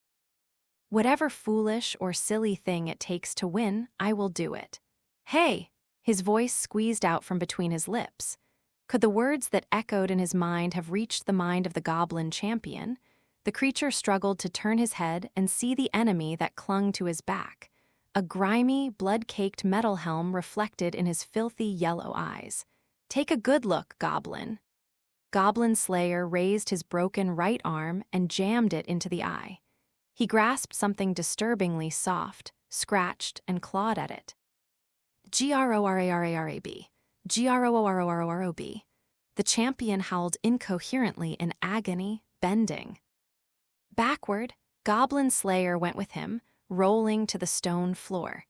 "Whatever foolish or silly thing it takes to win, I will do it." "Hey!" His voice squeezed out from between his lips. Could the words that echoed in his mind have reached the mind of the Goblin Champion? The creature struggled to turn his head and see the enemy that clung to his back. A grimy, blood-caked metal helm reflected in his filthy yellow eyes. Take a good look, Goblin. Goblin Slayer raised his broken right arm and jammed it into the eye. He grasped something disturbingly soft, scratched, and clawed at it. Grorararab. Grororob. The champion howled incoherently in agony, bending. Backward, Goblin Slayer went with him, rolling to the stone floor.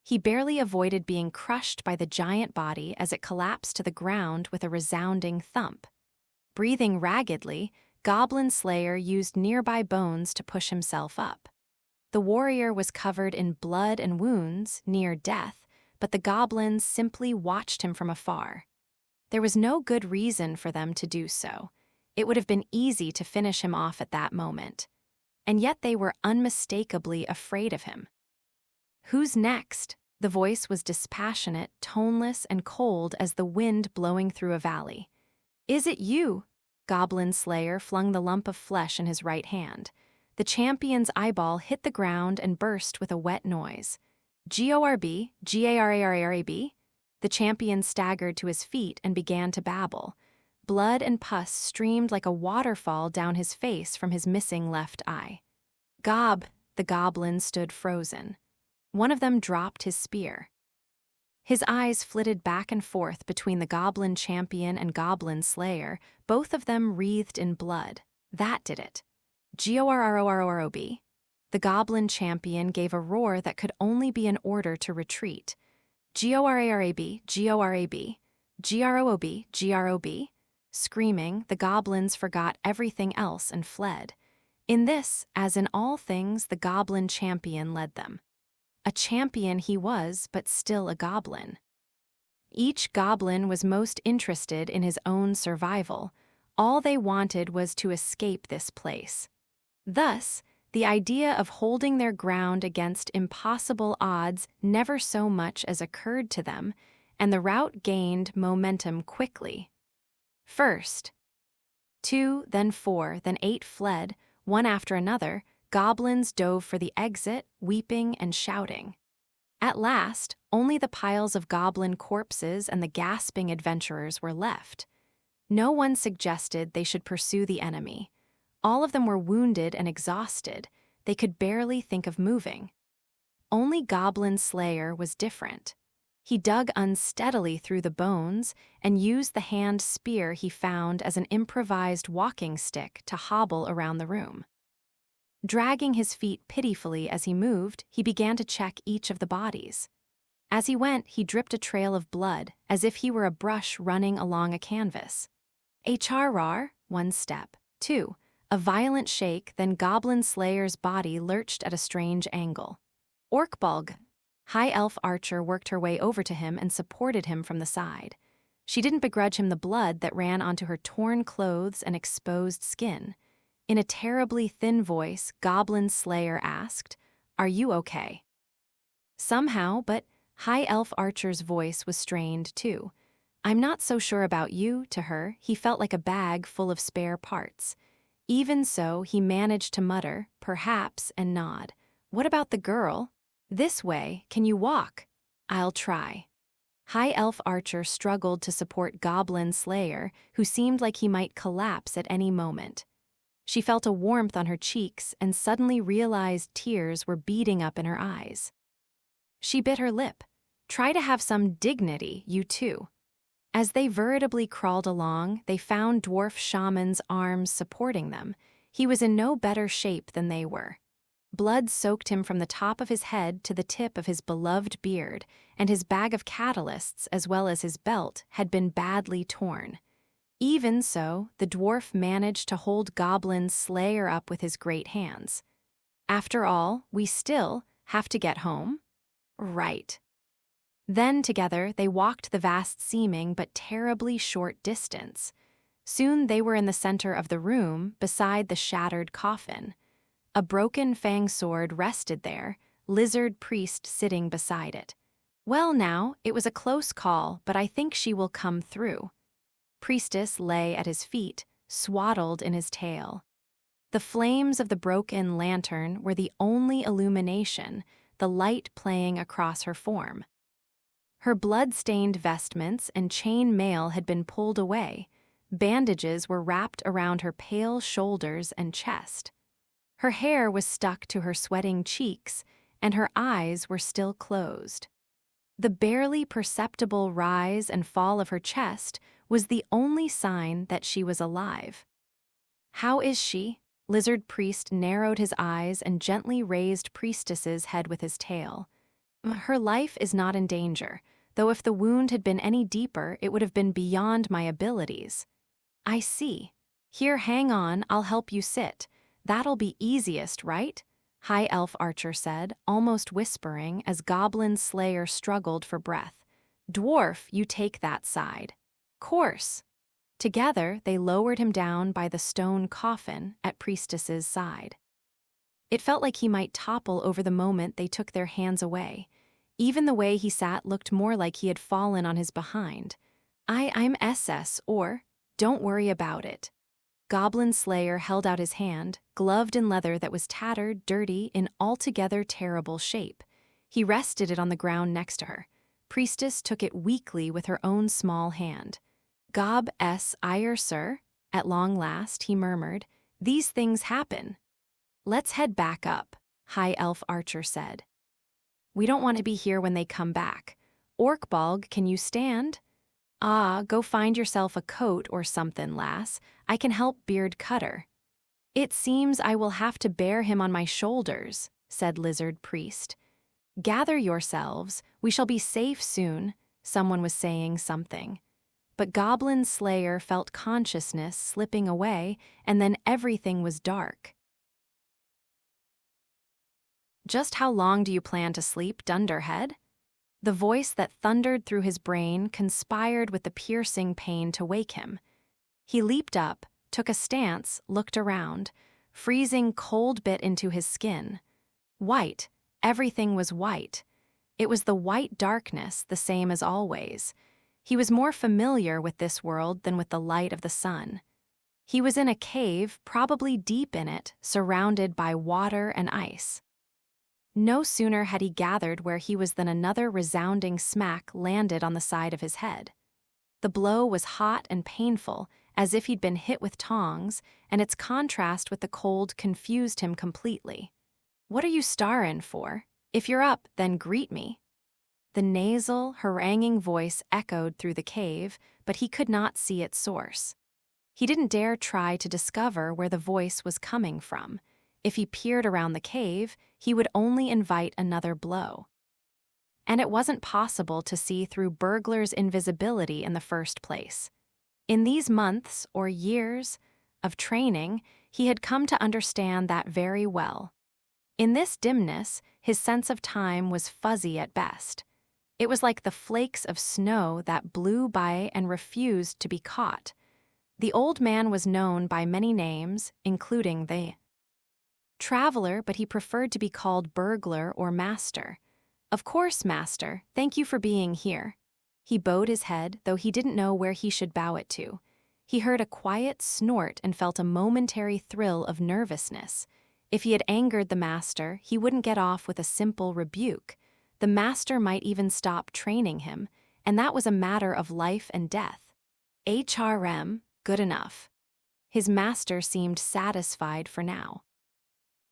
He barely avoided being crushed by the giant body as it collapsed to the ground with a resounding thump. Breathing raggedly, Goblin Slayer used nearby bones to push himself up. The warrior was covered in blood and wounds, near death, but the goblins simply watched him from afar. There was no good reason for them to do so. It would have been easy to finish him off at that moment. And yet they were unmistakably afraid of him. "Who's next?" The voice was dispassionate, toneless, and cold as the wind blowing through a valley. "Is it you?" Goblin Slayer flung the lump of flesh in his right hand. The champion's eyeball hit the ground and burst with a wet noise. "Gorb, Gararab?" The champion staggered to his feet and began to babble. Blood and pus streamed like a waterfall down his face from his missing left eye. "Gob," the goblin stood frozen. One of them dropped his spear. His eyes flitted back and forth between the goblin champion and Goblin Slayer, both of them wreathed in blood. That did it. "Gororob." The goblin champion gave a roar that could only be an order to retreat. "Gorarab, Gorab, Grob, Grob." Screaming, the goblins forgot everything else and fled. In this, as in all things, the goblin champion led them. A champion he was, but still a goblin. Each goblin was most interested in his own survival. All they wanted was to escape this place. Thus, the idea of holding their ground against impossible odds never so much as occurred to them, and the rout gained momentum quickly. First, 2, then 4, then 8 fled, one after another. Goblins dove for the exit, weeping and shouting. At last, only the piles of goblin corpses and the gasping adventurers were left. No one suggested they should pursue the enemy. All of them were wounded and exhausted. They could barely think of moving. Only Goblin Slayer was different. He dug unsteadily through the bones and used the hand spear he found as an improvised walking stick to hobble around the room. Dragging his feet pitifully as he moved, he began to check each of the bodies. As he went, he dripped a trail of blood, as if he were a brush running along a canvas. Hrar, 1 step. 2, a violent shake, then Goblin Slayer's body lurched at a strange angle. Orkbolg. High Elf Archer worked her way over to him and supported him from the side. She didn't begrudge him the blood that ran onto her torn clothes and exposed skin. In a terribly thin voice, Goblin Slayer asked, "Are you okay?" Somehow, but High Elf Archer's voice was strained too. "I'm not so sure about you," to her, he felt like a bag full of spare parts. Even so, he managed to mutter, "Perhaps," and nod. "What about the girl?" "This way, can you walk?" "I'll try." High Elf Archer struggled to support Goblin Slayer, who seemed like he might collapse at any moment. She felt a warmth on her cheeks and suddenly realized tears were beading up in her eyes. She bit her lip. "Try to have some dignity, you two." As they veritably crawled along, they found Dwarf Shaman's arms supporting them. He was in no better shape than they were. Blood soaked him from the top of his head to the tip of his beloved beard, and his bag of catalysts, as well as his belt, had been badly torn. Even so, the dwarf managed to hold Goblin Slayer up with his great hands. "After all, we still have to get home?" "Right." Then together they walked the vast-seeming but terribly short distance. Soon they were in the center of the room, beside the shattered coffin. A broken fang sword rested there, Lizard Priest sitting beside it. "Well now, it was a close call, but I think she will come through." Priestess lay at his feet, swaddled in his tail. The flames of the broken lantern were the only illumination, the light playing across her form. Her blood-stained vestments and chain mail had been pulled away. Bandages were wrapped around her pale shoulders and chest. Her hair was stuck to her sweating cheeks, and her eyes were still closed. The barely perceptible rise and fall of her chest was the only sign that she was alive. "How is she?" Lizard Priest narrowed his eyes and gently raised Priestess's head with his tail. "Her life is not in danger, though if the wound had been any deeper, it would have been beyond my abilities." "I see. Here, hang on, I'll help you sit. That'll be easiest, right?" High Elf Archer said, almost whispering as Goblin Slayer struggled for breath. "Dwarf, you take that side." "Course." Together, they lowered him down by the stone coffin at Priestess's side. It felt like he might topple over the moment they took their hands away. Even the way he sat looked more like he had fallen on his behind. I'm SS, or don't worry about it." Goblin Slayer held out his hand, gloved in leather that was tattered, dirty, in altogether terrible shape. He rested it on the ground next to her. Priestess took it weakly with her own small hand. "Gob s ire, sir," at long last, he murmured. "These things happen." "Let's head back up," High Elf Archer said. "We don't want to be here when they come back. Orkbalg, can you stand?" "Ah, go find yourself a coat or something, lass. I can help Beard Cutter." "It seems I will have to bear him on my shoulders," said Lizard Priest. "Gather yourselves, we shall be safe soon," someone was saying something. But Goblin Slayer felt consciousness slipping away, and then everything was dark. "Just how long do you plan to sleep, Dunderhead?" The voice that thundered through his brain conspired with the piercing pain to wake him. He leaped up, took a stance, looked around. Freezing cold bit into his skin. White, everything was white. It was the white darkness, the same as always. He was more familiar with this world than with the light of the sun. He was in a cave, probably deep in it, surrounded by water and ice. No sooner had he gathered where he was than another resounding smack landed on the side of his head. The blow was hot and painful, as if he'd been hit with tongs, and its contrast with the cold confused him completely. "What are you starrin' for? If you're up, then greet me." The nasal, haranguing voice echoed through the cave, but he could not see its source. He didn't dare try to discover where the voice was coming from. If he peered around the cave, he would only invite another blow. And it wasn't possible to see through Burglar's invisibility in the first place. In these months, or years, of training, he had come to understand that very well. In this dimness, his sense of time was fuzzy at best. It was like the flakes of snow that blew by and refused to be caught. The old man was known by many names, including the Traveler, but he preferred to be called Burglar or Master. "Of course, Master, thank you for being here." He bowed his head, though he didn't know where he should bow it to. He heard a quiet snort and felt a momentary thrill of nervousness. If he had angered the Master, he wouldn't get off with a simple rebuke. The Master might even stop training him, and that was a matter of life and death. HRM, good enough. His Master seemed satisfied for now.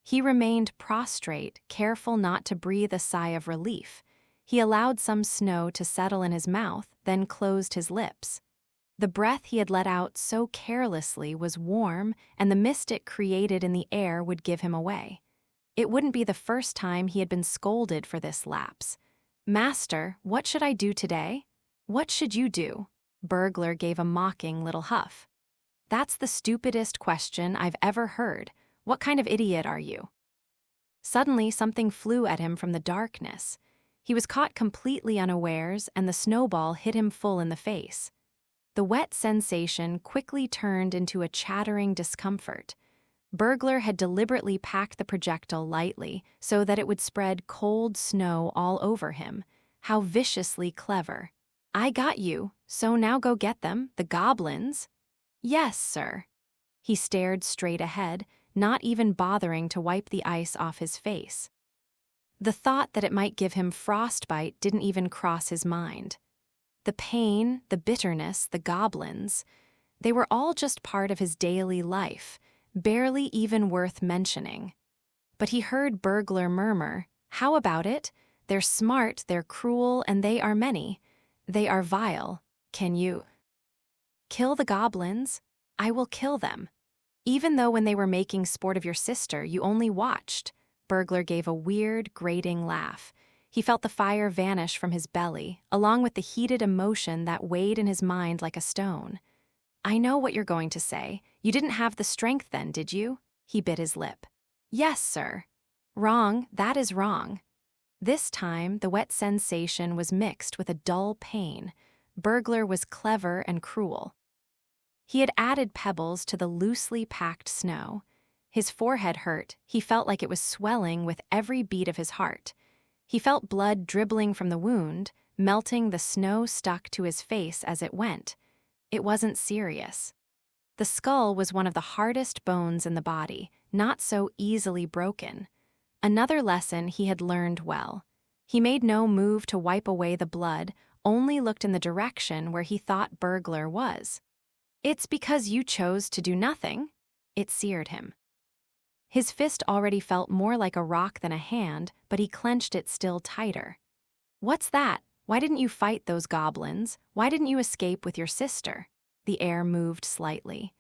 He remained prostrate, careful not to breathe a sigh of relief. He allowed some snow to settle in his mouth, then closed his lips. The breath he had let out so carelessly was warm, and the mist it created in the air would give him away. It wouldn't be the first time he had been scolded for this lapse. "Master, what should I do today?" "What should you do?" Burglar gave a mocking little huff. "That's the stupidest question I've ever heard. What kind of idiot are you?" Suddenly, something flew at him from the darkness. He was caught completely unawares, and the snowball hit him full in the face. The wet sensation quickly turned into a chattering discomfort. Burglar had deliberately packed the projectile lightly so that it would spread cold snow all over him. How viciously clever. "I got you, so now go get them, the goblins." "Yes, sir." He stared straight ahead, not even bothering to wipe the ice off his face. The thought that it might give him frostbite didn't even cross his mind. The pain, the bitterness, the goblins, they were all just part of his daily life, barely even worth mentioning. But he heard Burglar murmur, "How about it? They're smart, they're cruel, and they are many. They are vile. Can you kill the goblins? I will kill them. Even though when they were making sport of your sister, you only watched." Burglar gave a weird, grating laugh. He felt the fire vanish from his belly, along with the heated emotion that weighed in his mind like a stone. "I know what you're going to say. You didn't have the strength then, did you?" He bit his lip. "Yes, sir." "Wrong, that is wrong." This time, the wet sensation was mixed with a dull pain. Burglar was clever and cruel. He had added pebbles to the loosely packed snow. His forehead hurt. He felt like it was swelling with every beat of his heart. He felt blood dribbling from the wound, melting the snow stuck to his face as it went. It wasn't serious. The skull was one of the hardest bones in the body, not so easily broken. Another lesson he had learned well. He made no move to wipe away the blood, only looked in the direction where he thought Burglar was. "It's because you chose to do nothing?" It seared him. His fist already felt more like a rock than a hand, but he clenched it still tighter. "What's that? Why didn't you fight those goblins? Why didn't you escape with your sister?" The air moved slightly.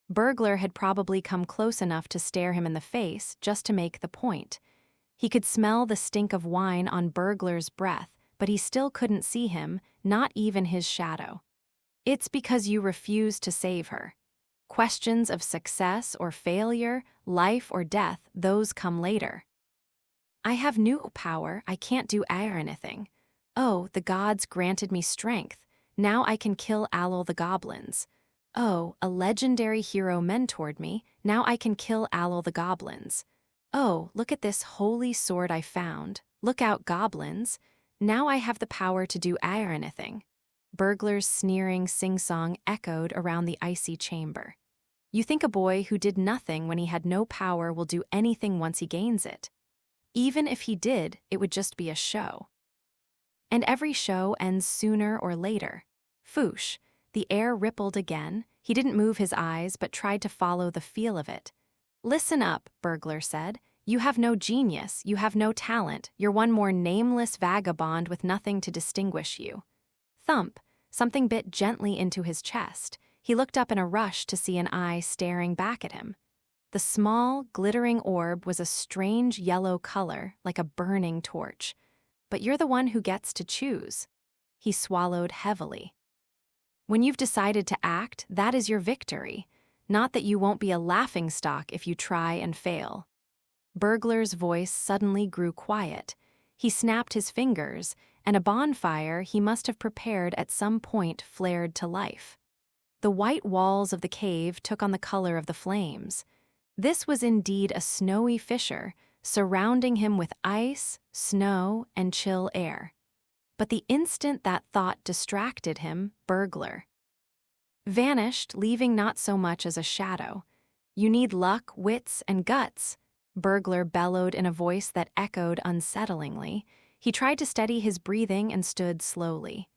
Burglar had probably come close enough to stare him in the face just to make the point. He could smell the stink of wine on Burglar's breath, but he still couldn't see him, not even his shadow. "It's because you refused to save her. Questions of success or failure, life or death, those come later." "I have new power, I can't do anything. Oh, the gods granted me strength. Now I can kill all the goblins. Oh, a legendary hero mentored me. Now I can kill all the goblins. Oh, look at this holy sword I found. Look out, goblins. Now I have the power to do anything." Burglar's sneering sing-song echoed around the icy chamber. You think a boy who did nothing when he had no power will do anything once he gains it? Even if he did, it would just be a show. And every show ends sooner or later. Foosh. The air rippled again. He didn't move his eyes, but tried to follow the feel of it. "Listen up," Burglar said. "You have no genius, you have no talent, you're one more nameless vagabond with nothing to distinguish you." Thump. Something bit gently into his chest. He looked up in a rush to see an eye staring back at him. The small, glittering orb was a strange yellow color, like a burning torch. "But you're the one who gets to choose." He swallowed heavily. "When you've decided to act, that is your victory. Not that you won't be a laughingstock if you try and fail." Burglar's voice suddenly grew quiet. He snapped his fingers, and a bonfire he must have prepared at some point flared to life. The white walls of the cave took on the color of the flames. This was indeed a snowy fissure, surrounding him with ice, snow, and chill air. But the instant that thought distracted him, Burglar vanished, leaving not so much as a shadow. "You need luck, wits, and guts," Burglar bellowed in a voice that echoed unsettlingly. He tried to steady his breathing and stood slowly.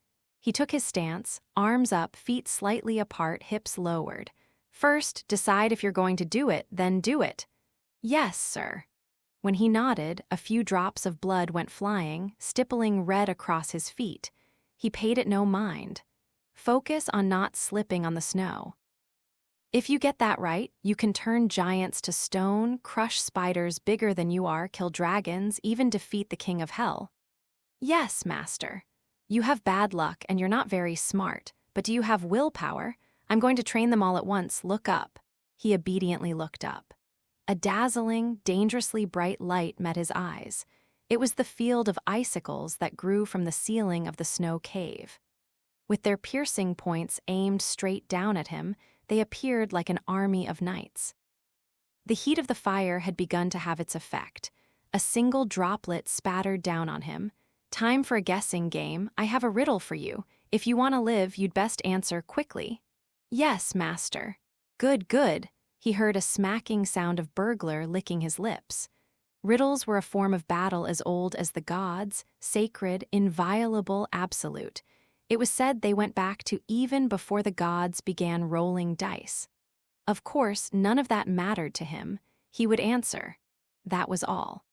He took his stance, arms up, feet slightly apart, hips lowered. "First, decide if you're going to do it, then do it." "Yes, sir." When he nodded, a few drops of blood went flying, stippling red across his feet. He paid it no mind. Focus on not slipping on the snow. "If you get that right, you can turn giants to stone, crush spiders bigger than you are, kill dragons, even defeat the king of hell." "Yes, master." "You have bad luck and you're not very smart, but do you have willpower? I'm going to train them all at once. Look up." He obediently looked up. A dazzling, dangerously bright light met his eyes. It was the field of icicles that grew from the ceiling of the snow cave. With their piercing points aimed straight down at him, they appeared like an army of knights. The heat of the fire had begun to have its effect. A single droplet spattered down on him. "Time for a guessing game. I have a riddle for you. If you want to live, you'd best answer quickly." "Yes, master." "Good, good." He heard a smacking sound of Burglar licking his lips. Riddles were a form of battle as old as the gods, sacred, inviolable, absolute. It was said they went back to even before the gods began rolling dice. Of course, none of that mattered to him. He would answer. That was all.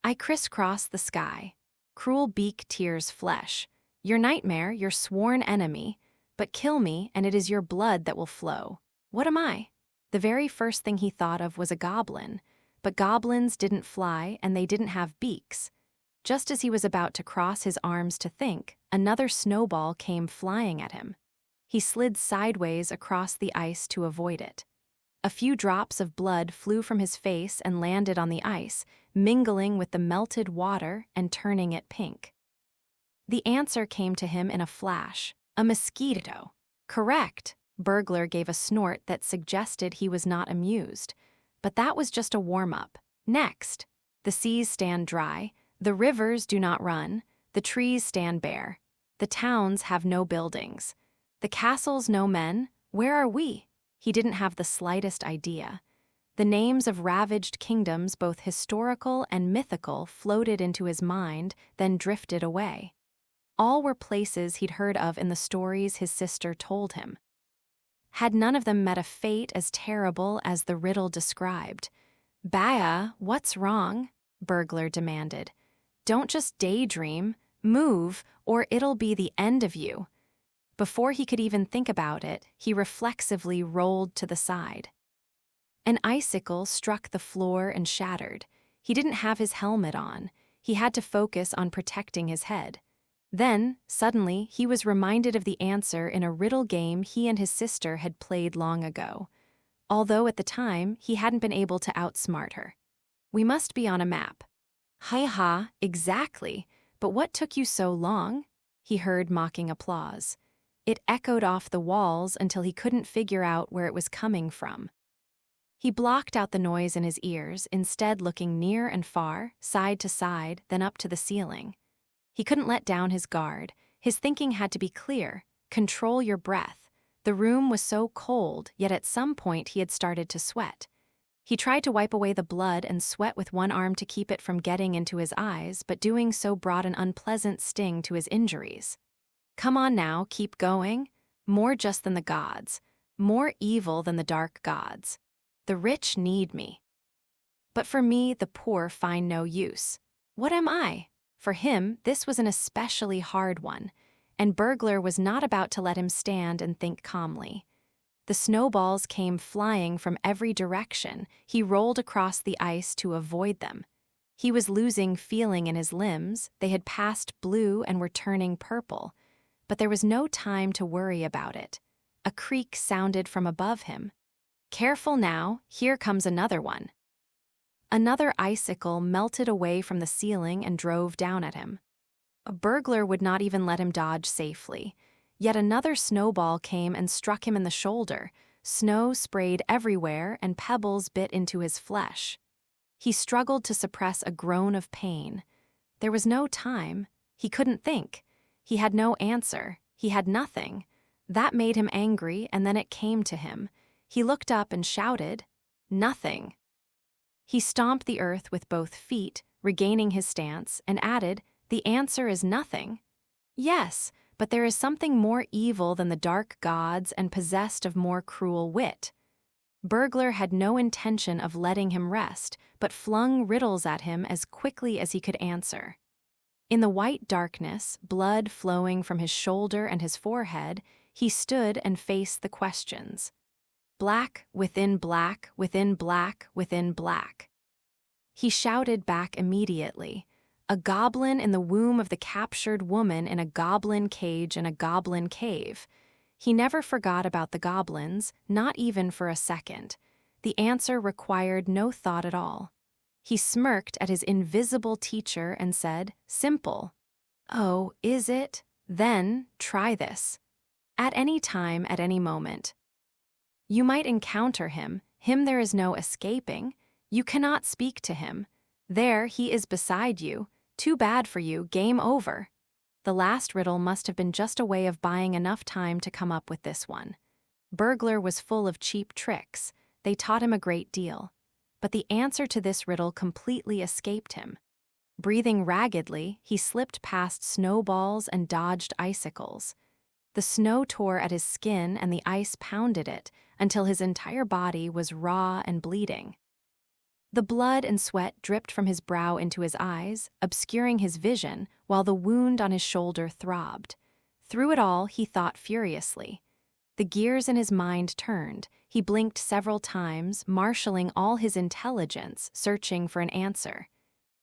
I crisscross the sky. Cruel beak tears flesh. Your nightmare, your sworn enemy. But kill me, and it is your blood that will flow. What am I? The very first thing he thought of was a goblin. But goblins didn't fly, and they didn't have beaks. Just as he was about to cross his arms to think, another snowball came flying at him. He slid sideways across the ice to avoid it. A few drops of blood flew from his face and landed on the ice, mingling with the melted water and turning it pink. The answer came to him in a flash. A mosquito. Correct. Burglar gave a snort that suggested he was not amused. But that was just a warm-up. Next, the seas stand dry, the rivers do not run, the trees stand bare, the towns have no buildings, the castles no men. Where are we? He didn't have the slightest idea. The names of ravaged kingdoms, both historical and mythical, floated into his mind, then drifted away. All were places he'd heard of in the stories his sister told him. Had none of them met a fate as terrible as the riddle described? "Baya, what's wrong?" Burglar demanded. "Don't just daydream. Move, or it'll be the end of you." Before he could even think about it, he reflexively rolled to the side. An icicle struck the floor and shattered. He didn't have his helmet on. He had to focus on protecting his head. Then, suddenly, he was reminded of the answer in a riddle game he and his sister had played long ago. Although at the time, he hadn't been able to outsmart her. "We must be on a map." "Ha, exactly. But what took you so long?" He heard mocking applause. It echoed off the walls until he couldn't figure out where it was coming from. He blocked out the noise in his ears, instead looking near and far, side to side, then up to the ceiling. He couldn't let down his guard. His thinking had to be clear. Control your breath. The room was so cold, yet at some point he had started to sweat. He tried to wipe away the blood and sweat with one arm to keep it from getting into his eyes, but doing so brought an unpleasant sting to his injuries. Come on now, keep going. More just than the gods. More evil than the dark gods. The rich need me. But for me, the poor find no use. What am I? For him, this was an especially hard one, and Burglar was not about to let him stand and think calmly. The snowballs came flying from every direction. He rolled across the ice to avoid them. He was losing feeling in his limbs. They had passed blue and were turning purple. But there was no time to worry about it. A creak sounded from above him. Careful now, here comes another one. Another icicle melted away from the ceiling and drove down at him. A burglar would not even let him dodge safely. Yet another snowball came and struck him in the shoulder. Snow sprayed everywhere and pebbles bit into his flesh. He struggled to suppress a groan of pain. There was no time. He couldn't think. He had no answer. He had nothing. That made him angry, and then it came to him. He looked up and shouted, "Nothing." He stomped the earth with both feet, regaining his stance, and added, "The answer is nothing." Yes, but there is something more evil than the dark gods and possessed of more cruel wit. Burglar had no intention of letting him rest, but flung riddles at him as quickly as he could answer. In the white darkness, blood flowing from his shoulder and his forehead, he stood and faced the questions. Black within black, within black, within black. He shouted back immediately, "A goblin in the womb of the captured woman in a goblin cage in a goblin cave." He never forgot about the goblins, not even for a second. The answer required no thought at all. He smirked at his invisible teacher and said, "Simple." "Oh, is it? Then, try this. At any time, at any moment. You might encounter him. Him there is no escaping. You cannot speak to him. There he is beside you. Too bad for you, game over." The last riddle must have been just a way of buying enough time to come up with this one. Burglar was full of cheap tricks. They taught him a great deal. but the answer to this riddle completely escaped him. Breathing raggedly, he slipped past snowballs and dodged icicles. The snow tore at his skin and the ice pounded it until his entire body was raw and bleeding. The blood and sweat dripped from his brow into his eyes, obscuring his vision, while the wound on his shoulder throbbed. Through it all, he thought furiously. The gears in his mind turned. He blinked several times, marshaling all his intelligence, searching for an answer.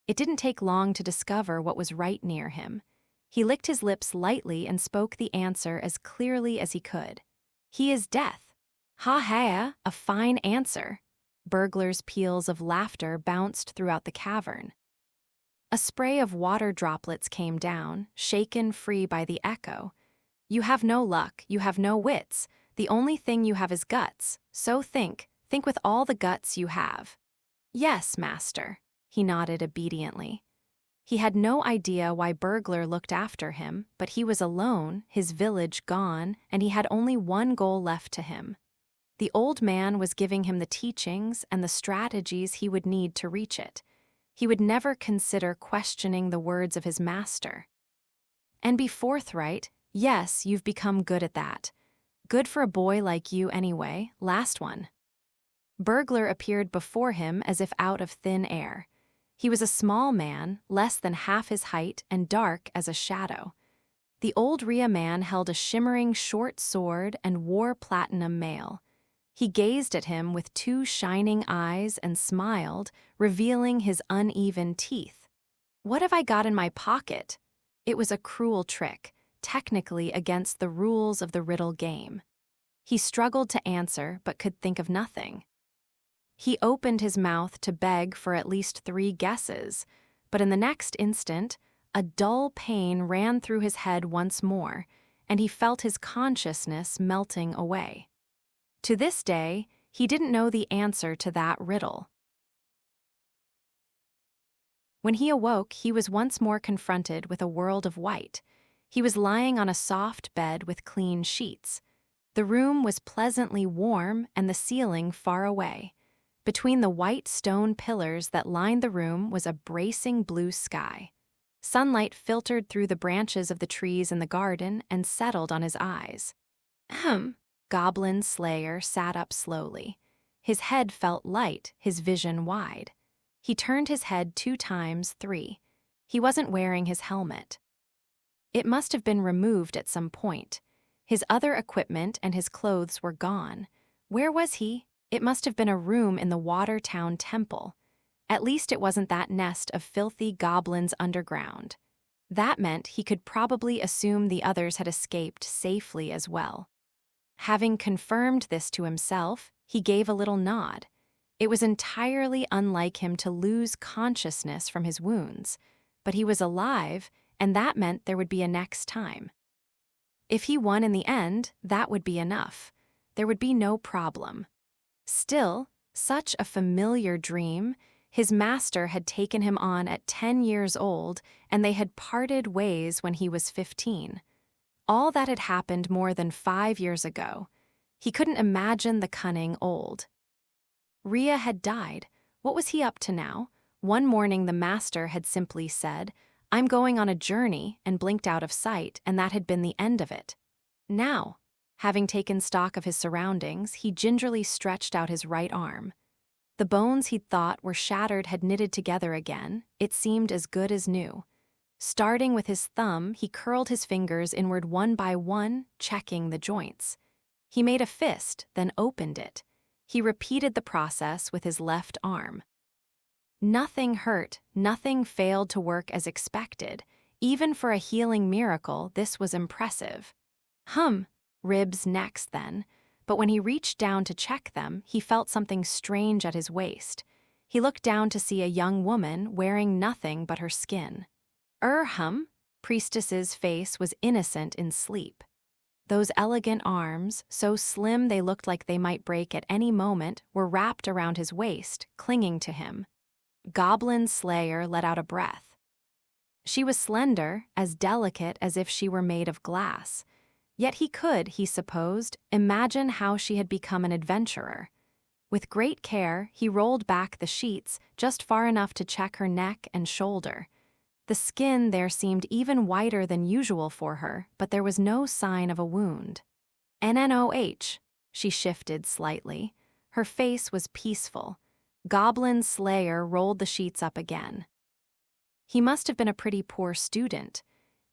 It didn't take long to discover what was right near him. He licked his lips lightly and spoke the answer as clearly as he could. "He is death." "Ha ha, a fine answer." Burglars' peals of laughter bounced throughout the cavern. A spray of water droplets came down, shaken free by the echo. "You have no luck, you have no wits. The only thing you have is guts, so think with all the guts you have." "Yes, master," he nodded obediently. He had no idea why Burglar looked after him, but he was alone, his village gone, and he had only one goal left to him. The old man was giving him the teachings and the strategies he would need to reach it. He would never consider questioning the words of his master. "And be forthright. Yes, you've become good at that. Good for a boy like you anyway. Last one." Burglar appeared before him as if out of thin air. He was a small man, less than half his height and dark as a shadow. The old Rhea man held a shimmering short sword and wore platinum mail. He gazed at him with two shining eyes and smiled, revealing his uneven teeth. "What have I got in my pocket?" It was a cruel trick, technically against the rules of the riddle game. He struggled to answer, but could think of nothing. He opened his mouth to beg for at least 3 guesses, but in the next instant, a dull pain ran through his head once more, and he felt his consciousness melting away. To this day, he didn't know the answer to that riddle. When he awoke, he was once more confronted with a world of white. He was lying on a soft bed with clean sheets. The room was pleasantly warm and the ceiling far away. Between the white stone pillars that lined the room was a bracing blue sky. Sunlight filtered through the branches of the trees in the garden and settled on his eyes. Goblin Slayer sat up slowly. His head felt light, his vision wide. He turned his head 2 times, 3. He wasn't wearing his helmet. It must have been removed at some point. His other equipment and his clothes were gone. Where was he? It must have been a room in the Watertown Temple. At least it wasn't that nest of filthy goblins underground. That meant he could probably assume the others had escaped safely as well. Having confirmed this to himself, he gave a little nod. It was entirely unlike him to lose consciousness from his wounds, but he was alive, and that meant there would be a next time. If he won in the end, that would be enough. There would be no problem. Still, such a familiar dream. His master had taken him on at 10 years old, and they had parted ways when he was 15. All that had happened more than 5 years ago. He couldn't imagine the cunning old. Rhea had died. What was he up to now? One morning the master had simply said, "I'm going on a journey," and blinked out of sight, and that had been the end of it. Now, having taken stock of his surroundings, he gingerly stretched out his right arm. The bones he'd thought were shattered had knitted together again. It seemed as good as new. Starting with his thumb, he curled his fingers inward one by one, checking the joints. He made a fist, then opened it. He repeated the process with his left arm. Nothing hurt, nothing failed to work as expected. Even for a healing miracle, this was impressive. Ribs next then, but when he reached down to check them, he felt something strange at his waist. He looked down to see a young woman wearing nothing but her skin. Priestess's face was innocent in sleep. Those elegant arms, so slim they looked like they might break at any moment, were wrapped around his waist, clinging to him. Goblin Slayer let out a breath. She was slender, as delicate as if she were made of glass. Yet he could, he supposed, imagine how she had become an adventurer. With great care, he rolled back the sheets just far enough to check her neck and shoulder. The skin there seemed even whiter than usual for her, but there was no sign of a wound. NNOH. She shifted slightly. Her face was peaceful. Goblin Slayer rolled the sheets up again. He must have been a pretty poor student.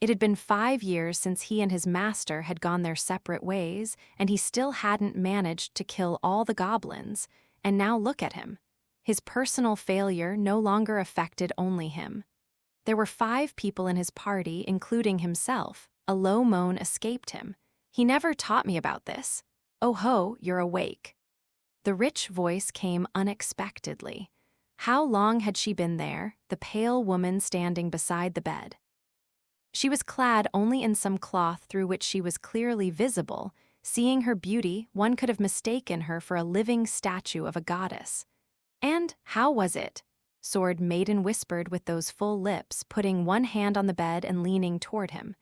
It had been 5 years since he and his master had gone their separate ways, and he still hadn't managed to kill all the goblins. And now look at him. His personal failure no longer affected only him. There were 5 people in his party, including himself. A low moan escaped him. He never taught me about this. Oh ho, you're awake. The rich voice came unexpectedly. How long had she been there, the pale woman standing beside the bed? She was clad only in some cloth through which she was clearly visible. Seeing her beauty, one could have mistaken her for a living statue of a goddess. And how was it? Sword Maiden whispered with those full lips, putting one hand on the bed and leaning toward him.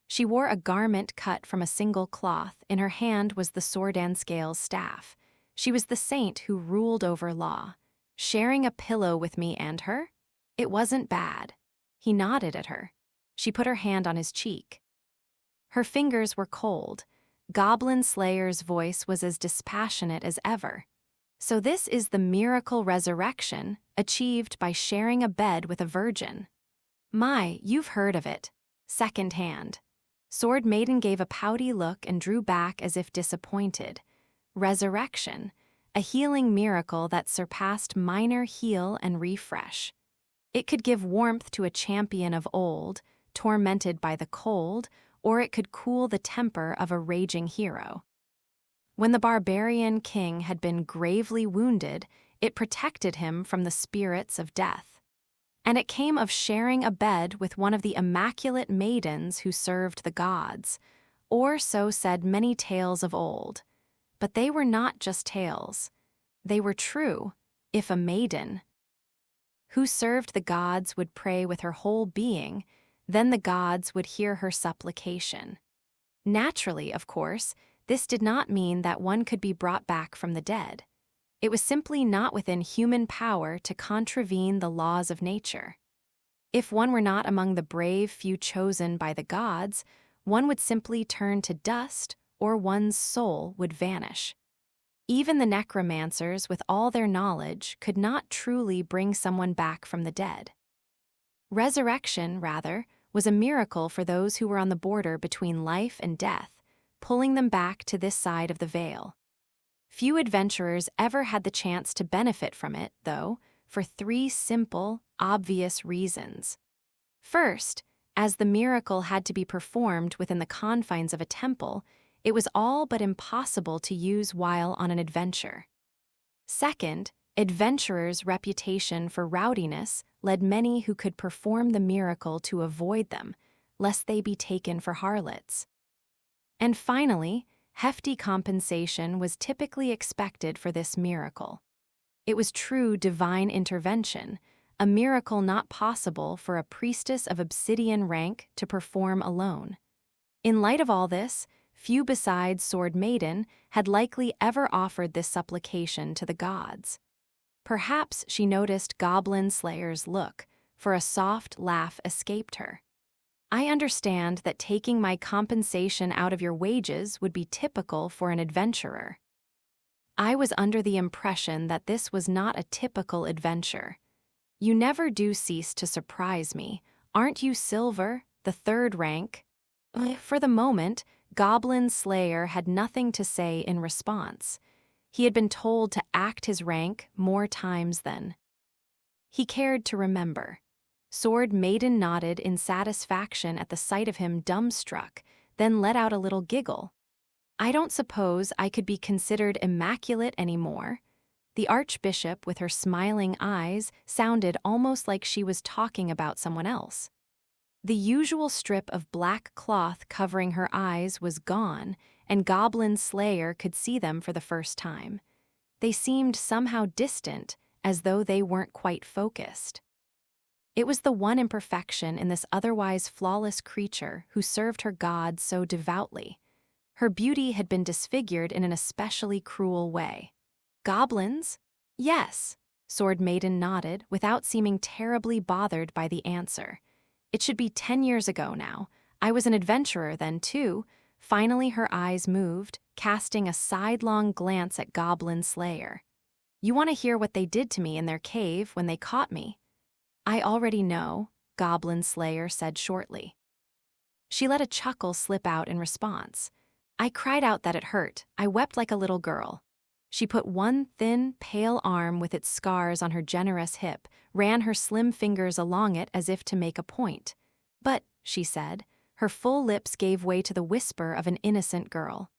She wore a garment cut from a single cloth. In her hand was the sword and scales staff. She was the saint who ruled over law. Sharing a pillow with me and her? It wasn't bad. He nodded at her. She put her hand on his cheek. Her fingers were cold. Goblin Slayer's voice was as dispassionate as ever. So this is the miracle resurrection, achieved by sharing a bed with a virgin. My, you've heard of it. Second hand. Sword Maiden gave a pouty look and drew back as if disappointed. Resurrection, a healing miracle that surpassed minor heal and refresh. It could give warmth to a champion of old, tormented by the cold, or it could cool the temper of a raging hero. When the barbarian king had been gravely wounded, it protected him from the spirits of death. And it came of sharing a bed with one of the immaculate maidens who served the gods, or so said many tales of old. But they were not just tales. They were true, if a maiden who served the gods would pray with her whole being, then the gods would hear her supplication. Naturally, of course, this did not mean that one could be brought back from the dead. It was simply not within human power to contravene the laws of nature. If one were not among the brave few chosen by the gods, one would simply turn to dust, or one's soul would vanish. Even the necromancers, with all their knowledge, could not truly bring someone back from the dead. Resurrection, rather, was a miracle for those who were on the border between life and death, pulling them back to this side of the veil. Few adventurers ever had the chance to benefit from it, though, for 3 simple, obvious reasons. First, as the miracle had to be performed within the confines of a temple, it was all but impossible to use while on an adventure. Second, adventurers' reputation for rowdiness led many who could perform the miracle to avoid them, lest they be taken for harlots. And finally, hefty compensation was typically expected for this miracle. It was true divine intervention, a miracle not possible for a priestess of obsidian rank to perform alone. In light of all this, few besides Sword Maiden had likely ever offered this supplication to the gods. Perhaps she noticed Goblin Slayer's look, for a soft laugh escaped her. I understand that taking my compensation out of your wages would be typical for an adventurer. I was under the impression that this was not a typical adventure. You never do cease to surprise me. Aren't you silver, the 3rd rank? For the moment, Goblin Slayer had nothing to say in response. He had been told to act his rank more times than he cared to remember. Sword Maiden nodded in satisfaction at the sight of him dumbstruck, then let out a little giggle. I don't suppose I could be considered immaculate anymore. The Archbishop, with her smiling eyes, sounded almost like she was talking about someone else. The usual strip of black cloth covering her eyes was gone, and Goblin Slayer could see them for the first time. They seemed somehow distant, as though they weren't quite focused. It was the one imperfection in this otherwise flawless creature who served her god so devoutly. Her beauty had been disfigured in an especially cruel way. Goblins? Yes, Sword Maiden nodded without seeming terribly bothered by the answer. It should be 10 years ago now. I was an adventurer then, too. Finally, her eyes moved, casting a sidelong glance at Goblin Slayer. You want to hear what they did to me in their cave when they caught me? I already know, Goblin Slayer said shortly. She let a chuckle slip out in response. I cried out that it hurt. I wept like a little girl. She put one thin, pale arm with its scars on her generous hip, ran her slim fingers along it as if to make a point. But, she said, her full lips gave way to the whisper of an innocent girl.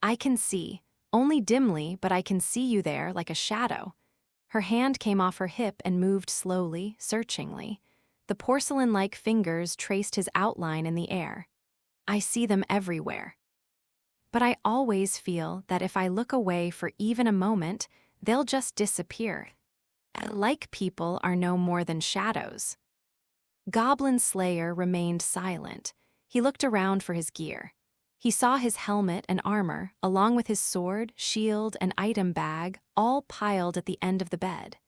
I can see, only dimly, but I can see you there like a shadow. Her hand came off her hip and moved slowly, searchingly. The porcelain-like fingers traced his outline in the air. I see them everywhere. But I always feel that if I look away for even a moment, they'll just disappear. Like people are no more than shadows. Goblin Slayer remained silent. He looked around for his gear. He saw his helmet and armor, along with his sword, shield, and item bag, all piled at the end of the bed.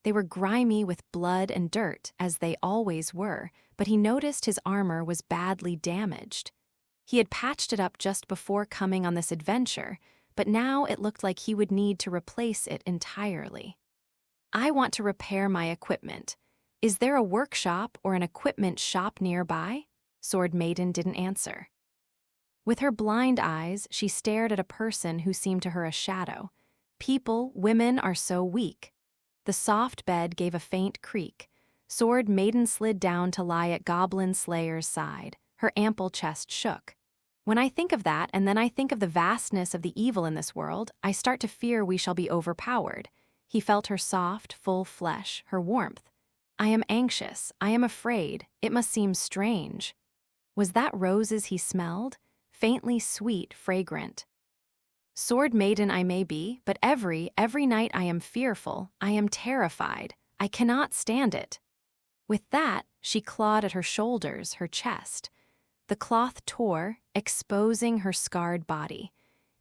They were grimy with blood and dirt, as they always were, but he noticed his armor was badly damaged. He had patched it up just before coming on this adventure, but now it looked like he would need to replace it entirely. I want to repair my equipment. Is there a workshop or an equipment shop nearby? Sword Maiden didn't answer. With her blind eyes, she stared at a person who seemed to her a shadow. People, women are so weak. The soft bed gave a faint creak. Sword Maiden slid down to lie at Goblin Slayer's side. Her ample chest shook. When I think of that, and then I think of the vastness of the evil in this world, I start to fear we shall be overpowered. He felt her soft, full flesh, her warmth. I am anxious. I am afraid. It must seem strange. Was that roses he smelled? Faintly sweet, fragrant. Sword Maiden I may be, but every night I am fearful. I am terrified. I cannot stand it. With that, she clawed at her shoulders, her chest. The cloth tore, exposing her scarred body.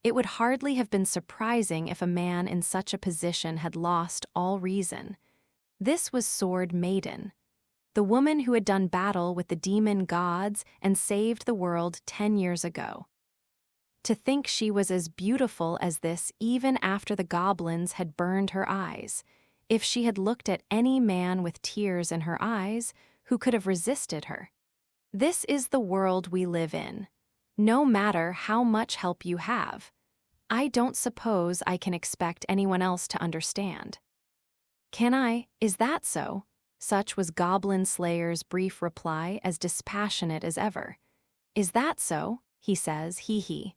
It would hardly have been surprising if a man in such a position had lost all reason. This was Sword Maiden, the woman who had done battle with the demon gods and saved the world 10 years ago. To think she was as beautiful as this even after the goblins had burned her eyes. If she had looked at any man with tears in her eyes, who could have resisted her? This is the world we live in. No matter how much help you have, I don't suppose I can expect anyone else to understand. Can I? Is that so? Such was Goblin Slayer's brief reply, as dispassionate as ever. Is that so? He says, he.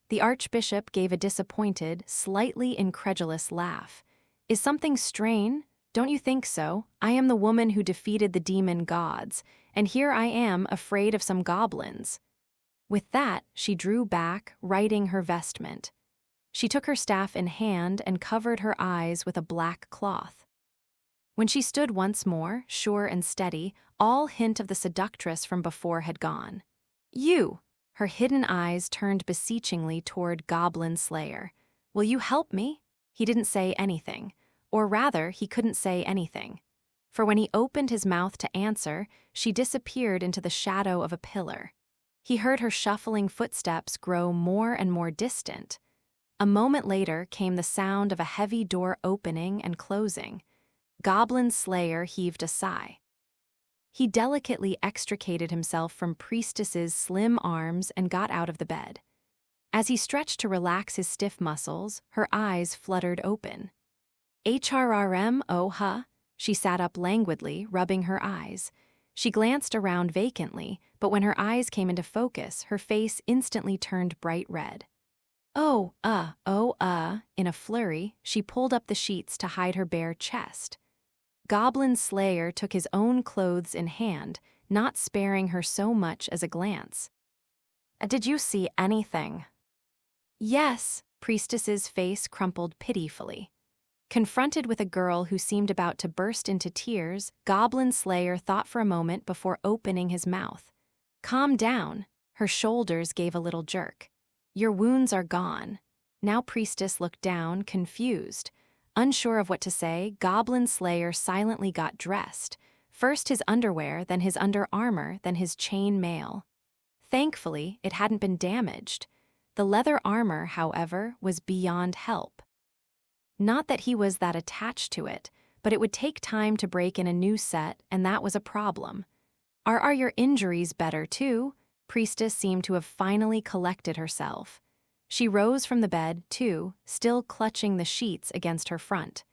The Archbishop gave a disappointed, slightly incredulous laugh. Is something strain? Don't you think so? I am the woman who defeated the demon gods, and here I am afraid of some goblins. With that, she drew back, righting her vestment. She took her staff in hand and covered her eyes with a black cloth. When she stood once more, sure and steady, all hint of the seductress from before had gone. You! Her hidden eyes turned beseechingly toward Goblin Slayer. Will you help me? He didn't say anything. Or rather, he couldn't say anything. For when he opened his mouth to answer, she disappeared into the shadow of a pillar. He heard her shuffling footsteps grow more and more distant. A moment later came the sound of a heavy door opening and closing. Goblin Slayer heaved a sigh. He delicately extricated himself from Priestess's slim arms and got out of the bed. As he stretched to relax his stiff muscles, her eyes fluttered open. HRRM, oh huh? She sat up languidly, rubbing her eyes. She glanced around vacantly, but when her eyes came into focus, her face instantly turned bright red. In a flurry, she pulled up the sheets to hide her bare chest. Goblin Slayer took his own clothes in hand, not sparing her so much as a glance. Did you see anything? Yes, Priestess's face crumpled pitifully. Confronted with a girl who seemed about to burst into tears, Goblin Slayer thought for a moment before opening his mouth. Calm down. Her shoulders gave a little jerk. Your wounds are gone. Now Priestess looked down, confused. Unsure of what to say, Goblin Slayer silently got dressed. First his underwear, then his under armor, then his chain mail. Thankfully, it hadn't been damaged. The leather armor, however, was beyond help. Not that he was that attached to it, but it would take time to break in a new set, and that was a problem. Are your injuries better too? Priestess seemed to have finally collected herself. She rose from the bed, too, still clutching the sheets against her front.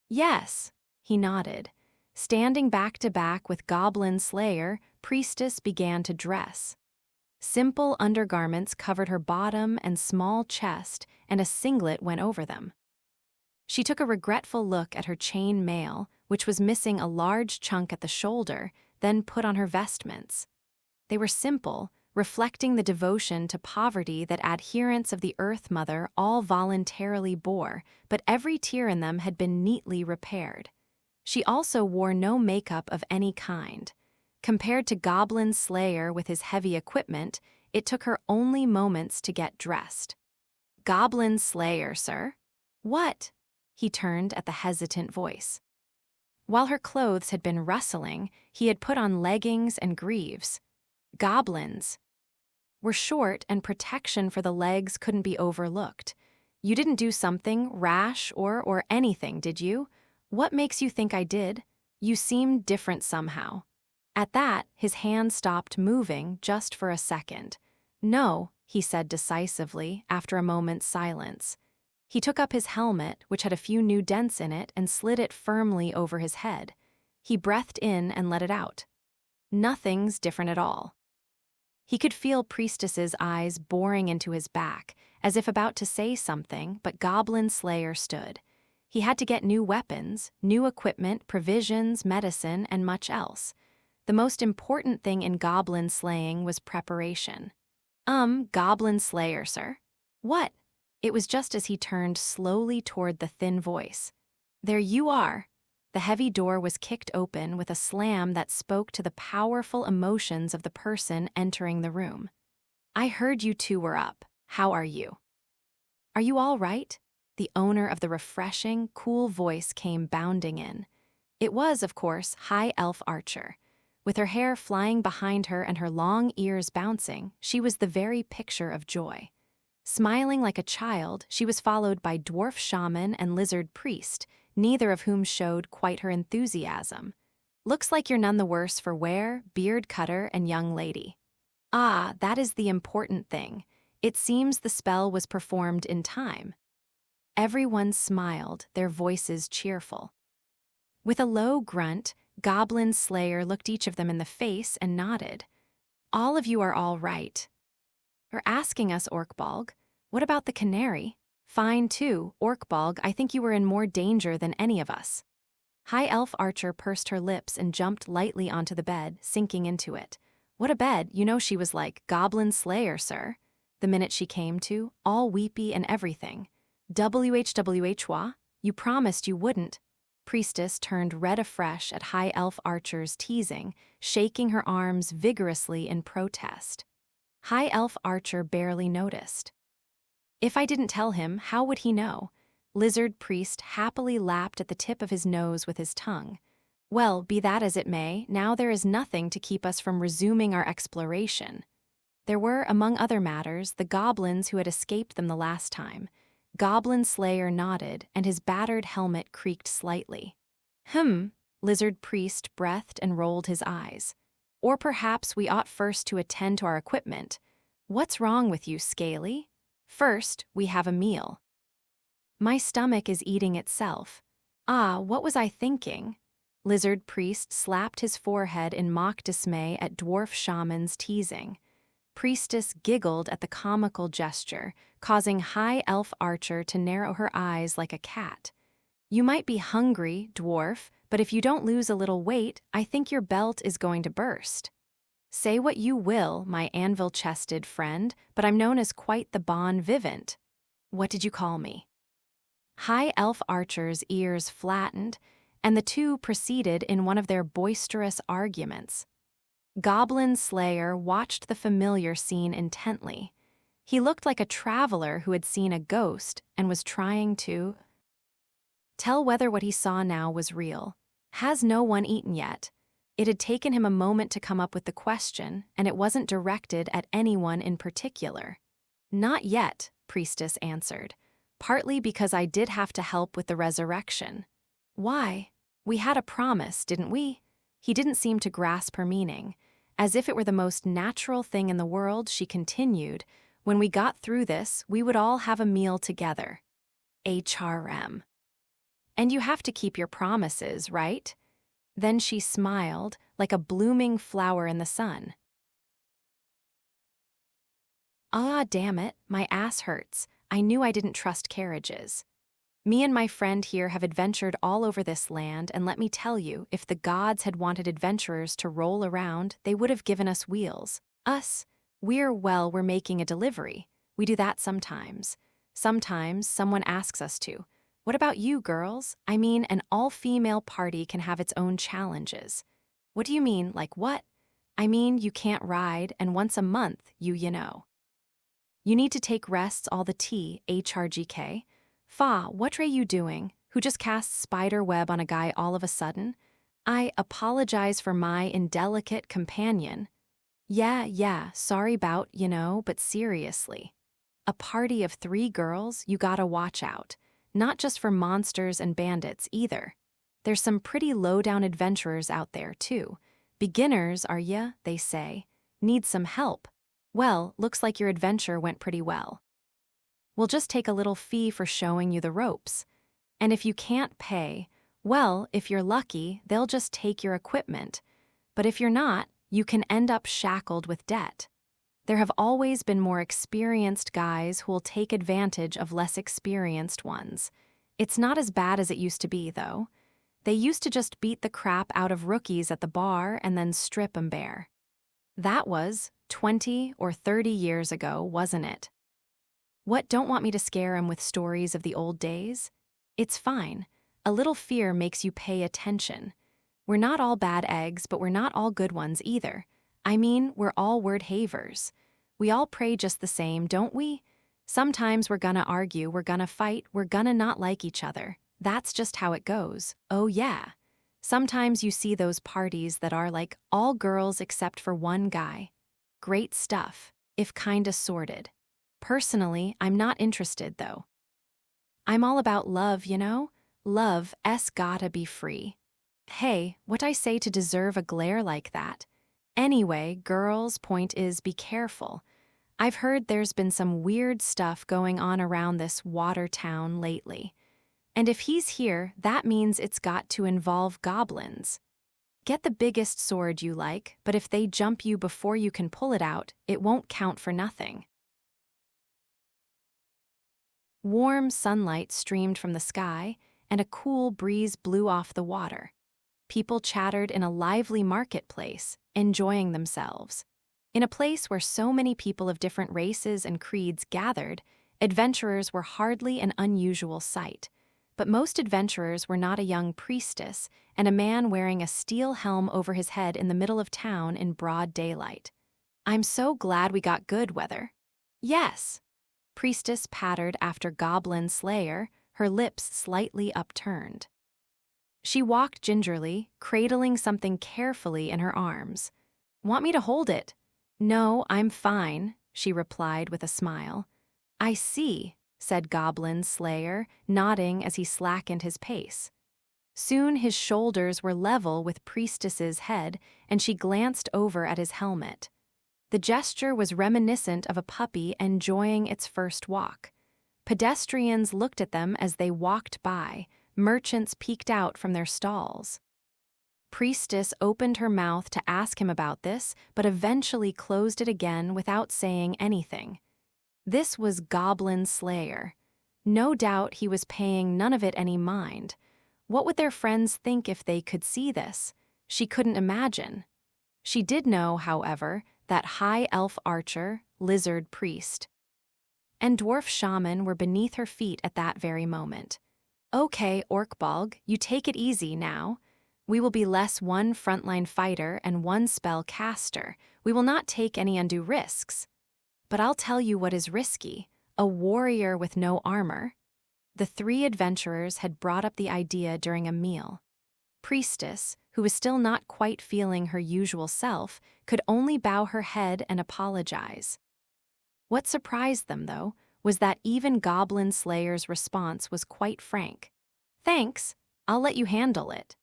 Yes, he nodded. Standing back to back with Goblin Slayer, Priestess began to dress. Simple undergarments covered her bottom and small chest, and a singlet went over them. She took a regretful look at her chain mail, which was missing a large chunk at the shoulder, then put on her vestments. They were simple, reflecting the devotion to poverty that adherents of the Earth Mother all voluntarily bore, but every tear in them had been neatly repaired. She also wore no makeup of any kind. Compared to Goblin Slayer with his heavy equipment, it took her only moments to get dressed. Goblin Slayer, sir? What? He turned at the hesitant voice. While her clothes had been rustling, he had put on leggings and greaves. Goblins were short, and protection for the legs couldn't be overlooked. You didn't do something rash or anything, did you? What makes you think I did? You seemed different somehow. At that, his hand stopped moving just for a second. No, he said decisively after a moment's silence. He took up his helmet, which had a few new dents in it, and slid it firmly over his head. He breathed in and let it out. Nothing's different at all. He could feel Priestess's eyes boring into his back, as if about to say something, but Goblin Slayer stood. He had to get new weapons, new equipment, provisions, medicine, and much else. The most important thing in goblin slaying was preparation. Goblin Slayer, sir? What? It was just as he turned slowly toward the thin voice. There you are. The heavy door was kicked open with a slam that spoke to the powerful emotions of the person entering the room. I heard you two were up. How are you? Are you all right? The owner of the refreshing, cool voice came bounding in. It was, of course, High Elf Archer. With her hair flying behind her and her long ears bouncing, she was the very picture of joy. Smiling like a child, she was followed by Dwarf Shaman and Lizard Priest, neither of whom showed quite her enthusiasm. Looks like you're none the worse for wear, beard cutter, and young lady. Ah, that is the important thing. It seems the spell was performed in time. Everyone smiled, their voices cheerful. With a low grunt, Goblin Slayer looked each of them in the face and nodded. All of you are all right. You're asking us, Orkbalg. What about the canary? Fine, too, Orkbalg. I think you were in more danger than any of us. High Elf Archer pursed her lips and jumped lightly onto the bed, sinking into it. What a bed, you know she was like, Goblin Slayer, sir. The minute she came to, all weepy and everything. WHWHWA? You promised you wouldn't. Priestess turned red afresh at High Elf Archer's teasing, shaking her arms vigorously in protest. High Elf Archer barely noticed. If I didn't tell him, how would he know? Lizard Priest happily lapped at the tip of his nose with his tongue. Well, be that as it may, now there is nothing to keep us from resuming our exploration. There were, among other matters, the goblins who had escaped them the last time. Goblin Slayer nodded, and his battered helmet creaked slightly. Lizard Priest breathed and rolled his eyes. Or perhaps we ought first to attend to our equipment. What's wrong with you, Scaly? First, we have a meal. My stomach is eating itself. Ah, what was I thinking? Lizard Priest slapped his forehead in mock dismay at Dwarf Shaman's teasing. Priestess giggled at the comical gesture, causing High Elf Archer to narrow her eyes like a cat. You might be hungry, dwarf, but if you don't lose a little weight, I think your belt is going to burst. Say what you will, my anvil-chested friend, but I'm known as quite the bon vivant. What did you call me? High Elf Archer's ears flattened, and the two proceeded in one of their boisterous arguments. Goblin Slayer watched the familiar scene intently. He looked like a traveler who had seen a ghost and was trying to Tell whether what he saw now was real. Has no one eaten yet? It had taken him a moment to come up with the question, and it wasn't directed at anyone in particular. Not yet, Priestess answered, partly because I did have to help with the resurrection. Why? We had a promise, didn't we? He didn't seem to grasp her meaning. As if it were the most natural thing in the world, she continued, when we got through this, we would all have a meal together. HRM. And you have to keep your promises, right? Then she smiled, like a blooming flower in the sun. Ah, damn it, my ass hurts. I knew I didn't trust carriages. Me and my friend here have adventured all over this land, and let me tell you, if the gods had wanted adventurers to roll around, they would have given us wheels. Us? We're making a delivery. We do that sometimes. Sometimes someone asks us to. What about you, girls? I mean, an all-female party can have its own challenges. What do you mean, like what? I mean, you can't ride, and once a month, you know. You need to take rests all the tea, HRGK. Fa, what are you doing? Who just cast spider web on a guy all of a sudden? I apologize for my indelicate companion. Yeah, sorry bout, but seriously. A party of 3 girls, you gotta watch out. Not just for monsters and bandits, either. There's some pretty low-down adventurers out there, too. Beginners, are ya, they say. Need some help. Well, looks like your adventure went pretty well. We'll just take a little fee for showing you the ropes. And if you can't pay, well, if you're lucky, they'll just take your equipment. But if you're not, you can end up shackled with debt. There have always been more experienced guys who'll take advantage of less experienced ones. It's not as bad as it used to be, though. They used to just beat the crap out of rookies at the bar and then strip 'em bare. That was 20 or 30 years ago, wasn't it? What, don't want me to scare 'em with stories of the old days? It's fine. A little fear makes you pay attention. We're not all bad eggs, but we're not all good ones either. I mean, we're all word havers. We all pray just the same, don't we? Sometimes we're gonna argue, we're gonna fight, we're gonna not like each other. That's just how it goes. Oh yeah. Sometimes you see those parties that are like all girls except for one guy. Great stuff, if kinda sordid. Personally, I'm not interested, though. I'm all about love, Love's gotta be free. Hey, what I say to deserve a glare like that? Anyway, girls, point is be careful. I've heard there's been some weird stuff going on around this water town lately. And if he's here, that means it's got to involve goblins. Get the biggest sword you like, but if they jump you before you can pull it out, it won't count for nothing. Warm sunlight streamed from the sky, and a cool breeze blew off the water. People chattered in a lively marketplace, enjoying themselves. In a place where so many people of different races and creeds gathered, adventurers were hardly an unusual sight. But most adventurers were not a young priestess and a man wearing a steel helm over his head in the middle of town in broad daylight. I'm so glad we got good weather. Yes. Priestess pattered after Goblin Slayer, her lips slightly upturned. She walked gingerly, cradling something carefully in her arms. Want me to hold it? No, I'm fine, she replied with a smile. I see, said Goblin Slayer, nodding as he slackened his pace. Soon his shoulders were level with Priestess's head, and she glanced over at his helmet. The gesture was reminiscent of a puppy enjoying its first walk. Pedestrians looked at them as they walked by. Merchants peeked out from their stalls. Priestess opened her mouth to ask him about this, but eventually closed it again without saying anything. This was Goblin Slayer. No doubt he was paying none of it any mind. What would their friends think if they could see this? She couldn't imagine. She did know, however, that high elf archer, lizard priest, and dwarf shaman were beneath her feet at that very moment. Okay, Orkbog, you take it easy now. We will be less one frontline fighter and one spell caster. We will not take any undue risks. But I'll tell you what is risky. A warrior with no armor. The three adventurers had brought up the idea during a meal. Priestess, who was still not quite feeling her usual self, could only bow her head and apologize. What surprised them, though, was that even Goblin Slayer's response was quite frank. "Thanks, I'll let you handle it."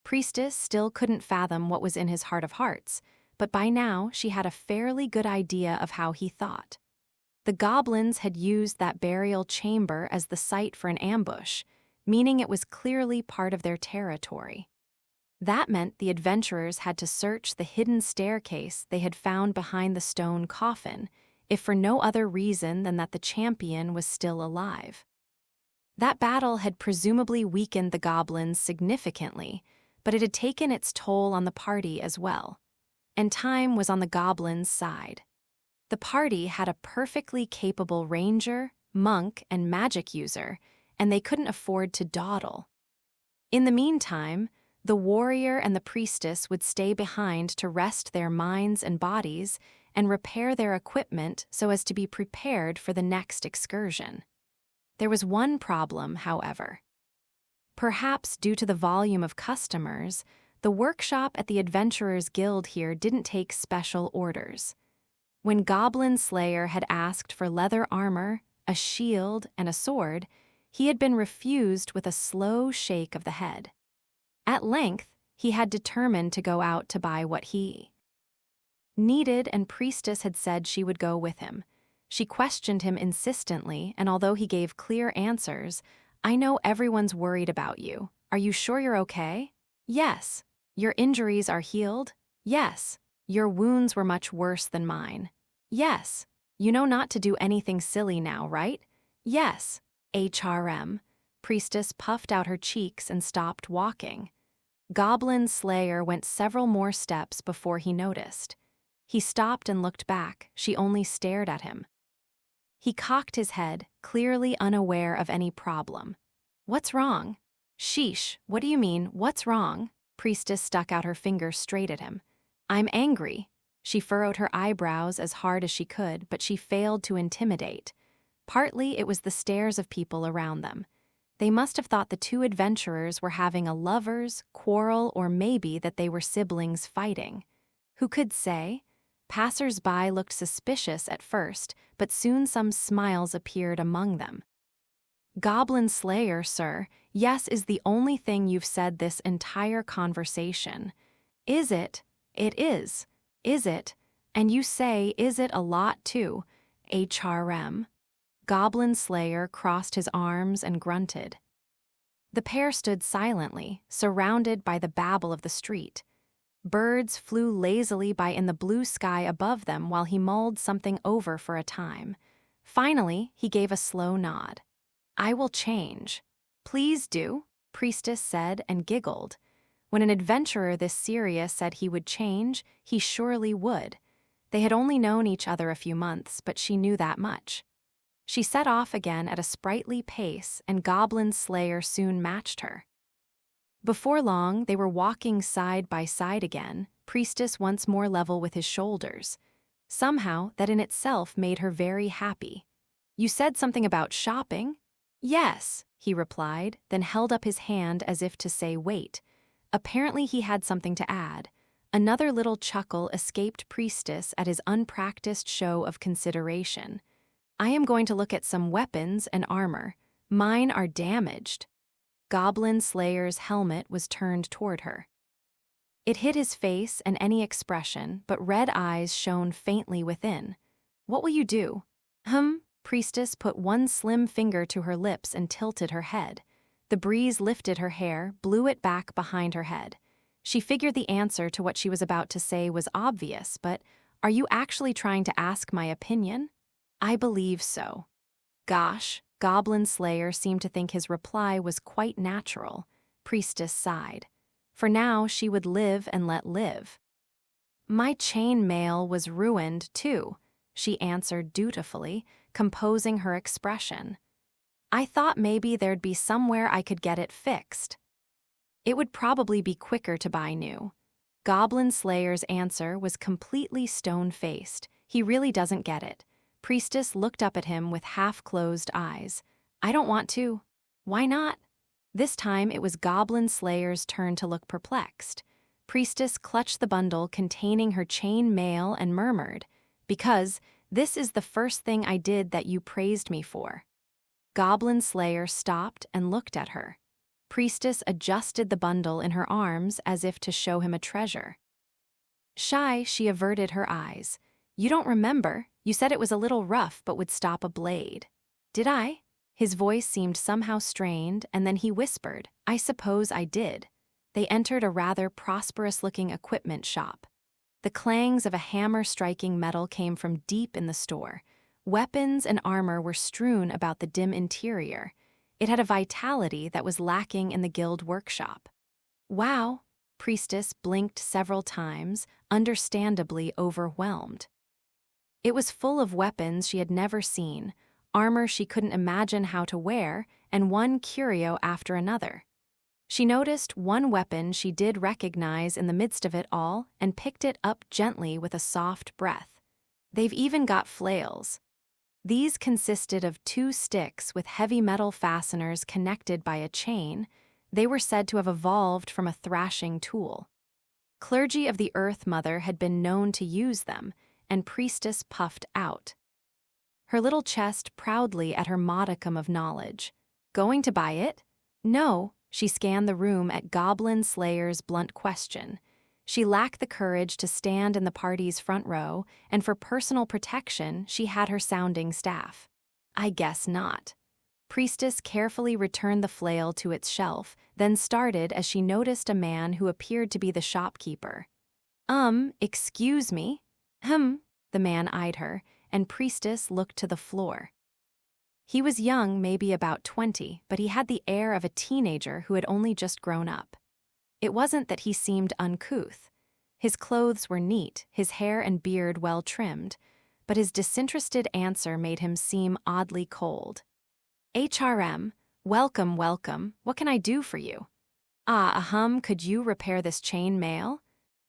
Priestess still couldn't fathom what was in his heart of hearts, but by now she had a fairly good idea of how he thought. The goblins had used that burial chamber as the site for an ambush, meaning it was clearly part of their territory. That meant the adventurers had to search the hidden staircase they had found behind the stone coffin, if for no other reason than that the champion was still alive. That battle had presumably weakened the goblins significantly, but it had taken its toll on the party as well. And time was on the goblins' side. The party had a perfectly capable ranger, monk, and magic user, and they couldn't afford to dawdle. In the meantime, the warrior and the priestess would stay behind to rest their minds and bodies and repair their equipment so as to be prepared for the next excursion. There was one problem, however. Perhaps due to the volume of customers, the workshop at the Adventurers Guild here didn't take special orders. When Goblin Slayer had asked for leather armor, a shield, and a sword, he had been refused with a slow shake of the head. At length, he had determined to go out to buy what he needed, and Priestess had said she would go with him. She questioned him insistently, and although he gave clear answers, "I know everyone's worried about you. Are you sure you're okay?" "Yes." "Your injuries are healed?" "Yes." "Your wounds were much worse than mine." "Yes." "You know not to do anything silly now, right?" "Yes." HRM. Priestess puffed out her cheeks and stopped walking. Goblin Slayer went several more steps before he noticed. He stopped and looked back. She only stared at him. He cocked his head, clearly unaware of any problem. "What's wrong?" "Sheesh, what do you mean, what's wrong?" Priestess stuck out her finger straight at him. "I'm angry." She furrowed her eyebrows as hard as she could, but she failed to intimidate. Partly it was the stares of people around them. They must have thought the two adventurers were having a lovers' quarrel, or maybe that they were siblings fighting. Who could say? Passers-by looked suspicious at first, but soon some smiles appeared among them. "Goblin Slayer, sir, yes is the only thing you've said this entire conversation." "Is it?" "It is." "Is it?" "And you say, is it a lot too?" HRM. Goblin Slayer crossed his arms and grunted. The pair stood silently, surrounded by the babble of the street. Birds flew lazily by in the blue sky above them while he mulled something over for a time. Finally, he gave a slow nod. "I will change." "Please do," Priestess said and giggled. When an adventurer this serious said he would change, he surely would. They had only known each other a few months, but she knew that much. She set off again at a sprightly pace, and Goblin Slayer soon matched her. Before long, they were walking side by side again, Priestess once more level with his shoulders. Somehow, that in itself made her very happy. "You said something about shopping?" "Yes," he replied, then held up his hand as if to say wait. Apparently he had something to add. Another little chuckle escaped Priestess at his unpracticed show of consideration. "I am going to look at some weapons and armor. Mine are damaged." Goblin Slayer's helmet was turned toward her. It hid his face and any expression, but red eyes shone faintly within. "What will you do?" Priestess put one slim finger to her lips and tilted her head. The breeze lifted her hair, blew it back behind her head. She figured the answer to what she was about to say was obvious, but "Are you actually trying to ask my opinion?" "I believe so." Gosh, Goblin Slayer seemed to think his reply was quite natural. Priestess sighed. For now, she would live and let live. "My chain mail was ruined, too," she answered dutifully, composing her expression. "I thought maybe there'd be somewhere I could get it fixed. It would probably be quicker to buy new." Goblin Slayer's answer was completely stone-faced. He really doesn't get it. Priestess looked up at him with half-closed eyes. "I don't want to." Why not? This time it was Goblin Slayer's turn to look perplexed. Priestess clutched the bundle containing her chain mail and murmured, "Because this is the first thing I did that you praised me for." Goblin Slayer stopped and looked at her. Priestess adjusted the bundle in her arms as if to show him a treasure. Shy, she averted her eyes. "You don't remember? You said it was a little rough but would stop a blade." "Did I?" His voice seemed somehow strained, and then he whispered, "I suppose I did." They entered a rather prosperous-looking equipment shop. The clangs of a hammer striking metal came from deep in the store. Weapons and armor were strewn about the dim interior. It had a vitality that was lacking in the guild workshop. "Wow," Priestess blinked several times, understandably overwhelmed. It was full of weapons she had never seen, armor she couldn't imagine how to wear, and one curio after another. She noticed one weapon she did recognize in the midst of it all and picked it up gently with a soft breath. "They've even got flails." These consisted of 2 sticks with heavy metal fasteners connected by a chain. They were said to have evolved from a thrashing tool. Clergy of the Earth Mother had been known to use them, and Priestess puffed out, her little chest proudly at her modicum of knowledge. "Going to buy it?" "No." She scanned the room at Goblin Slayer's blunt question. She lacked the courage to stand in the party's front row, and for personal protection, she had her sounding staff. "I guess not." Priestess carefully returned the flail to its shelf, then started as she noticed a man who appeared to be the shopkeeper. Excuse me?" The man eyed her, and Priestess looked to the floor. He was young, maybe about 20, but he had the air of a teenager who had only just grown up. It wasn't that he seemed uncouth. His clothes were neat, his hair and beard well trimmed, but his disinterested answer made him seem oddly cold. "HRM, welcome, welcome. What can I do for you?" Could you repair this chain mail?"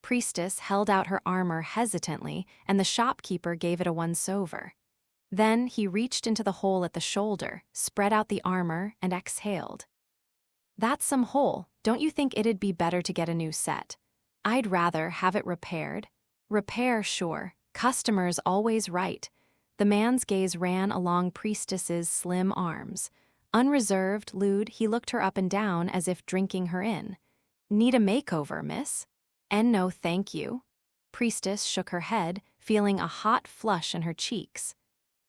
Priestess held out her armor hesitantly, and the shopkeeper gave it a once-over. Then he reached into the hole at the shoulder, spread out the armor, and exhaled. "That's some hole. Don't you think it'd be better to get a new set?" "I'd rather have it repaired." "Repair, sure. Customers always right." The man's gaze ran along Priestess's slim arms. Unreserved, lewd, he looked her up and down as if drinking her in. "Need a makeover, miss?" No, thank you." Priestess shook her head, feeling a hot flush in her cheeks.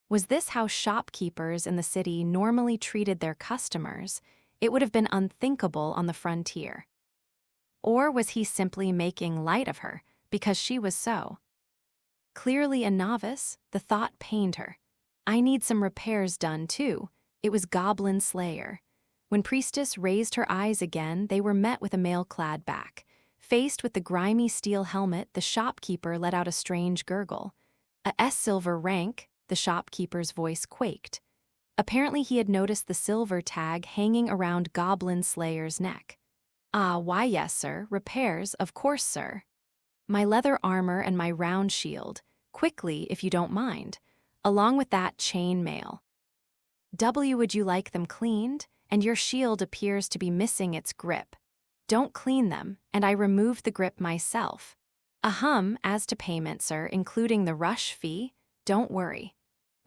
Was this how shopkeepers in the city normally treated their customers? It would have been unthinkable on the frontier. Or was he simply making light of her, because she was so? Clearly a novice, the thought pained her. "I need some repairs done, too." It was Goblin Slayer. When Priestess raised her eyes again, they were met with a mail-clad back. Faced with the grimy steel helmet, the shopkeeper let out a strange gurgle. "A S-silver rank," the shopkeeper's voice quaked. Apparently he had noticed the silver tag hanging around Goblin Slayer's neck. Why yes, sir. Repairs, of course, sir." "My leather armor and my round shield. Quickly, if you don't mind. Along with that chain mail." Would you like them cleaned? And your shield appears to be missing its grip." "Don't clean them, and I removed the grip myself." As to payment, sir, including the rush fee, don't worry."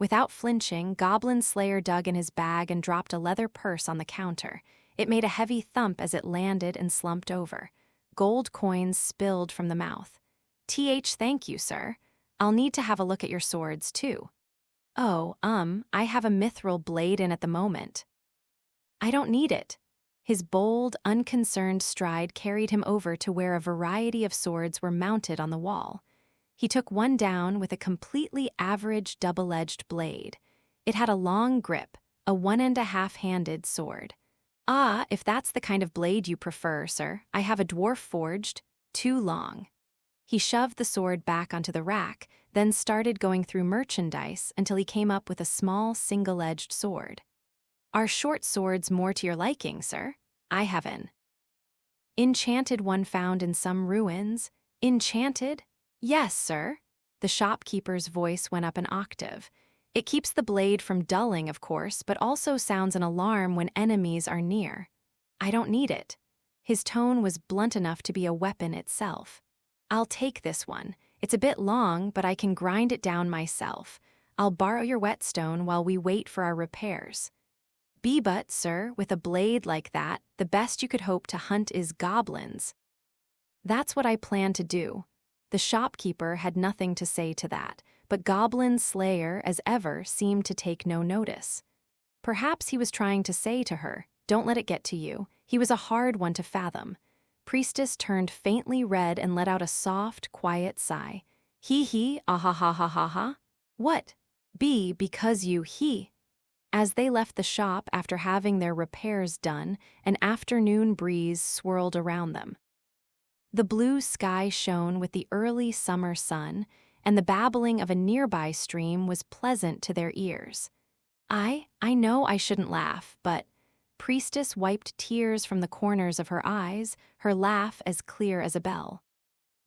Without flinching, Goblin Slayer dug in his bag and dropped a leather purse on the counter. It made a heavy thump as it landed and slumped over. Gold coins spilled from the mouth. Thank you, sir. I'll need to have a look at your swords, too." I have a mithril blade in at the moment." "I don't need it." His bold, unconcerned stride carried him over to where a variety of swords were mounted on the wall. He took one down with a completely average double-edged blade. It had a long grip, a 1.5-handed sword. If that's the kind of blade you prefer, sir, I have a dwarf forged, too long." He shoved the sword back onto the rack, then started going through merchandise until he came up with a small single-edged sword. "Are short swords more to your liking, sir? I have an enchanted one found in some ruins." "Enchanted?" "Yes, sir." The shopkeeper's voice went up an octave. It keeps the blade from dulling, of course, but also sounds an alarm when enemies are near. I don't need it. His tone was blunt enough to be a weapon itself. I'll take this one. It's a bit long, but I can grind it down myself. I'll borrow your whetstone while we wait for our repairs. But, sir, with a blade like that, the best you could hope to hunt is goblins. That's what I plan to do. The shopkeeper had nothing to say to that, but Goblin Slayer, as ever, seemed to take no notice. Perhaps he was trying to say to her, "Don't let it get to you." He was a hard one to fathom. Priestess turned faintly red and let out a soft, quiet sigh. He, ah ha ha ha ha ha. What? Because you, he. As they left the shop after having their repairs done, an afternoon breeze swirled around them. The blue sky shone with the early summer sun, and the babbling of a nearby stream was pleasant to their ears. I know I shouldn't laugh, but Priestess wiped tears from the corners of her eyes, her laugh as clear as a bell.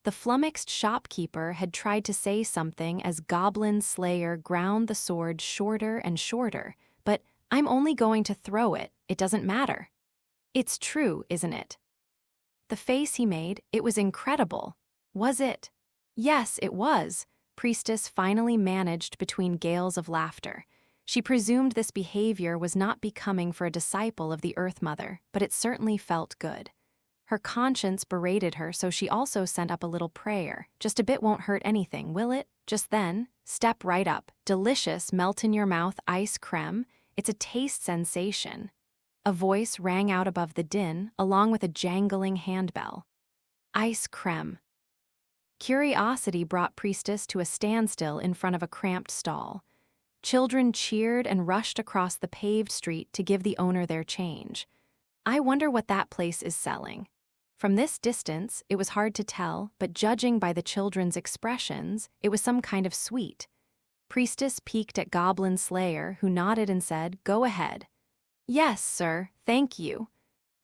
The flummoxed shopkeeper had tried to say something as Goblin Slayer ground the sword shorter and shorter, but I'm only going to throw it, it doesn't matter. It's true, isn't it? The face he made, it was incredible. Was it? Yes, it was. Priestess finally managed between gales of laughter. She presumed this behavior was not becoming for a disciple of the Earth Mother, but it certainly felt good. Her conscience berated her, so she also sent up a little prayer. Just a bit won't hurt anything, will it? Just then, step right up. Delicious melt-in-your-mouth ice creme. It's a taste sensation. A voice rang out above the din, along with a jangling handbell. Ice creme. Curiosity brought Priestess to a standstill in front of a cramped stall. Children cheered and rushed across the paved street to give the owner their change. I wonder what that place is selling. From this distance, it was hard to tell, but judging by the children's expressions, it was some kind of sweet. Priestess peeked at Goblin Slayer, who nodded and said, "Go ahead." "Yes, sir, thank you."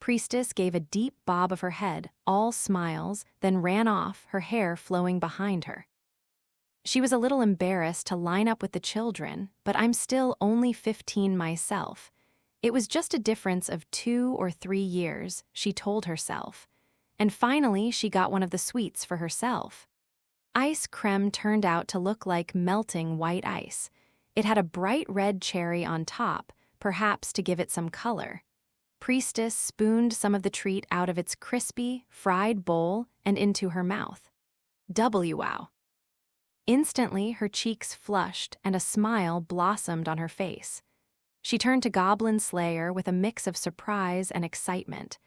Priestess gave a deep bob of her head, all smiles, then ran off, her hair flowing behind her. She was a little embarrassed to line up with the children, but I'm still only 15 myself. It was just a difference of 2 or 3 years, she told herself. And finally, she got one of the sweets for herself. Ice creme turned out to look like melting white ice. It had a bright red cherry on top, perhaps to give it some color. Priestess spooned some of the treat out of its crispy, fried bowl and into her mouth. Wow. Instantly, her cheeks flushed and a smile blossomed on her face. She turned to Goblin Slayer with a mix of surprise and excitement.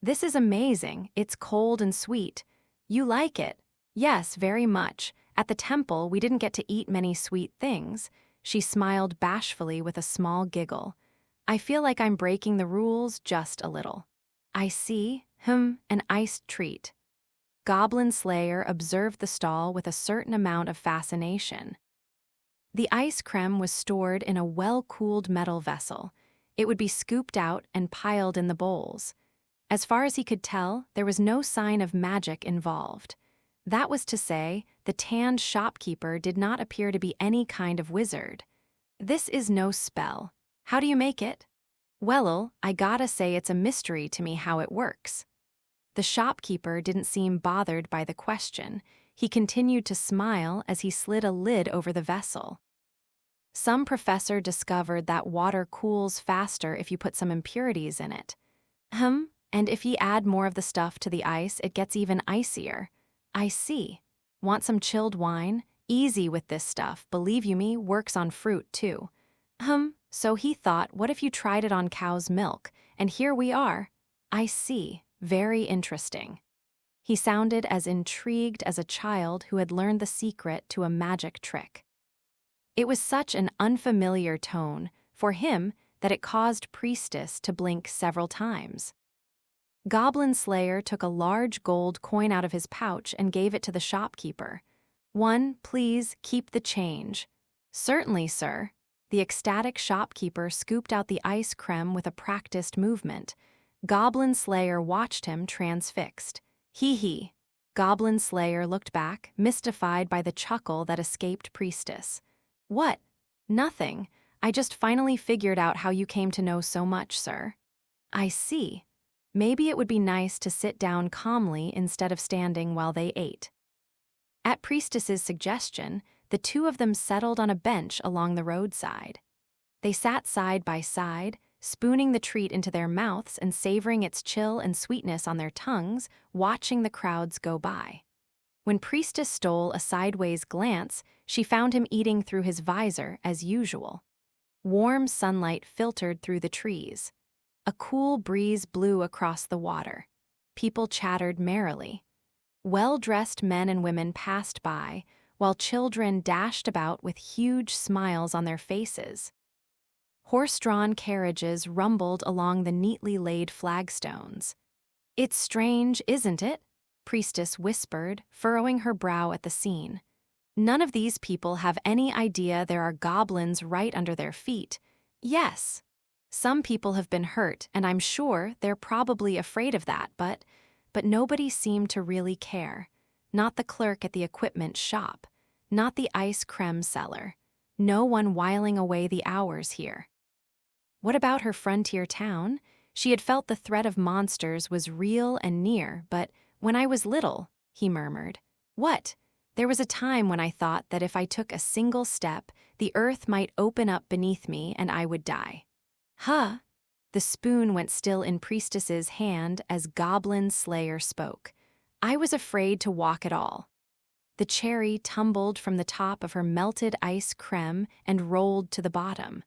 "This is amazing. It's cold and sweet. You like it?" "Yes, very much. At the temple, we didn't get to eat many sweet things." She smiled bashfully with a small giggle. "I feel like I'm breaking the rules just a little." "I see. An iced treat." Goblin Slayer observed the stall with a certain amount of fascination. The ice creme was stored in a well-cooled metal vessel. It would be scooped out and piled in the bowls. As far as he could tell, there was no sign of magic involved. That was to say, the tanned shopkeeper did not appear to be any kind of wizard. "This is no spell. How do you make it?" "Well, I gotta say it's a mystery to me how it works." The shopkeeper didn't seem bothered by the question. He continued to smile as he slid a lid over the vessel. "Some professor discovered that water cools faster if you put some impurities in it." And if you add more of the stuff to the ice, it gets even icier." "I see. Want some chilled wine? Easy with this stuff, believe you me, works on fruit too." So he thought, what if you tried it on cow's milk? And here we are." "I see. Very interesting." He sounded as intrigued as a child who had learned the secret to a magic trick. It was such an unfamiliar tone, for him, that it caused Priestess to blink several times. Goblin Slayer took a large gold coin out of his pouch and gave it to the shopkeeper. "1, please, keep the change." "Certainly, sir." The ecstatic shopkeeper scooped out the ice creme with a practiced movement. Goblin Slayer watched him transfixed. He. Goblin Slayer looked back, mystified by the chuckle that escaped Priestess. "What?" Nothing. I just finally figured out how you came to know so much, sir. I see. Maybe it would be nice to sit down calmly instead of standing while they ate. At Priestess's suggestion, the two of them settled on a bench along the roadside. They sat side by side, spooning the treat into their mouths and savoring its chill and sweetness on their tongues, watching the crowds go by. When Priestess stole a sideways glance, she found him eating through his visor as usual. Warm sunlight filtered through the trees. A cool breeze blew across the water. People chattered merrily. Well-dressed men and women passed by, while children dashed about with huge smiles on their faces. Horse-drawn carriages rumbled along the neatly laid flagstones. "It's strange, isn't it?" Priestess whispered, furrowing her brow at the scene. "None of these people have any idea there are goblins right under their feet. Yes, some people have been hurt, and I'm sure they're probably afraid of that, but nobody seemed to really care. Not the clerk at the equipment shop, not the ice creme seller. No one whiling away the hours here." What about her frontier town? She had felt the threat of monsters was real and near, but "when I was little," he murmured. "What? There was a time when I thought that if I took a single step, the earth might open up beneath me and I would die." Huh? The spoon went still in Priestess's hand as Goblin Slayer spoke. "I was afraid to walk at all." The cherry tumbled from the top of her melted ice creme and rolled to the bottom.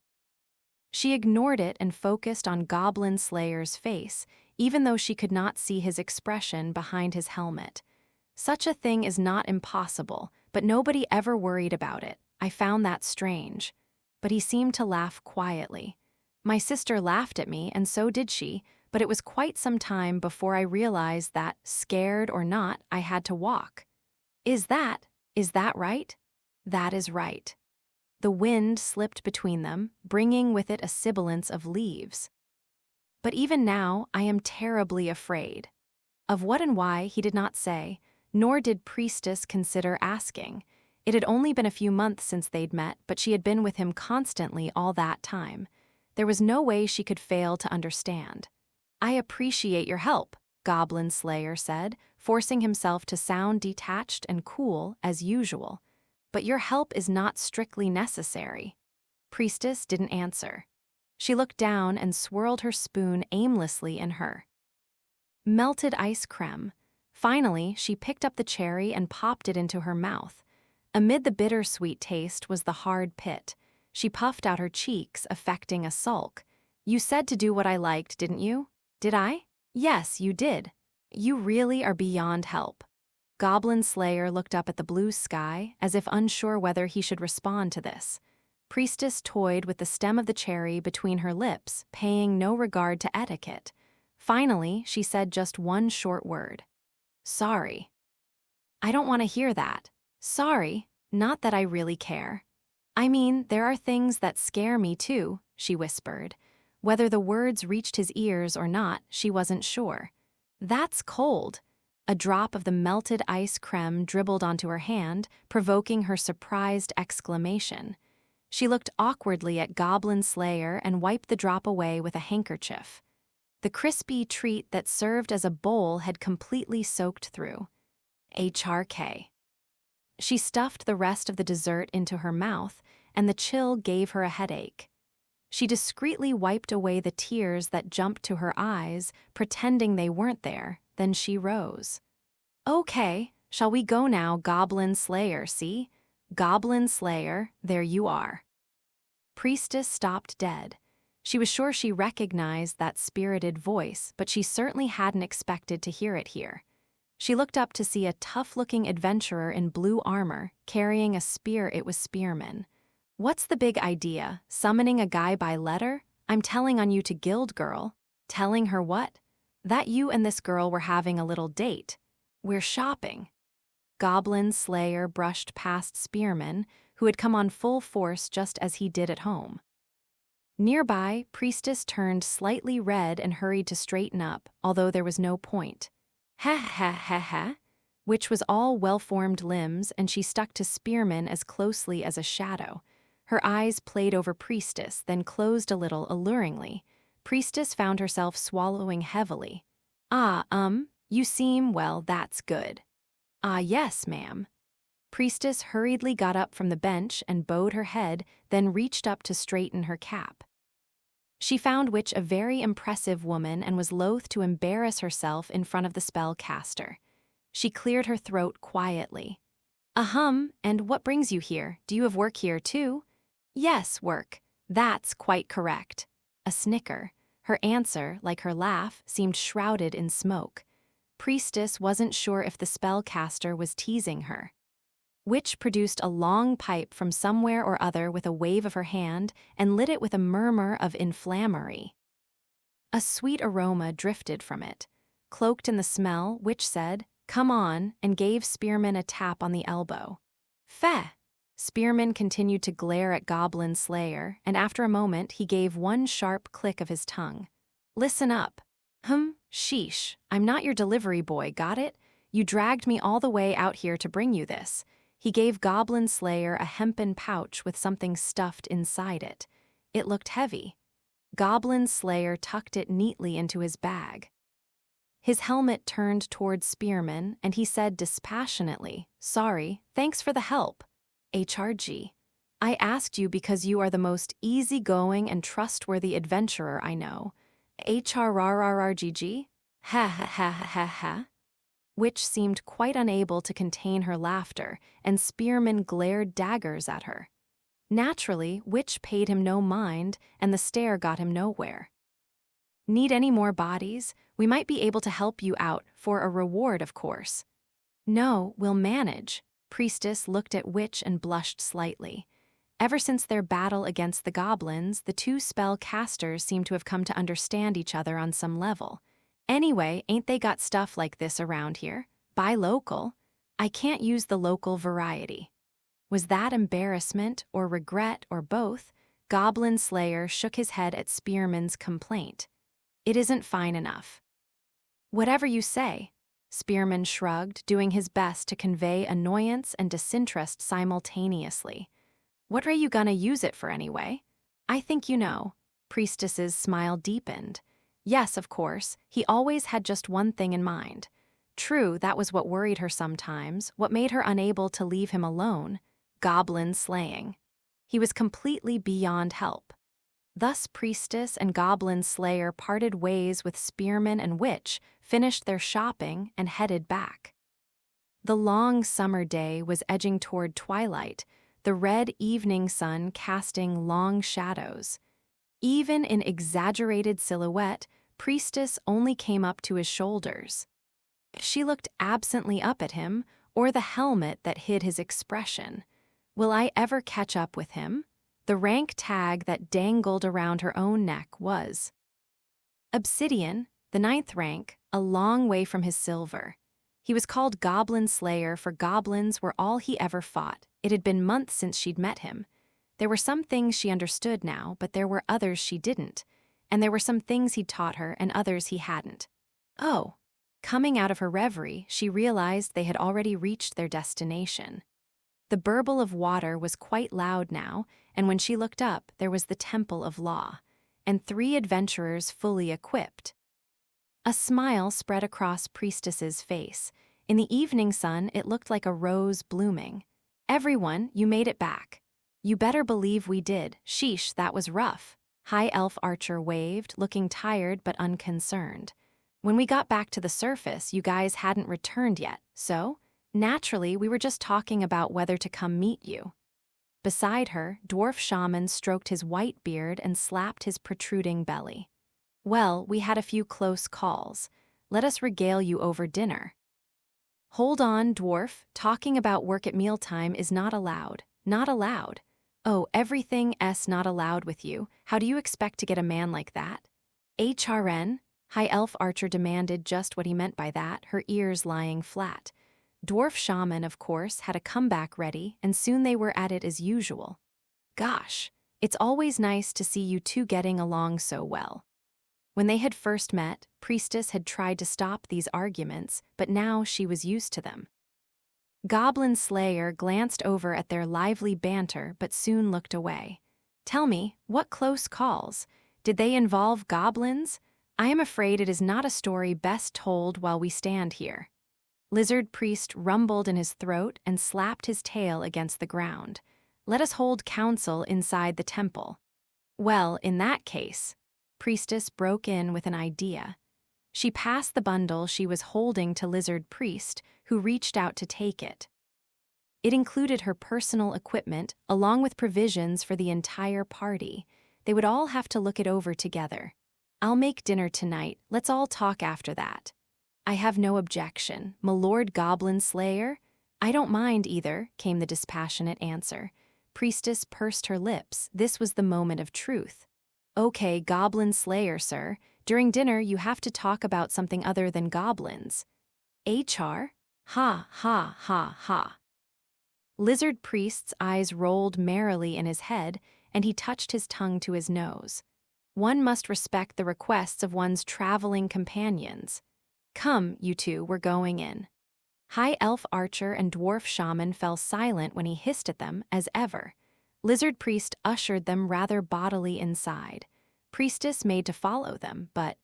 She ignored it and focused on Goblin Slayer's face, even though she could not see his expression behind his helmet. "Such a thing is not impossible, but nobody ever worried about it. I found that strange." But he seemed to laugh quietly. "My sister laughed at me, and so did she, but it was quite some time before I realized that, scared or not, I had to walk." Is that right?" "That is right." The wind slipped between them, bringing with it a sibilance of leaves. "But even now, I am terribly afraid." Of what and why he did not say, nor did Priestess consider asking. It had only been a few months since they'd met, but she had been with him constantly all that time. There was no way she could fail to understand. "I appreciate your help," Goblin Slayer said, forcing himself to sound detached and cool as usual. "But your help is not strictly necessary." Priestess didn't answer. She looked down and swirled her spoon aimlessly in her. Melted ice creme. Finally, she picked up the cherry and popped it into her mouth. Amid the bittersweet taste was the hard pit. She puffed out her cheeks, affecting a sulk. "You said to do what I liked, didn't you?" "Did I?" "Yes, you did. You really are beyond help." Goblin Slayer looked up at the blue sky, as if unsure whether he should respond to this. Priestess toyed with the stem of the cherry between her lips, paying no regard to etiquette. Finally, she said just one short word. "Sorry." "I don't want to hear that." "Sorry, not that I really care." "I mean, there are things that scare me too," she whispered. Whether the words reached his ears or not, she wasn't sure. "That's cold." A drop of the melted ice creme dribbled onto her hand, provoking her surprised exclamation. She looked awkwardly at Goblin Slayer and wiped the drop away with a handkerchief. The crispy treat that served as a bowl had completely soaked through. HRK. She stuffed the rest of the dessert into her mouth, and the chill gave her a headache. She discreetly wiped away the tears that jumped to her eyes, pretending they weren't there, then she rose. "Okay, shall we go now, Goblin Slayer, see? Goblin Slayer, there you are." Priestess stopped dead. She was sure she recognized that spirited voice, but she certainly hadn't expected to hear it here. She looked up to see a tough-looking adventurer in blue armor, carrying a spear. It was Spearman. "What's the big idea? Summoning a guy by letter? I'm telling on you to Guild Girl." "Telling her what?" "That you and this girl were having a little date. We're shopping." Goblin Slayer brushed past Spearman, who had come on full force just as he did at home. Nearby, Priestess turned slightly red and hurried to straighten up, although there was no point. "Heh heh heh heh," which was all well-formed limbs, and she stuck to Spearman as closely as a shadow. Her eyes played over Priestess, then closed a little alluringly. Priestess found herself swallowing heavily. You seem, well, that's good. Ah, yes, ma'am. Priestess hurriedly got up from the bench and bowed her head, then reached up to straighten her cap. She found Witch a very impressive woman and was loath to embarrass herself in front of the spellcaster. She cleared her throat quietly. And what brings you here? Do you have work here, too? Yes, work. That's quite correct. A snicker. Her answer, like her laugh, seemed shrouded in smoke. Priestess wasn't sure if the spellcaster was teasing her. Witch produced a long pipe from somewhere or other with a wave of her hand and lit it with a murmur of inflammatory. A sweet aroma drifted from it. Cloaked in the smell, Witch said, "Come on," and gave Spearman a tap on the elbow. "Feh!" Spearman continued to glare at Goblin Slayer, and after a moment he gave one sharp click of his tongue. "Listen up." Sheesh, I'm not your delivery boy, got it? You dragged me all the way out here to bring you this. He gave Goblin Slayer a hempen pouch with something stuffed inside it. It looked heavy. Goblin Slayer tucked it neatly into his bag. His helmet turned toward Spearman, and he said dispassionately, "Sorry, thanks for the help. HRG. I asked you because you are the most easygoing and trustworthy adventurer I know. HRRRRGG? Ha ha ha ha ha." Witch seemed quite unable to contain her laughter, and Spearman glared daggers at her. Naturally, Witch paid him no mind, and the stare got him nowhere. "Need any more bodies? We might be able to help you out, for a reward, of course." "No, we'll manage." Priestess looked at Witch and blushed slightly. Ever since their battle against the goblins, the two spellcasters seemed to have come to understand each other on some level. "Anyway, ain't they got stuff like this around here? Buy local." "I can't use the local variety." Was that embarrassment, or regret, or both? Goblin Slayer shook his head at Spearman's complaint. "It isn't fine enough." "Whatever you say." Spearman shrugged, doing his best to convey annoyance and disinterest simultaneously. "What are you gonna use it for anyway?" "I think you know." Priestess's smile deepened. Yes, of course, he always had just one thing in mind. True, that was what worried her sometimes, what made her unable to leave him alone. Goblin slaying. He was completely beyond help. Thus Priestess and Goblin Slayer parted ways with Spearman and Witch, finished their shopping, and headed back. The long summer day was edging toward twilight, the red evening sun casting long shadows. Even in exaggerated silhouette, Priestess only came up to his shoulders. She looked absently up at him, or the helmet that hid his expression. Will I ever catch up with him? The rank tag that dangled around her own neck was Obsidian, the 9th rank, a long way from his silver. He was called Goblin Slayer, for goblins were all he ever fought. It had been months since she'd met him. There were some things she understood now, but there were others she didn't. And there were some things he'd taught her and others he hadn't. Oh. Coming out of her reverie, she realized they had already reached their destination. The burble of water was quite loud now, and when she looked up, there was the Temple of Law, and 3 adventurers fully equipped. A smile spread across Priestess's face. In the evening sun, it looked like a rose blooming. "Everyone, you made it back." "You better believe we did. Sheesh, that was rough." High Elf Archer waved, looking tired but unconcerned. "When we got back to the surface, you guys hadn't returned yet, so naturally we were just talking about whether to come meet you." Beside her, Dwarf Shaman stroked his white beard and slapped his protruding belly. "Well, we had a few close calls. Let us regale you over dinner." "Hold on, Dwarf. Talking about work at mealtime is not allowed. Not allowed." "Oh, everything's not allowed with you. How do you expect to get a man like that?" "HRN?" High Elf Archer demanded just what he meant by that, her ears lying flat. Dwarf Shaman, of course, had a comeback ready, and soon they were at it as usual. "Gosh, it's always nice to see you two getting along so well." When they had first met, Priestess had tried to stop these arguments, but now she was used to them. Goblin Slayer glanced over at their lively banter but soon looked away. Tell me, what close calls? Did they involve goblins? I am afraid it is not a story best told while we stand here. Lizard Priest rumbled in his throat and slapped his tail against the ground. Let us hold council inside the temple. Well, in that case, Priestess broke in with an idea. She passed the bundle she was holding to Lizard Priest, who reached out to take it. It included her personal equipment, along with provisions for the entire party. They would all have to look it over together. I'll make dinner tonight, let's all talk after that. I have no objection, my Lord Goblin Slayer. I don't mind either, came the dispassionate answer. Priestess pursed her lips. This was the moment of truth. Okay, Goblin Slayer, sir. During dinner, you have to talk about something other than goblins. HR? Ha, ha, ha, ha. Lizard Priest's eyes rolled merrily in his head, and he touched his tongue to his nose. One must respect the requests of one's traveling companions. Come, you two, we're going in. High Elf Archer and Dwarf Shaman fell silent when he hissed at them, as ever. Lizard Priest ushered them rather bodily inside. Priestess made to follow them, but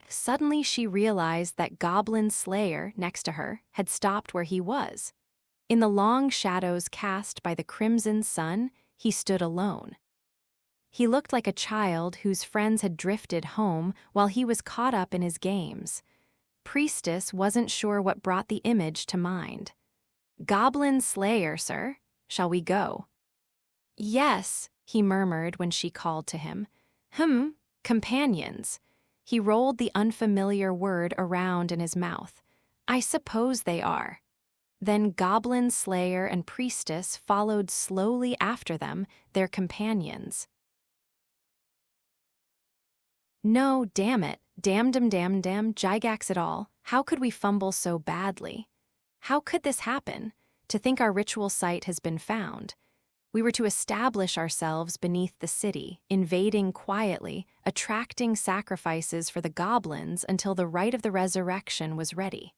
suddenly she realized that Goblin Slayer, next to her, had stopped where he was. In the long shadows cast by the crimson sun, he stood alone. He looked like a child whose friends had drifted home while he was caught up in his games. Priestess wasn't sure what brought the image to mind. Goblin Slayer, sir, shall we go? Yes, he murmured when she called to him. Companions. He rolled the unfamiliar word around in his mouth. I suppose they are. Then Goblin Slayer and Priestess followed slowly after them, their companions. No, damn it, damn, Gygax it all. How could we fumble so badly? How could this happen? To think our ritual site has been found. We were to establish ourselves beneath the city, invading quietly, attracting sacrifices for the goblins until the rite of the resurrection was ready.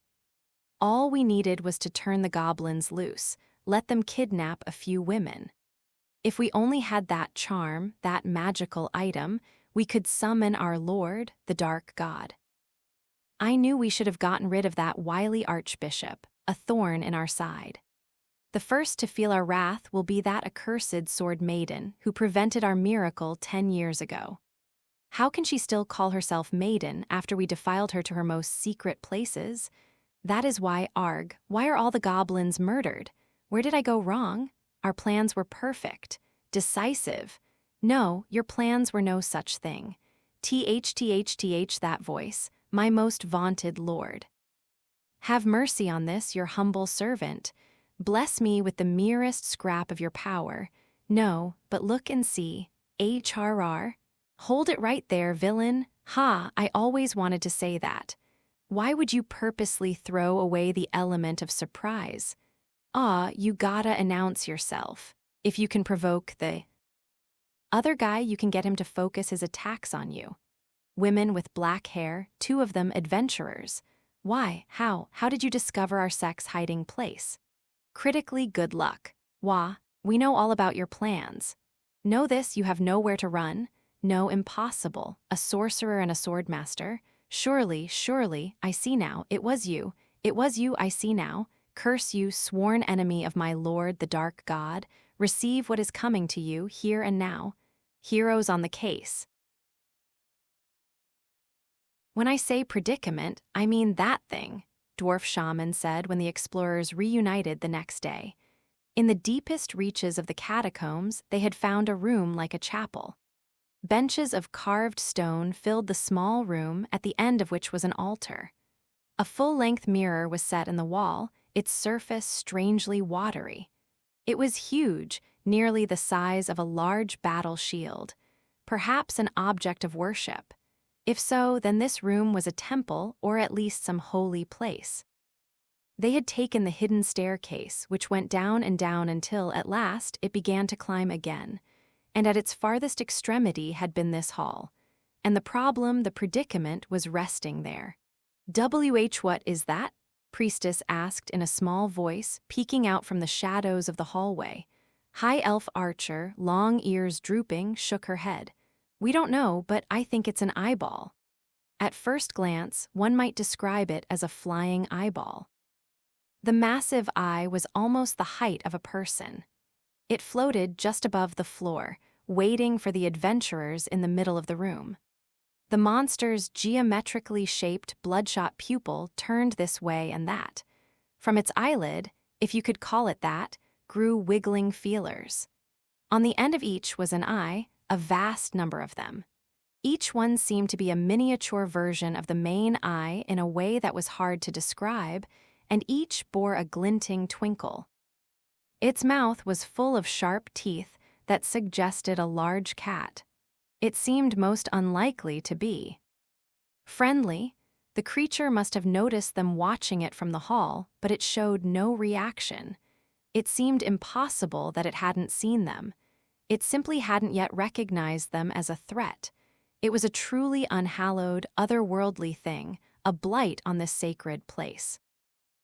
All we needed was to turn the goblins loose, let them kidnap a few women. If we only had that charm, that magical item, we could summon our lord, the dark god. I knew we should have gotten rid of that wily archbishop, a thorn in our side. The first to feel our wrath will be that accursed sword maiden who prevented our miracle 10 years ago. How can she still call herself maiden after we defiled her to her most secret places? That is why, why are all the goblins murdered? Where did I go wrong? Our plans were perfect, decisive. No, your plans were no such thing. TH, that voice, my most vaunted lord. Have mercy on this, your humble servant. Bless me with the merest scrap of your power. No, but look and see. HRR. Hold it right there, villain. Ha, I always wanted to say that. Why would you purposely throw away the element of surprise? You gotta announce yourself. If you can provoke the other guy, you can get him to focus his attacks on you. Women with black hair, 2 of them adventurers. Why? How did you discover our sex hiding place? Critically good luck. Wah, we know all about your plans. Know this, you have nowhere to run. No, impossible. A sorcerer and a swordmaster. Surely, I see now. It was you, I see now. Curse you, sworn enemy of my lord, the dark god. Receive what is coming to you, here and now. Heroes on the case. When I say predicament, I mean that thing, Dwarf Shaman said when the explorers reunited the next day. In the deepest reaches of the catacombs, they had found a room like a chapel. Benches of carved stone filled the small room, at the end of which was an altar. A full-length mirror was set in the wall, its surface strangely watery. It was huge, nearly the size of a large battle shield, perhaps an object of worship. If so, then this room was a temple or at least some holy place. They had taken the hidden staircase, which went down and down until, at last, it began to climb again, and at its farthest extremity had been this hall, and the predicament was resting there. What is that? Priestess asked in a small voice, peeking out from the shadows of the hallway. High Elf Archer, long ears drooping, shook her head. We don't know, but I think it's an eyeball. At first glance, one might describe it as a flying eyeball. The massive eye was almost the height of a person. It floated just above the floor, waiting for the adventurers in the middle of the room. The monster's geometrically shaped, bloodshot pupil turned this way and that. From its eyelid, if you could call it that, grew wiggling feelers. On the end of each was an eye, a vast number of them. Each one seemed to be a miniature version of the main eye in a way that was hard to describe, and each bore a glinting twinkle. Its mouth was full of sharp teeth that suggested a large cat. It seemed most unlikely to be friendly. The creature must have noticed them watching it from the hall, but it showed no reaction. It seemed impossible that it hadn't seen them. It simply hadn't yet recognized them as a threat. It was a truly unhallowed, otherworldly thing, a blight on this sacred place.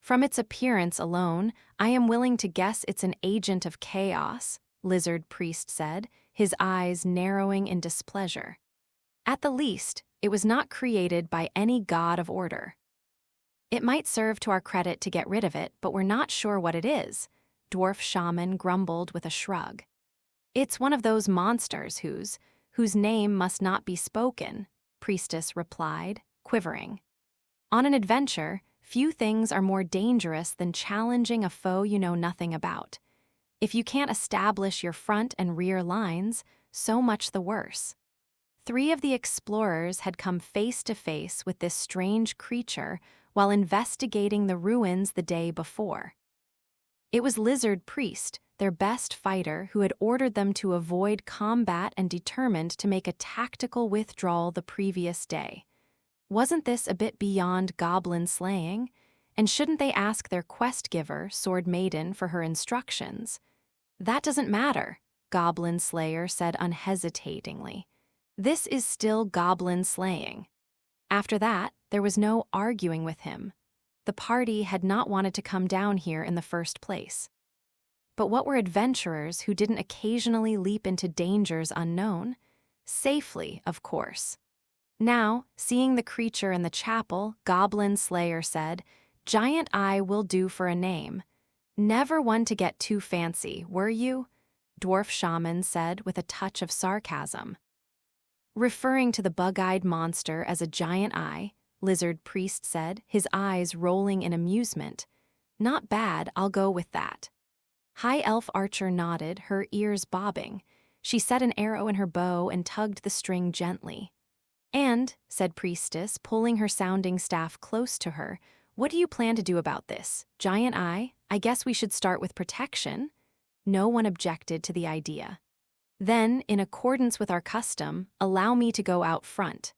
From its appearance alone, I am willing to guess it's an agent of chaos, Lizard Priest said, his eyes narrowing in displeasure. At the least, it was not created by any god of order. It might serve to our credit to get rid of it, but we're not sure what it is, Dwarf Shaman grumbled with a shrug. It's one of those monsters whose name must not be spoken, Priestess replied, quivering. On an adventure, few things are more dangerous than challenging a foe you know nothing about. If you can't establish your front and rear lines, so much the worse. 3 of the explorers had come face to face with this strange creature while investigating the ruins the day before. It was Lizard Priest, their best fighter, who had ordered them to avoid combat and determined to make a tactical withdrawal the previous day. Wasn't this a bit beyond goblin slaying? And shouldn't they ask their quest giver, Sword Maiden, for her instructions? That doesn't matter, Goblin Slayer said unhesitatingly. This is still goblin slaying. After that, there was no arguing with him. The party had not wanted to come down here in the first place. But what were adventurers who didn't occasionally leap into dangers unknown? Safely, of course. Now, seeing the creature in the chapel, Goblin Slayer said, Giant Eye will do for a name. Never one to get too fancy, were you? Dwarf Shaman said with a touch of sarcasm. Referring to the bug-eyed monster as a giant eye, Lizard Priest said, his eyes rolling in amusement. Not bad, I'll go with that. High Elf Archer nodded, her ears bobbing. She set an arrow in her bow and tugged the string gently. And, said Priestess, pulling her sounding staff close to her, what do you plan to do about this? Giant Eye, I guess we should start with protection? No one objected to the idea. Then, in accordance with our custom, allow me to go out front.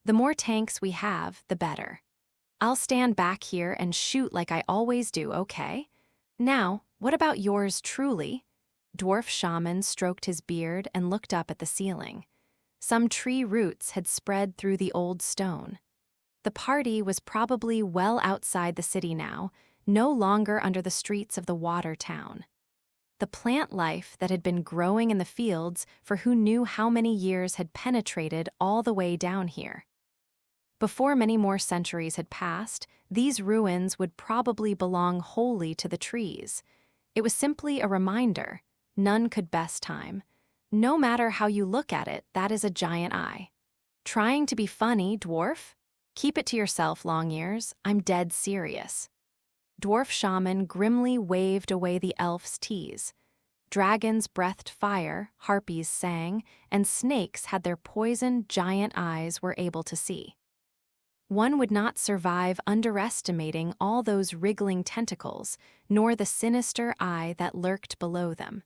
The more tanks we have, the better. I'll stand back here and shoot like I always do, okay? Now, what about yours truly? Dwarf Shaman stroked his beard and looked up at the ceiling. Some tree roots had spread through the old stone. The party was probably well outside the city now, no longer under the streets of the water town. The plant life that had been growing in the fields for who knew how many years had penetrated all the way down here. Before many more centuries had passed, these ruins would probably belong wholly to the trees. It was simply a reminder, none could best time. No matter how you look at it, that is a giant eye. Trying to be funny, dwarf? Keep it to yourself, Long Ears. I'm dead serious. Dwarf Shaman grimly waved away the elf's tease. Dragons breathed fire, harpies sang, and snakes had their poisoned giant eyes were able to see. One would not survive underestimating all those wriggling tentacles, nor the sinister eye that lurked below them.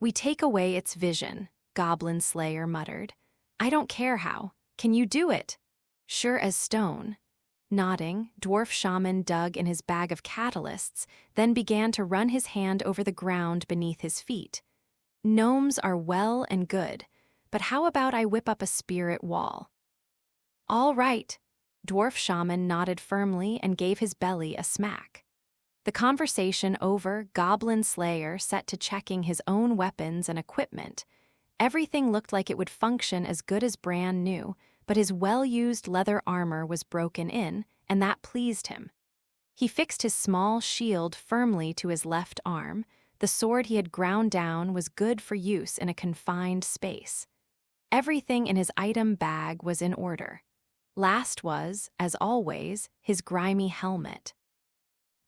We take away its vision, Goblin Slayer muttered. I don't care how. Can you do it? Sure as stone. Nodding, Dwarf Shaman dug in his bag of catalysts, then began to run his hand over the ground beneath his feet. Gnomes are well and good, but how about I whip up a spirit wall? All right. Dwarf Shaman nodded firmly and gave his belly a smack. The conversation over, Goblin Slayer set to checking his own weapons and equipment. Everything looked like it would function as good as brand new, but his well-used leather armor was broken in, and that pleased him. He fixed his small shield firmly to his left arm. The sword he had ground down was good for use in a confined space. Everything in his item bag was in order. Last was, as always, his grimy helmet.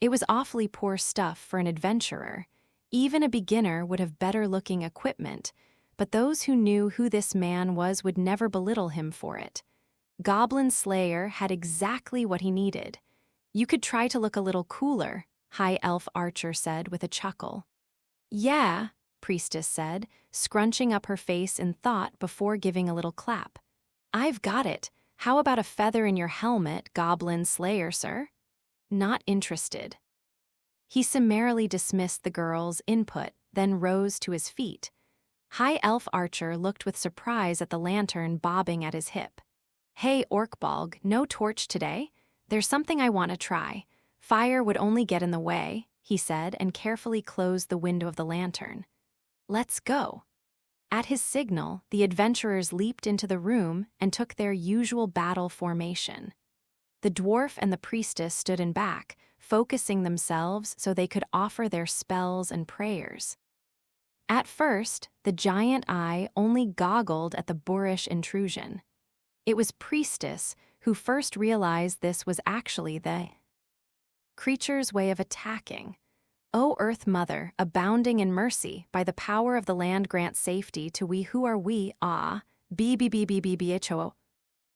It was awfully poor stuff for an adventurer. Even a beginner would have better-looking equipment, but those who knew who this man was would never belittle him for it. Goblin Slayer had exactly what he needed. You could try to look a little cooler, High Elf Archer said with a chuckle. Yeah, Priestess said, scrunching up her face in thought before giving a little clap. I've got it. How about a feather in your helmet, Goblin Slayer, sir? Not interested. He summarily dismissed the girl's input, then rose to his feet. High Elf Archer looked with surprise at the lantern bobbing at his hip. Hey, Orkbolg, no torch today? There's something I want to try. Fire would only get in the way, he said, and carefully closed the window of the lantern. Let's go. At his signal, the adventurers leaped into the room and took their usual battle formation. The dwarf and the priestess stood in back, focusing themselves so they could offer their spells and prayers. At first, the giant eye only goggled at the boorish intrusion. It was Priestess who first realized this was actually the creature's way of attacking. O Earth Mother, abounding in mercy, by the power of the land grant safety to we who are we, b-b-b-b-b-b-h-o.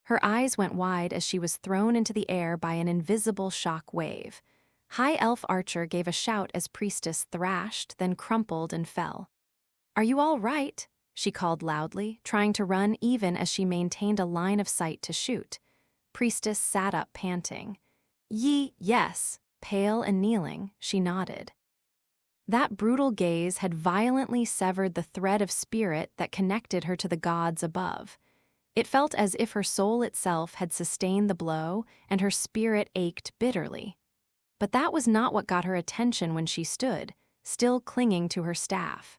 Her eyes went wide as she was thrown into the air by an invisible shock wave. High Elf Archer gave a shout as Priestess thrashed, then crumpled and fell. Are you all right? She called loudly, trying to run even as she maintained a line of sight to shoot. Priestess sat up panting. Yes, pale and kneeling, she nodded. That brutal gaze had violently severed the thread of spirit that connected her to the gods above. It felt as if her soul itself had sustained the blow and her spirit ached bitterly. But that was not what got her attention when she stood, still clinging to her staff.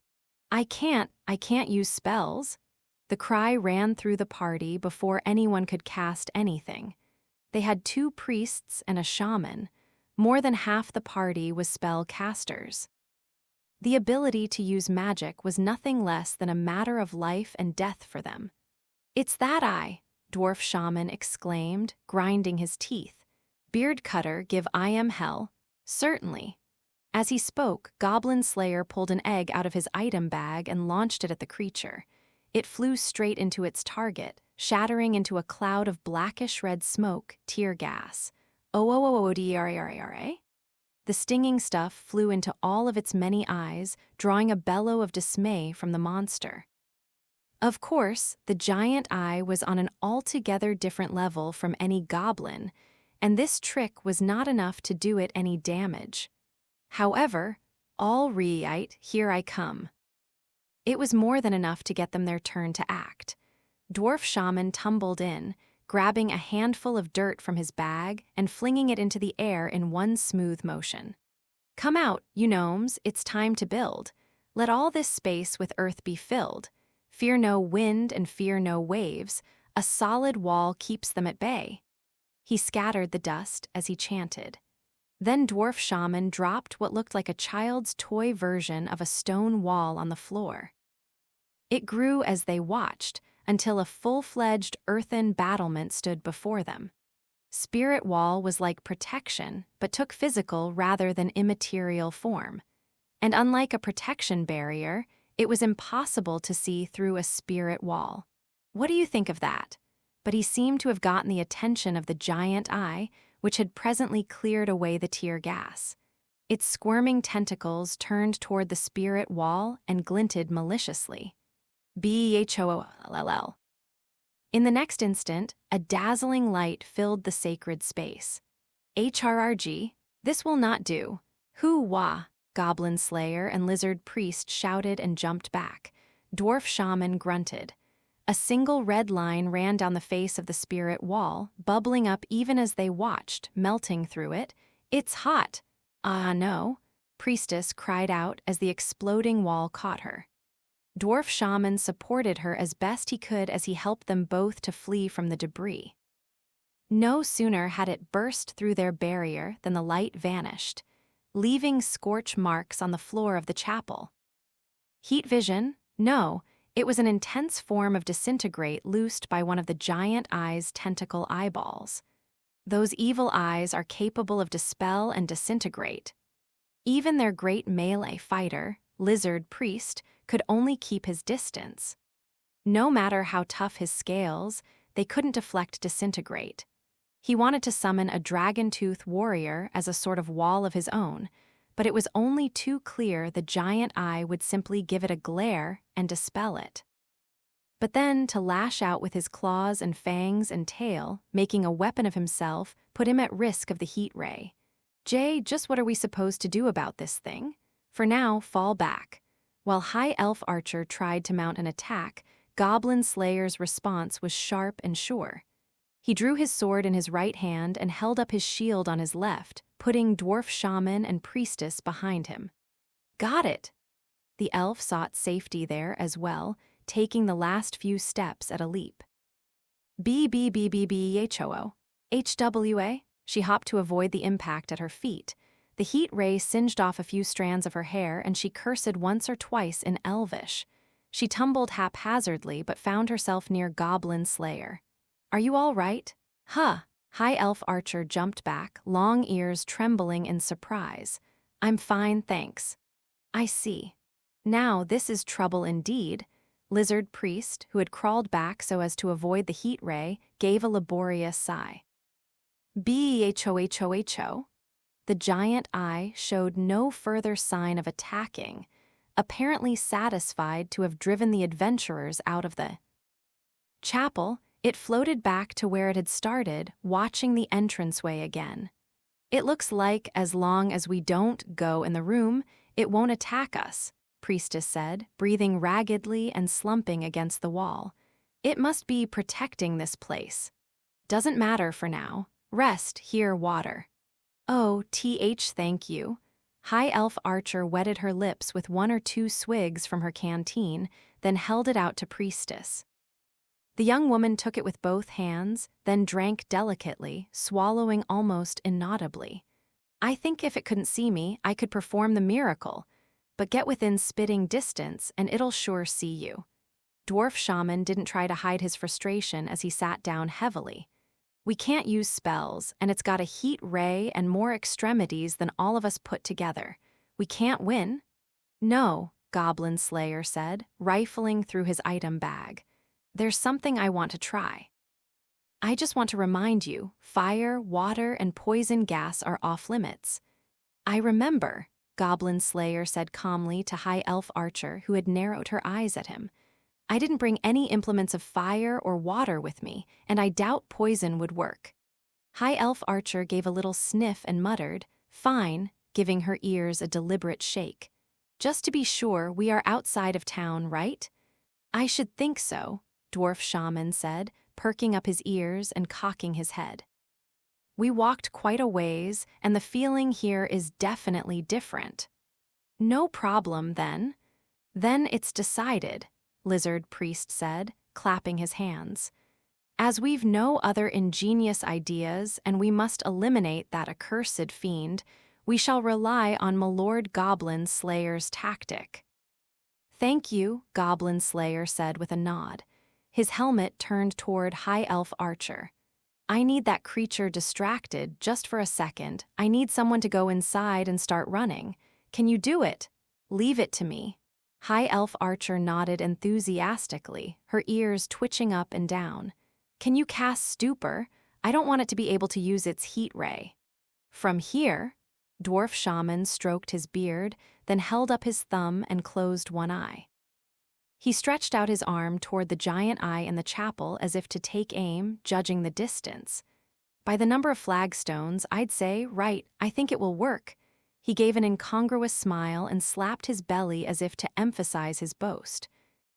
I can't use spells. The cry ran through the party before anyone could cast anything. They had 2 priests and a shaman. More than half the party was spell casters. The ability to use magic was nothing less than a matter of life and death for them. It's that eye, Dwarf Shaman exclaimed, grinding his teeth. Beard Cutter, give I am hell. Certainly. As he spoke, Goblin Slayer pulled an egg out of his item bag and launched it at the creature. It flew straight into its target, shattering into a cloud of blackish-red smoke, tear gas. O-O-O-O-D-R-A-R-A-R-A? The stinging stuff flew into all of its many eyes, drawing a bellow of dismay from the monster. Of course, the giant eye was on an altogether different level from any goblin, and this trick was not enough to do it any damage. However, all right, here I come. It was more than enough to get them their turn to act. Dwarf Shaman tumbled in, grabbing a handful of dirt from his bag and flinging it into the air in one smooth motion. Come out, you gnomes, it's time to build. Let all this space with earth be filled. Fear no wind and fear no waves. A solid wall keeps them at bay. He scattered the dust as he chanted. Then Dwarf Shaman dropped what looked like a child's toy version of a stone wall on the floor. It grew as they watched, until a full-fledged earthen battlement stood before them. Spirit Wall was like protection, but took physical rather than immaterial form. And unlike a protection barrier, it was impossible to see through a spirit wall. What do you think of that? But he seemed to have gotten the attention of the giant eye, which had presently cleared away the tear gas. Its squirming tentacles turned toward the spirit wall and glinted maliciously. B-H-O-O-L-L. In the next instant, a dazzling light filled the sacred space. HRRG, this will not do. Hoo-wah, Goblin Slayer and Lizard Priest shouted and jumped back. Dwarf Shaman grunted. A single red line ran down the face of the spirit wall, bubbling up even as they watched, melting through it. "It's hot!" "Ah, no," Priestess cried out as the exploding wall caught her. Dwarf Shaman supported her as best he could as he helped them both to flee from the debris. No sooner had it burst through their barrier than the light vanished, leaving scorch marks on the floor of the chapel. Heat vision? No, it was an intense form of disintegrate loosed by one of the giant eye's tentacle eyeballs. Those evil eyes are capable of dispel and disintegrate. Even their great melee fighter, Lizard Priest, could only keep his distance. No matter how tough his scales, they couldn't deflect disintegrate. He wanted to summon a dragon-tooth warrior as a sort of wall of his own, but it was only too clear the giant eye would simply give it a glare and dispel it. But then to lash out with his claws and fangs and tail, making a weapon of himself, put him at risk of the heat ray. "Jay, just what are we supposed to do about this thing?" "For now, fall back." While High Elf Archer tried to mount an attack, Goblin Slayer's response was sharp and sure. He drew his sword in his right hand and held up his shield on his left, putting Dwarf Shaman and Priestess behind him. "Got it!" The elf sought safety there as well, taking the last few steps at a leap. "BBBBBHOO. HWA?" She hopped to avoid the impact at her feet. The heat ray singed off a few strands of her hair and she cursed once or twice in Elvish. She tumbled haphazardly but found herself near Goblin Slayer. "Are you all right?" "Huh." High Elf Archer jumped back, long ears trembling in surprise. "I'm fine, thanks." "I see. Now this is trouble indeed." Lizard Priest, who had crawled back so as to avoid the heat ray, gave a laborious sigh. "BHOHOHO." The giant eye showed no further sign of attacking, apparently satisfied to have driven the adventurers out of the chapel. It floated back to where it had started, watching the entranceway again. "It looks like, as long as we don't go in the room, it won't attack us," Priestess said, breathing raggedly and slumping against the wall. "It must be protecting this place." "Doesn't matter for now. Rest, here, water." "Oh, thank you." High Elf Archer wetted her lips with 1 or 2 swigs from her canteen, then held it out to Priestess. The young woman took it with both hands, then drank delicately, swallowing almost inaudibly. "I think if it couldn't see me, I could perform the miracle. But get within spitting distance, and it'll sure see you." Dwarf Shaman didn't try to hide his frustration as he sat down heavily. "We can't use spells, and it's got a heat ray and more extremities than all of us put together. We can't win." "No," Goblin Slayer said, rifling through his item bag. "There's something I want to try. I just want to remind you, fire, water, and poison gas are off limits." "I remember," Goblin Slayer said calmly to High Elf Archer, who had narrowed her eyes at him. "I didn't bring any implements of fire or water with me, and I doubt poison would work." High Elf Archer gave a little sniff and muttered, "Fine," giving her ears a deliberate shake. "Just to be sure, we are outside of town, right?" "I should think so," Dwarf Shaman said, perking up his ears and cocking his head. "We walked quite a ways, and the feeling here is definitely different." "No problem, then." "Then it's decided," Lizard Priest said, clapping his hands. "As we've no other ingenious ideas and we must eliminate that accursed fiend, we shall rely on Milord Goblin Slayer's tactic." "Thank you," Goblin Slayer said with a nod. His helmet turned toward High Elf Archer. "I need that creature distracted just for a second. I need someone to go inside and start running. Can you do it?" "Leave it to me." High Elf Archer nodded enthusiastically, her ears twitching up and down. "Can you cast Stupor? I don't want it to be able to use its heat ray." "From here?" Dwarf Shaman stroked his beard, then held up his thumb and closed one eye. He stretched out his arm toward the giant eye in the chapel as if to take aim, judging the distance. "By the number of flagstones, I'd say, right, I think it will work." He gave an incongruous smile and slapped his belly as if to emphasize his boast.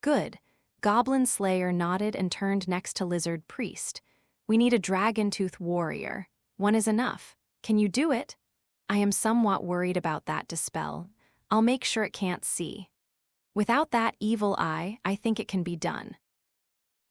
"Good." Goblin Slayer nodded and turned next to Lizard Priest. We need a dragon-tooth warrior. One is enough. Can you do it? I am somewhat worried about that dispel. I'll make sure it can't see. Without that evil eye, I think it can be done.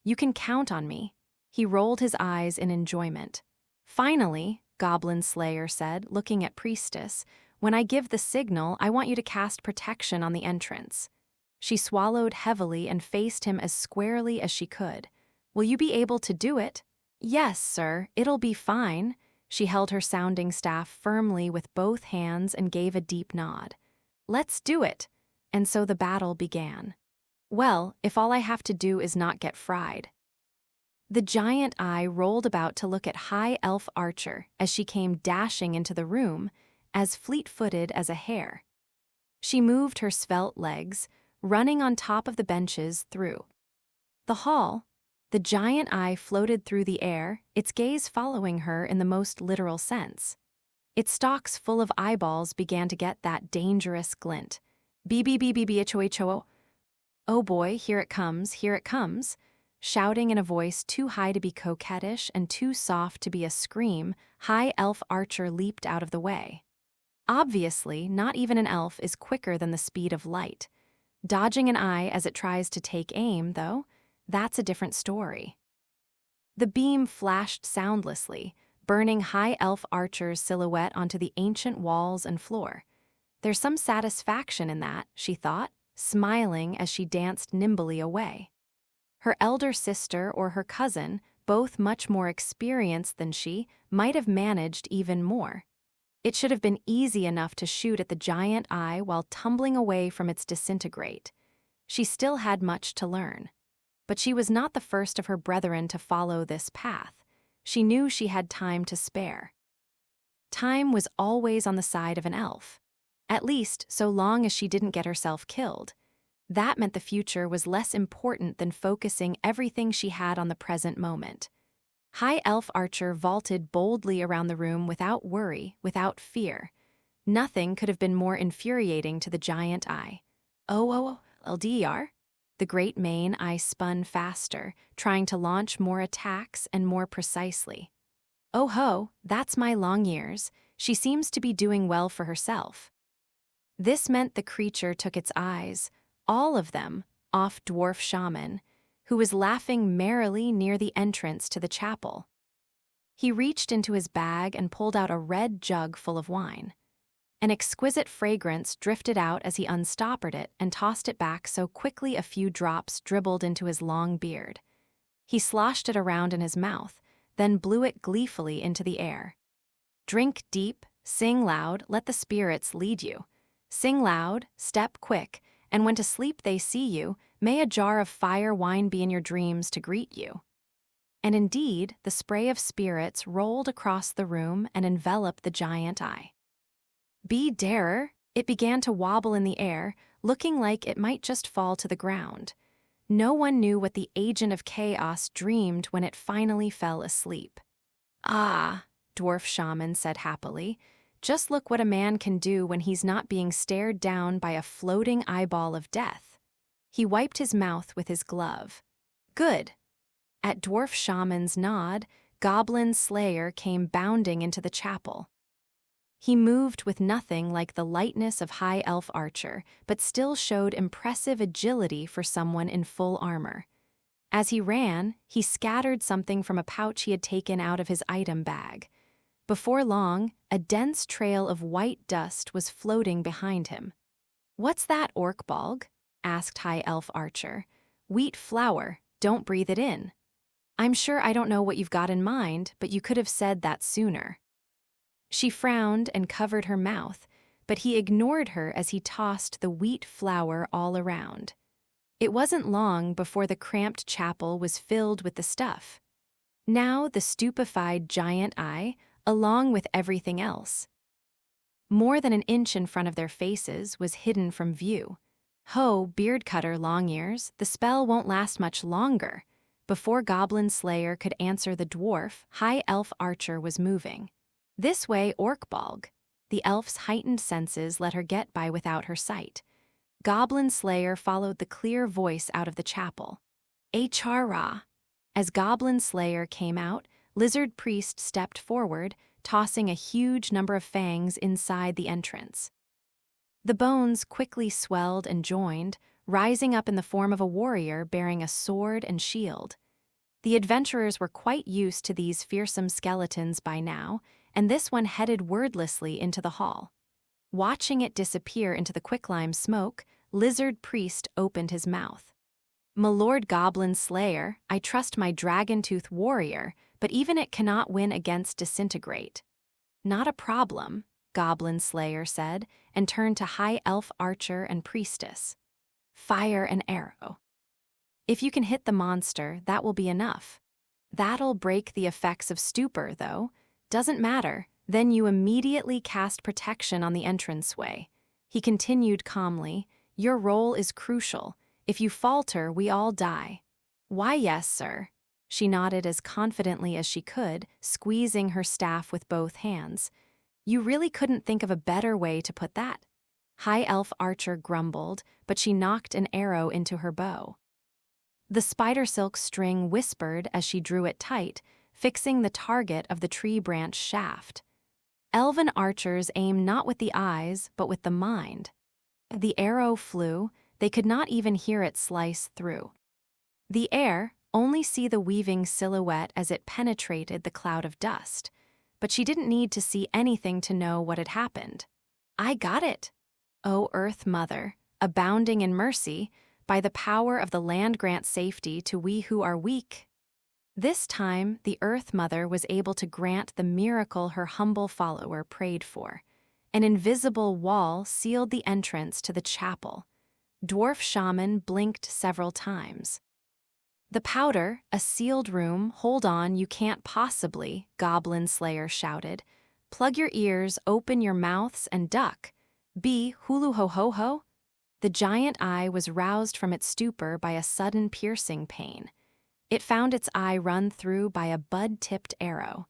You can count on me. He rolled his eyes in enjoyment. Finally, Goblin Slayer said, looking at Priestess, when I give the signal, I want you to cast protection on the entrance. She swallowed heavily and faced him as squarely as she could. Will you be able to do it? Yes, sir, it'll be fine. She held her sounding staff firmly with both hands and gave a deep nod. Let's do it. And so the battle began. Well, if all I have to do is not get fried. The giant eye rolled about to look at High Elf Archer as she came dashing into the room, as fleet-footed as a hare. She moved her svelte legs, running on top of the benches through the hall. The giant eye floated through the air, its gaze following her in the most literal sense. Its stalks full of eyeballs began to get that dangerous glint. B-B-B-B-B-H-O-H-O. Oh boy, here it comes, here it comes. Shouting in a voice too high to be coquettish and too soft to be a scream, High Elf Archer leaped out of the way. Obviously, not even an elf is quicker than the speed of light. Dodging an eye as it tries to take aim, though, that's a different story. The beam flashed soundlessly, burning High Elf Archer's silhouette onto the ancient walls and floor. There's some satisfaction in that, she thought, smiling as she danced nimbly away. Her elder sister or her cousin, both much more experienced than she, might have managed even more. It should have been easy enough to shoot at the giant eye while tumbling away from its disintegrate. She still had much to learn. But she was not the first of her brethren to follow this path. She knew she had time to spare. Time was always on the side of an elf. At least, so long as she didn't get herself killed. That meant the future was less important than focusing everything she had on the present moment. High Elf Archer vaulted boldly around the room without worry, without fear. Nothing could have been more infuriating to the giant eye. Oh, LDR? The great main eye spun faster, trying to launch more attacks and more precisely. Oh ho, that's my long ears. She seems to be doing well for herself. This meant the creature took its eyes, all of them, off Dwarf Shaman, who was laughing merrily near the entrance to the chapel. He reached into his bag and pulled out a red jug full of wine. An exquisite fragrance drifted out as he unstoppered it and tossed it back so quickly a few drops dribbled into his long beard. He sloshed it around in his mouth, then blew it gleefully into the air. Drink deep, sing loud, let the spirits lead you. Sing loud, step quick, and when to sleep they see you, may a jar of fire wine be in your dreams to greet you. And indeed, the spray of spirits rolled across the room and enveloped the giant eye. Be darer, it began to wobble in the air, looking like it might just fall to the ground. No one knew what the agent of chaos dreamed when it finally fell asleep. Ah, Dwarf Shaman said happily, just look what a man can do when he's not being stared down by a floating eyeball of death. He wiped his mouth with his glove. Good. At Dwarf Shaman's nod, Goblin Slayer came bounding into the chapel. He moved with nothing like the lightness of High Elf Archer, but still showed impressive agility for someone in full armor. As he ran, he scattered something from a pouch he had taken out of his item bag. Before long, a dense trail of white dust was floating behind him. "What's that, Orkbolg?" asked High Elf Archer. "Wheat flour, don't breathe it in." "I'm sure I don't know what you've got in mind, but you could have said that sooner." She frowned and covered her mouth, but he ignored her as he tossed the wheat flour all around. It wasn't long before the cramped chapel was filled with the stuff. Now the stupefied giant eye, along with everything else. More than an inch in front of their faces was hidden from view. Ho, beard cutter long ears, the spell won't last much longer. Before Goblin Slayer could answer the dwarf, High Elf Archer was moving. This way, Orkbolg. The elf's heightened senses let her get by without her sight. Goblin Slayer followed the clear voice out of the chapel. Achara. As Goblin Slayer came out, Lizard Priest stepped forward, tossing a huge number of fangs inside the entrance. The bones quickly swelled and joined, rising up in the form of a warrior bearing a sword and shield. The adventurers were quite used to these fearsome skeletons by now, and this one headed wordlessly into the hall. Watching it disappear into the quicklime smoke, Lizard Priest opened his mouth. "My Lord Goblin Slayer, I trust my dragon-tooth warrior, but even it cannot win against disintegrate." "Not a problem," Goblin Slayer said, and turned to High Elf Archer and Priestess. "Fire an arrow. If you can hit the monster, that will be enough. That'll break the effects of stupor, though. Doesn't matter. Then you immediately cast protection on the entranceway." He continued calmly, "Your role is crucial. If you falter, we all die." "Why, yes, sir." She nodded as confidently as she could, squeezing her staff with both hands. "You really couldn't think of a better way to put that." High Elf Archer grumbled, but she knocked an arrow into her bow. The spider silk string whispered as she drew it tight, fixing the target of the tree branch shaft. Elven archers aim not with the eyes, but with the mind. The arrow flew, they could not even hear it slice through the air, only see the weaving silhouette as it penetrated the cloud of dust. But she didn't need to see anything to know what had happened. "I got it. O Earth Mother, abounding in mercy, by the power of the land grant safety to we who are weak." This time, the Earth Mother was able to grant the miracle her humble follower prayed for. An invisible wall sealed the entrance to the chapel. Dwarf Shaman blinked several times. "The powder, a sealed room, hold on, you can't possibly," Goblin Slayer shouted. "Plug your ears, open your mouths, and duck. Be hulu ho ho ho." The giant eye was roused from its stupor by a sudden piercing pain. It found its eye run through by a bud-tipped arrow.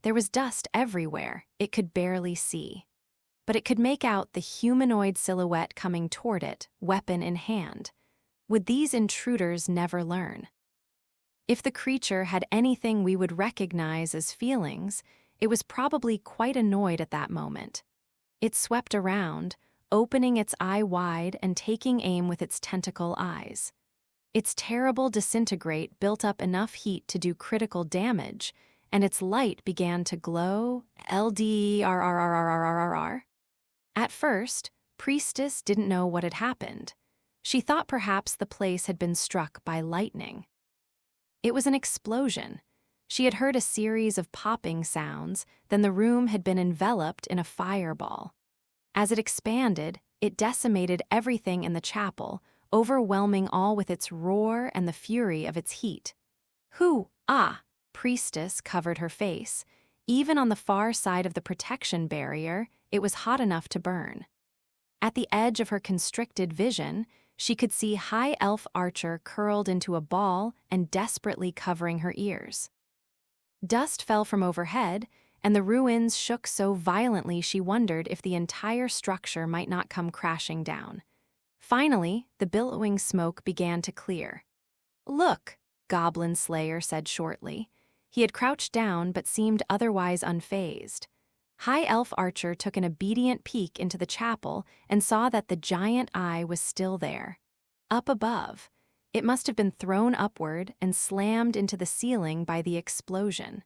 There was dust everywhere, it could barely see. But it could make out the humanoid silhouette coming toward it, weapon in hand. Would these intruders never learn? If the creature had anything we would recognize as feelings, it was probably quite annoyed at that moment. It swept around, opening its eye wide and taking aim with its tentacle eyes. Its terrible disintegrate built up enough heat to do critical damage, and its light began to glow. LDRRRRRRR. At first, Priestess didn't know what had happened. She thought perhaps the place had been struck by lightning. It was an explosion. She had heard a series of popping sounds, then the room had been enveloped in a fireball. As it expanded, it decimated everything in the chapel, overwhelming all with its roar and the fury of its heat. Priestess covered her face. Even on the far side of the protection barrier, it was hot enough to burn. At the edge of her constricted vision, she could see High Elf Archer curled into a ball and desperately covering her ears. Dust fell from overhead, and the ruins shook so violently she wondered if the entire structure might not come crashing down. Finally, the billowing smoke began to clear. "Look," Goblin Slayer said shortly. He had crouched down but seemed otherwise unfazed. High Elf Archer took an obedient peek into the chapel and saw that the giant eye was still there. Up above, it must have been thrown upward and slammed into the ceiling by the explosion.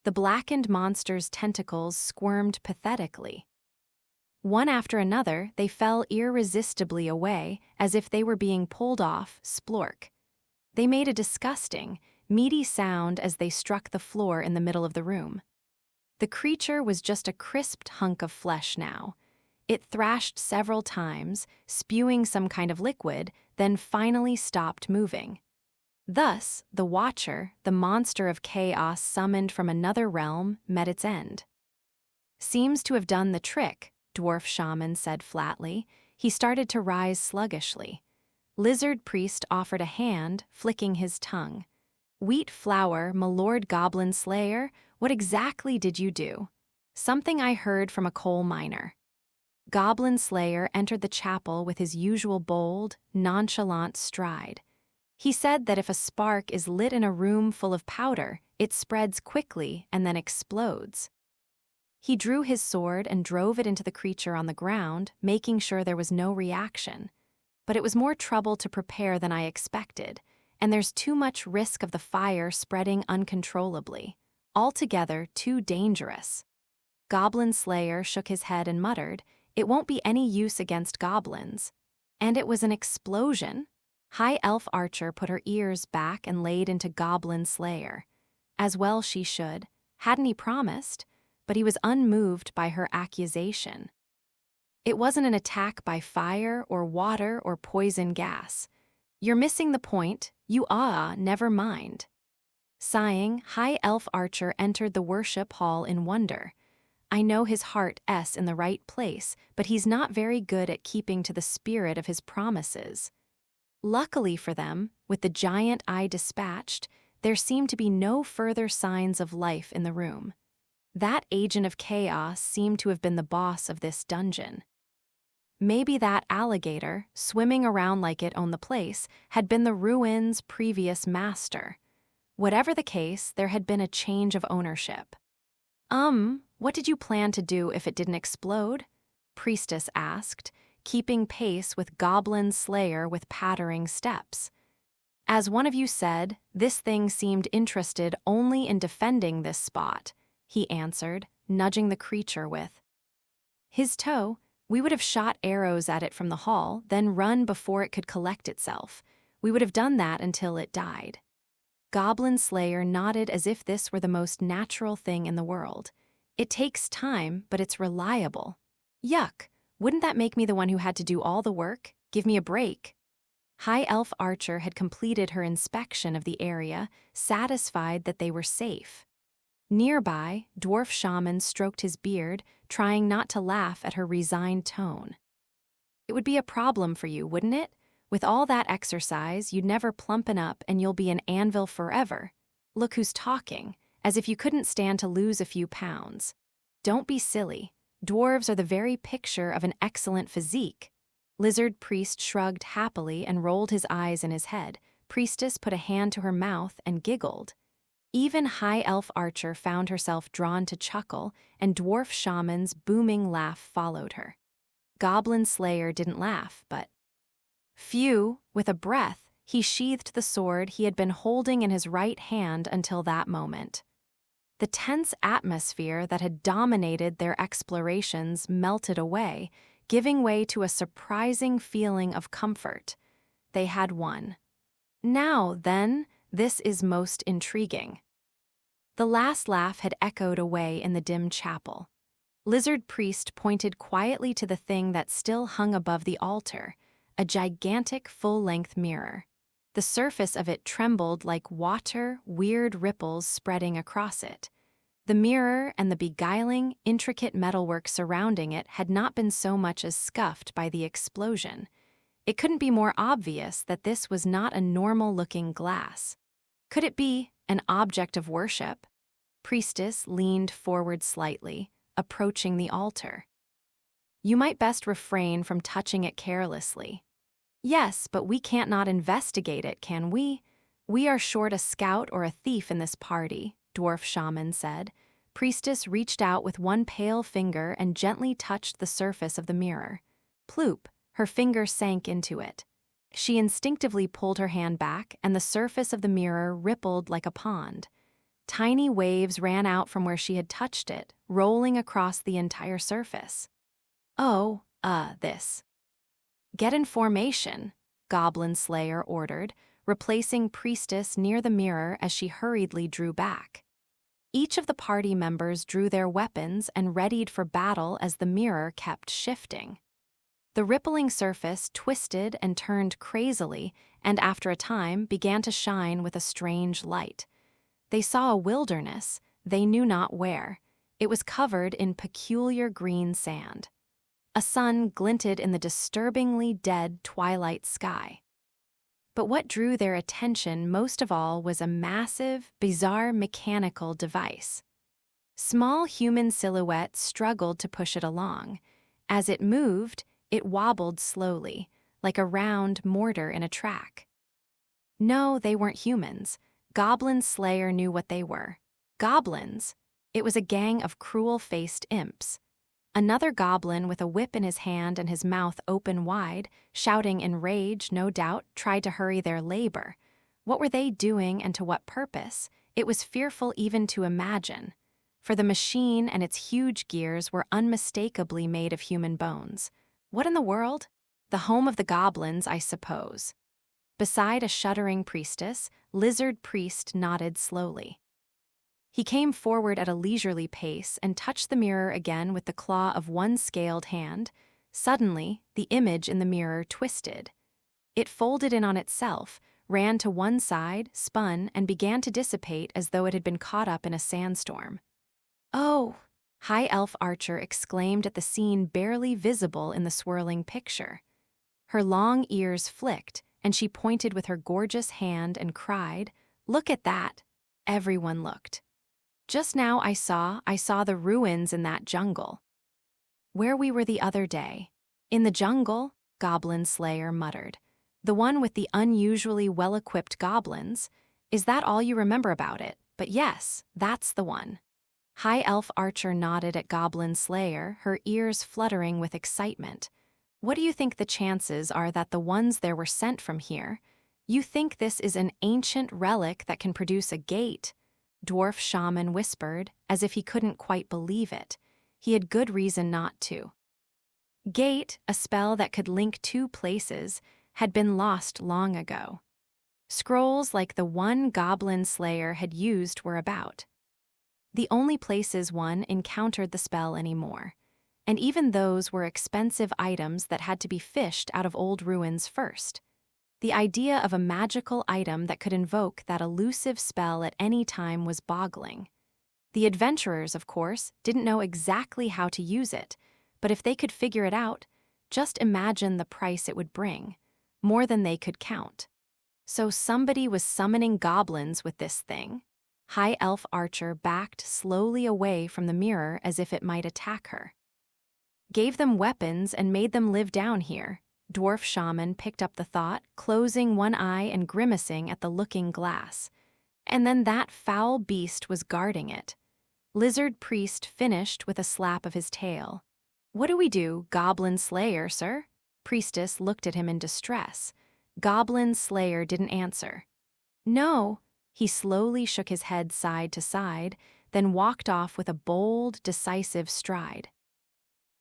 The blackened monster's tentacles squirmed pathetically. One after another, they fell irresistibly away, as if they were being pulled off, splork. They made a disgusting, meaty sound as they struck the floor in the middle of the room. The creature was just a crisped hunk of flesh now. It thrashed several times, spewing some kind of liquid, then finally stopped moving. Thus, the Watcher, the monster of chaos summoned from another realm, met its end. "Seems to have done the trick," Dwarf Shaman said flatly. He started to rise sluggishly. Lizard Priest offered a hand, flicking his tongue. "Wheat flour, my Lord Goblin Slayer, what exactly did you do?" "Something I heard from a coal miner." Goblin Slayer entered the chapel with his usual bold, nonchalant stride. He said that if a spark is lit in a room full of powder, it spreads quickly and then explodes. He drew his sword and drove it into the creature on the ground, making sure there was no reaction. But it was more trouble to prepare than I expected, and there's too much risk of the fire spreading uncontrollably. Altogether, too dangerous. Goblin Slayer shook his head and muttered, "It won't be any use against goblins." And it was an explosion. High Elf Archer put her ears back and laid into Goblin Slayer. As well she should. Hadn't he promised? But he was unmoved by her accusation. It wasn't an attack by fire or water or poison gas. "You're missing the point. Never mind." Sighing, High Elf Archer entered the worship hall in wonder. I know his heart's in the right place, but he's not very good at keeping to the spirit of his promises. Luckily for them, with the giant eye dispatched, there seemed to be no further signs of life in the room. That agent of chaos seemed to have been the boss of this dungeon. Maybe that alligator, swimming around like it owned the place, had been the ruin's previous master. Whatever the case, there had been a change of ownership. What did you plan to do if it didn't explode?" Priestess asked, keeping pace with Goblin Slayer with pattering steps. "As one of you said, this thing seemed interested only in defending this spot," he answered, nudging the creature with his toe. "We would have shot arrows at it from the hall, then run before it could collect itself. We would have done that until it died." Goblin Slayer nodded as if this were the most natural thing in the world. "It takes time, but it's reliable." "Yuck! Wouldn't that make me the one who had to do all the work? Give me a break." High Elf Archer had completed her inspection of the area, satisfied that they were safe. Nearby, Dwarf Shaman stroked his beard, trying not to laugh at her resigned tone. "It would be a problem for you, wouldn't it? With all that exercise, you'd never plumpen up and you'll be an anvil forever. Look who's talking, as if you couldn't stand to lose a few pounds. Don't be silly. Dwarves are the very picture of an excellent physique." Lizard Priest shrugged happily and rolled his eyes in his head. Priestess put a hand to her mouth and giggled. Even High Elf Archer found herself drawn to chuckle, and Dwarf Shaman's booming laugh followed her. Goblin Slayer didn't laugh, but phew, with a breath, he sheathed the sword he had been holding in his right hand until that moment. The tense atmosphere that had dominated their explorations melted away, giving way to a surprising feeling of comfort. They had won. "Now, then, this is most intriguing." The last laugh had echoed away in the dim chapel. Lizard Priest pointed quietly to the thing that still hung above the altar, a gigantic full-length mirror. The surface of it trembled like water, weird ripples spreading across it. The mirror and the beguiling, intricate metalwork surrounding it had not been so much as scuffed by the explosion. It couldn't be more obvious that this was not a normal-looking glass. Could it be an object of worship? Priestess leaned forward slightly, approaching the altar. "You might best refrain from touching it carelessly." "Yes, but we can't not investigate it, can we? We are short a scout or a thief in this party," Dwarf Shaman said. Priestess reached out with one pale finger and gently touched the surface of the mirror. Ploop, her finger sank into it. She instinctively pulled her hand back, and the surface of the mirror rippled like a pond. Tiny waves ran out from where she had touched it, rolling across the entire surface. "Oh, this." "Get in formation," Goblin Slayer ordered, replacing Priestess near the mirror as she hurriedly drew back. Each of the party members drew their weapons and readied for battle as the mirror kept shifting. The rippling surface twisted and turned crazily, and after a time began to shine with a strange light. They saw a wilderness, they knew not where. It was covered in peculiar green sand. A sun glinted in the disturbingly dead twilight sky. But what drew their attention most of all was a massive, bizarre mechanical device. Small human silhouettes struggled to push it along. As it moved, it wobbled slowly, like a round mortar in a track. No, they weren't humans. Goblin Slayer knew what they were. Goblins. It was a gang of cruel-faced imps. Another goblin with a whip in his hand and his mouth open wide, shouting in rage, no doubt, tried to hurry their labor. What were they doing and to what purpose? It was fearful even to imagine. For the machine and its huge gears were unmistakably made of human bones. What in the world? The home of the goblins, I suppose. Beside a shuddering priestess, Lizard Priest nodded slowly. He came forward at a leisurely pace and touched the mirror again with the claw of one scaled hand. Suddenly, the image in the mirror twisted. It folded in on itself, ran to one side, spun, and began to dissipate as though it had been caught up in a sandstorm. "Oh!" High Elf Archer exclaimed at the scene barely visible in the swirling picture. Her long ears flicked, and she pointed with her gorgeous hand and cried, "Look at that!" Everyone looked. "Just now I saw the ruins in that jungle." "Where we were the other day." "In the jungle," Goblin Slayer muttered. "The one with the unusually well-equipped goblins. Is that all you remember about it? But yes, that's the one." High Elf Archer nodded at Goblin Slayer, her ears fluttering with excitement. "What do you think the chances are that the ones there were sent from here? You think this is an ancient relic that can produce a gate?" Dwarf Shaman whispered, as if he couldn't quite believe it. He had good reason not to. Gate, a spell that could link two places, had been lost long ago. Scrolls like the one Goblin Slayer had used were about. The only places one encountered the spell anymore, and even those were expensive items that had to be fished out of old ruins first. The idea of a magical item that could invoke that elusive spell at any time was boggling. The adventurers, of course, didn't know exactly how to use it, but if they could figure it out, just imagine the price it would bring. More than they could count. So somebody was summoning goblins with this thing. High Elf Archer backed slowly away from the mirror as if it might attack her. "Gave them weapons and made them live down here." Dwarf Shaman picked up the thought, closing one eye and grimacing at the looking glass. "And then that foul beast was guarding it." Lizard Priest finished with a slap of his tail. "What do we do, Goblin Slayer, sir?" Priestess looked at him in distress. Goblin Slayer didn't answer. "No." He slowly shook his head side to side, then walked off with a bold, decisive stride.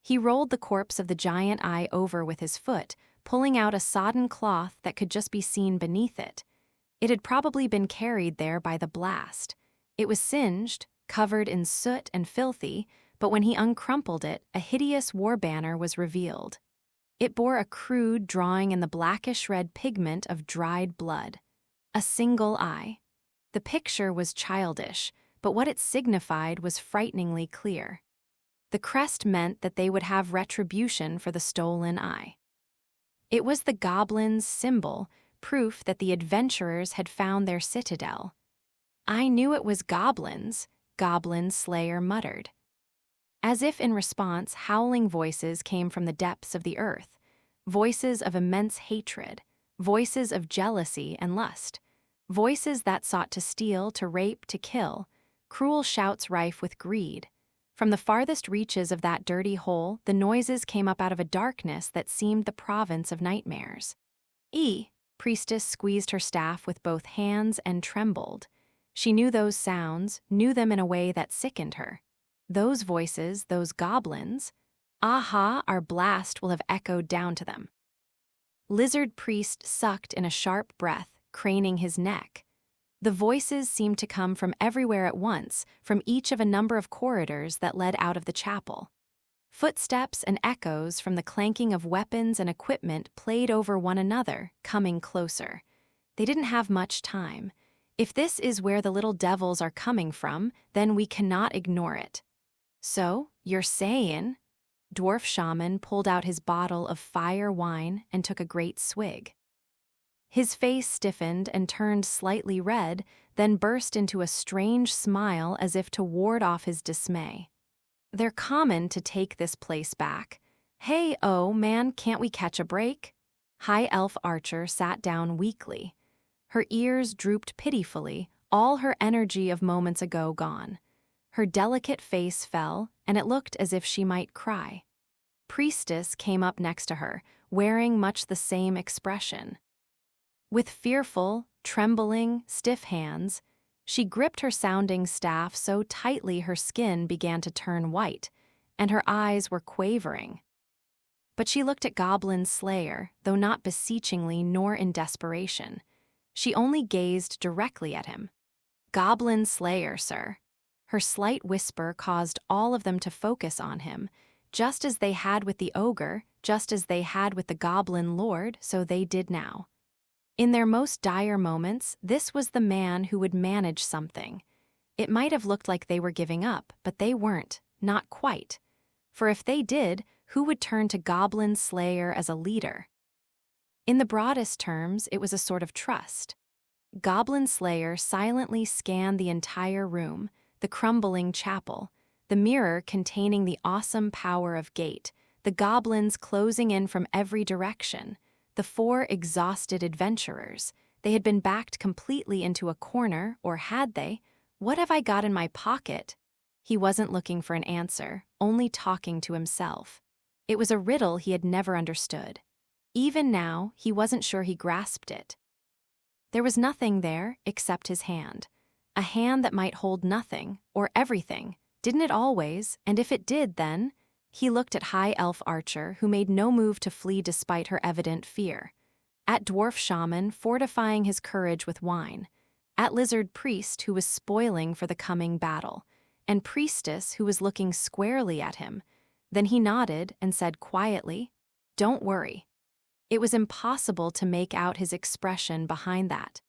He rolled the corpse of the giant eye over with his foot, pulling out a sodden cloth that could just be seen beneath it. It had probably been carried there by the blast. It was singed, covered in soot and filthy, but when he uncrumpled it, a hideous war banner was revealed. It bore a crude drawing in the blackish-red pigment of dried blood. A single eye. The picture was childish, but what it signified was frighteningly clear. The crest meant that they would have retribution for the stolen eye. It was the goblins' symbol, proof that the adventurers had found their citadel. "I knew it was goblins," Goblin Slayer muttered. As if in response, howling voices came from the depths of the earth, voices of immense hatred, voices of jealousy and lust, voices that sought to steal, to rape, to kill, cruel shouts rife with greed. From the farthest reaches of that dirty hole, the noises came up out of a darkness that seemed the province of nightmares. Priestess squeezed her staff with both hands and trembled. She knew those sounds, knew them in a way that sickened her. Those voices, those goblins. Aha, our blast will have echoed down to them. Lizard Priest sucked in a sharp breath, craning his neck. The voices seemed to come from everywhere at once, from each of a number of corridors that led out of the chapel. Footsteps and echoes from the clanking of weapons and equipment played over one another, coming closer. They didn't have much time. If this is where the little devils are coming from, then we cannot ignore it. "So, you're saying?" Dwarf Shaman pulled out his bottle of fire wine and took a great swig. His face stiffened and turned slightly red, then burst into a strange smile as if to ward off his dismay. "They're common to take this place back. Hey, oh, man, can't we catch a break?" High Elf Archer sat down weakly. Her ears drooped pitifully, all her energy of moments ago gone. Her delicate face fell, and it looked as if she might cry. Priestess came up next to her, wearing much the same expression. With fearful, trembling, stiff hands, she gripped her sounding staff so tightly her skin began to turn white, and her eyes were quavering. But she looked at Goblin Slayer, though not beseechingly nor in desperation. She only gazed directly at him. "Goblin Slayer, sir." Her slight whisper caused all of them to focus on him, just as they had with the ogre, just as they had with the Goblin Lord, so they did now. In their most dire moments, this was the man who would manage something. It might have looked like they were giving up, but they weren't, not quite. For if they did, who would turn to Goblin Slayer as a leader? In the broadest terms, it was a sort of trust. Goblin Slayer silently scanned the entire room, the crumbling chapel, the mirror containing the awesome power of gate, the goblins closing in from every direction, the 4 exhausted adventurers. They had been backed completely into a corner, or had they? "What have I got in my pocket?" He wasn't looking for an answer, only talking to himself. It was a riddle he had never understood. Even now, he wasn't sure he grasped it. There was nothing there except his hand. A hand that might hold nothing, or everything. Didn't it always? And if it did, then? He looked at High Elf Archer, who made no move to flee despite her evident fear. At Dwarf Shaman, fortifying his courage with wine. At Lizard Priest, who was spoiling for the coming battle. And Priestess, who was looking squarely at him. Then he nodded and said quietly, "Don't worry." It was impossible to make out his expression behind that.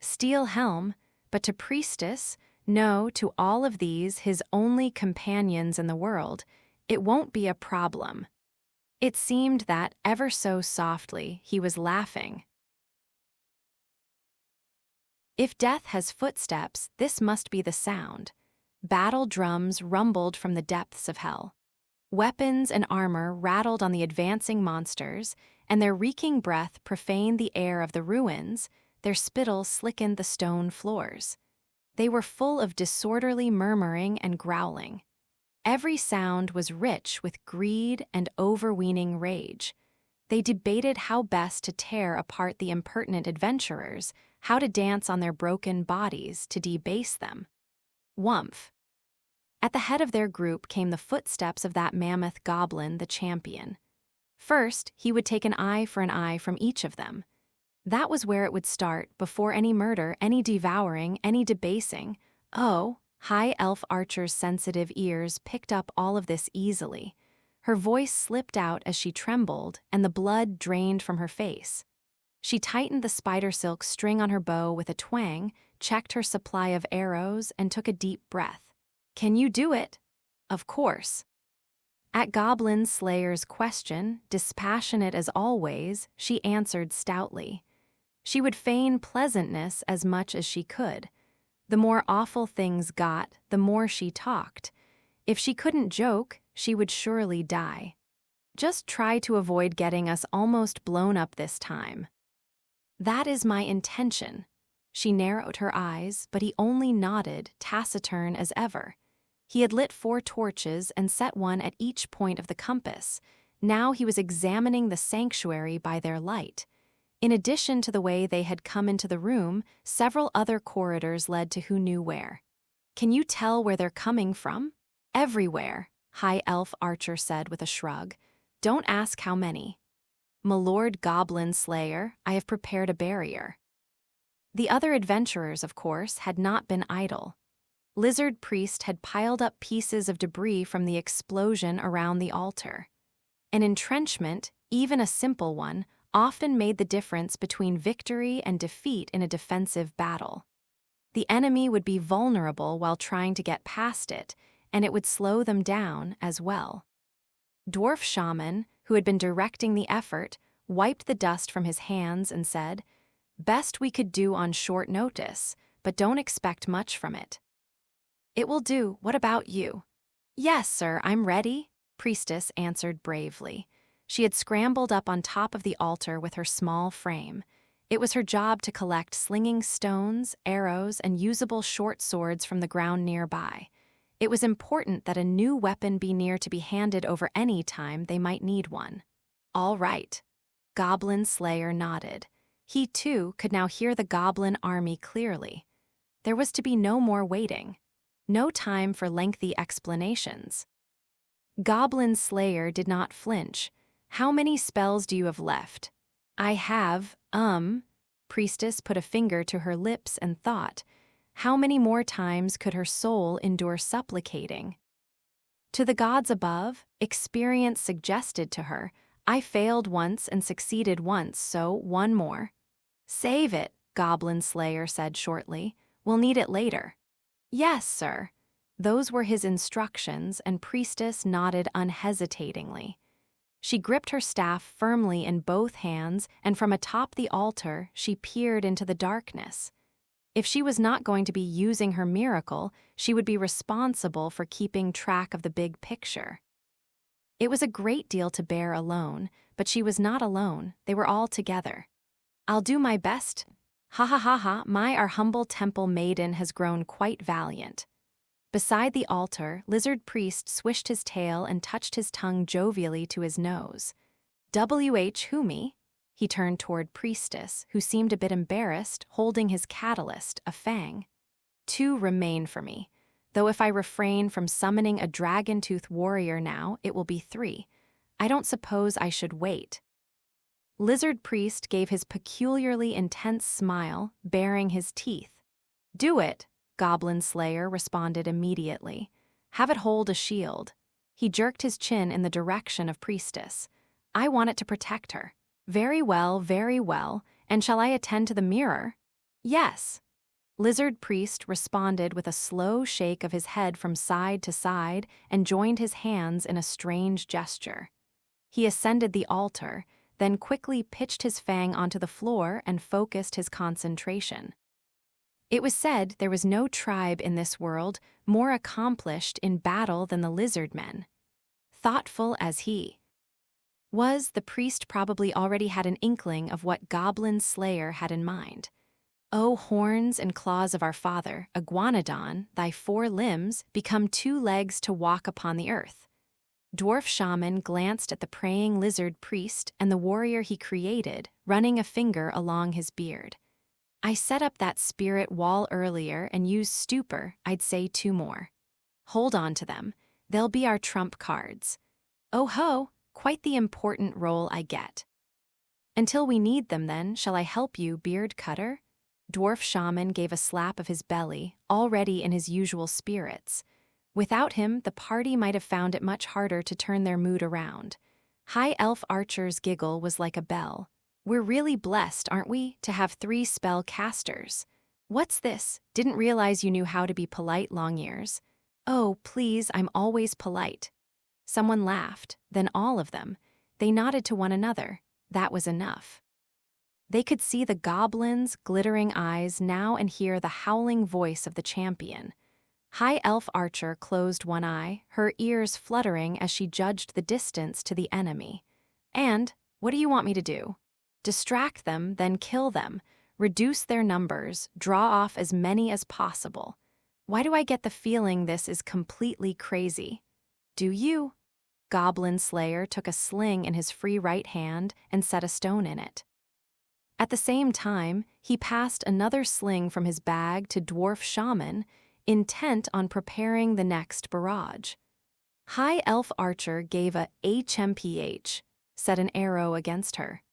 Steel helm, but to Priestess, no, to all of these, his only companions in the world, it won't be a problem. It seemed that, ever so softly, he was laughing. If death has footsteps, this must be the sound. Battle drums rumbled from the depths of hell. Weapons and armor rattled on the advancing monsters, and their reeking breath profaned the air of the ruins, their spittle slickened the stone floors. They were full of disorderly murmuring and growling. Every sound was rich with greed and overweening rage. They debated how best to tear apart the impertinent adventurers, how to dance on their broken bodies to debase them. Wumph. At the head of their group came the footsteps of that mammoth goblin, the champion. First, he would take an eye for an eye from each of them. That was where it would start, before any murder, any devouring, any debasing. Oh, High Elf Archer's sensitive ears picked up all of this easily. Her voice slipped out as she trembled, and the blood drained from her face. She tightened the spider silk string on her bow with a twang, checked her supply of arrows, and took a deep breath. "Can you do it?" "Of course." At Goblin Slayer's question, dispassionate as always, she answered stoutly. She would feign pleasantness as much as she could. The more awful things got, the more she talked. If she couldn't joke, she would surely die. "Just try to avoid getting us almost blown up this time." "That is my intention." She narrowed her eyes, but he only nodded, taciturn as ever. He had lit 4 torches and set one at each point of the compass. Now he was examining the sanctuary by their light. In addition to the way they had come into the room, several other corridors led to who knew where. "Can you tell where they're coming from?" "Everywhere," High Elf Archer said with a shrug. "Don't ask how many." "M'lord Goblin Slayer, I have prepared a barrier." The other adventurers, of course, had not been idle. Lizard Priest had piled up pieces of debris from the explosion around the altar. An entrenchment, even a simple one, often made the difference between victory and defeat in a defensive battle. The enemy would be vulnerable while trying to get past it, and it would slow them down as well. Dwarf Shaman, who had been directing the effort, wiped the dust from his hands and said, "Best we could do on short notice, but don't expect much from it." "It will do. What about you?" "Yes, sir, I'm ready," Priestess answered bravely. She had scrambled up on top of the altar with her small frame. It was her job to collect slinging stones, arrows, and usable short swords from the ground nearby. It was important that a new weapon be near to be handed over any time they might need one. All right. Goblin Slayer nodded. He, too, could now hear the goblin army clearly. There was to be no more waiting. No time for lengthy explanations. Goblin Slayer did not flinch. How many spells do you have left? I have, Priestess put a finger to her lips and thought. How many more times could her soul endure supplicating? To the gods above, experience suggested to her, I failed once and succeeded once, so one more. Save it, Goblin Slayer said shortly. We'll need it later. Yes, sir. Those were his instructions, and Priestess nodded unhesitatingly. She gripped her staff firmly in both hands, and from atop the altar, she peered into the darkness. If she was not going to be using her miracle, she would be responsible for keeping track of the big picture. It was a great deal to bear alone, but she was not alone. They were all together. I'll do my best. Ha ha ha ha, our humble temple maiden has grown quite valiant. Beside the altar, Lizard Priest swished his tail and touched his tongue jovially to his nose. Who me? He turned toward Priestess, who seemed a bit embarrassed, holding his catalyst, a fang. 2 remain for me, though if I refrain from summoning a dragon-tooth warrior now, it will be 3. I don't suppose I should wait. Lizard Priest gave his peculiarly intense smile, baring his teeth. Do it, Goblin Slayer responded immediately. Have it hold a shield. He jerked his chin in the direction of Priestess. I want it to protect her. Very well, and shall I attend to the mirror? Yes. Lizard Priest responded with a slow shake of his head from side to side and joined his hands in a strange gesture. He ascended the altar, then quickly pitched his fang onto the floor and focused his concentration. It was said there was no tribe in this world more accomplished in battle than the lizard men. Thoughtful as he was, the priest probably already had an inkling of what Goblin Slayer had in mind. O horns and claws of our father, Iguanodon, thy 4 limbs become 2 legs to walk upon the earth. Dwarf Shaman glanced at the praying lizard priest and the warrior he created, running a finger along his beard. I set up that spirit wall earlier and used stupor, I'd say 2 more. Hold on to them. They'll be our trump cards. Oh ho, quite the important role I get. Until we need them then, shall I help you, Beard Cutter? Dwarf Shaman gave a slap of his belly, already in his usual spirits. Without him, the party might have found it much harder to turn their mood around. High Elf Archer's giggle was like a bell. We're really blessed, aren't we, to have 3 spell casters? What's this? Didn't realize you knew how to be polite, Long Ears. Oh, please, I'm always polite. Someone laughed, then all of them. They nodded to one another. That was enough. They could see the goblin's glittering eyes now and hear the howling voice of the champion. High Elf Archer closed one eye, her ears fluttering as she judged the distance to the enemy. And, what do you want me to do? Distract them, then kill them. Reduce their numbers, draw off as many as possible. Why do I get the feeling this is completely crazy? Do you? Goblin Slayer took a sling in his free right hand and set a stone in it. At the same time, he passed another sling from his bag to Dwarf Shaman, intent on preparing the next barrage. High Elf Archer gave a HMPH, set an arrow against her.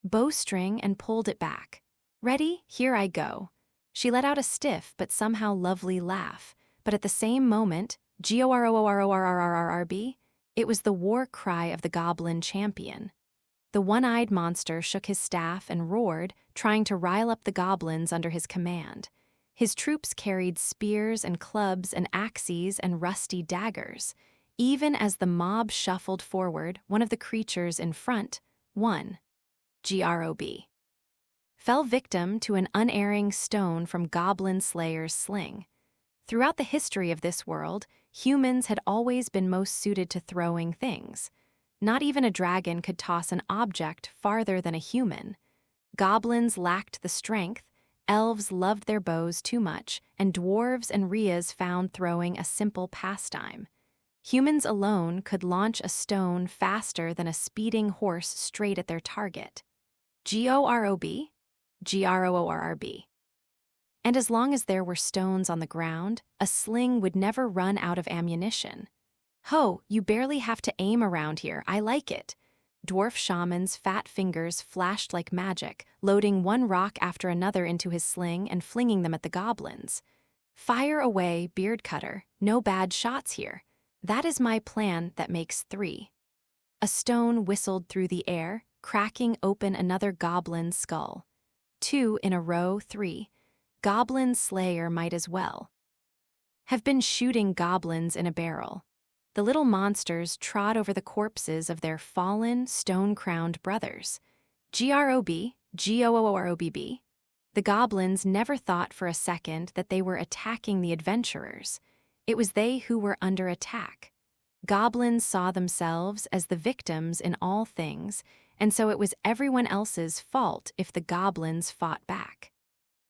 Bowstring and pulled it back. Ready? Here I go. She let out a stiff but somehow lovely laugh, but at the same moment, GOROORORRRRRB, it was the war cry of the goblin champion. The one-eyed monster shook his staff and roared, trying to rile up the goblins under his command. His troops carried spears and clubs and axes and rusty daggers. Even as the mob shuffled forward, one of the creatures in front, GROB, fell victim to an unerring stone from Goblin Slayer's sling. Throughout the history of this world, humans had always been most suited to throwing things. Not even a dragon could toss an object farther than a human. Goblins lacked the strength, elves loved their bows too much, and dwarves and rheas found throwing a simple pastime. Humans alone could launch a stone faster than a speeding horse straight at their target. G-O-R-O-B? G-R-O-O-R-R-B. And as long as there were stones on the ground, a sling would never run out of ammunition. Ho, you barely have to aim around here, I like it. Dwarf shaman's fat fingers flashed like magic, loading one rock after another into his sling and flinging them at the goblins. Fire away, beard cutter, no bad shots here. That is my plan that makes 3. A stone whistled through the air, cracking open another goblin's skull. 2 in a row, 3. Goblin Slayer might as well have been shooting goblins in a barrel. The little monsters trod over the corpses of their fallen, stone-crowned brothers. G-R-O-B, G-O-O-R-O-B-B. The goblins never thought for a second that they were attacking the adventurers. It was they who were under attack. Goblins saw themselves as the victims in all things, and so it was everyone else's fault if the goblins fought back.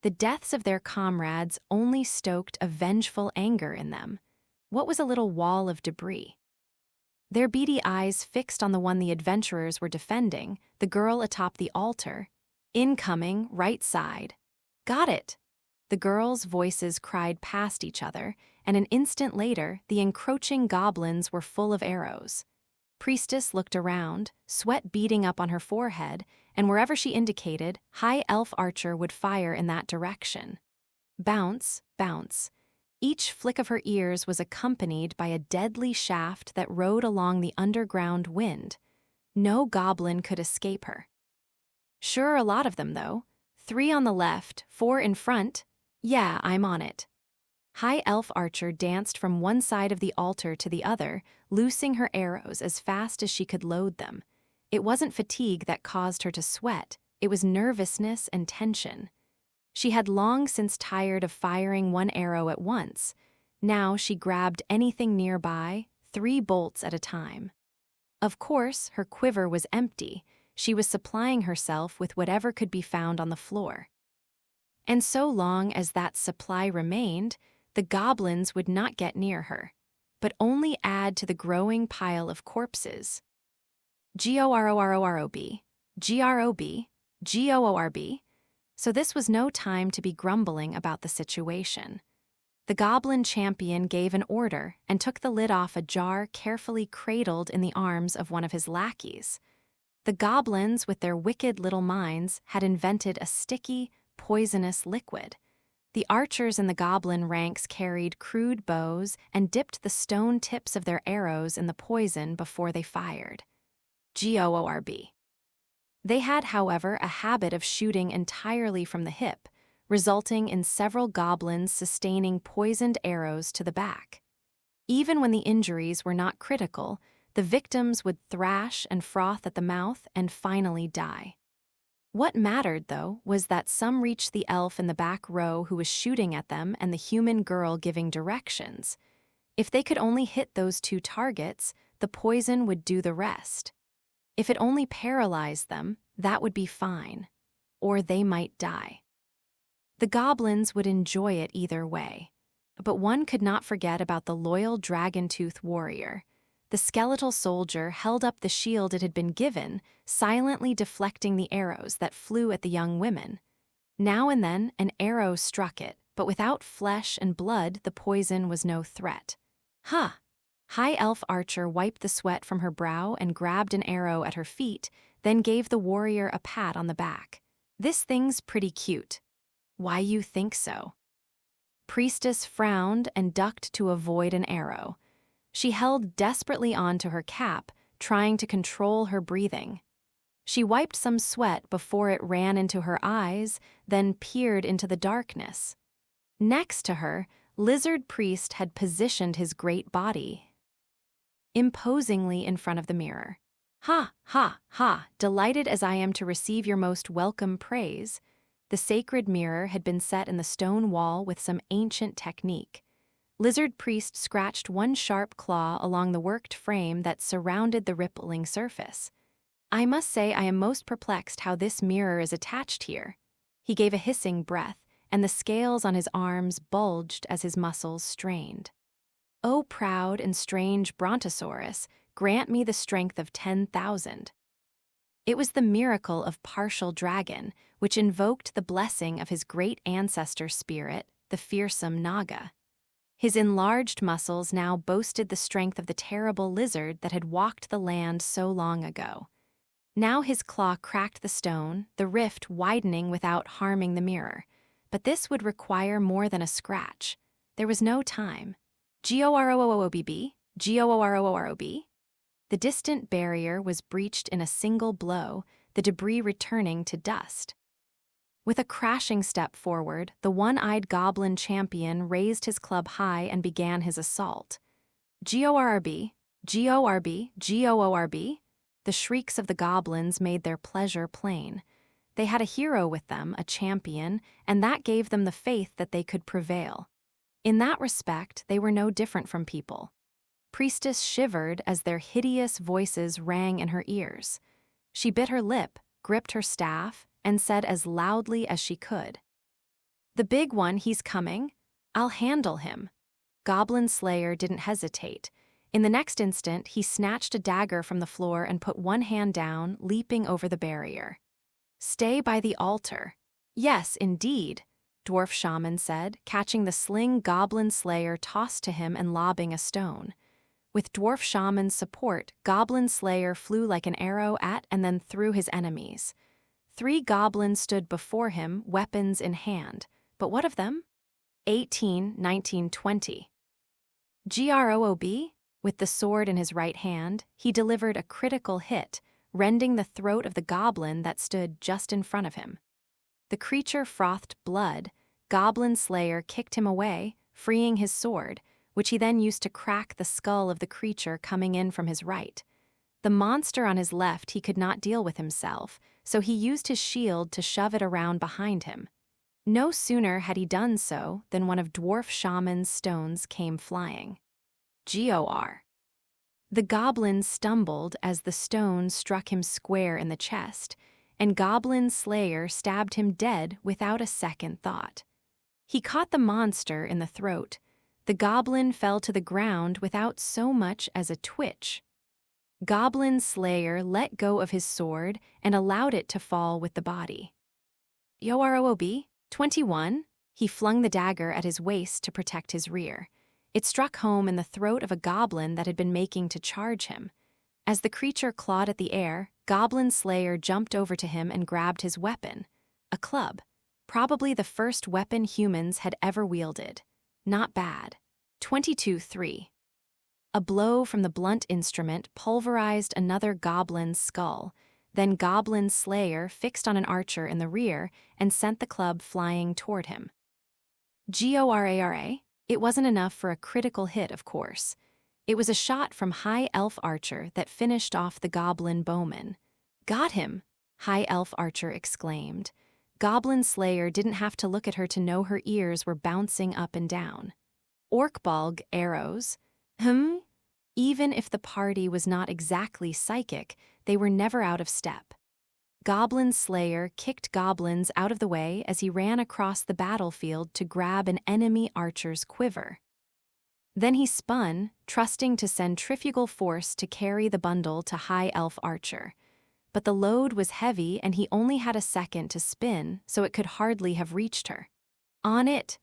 The deaths of their comrades only stoked a vengeful anger in them. What was a little wall of debris? Their beady eyes fixed on the one the adventurers were defending, the girl atop the altar. Incoming, right side. Got it! The girls' voices cried past each other, and an instant later, the encroaching goblins were full of arrows. Priestess looked around, sweat beading up on her forehead, and wherever she indicated, High Elf Archer would fire in that direction. Bounce, bounce. Each flick of her ears was accompanied by a deadly shaft that rode along the underground wind. No goblin could escape her. Sure, a lot of them, though. 3 on the left, 4 in front. Yeah, I'm on it. High Elf Archer danced from one side of the altar to the other, loosing her arrows as fast as she could load them. It wasn't fatigue that caused her to sweat, it was nervousness and tension. She had long since tired of firing one arrow at once. Now she grabbed anything nearby, 3 bolts at a time. Of course, her quiver was empty. She was supplying herself with whatever could be found on the floor. And so long as that supply remained, the goblins would not get near her, but only add to the growing pile of corpses. G-O-R-O-R-O-R-O-B, G-R-O-B, G-O-O-R-B. So this was no time to be grumbling about the situation. The goblin champion gave an order and took the lid off a jar carefully cradled in the arms of one of his lackeys. The goblins, with their wicked little minds, had invented a sticky, poisonous liquid. The archers in the goblin ranks carried crude bows and dipped the stone tips of their arrows in the poison before they fired. G-O-O-R-B. They had, however, a habit of shooting entirely from the hip, resulting in several goblins sustaining poisoned arrows to the back. Even when the injuries were not critical, the victims would thrash and froth at the mouth and finally die. What mattered, though, was that some reached the elf in the back row who was shooting at them and the human girl giving directions. If they could only hit those 2 targets, the poison would do the rest. If it only paralyzed them, that would be fine. Or they might die. The goblins would enjoy it either way. But one could not forget about the loyal dragon-tooth warrior. The skeletal soldier held up the shield it had been given, silently deflecting the arrows that flew at the young women. Now and then, an arrow struck it, but without flesh and blood, the poison was no threat. Huh! High Elf Archer wiped the sweat from her brow and grabbed an arrow at her feet, then gave the warrior a pat on the back. This thing's pretty cute. Why you think so? Priestess frowned and ducked to avoid an arrow. She held desperately onto her cap, trying to control her breathing. She wiped some sweat before it ran into her eyes, then peered into the darkness. Next to her, Lizard Priest had positioned his great body imposingly in front of the mirror. Ha, ha, ha, delighted as I am to receive your most welcome praise. The sacred mirror had been set in the stone wall with some ancient technique. Lizard Priest scratched one sharp claw along the worked frame that surrounded the rippling surface. I must say I am most perplexed how this mirror is attached here. He gave a hissing breath, and the scales on his arms bulged as his muscles strained. O proud and strange Brontosaurus, grant me the strength of 10,000. It was the miracle of partial dragon, which invoked the blessing of his great ancestor spirit, the fearsome Naga. His enlarged muscles now boasted the strength of the terrible lizard that had walked the land so long ago. Now his claw cracked the stone, the rift widening without harming the mirror. But this would require more than a scratch. There was no time. Gooroobb, Gooroobb. The distant barrier was breached in a single blow, the debris returning to dust. With a crashing step forward, the one-eyed goblin champion raised his club high and began his assault. Goorb, Goorb, Goorb. The shrieks of the goblins made their pleasure plain. They had a hero with them, a champion, and that gave them the faith that they could prevail. In that respect, they were no different from people. Priestess shivered as their hideous voices rang in her ears. She bit her lip, gripped her staff, and said as loudly as she could, "The big one, he's coming. I'll handle him." Goblin Slayer didn't hesitate. In the next instant, he snatched a dagger from the floor and put one hand down, leaping over the barrier. "Stay by the altar." "Yes, indeed," Dwarf Shaman said, catching the sling Goblin Slayer tossed to him and lobbing a stone. With Dwarf Shaman's support, Goblin Slayer flew like an arrow at and then through his enemies. 3 goblins stood before him, weapons in hand. But what of them? 18, 19, 20. Groob, with the sword in his right hand, he delivered a critical hit, rending the throat of the goblin that stood just in front of him. The creature frothed blood. Goblin Slayer kicked him away, freeing his sword, which he then used to crack the skull of the creature coming in from his right. The monster on his left he could not deal with himself, so he used his shield to shove it around behind him. No sooner had he done so than one of Dwarf Shaman's stones came flying. Gor. The goblin stumbled as the stone struck him square in the chest, and Goblin Slayer stabbed him dead without a second thought. He caught the monster in the throat. The goblin fell to the ground without so much as a twitch. Goblin Slayer let go of his sword and allowed it to fall with the body. Yoaroob, 21. He flung the dagger at his waist to protect his rear. It struck home in the throat of a goblin that had been making to charge him. As the creature clawed at the air, Goblin Slayer jumped over to him and grabbed his weapon, a club, probably the first weapon humans had ever wielded. Not bad. 22-3. A blow from the blunt instrument pulverized another goblin's skull. Then Goblin Slayer fixed on an archer in the rear and sent the club flying toward him. Gora. It wasn't enough for a critical hit, of course. It was a shot from High Elf Archer that finished off the goblin bowman. "Got him!" High Elf Archer exclaimed. Goblin Slayer didn't have to look at her to know her ears were bouncing up and down. Orkbalg arrows. Even if the party was not exactly psychic, they were never out of step. Goblin Slayer kicked goblins out of the way as he ran across the battlefield to grab an enemy archer's quiver. Then he spun, trusting to centrifugal force to carry the bundle to High Elf Archer. But the load was heavy and he only had a second to spin, so it could hardly have reached her. On it!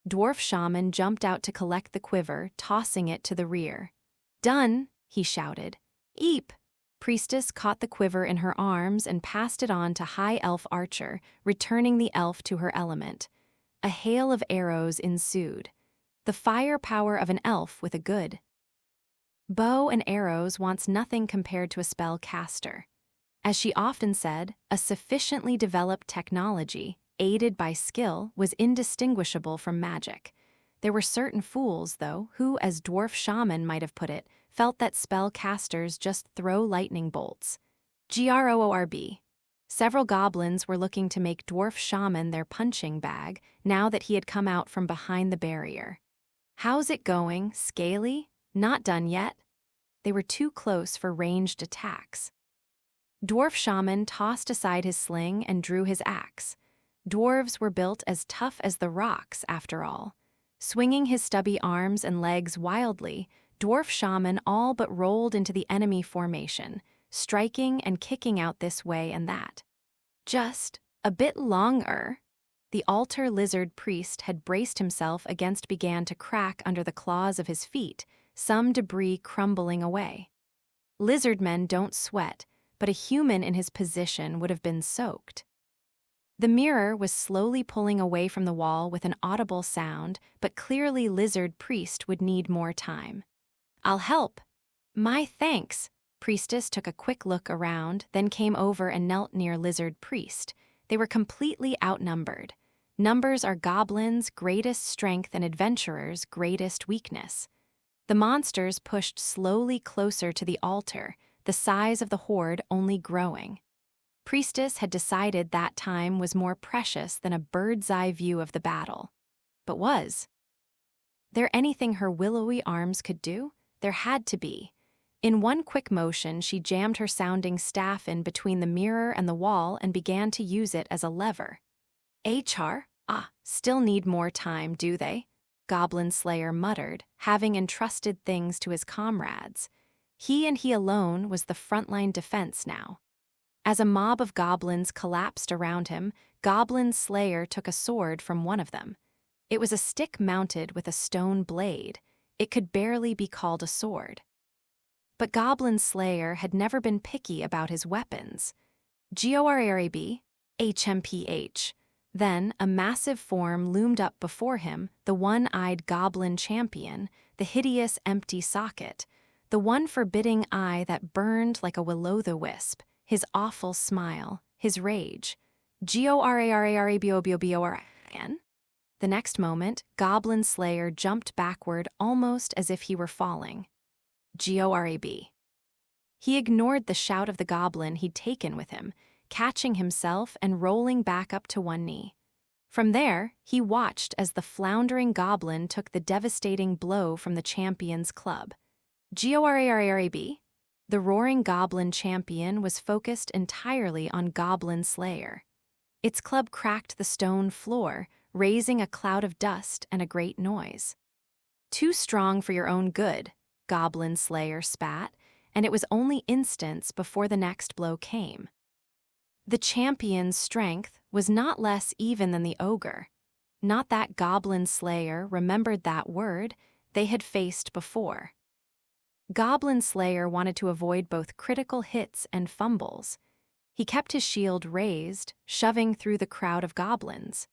Dwarf Shaman jumped out to collect the quiver, tossing it to the rear. "Done!" he shouted. "Eep!" Priestess caught the quiver in her arms and passed it on to High Elf Archer, returning the elf to her element. A hail of arrows ensued. The firepower of an elf with a good bow and arrows wants nothing compared to a spell caster. As she often said, a sufficiently developed technology, aided by skill, was indistinguishable from magic. There were certain fools, though, who, as Dwarf Shaman might have put it, felt that spell casters just throw lightning bolts. Groorb. Several goblins were looking to make Dwarf Shaman their punching bag, now that he had come out from behind the barrier. "How's it going, Scaly? Not done yet?" They were too close for ranged attacks. Dwarf shaman tossed aside his sling and drew his axe. Dwarves were built as tough as the rocks, after all. Swinging his stubby arms and legs wildly, dwarf shaman all but rolled into the enemy formation, striking and kicking out this way and that. Just a bit longer. The altar lizard priest had braced himself against began to crack under the claws of his feet, some debris crumbling away. Lizard men don't sweat, but a human in his position would have been soaked. The mirror was slowly pulling away from the wall with an audible sound, but clearly lizard priest would need more time. "I'll help." "My thanks." Priestess took a quick look around, then came over and knelt near lizard priest. They were completely outnumbered. Numbers are goblins' greatest strength and adventurers' greatest weakness. The monsters pushed slowly closer to the altar, the size of the horde only growing. Priestess had decided that time was more precious than a bird's-eye view of the battle. But was there anything her willowy arms could do? There had to be. In one quick motion, she jammed her sounding staff in between the mirror and the wall and began to use it as a lever. "HR? Still need more time, do they?" Goblin Slayer muttered, having entrusted things to his comrades. He and he alone was the frontline defense now. As a mob of goblins collapsed around him, Goblin Slayer took a sword from one of them. It was a stick mounted with a stone blade. It could barely be called a sword. But Goblin Slayer had never been picky about his weapons. GORARAB, HMPH. Then a massive form loomed up before him, the one-eyed goblin champion, the hideous empty socket, the one forbidding eye that burned like a will-o'-the-wisp, his awful smile, his rage. GORARABOBOBORN. The next moment, Goblin Slayer jumped backward almost as if he were falling. GORAB. He ignored the shout of the goblin he'd taken with him, catching himself and rolling back up to one knee. From there, he watched as the floundering goblin took the devastating blow from the champion's club. GORARAB. The roaring goblin champion was focused entirely on Goblin Slayer. Its club cracked the stone floor, raising a cloud of dust and a great noise. "Too strong for your own good," Goblin Slayer spat, and it was only instants before the next blow came. The champion's strength was not less even than the ogre. Not that Goblin Slayer remembered that word they had faced before. Goblin Slayer wanted to avoid both critical hits and fumbles. He kept his shield raised, shoving through the crowd of goblins.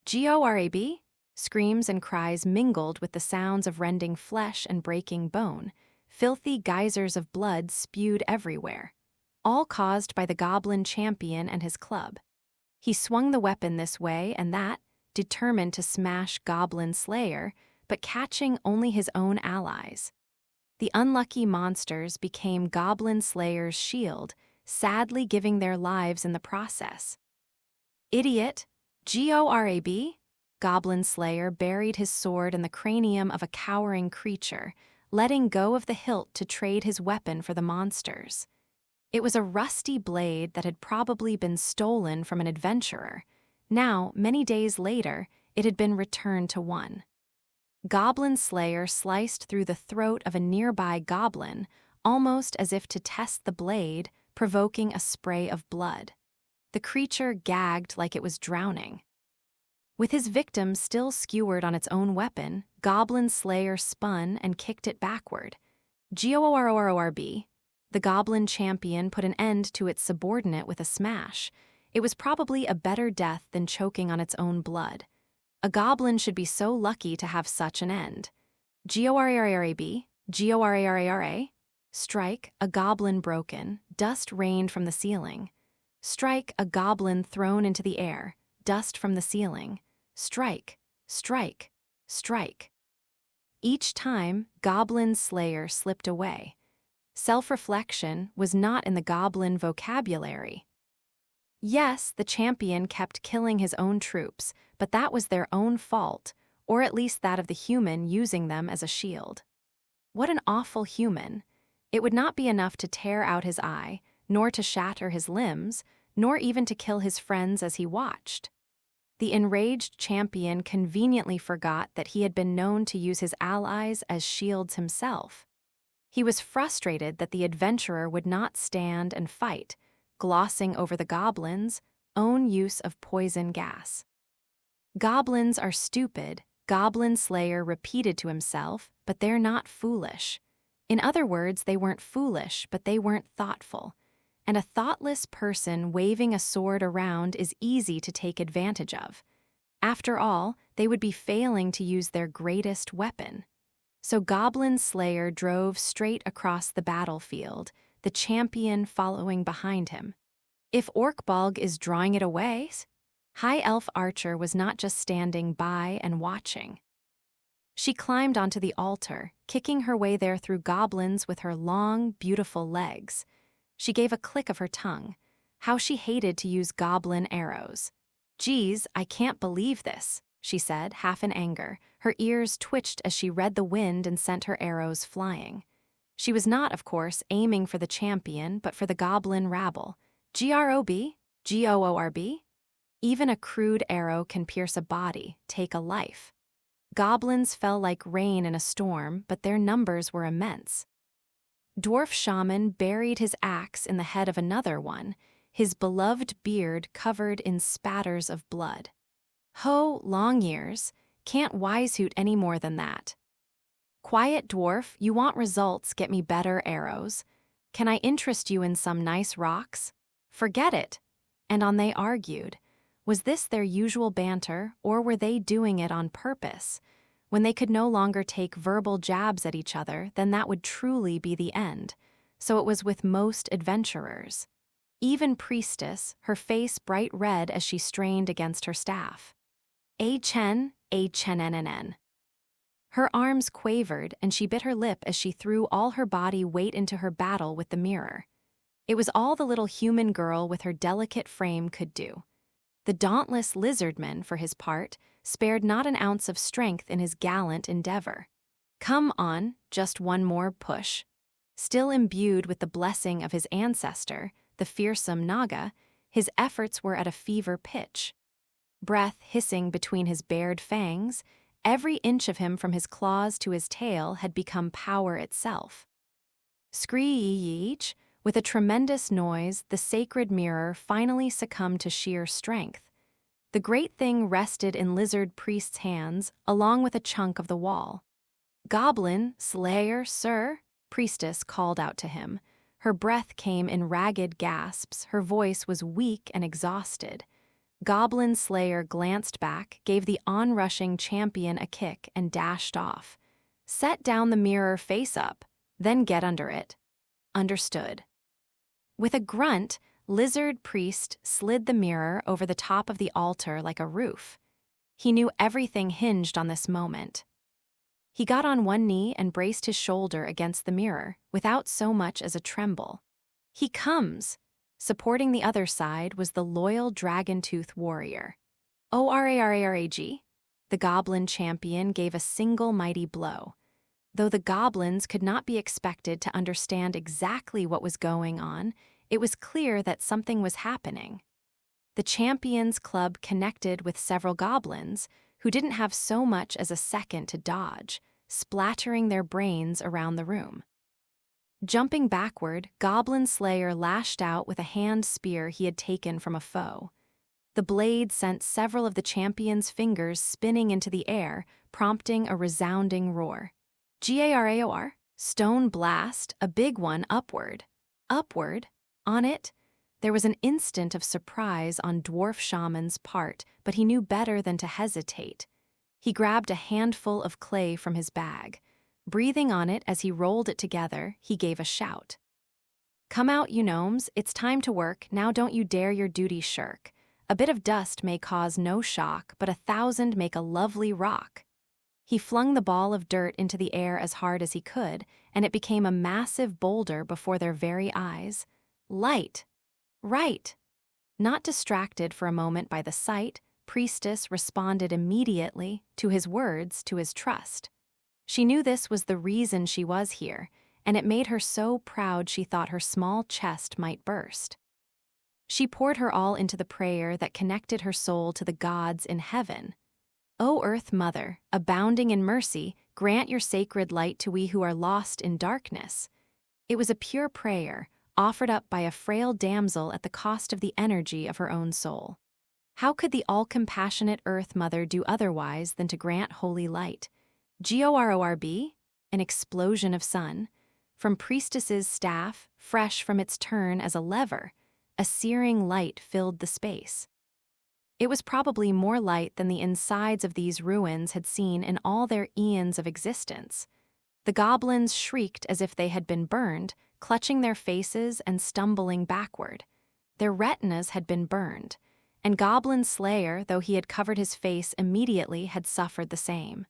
GORAB? Screams and cries mingled with the sounds of rending flesh and breaking bone. Filthy geysers of blood spewed everywhere, all caused by the goblin champion and his club. He swung the weapon this way and that, determined to smash Goblin Slayer, but catching only his own allies. The unlucky monsters became Goblin Slayer's shield, sadly giving their lives in the process. "Idiot! GORAB?" Goblin Slayer buried his sword in the cranium of a cowering creature, letting go of the hilt to trade his weapon for the monsters. It was a rusty blade that had probably been stolen from an adventurer. Now, many days later, it had been returned to one. Goblin Slayer sliced through the throat of a nearby goblin, almost as if to test the blade, provoking a spray of blood. The creature gagged like it was drowning. With his victim still skewered on its own weapon, Goblin Slayer spun and kicked it backward. GORORORB. The goblin champion put an end to its subordinate with a smash. It was probably a better death than choking on its own blood. A goblin should be so lucky to have such an end. GORARAB. GORARARA. Strike, a goblin broken, dust rained from the ceiling. Strike, a goblin thrown into the air, dust from the ceiling. Strike, strike, strike. Each time, Goblin Slayer slipped away. Self-reflection was not in the goblin vocabulary. Yes, the champion kept killing his own troops, but that was their own fault, or at least that of the human using them as a shield. What an awful human. It would not be enough to tear out his eye, nor to shatter his limbs, nor even to kill his friends as he watched. The enraged champion conveniently forgot that he had been known to use his allies as shields himself. He was frustrated that the adventurer would not stand and fight, glossing over the goblin's own use of poison gas. Goblins are stupid, Goblin Slayer repeated to himself, but they're not foolish. In other words, they weren't foolish, but they weren't thoughtful. And a thoughtless person waving a sword around is easy to take advantage of. After all, they would be failing to use their greatest weapon. So Goblin Slayer drove straight across the battlefield, the champion following behind him. If Orkbolg is drawing it away, High Elf Archer was not just standing by and watching. She climbed onto the altar, kicking her way there through goblins with her long, beautiful legs. She gave a click of her tongue. How she hated to use goblin arrows. "Geez, I can't believe this," she said, half in anger. Her ears twitched as she read the wind and sent her arrows flying. She was not, of course, aiming for the champion, but for the goblin rabble. Grob? Goorb? Even a crude arrow can pierce a body, take a life. Goblins fell like rain in a storm, but their numbers were immense. Dwarf Shaman buried his axe in the head of another one, his beloved beard covered in spatters of blood. "Ho, long ears, can't wisehoot any more than that." "Quiet, dwarf, you want results, get me better arrows. Can I interest you in some nice rocks?" "Forget it." And on they argued. Was this their usual banter, or were they doing it on purpose? When they could no longer take verbal jabs at each other, then that would truly be the end. So it was with most adventurers. Even Priestess, her face bright red as she strained against her staff. A-chen-n-n-n. Her arms quavered, and she bit her lip as she threw all her body weight into her battle with the mirror. It was all the little human girl with her delicate frame could do. The dauntless lizardman, for his part, spared not an ounce of strength in his gallant endeavor. Come on, just one more push. Still imbued with the blessing of his ancestor, the fearsome Naga, his efforts were at a fever pitch. Breath hissing between his bared fangs, every inch of him from his claws to his tail had become power itself. Screech! With a tremendous noise, the sacred mirror finally succumbed to sheer strength. The great thing rested in Lizard Priest's hands, along with a chunk of the wall. "Goblin Slayer, sir," Priestess called out to him. Her breath came in ragged gasps, her voice was weak and exhausted. Goblin Slayer glanced back, gave the onrushing champion a kick, and dashed off. "Set down the mirror face up, then get under it." "Understood." With a grunt, Lizard Priest slid the mirror over the top of the altar like a roof. He knew everything hinged on this moment. He got on one knee and braced his shoulder against the mirror, without so much as a tremble. "He comes!" Supporting the other side was the loyal dragon-tooth warrior. "Orarag!" The goblin champion gave a single mighty blow. Though the goblins could not be expected to understand exactly what was going on, it was clear that something was happening. The champion's club connected with several goblins, who didn't have so much as a second to dodge, splattering their brains around the room. Jumping backward, Goblin Slayer lashed out with a hand spear he had taken from a foe. The blade sent several of the champion's fingers spinning into the air, prompting a resounding roar. Gaor, stone blast, a big one upward. Upward? On it? There was an instant of surprise on Dwarf Shaman's part, but he knew better than to hesitate. He grabbed a handful of clay from his bag. Breathing on it as he rolled it together, he gave a shout. "Come out, you gnomes, it's time to work, now don't you dare your duty shirk. A bit of dust may cause no shock, but 1,000 make a lovely rock." He flung the ball of dirt into the air as hard as he could, and it became a massive boulder before their very eyes. Light! Right! Not distracted for a moment by the sight, Priestess responded immediately to his words, to his trust. She knew this was the reason she was here, and it made her so proud she thought her small chest might burst. She poured her all into the prayer that connected her soul to the gods in heaven. O Earth Mother, abounding in mercy, grant your sacred light to we who are lost in darkness. It was a pure prayer, offered up by a frail damsel at the cost of the energy of her own soul. How could the all-compassionate Earth Mother do otherwise than to grant holy light? GORORB, an explosion of sun. From priestess's staff, fresh from its turn as a lever, a searing light filled the space. It was probably more light than the insides of these ruins had seen in all their eons of existence. The goblins shrieked as if they had been burned, clutching their faces and stumbling backward. Their retinas had been burned, and Goblin Slayer, though he had covered his face immediately, had suffered the same.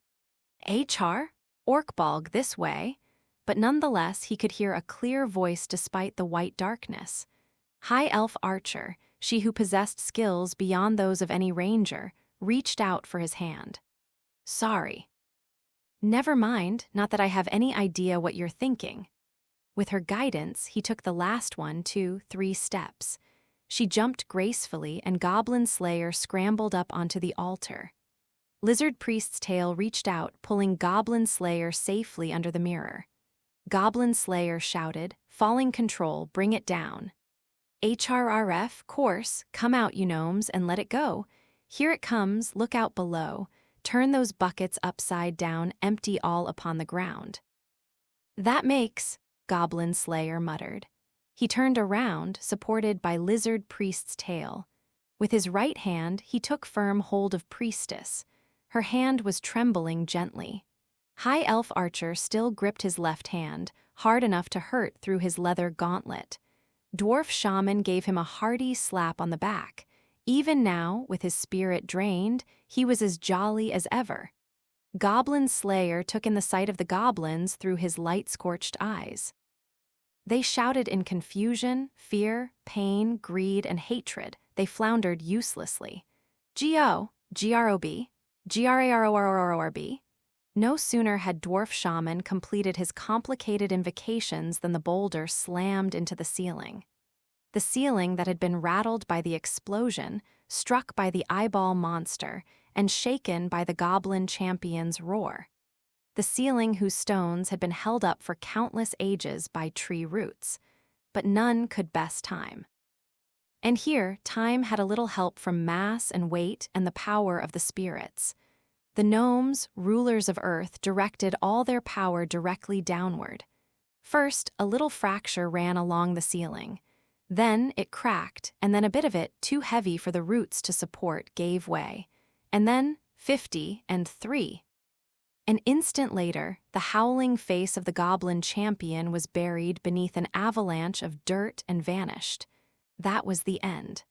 HR? Orkbalg this way, but nonetheless he could hear a clear voice despite the white darkness. High Elf Archer, she who possessed skills beyond those of any ranger, reached out for his hand. Sorry. Never mind, not that I have any idea what you're thinking. With her guidance, he took the last 1, 2, 3 steps. She jumped gracefully, and Goblin Slayer scrambled up onto the altar. Lizard Priest's tail reached out, pulling Goblin Slayer safely under the mirror. Goblin Slayer shouted, "Falling control, bring it down." HRRF, course, come out, you gnomes, and let it go. Here it comes, look out below. Turn those buckets upside down, empty all upon the ground. That makes, Goblin Slayer muttered. He turned around, supported by Lizard Priest's tail. With his right hand, he took firm hold of Priestess. Her hand was trembling gently. High Elf Archer still gripped his left hand, hard enough to hurt through his leather gauntlet. Dwarf Shaman gave him a hearty slap on the back. Even now, with his spirit drained, he was as jolly as ever. Goblin Slayer took in the sight of the goblins through his light-scorched eyes. They shouted in confusion, fear, pain, greed, and hatred. They floundered uselessly. G-O, G-R-O-B, G-R-A-R-O-R-O-R-B. No sooner had Dwarf Shaman completed his complicated invocations than the boulder slammed into the ceiling. The ceiling that had been rattled by the explosion, struck by the eyeball monster, and shaken by the goblin champion's roar. The ceiling whose stones had been held up for countless ages by tree roots, but none could best time. And here, time had a little help from mass and weight and the power of the spirits. The gnomes, rulers of Earth, directed all their power directly downward. First, a little fracture ran along the ceiling. Then it cracked, and then a bit of it, too heavy for the roots to support, gave way. And then 50 and 3. An instant later, the howling face of the goblin champion was buried beneath an avalanche of dirt and vanished. That was the end.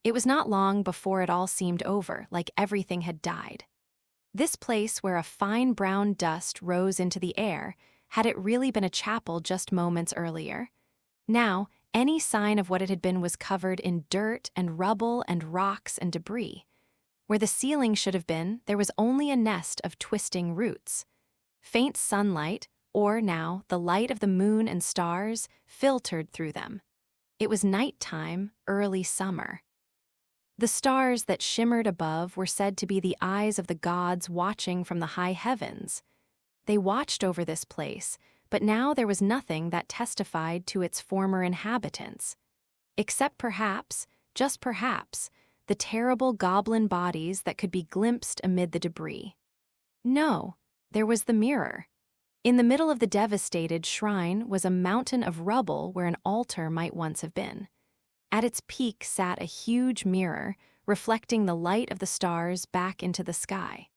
It was not long before it all seemed over, like everything had died. This place where a fine brown dust rose into the air, had it really been a chapel just moments earlier? Now, any sign of what it had been was covered in dirt and rubble and rocks and debris. Where the ceiling should have been, there was only a nest of twisting roots. Faint sunlight, or now the light of the moon and stars, filtered through them. It was nighttime, early summer. The stars that shimmered above were said to be the eyes of the gods watching from the high heavens. They watched over this place, but now there was nothing that testified to its former inhabitants. Except perhaps, just perhaps, the terrible goblin bodies that could be glimpsed amid the debris. No, there was the mirror. In the middle of the devastated shrine was a mountain of rubble where an altar might once have been. At its peak sat a huge mirror, reflecting the light of the stars back into the sky.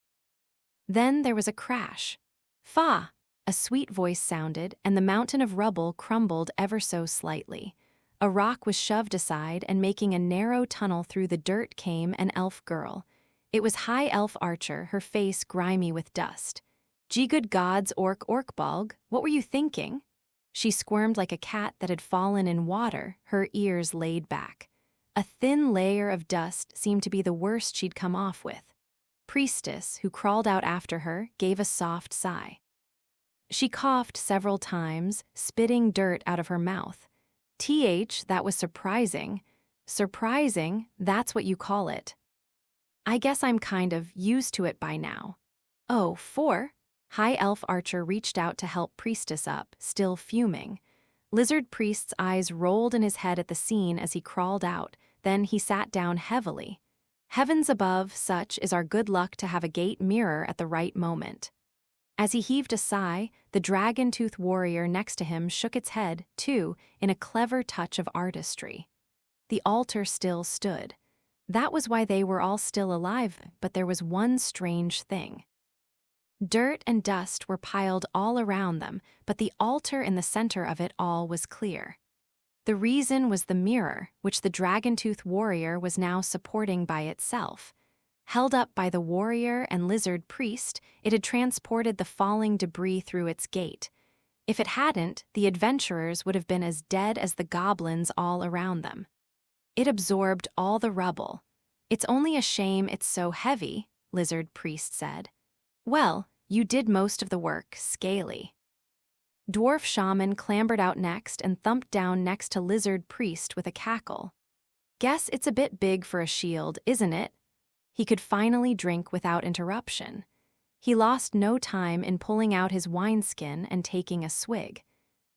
Then there was a crash. Fa! A sweet voice sounded, and the mountain of rubble crumbled ever so slightly. A rock was shoved aside, and making a narrow tunnel through the dirt came an elf girl. It was High Elf Archer, her face grimy with dust. "Gee good gods, Orkbalg, what were you thinking?" She squirmed like a cat that had fallen in water, her ears laid back. A thin layer of dust seemed to be the worst she'd come off with. Priestess, who crawled out after her, gave a soft sigh. She coughed several times, spitting dirt out of her mouth. That was surprising. Surprising, that's what you call it. I guess I'm kind of used to it by now. Oh, 4? High Elf Archer reached out to help Priestess up, still fuming. Lizard Priest's eyes rolled in his head at the scene as he crawled out, then he sat down heavily. Heavens above, such is our good luck to have a gate mirror at the right moment. As he heaved a sigh, the dragon-tooth warrior next to him shook its head, too, in a clever touch of artistry. The altar still stood. That was why they were all still alive, but there was one strange thing. Dirt and dust were piled all around them, but the altar in the center of it all was clear. The reason was the mirror, which the dragon-tooth warrior was now supporting by itself. Held up by the warrior and lizard priest, it had transported the falling debris through its gate. If it hadn't, the adventurers would have been as dead as the goblins all around them. It absorbed all the rubble. It's only a shame it's so heavy, lizard priest said. Well, you did most of the work, Scaly. Dwarf shaman clambered out next and thumped down next to lizard priest with a cackle. Guess it's a bit big for a shield, isn't it? He could finally drink without interruption. He lost no time in pulling out his wineskin and taking a swig.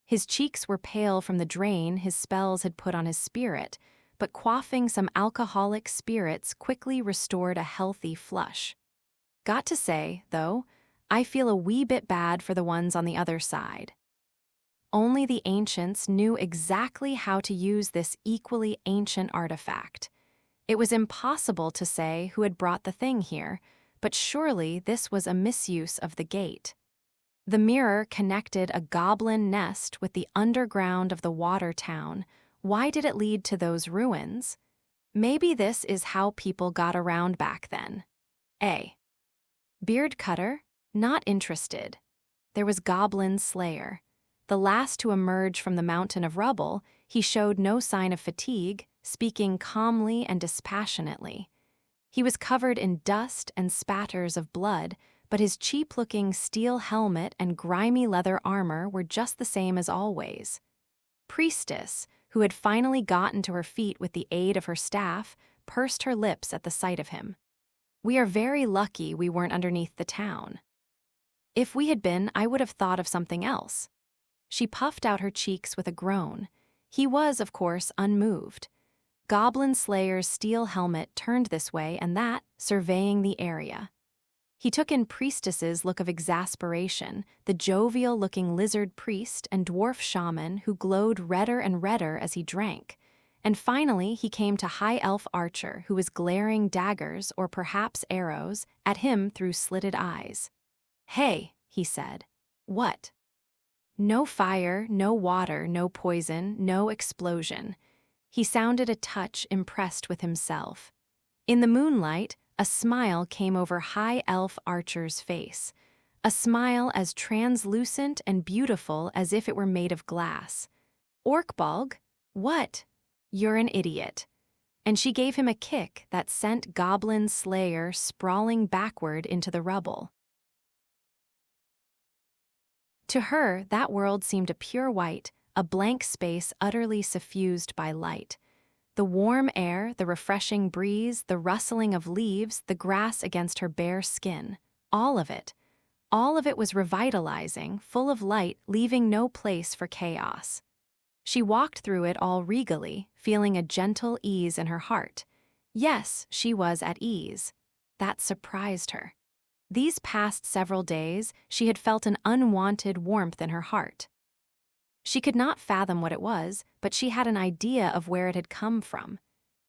His cheeks were pale from the drain his spells had put on his spirit, but quaffing some alcoholic spirits quickly restored a healthy flush. Got to say, though, I feel a wee bit bad for the ones on the other side. Only the ancients knew exactly how to use this equally ancient artifact. It was impossible to say who had brought the thing here, but surely this was a misuse of the gate. The mirror connected a goblin nest with the underground of the water town. Why did it lead to those ruins? Maybe this is how people got around back then. A. Beard Cutter? Not interested. There was Goblin Slayer. The last to emerge from the mountain of rubble, he showed no sign of fatigue, speaking calmly and dispassionately. He was covered in dust and spatters of blood, but his cheap-looking steel helmet and grimy leather armor were just the same as always. Priestess, who had finally gotten to her feet with the aid of her staff, pursed her lips at the sight of him. We are very lucky we weren't underneath the town. If we had been, I would have thought of something else. She puffed out her cheeks with a groan. He was, of course, unmoved. Goblin Slayer's steel helmet turned this way and that, surveying the area. He took in Priestess's look of exasperation, the jovial-looking lizard priest and dwarf shaman who glowed redder and redder as he drank. And finally he came to High Elf Archer, who was glaring daggers, or perhaps arrows, at him through slitted eyes. "Hey," he said. "What?" No fire, no water, no poison, no explosion. He sounded a touch impressed with himself. In the moonlight, a smile came over High Elf Archer's face. A smile as translucent and beautiful as if it were made of glass. "Orkbalg? What? You're an idiot." And she gave him a kick that sent Goblin Slayer sprawling backward into the rubble. To her, that world seemed a pure white, a blank space utterly suffused by light. The warm air, the refreshing breeze, the rustling of leaves, the grass against her bare skin, all of it was revitalizing, full of light, leaving no place for chaos. She walked through it all regally, feeling a gentle ease in her heart. Yes, she was at ease. That surprised her. These past several days, she had felt an unwanted warmth in her heart. She could not fathom what it was, but she had an idea of where it had come from.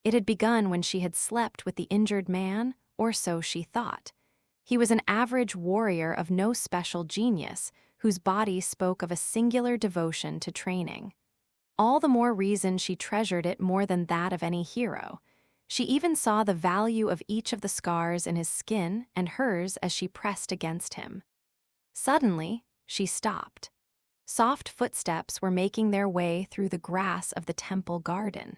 It had begun when she had slept with the injured man, or so she thought. He was an average warrior of no special genius, whose body spoke of a singular devotion to training. All the more reason she treasured it more than that of any hero. She even saw the value of each of the scars in his skin and hers as she pressed against him. Suddenly, she stopped. Soft footsteps were making their way through the grass of the temple garden.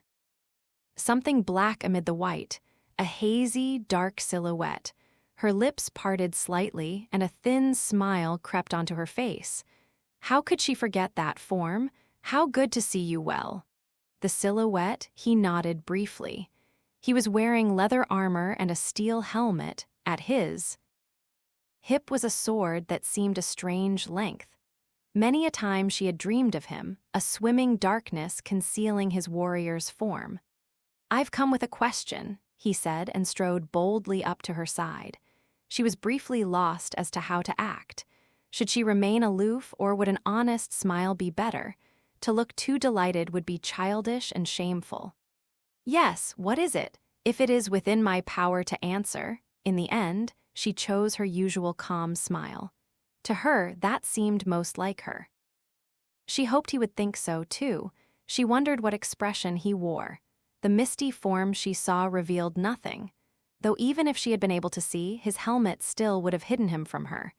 Something black amid the white, a hazy, dark silhouette. Her lips parted slightly, and a thin smile crept onto her face. How could she forget that form? How good to see you well. The silhouette, he nodded briefly. He was wearing leather armor and a steel helmet. At his hip was a sword that seemed a strange length. Many a time she had dreamed of him, a swimming darkness concealing his warrior's form. "I've come with a question," he said, and strode boldly up to her side. She was briefly lost as to how to act. Should she remain aloof, or would an honest smile be better? To look too delighted would be childish and shameful. "Yes, what is it? If it is within my power to answer." In the end, she chose her usual calm smile. To her, that seemed most like her. She hoped he would think so, too. She wondered what expression he wore. The misty form she saw revealed nothing, though even if she had been able to see, his helmet still would have hidden him from her.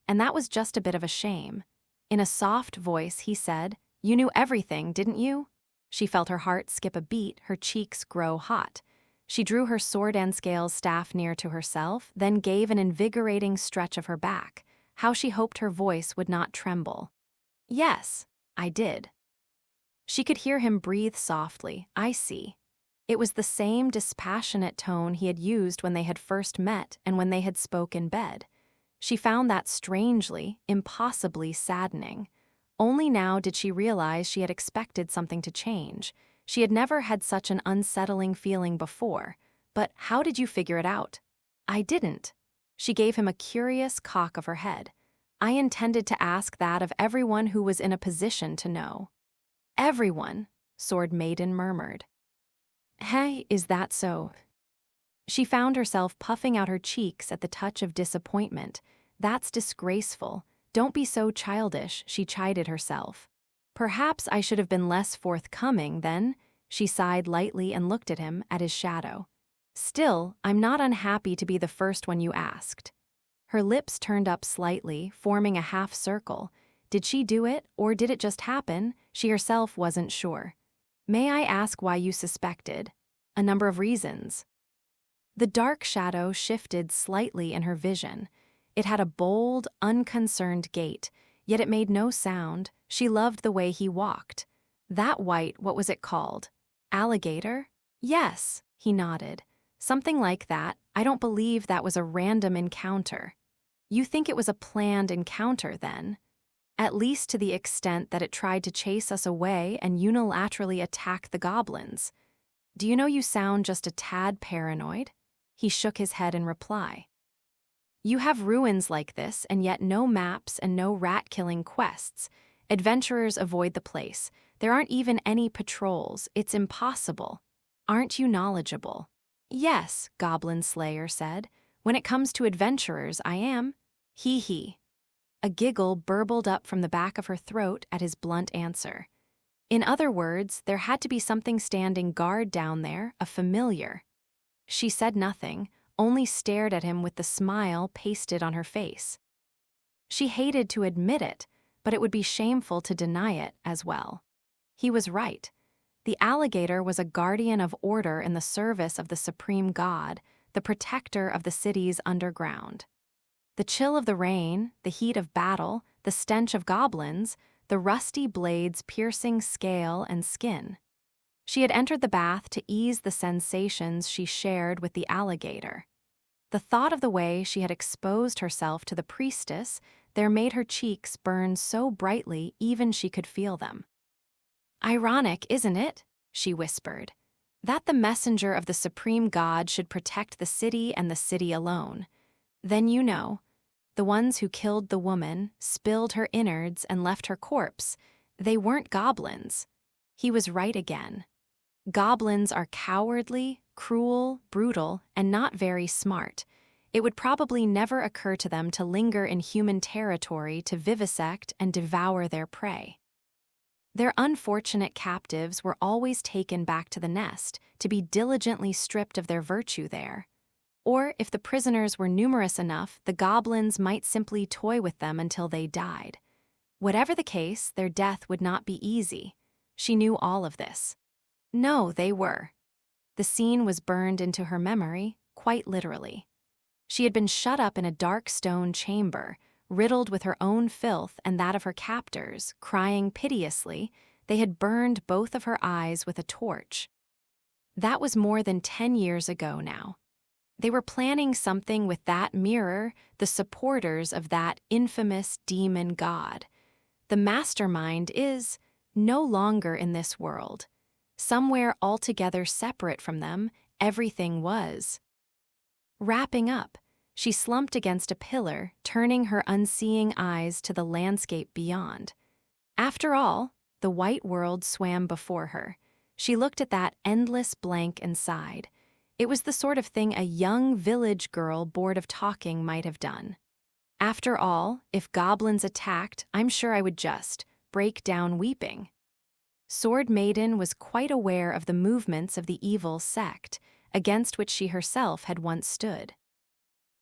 And that was just a bit of a shame. In a soft voice, he said, "You knew everything, didn't you?" She felt her heart skip a beat, her cheeks grow hot. She drew her sword and scales staff near to herself, then gave an invigorating stretch of her back. How she hoped her voice would not tremble. "Yes, I did." She could hear him breathe softly. "I see." It was the same dispassionate tone he had used when they had first met and when they had spoke in bed. She found that strangely, impossibly saddening. Only now did she realize she had expected something to change. She had never had such an unsettling feeling before. "But how did you figure it out?" "I didn't." She gave him a curious cock of her head. "I intended to ask that of everyone who was in a position to know." "Everyone," Sword Maiden murmured. "Hey, is that so?" She found herself puffing out her cheeks at the touch of disappointment. "That's disgraceful. Don't be so childish," she chided herself. "Perhaps I should have been less forthcoming then." She sighed lightly and looked at him, at his shadow. "Still, I'm not unhappy to be the first one you asked." Her lips turned up slightly, forming a half circle. Did she do it, or did it just happen? She herself wasn't sure. "May I ask why you suspected?" "A number of reasons." The dark shadow shifted slightly in her vision. It had a bold, unconcerned gait, yet it made no sound. She loved the way he walked. "That white, what was it called? Alligator?" "Yes," he nodded. "Something like that. I don't believe that was a random encounter." "You think it was a planned encounter, then?" "At least to the extent that it tried to chase us away and unilaterally attack the goblins." "Do you know you sound just a tad paranoid?" He shook his head in reply. "You have ruins like this, and yet no maps and no rat-killing quests. Adventurers avoid the place. There aren't even any patrols. It's impossible. Aren't you knowledgeable?" "Yes," Goblin Slayer said. "When it comes to adventurers, I am." He. A giggle burbled up from the back of her throat at his blunt answer. In other words, there had to be something standing guard down there, a familiar. She said nothing, only stared at him with the smile pasted on her face. She hated to admit it, but it would be shameful to deny it as well. He was right. The alligator was a guardian of order in the service of the supreme god, the protector of the city's underground. The chill of the rain, the heat of battle, the stench of goblins, the rusty blades piercing scale and skin. She had entered the bath to ease the sensations she shared with the alligator. The thought of the way she had exposed herself to the priestess there made her cheeks burn so brightly even she could feel them. "Ironic, isn't it?" she whispered. "That the messenger of the supreme god should protect the city and the city alone. Then you know. The ones who killed the woman, spilled her innards, and left her corpse, they weren't goblins." He was right again. Goblins are cowardly, cruel, brutal, and not very smart. It would probably never occur to them to linger in human territory to vivisect and devour their prey. Their unfortunate captives were always taken back to the nest to be diligently stripped of their virtue there. Or, if the prisoners were numerous enough, the goblins might simply toy with them until they died. Whatever the case, their death would not be easy. She knew all of this. No, they were. The scene was burned into her memory, quite literally. She had been shut up in a dark stone chamber, riddled with her own filth and that of her captors, crying piteously. They had burned both of her eyes with a torch. That was more than 10 years ago now. They were planning something with that mirror, the supporters of that infamous demon god. The mastermind is no longer in this world. Somewhere altogether separate from them, everything was. Wrapping up, she slumped against a pillar, turning her unseeing eyes to the landscape beyond. After all, the white world swam before her. She looked at that endless blank and sighed. It was the sort of thing a young village girl bored of talking might have done. After all, if goblins attacked, I'm sure I would just break down weeping. Sword Maiden was quite aware of the movements of the evil sect, against which she herself had once stood.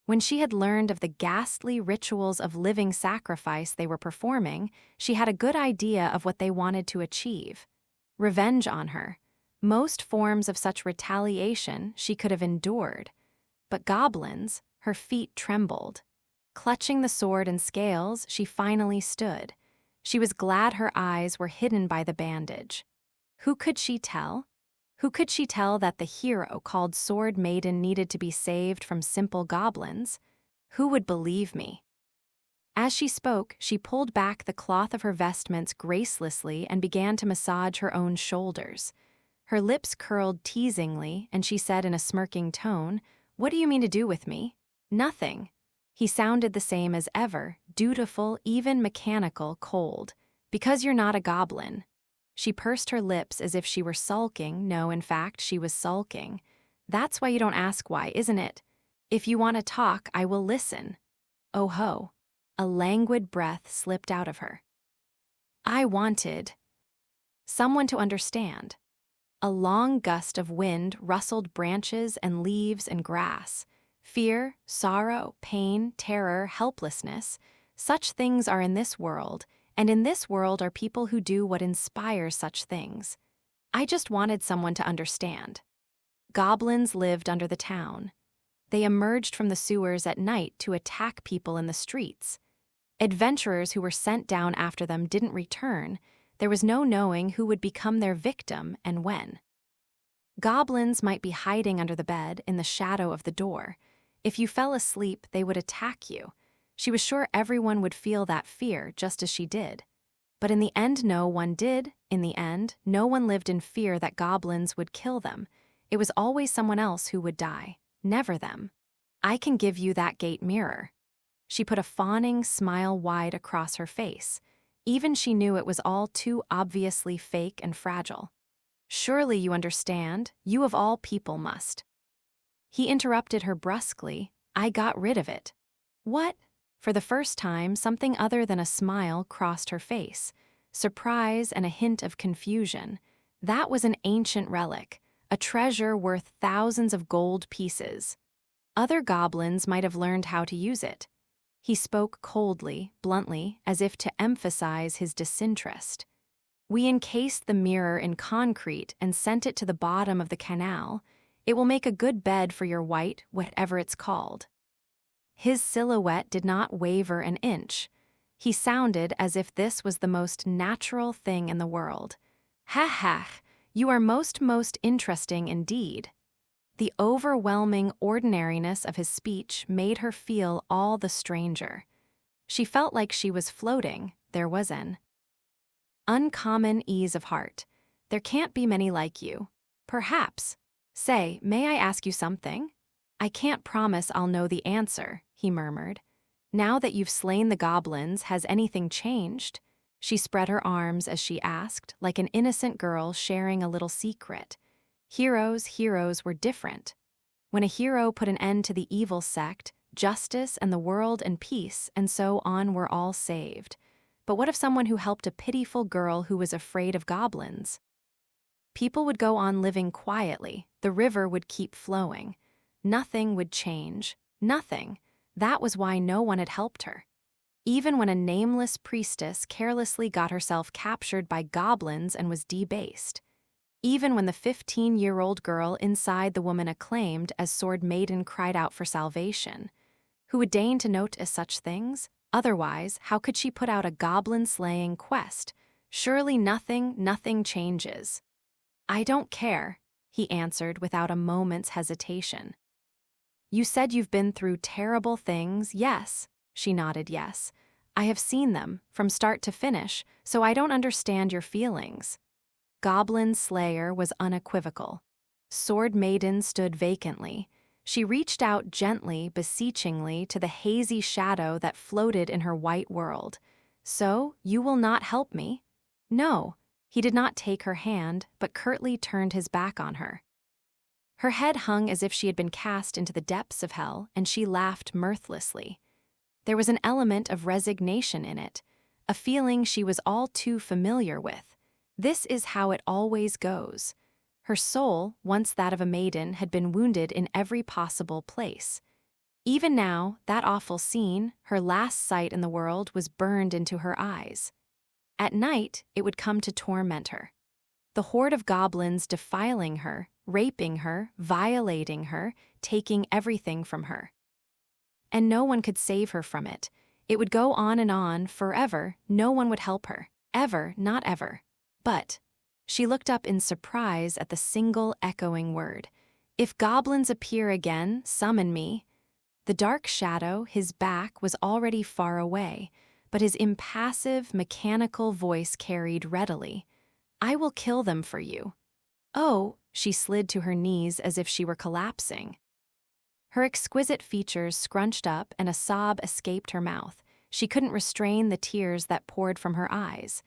When she had learned of the ghastly rituals of living sacrifice they were performing, she had a good idea of what they wanted to achieve. Revenge on her. Most forms of such retaliation she could have endured. But goblins, her feet trembled. Clutching the sword and scales, she finally stood. She was glad her eyes were hidden by the bandage. Who could she tell? Who could she tell that the hero called Sword Maiden needed to be saved from simple goblins? Who would believe me? As she spoke, she pulled back the cloth of her vestments gracelessly and began to massage her own shoulders. Her lips curled teasingly, and she said in a smirking tone, "What do you mean to do with me?" "Nothing." He sounded the same as ever, dutiful, even mechanical, cold. "Because you're not a goblin." She pursed her lips as if she were sulking. No, in fact, she was sulking. "That's why you don't ask why, isn't it? If you want to talk, I will listen." Oh ho. A languid breath slipped out of her. "I wanted someone to understand." A long gust of wind rustled branches and leaves and grass. Fear, sorrow, pain, terror, helplessness, such things are in this world, and in this world are people who do what inspires such things. I just wanted someone to understand. Goblins lived under the town. They emerged from the sewers at night to attack people in the streets. Adventurers who were sent down after them didn't return. There was no knowing who would become their victim and when. Goblins might be hiding under the bed, in the shadow of the door. If you fell asleep, they would attack you. She was sure everyone would feel that fear, just as she did. But in the end, no one did. In the end, no one lived in fear that goblins would kill them. It was always someone else who would die, never them. I can give you that gate mirror. She put a fawning smile wide across her face. Even she knew it was all too obviously fake and fragile. Surely you understand, you of all people must. He interrupted her brusquely. I got rid of it. What? For the first time, something other than a smile crossed her face. Surprise and a hint of confusion. That was an ancient relic, a treasure worth thousands of gold pieces. Other goblins might have learned how to use it. He spoke coldly, bluntly, as if to emphasize his disinterest. We encased the mirror in concrete and sent it to the bottom of the canal. It will make a good bed for your white, whatever it's called. His silhouette did not waver an inch. He sounded as if this was the most natural thing in the world. Ha ha, you are most interesting indeed. The overwhelming ordinariness of his speech made her feel all the stranger. She felt like she was floating. There was an uncommon ease of heart. There can't be many like you. Perhaps. Say, may I ask you something? I can't promise I'll know the answer, he murmured. Now that you've slain the goblins, has anything changed? She spread her arms as she asked, like an innocent girl sharing a little secret. Heroes were different. When a hero put an end to the evil sect, justice and the world and peace and so on were all saved. But what of someone who helped a pitiful girl who was afraid of goblins? People would go on living quietly. The river would keep flowing. Nothing would change. Nothing. That was why no one had helped her. Even when a nameless priestess carelessly got herself captured by goblins and was debased. even when the 15-year-old girl inside the woman acclaimed as Sword Maiden cried out for salvation. Who would deign to notice such things? Otherwise, how could she put out a goblin-slaying quest? Surely nothing changes. I don't care, he answered without a moment's hesitation. You said you've been through terrible things, yes. She nodded yes. I have seen them, from start to finish, so I don't understand your feelings. Goblin Slayer was unequivocal. Sword Maiden stood vacantly. She reached out gently, beseechingly, to the hazy shadow that floated in her white world. So, you will not help me? No. He did not take her hand, but curtly turned his back on her. Her head hung as if she had been cast into the depths of hell, and she laughed mirthlessly. There was an element of resignation in it, a feeling she was all too familiar with. This is how it always goes. Her soul, once that of a maiden, had been wounded in every possible place. Even now, that awful scene, her last sight in the world, was burned into her eyes. At night, it would come to torment her. The horde of goblins defiling her, raping her, violating her, taking everything from her. And no one could save her from it. It would go on, forever. No one would help her. Ever, not ever. But she looked up in surprise at the single echoing word. If goblins appear again, summon me. The dark shadow, his back, was already far away, but his impassive, mechanical voice carried readily. I will kill them for you. Oh, she slid to her knees as if she were collapsing. Her exquisite features scrunched up and a sob escaped her mouth. She couldn't restrain the tears that poured from her eyes.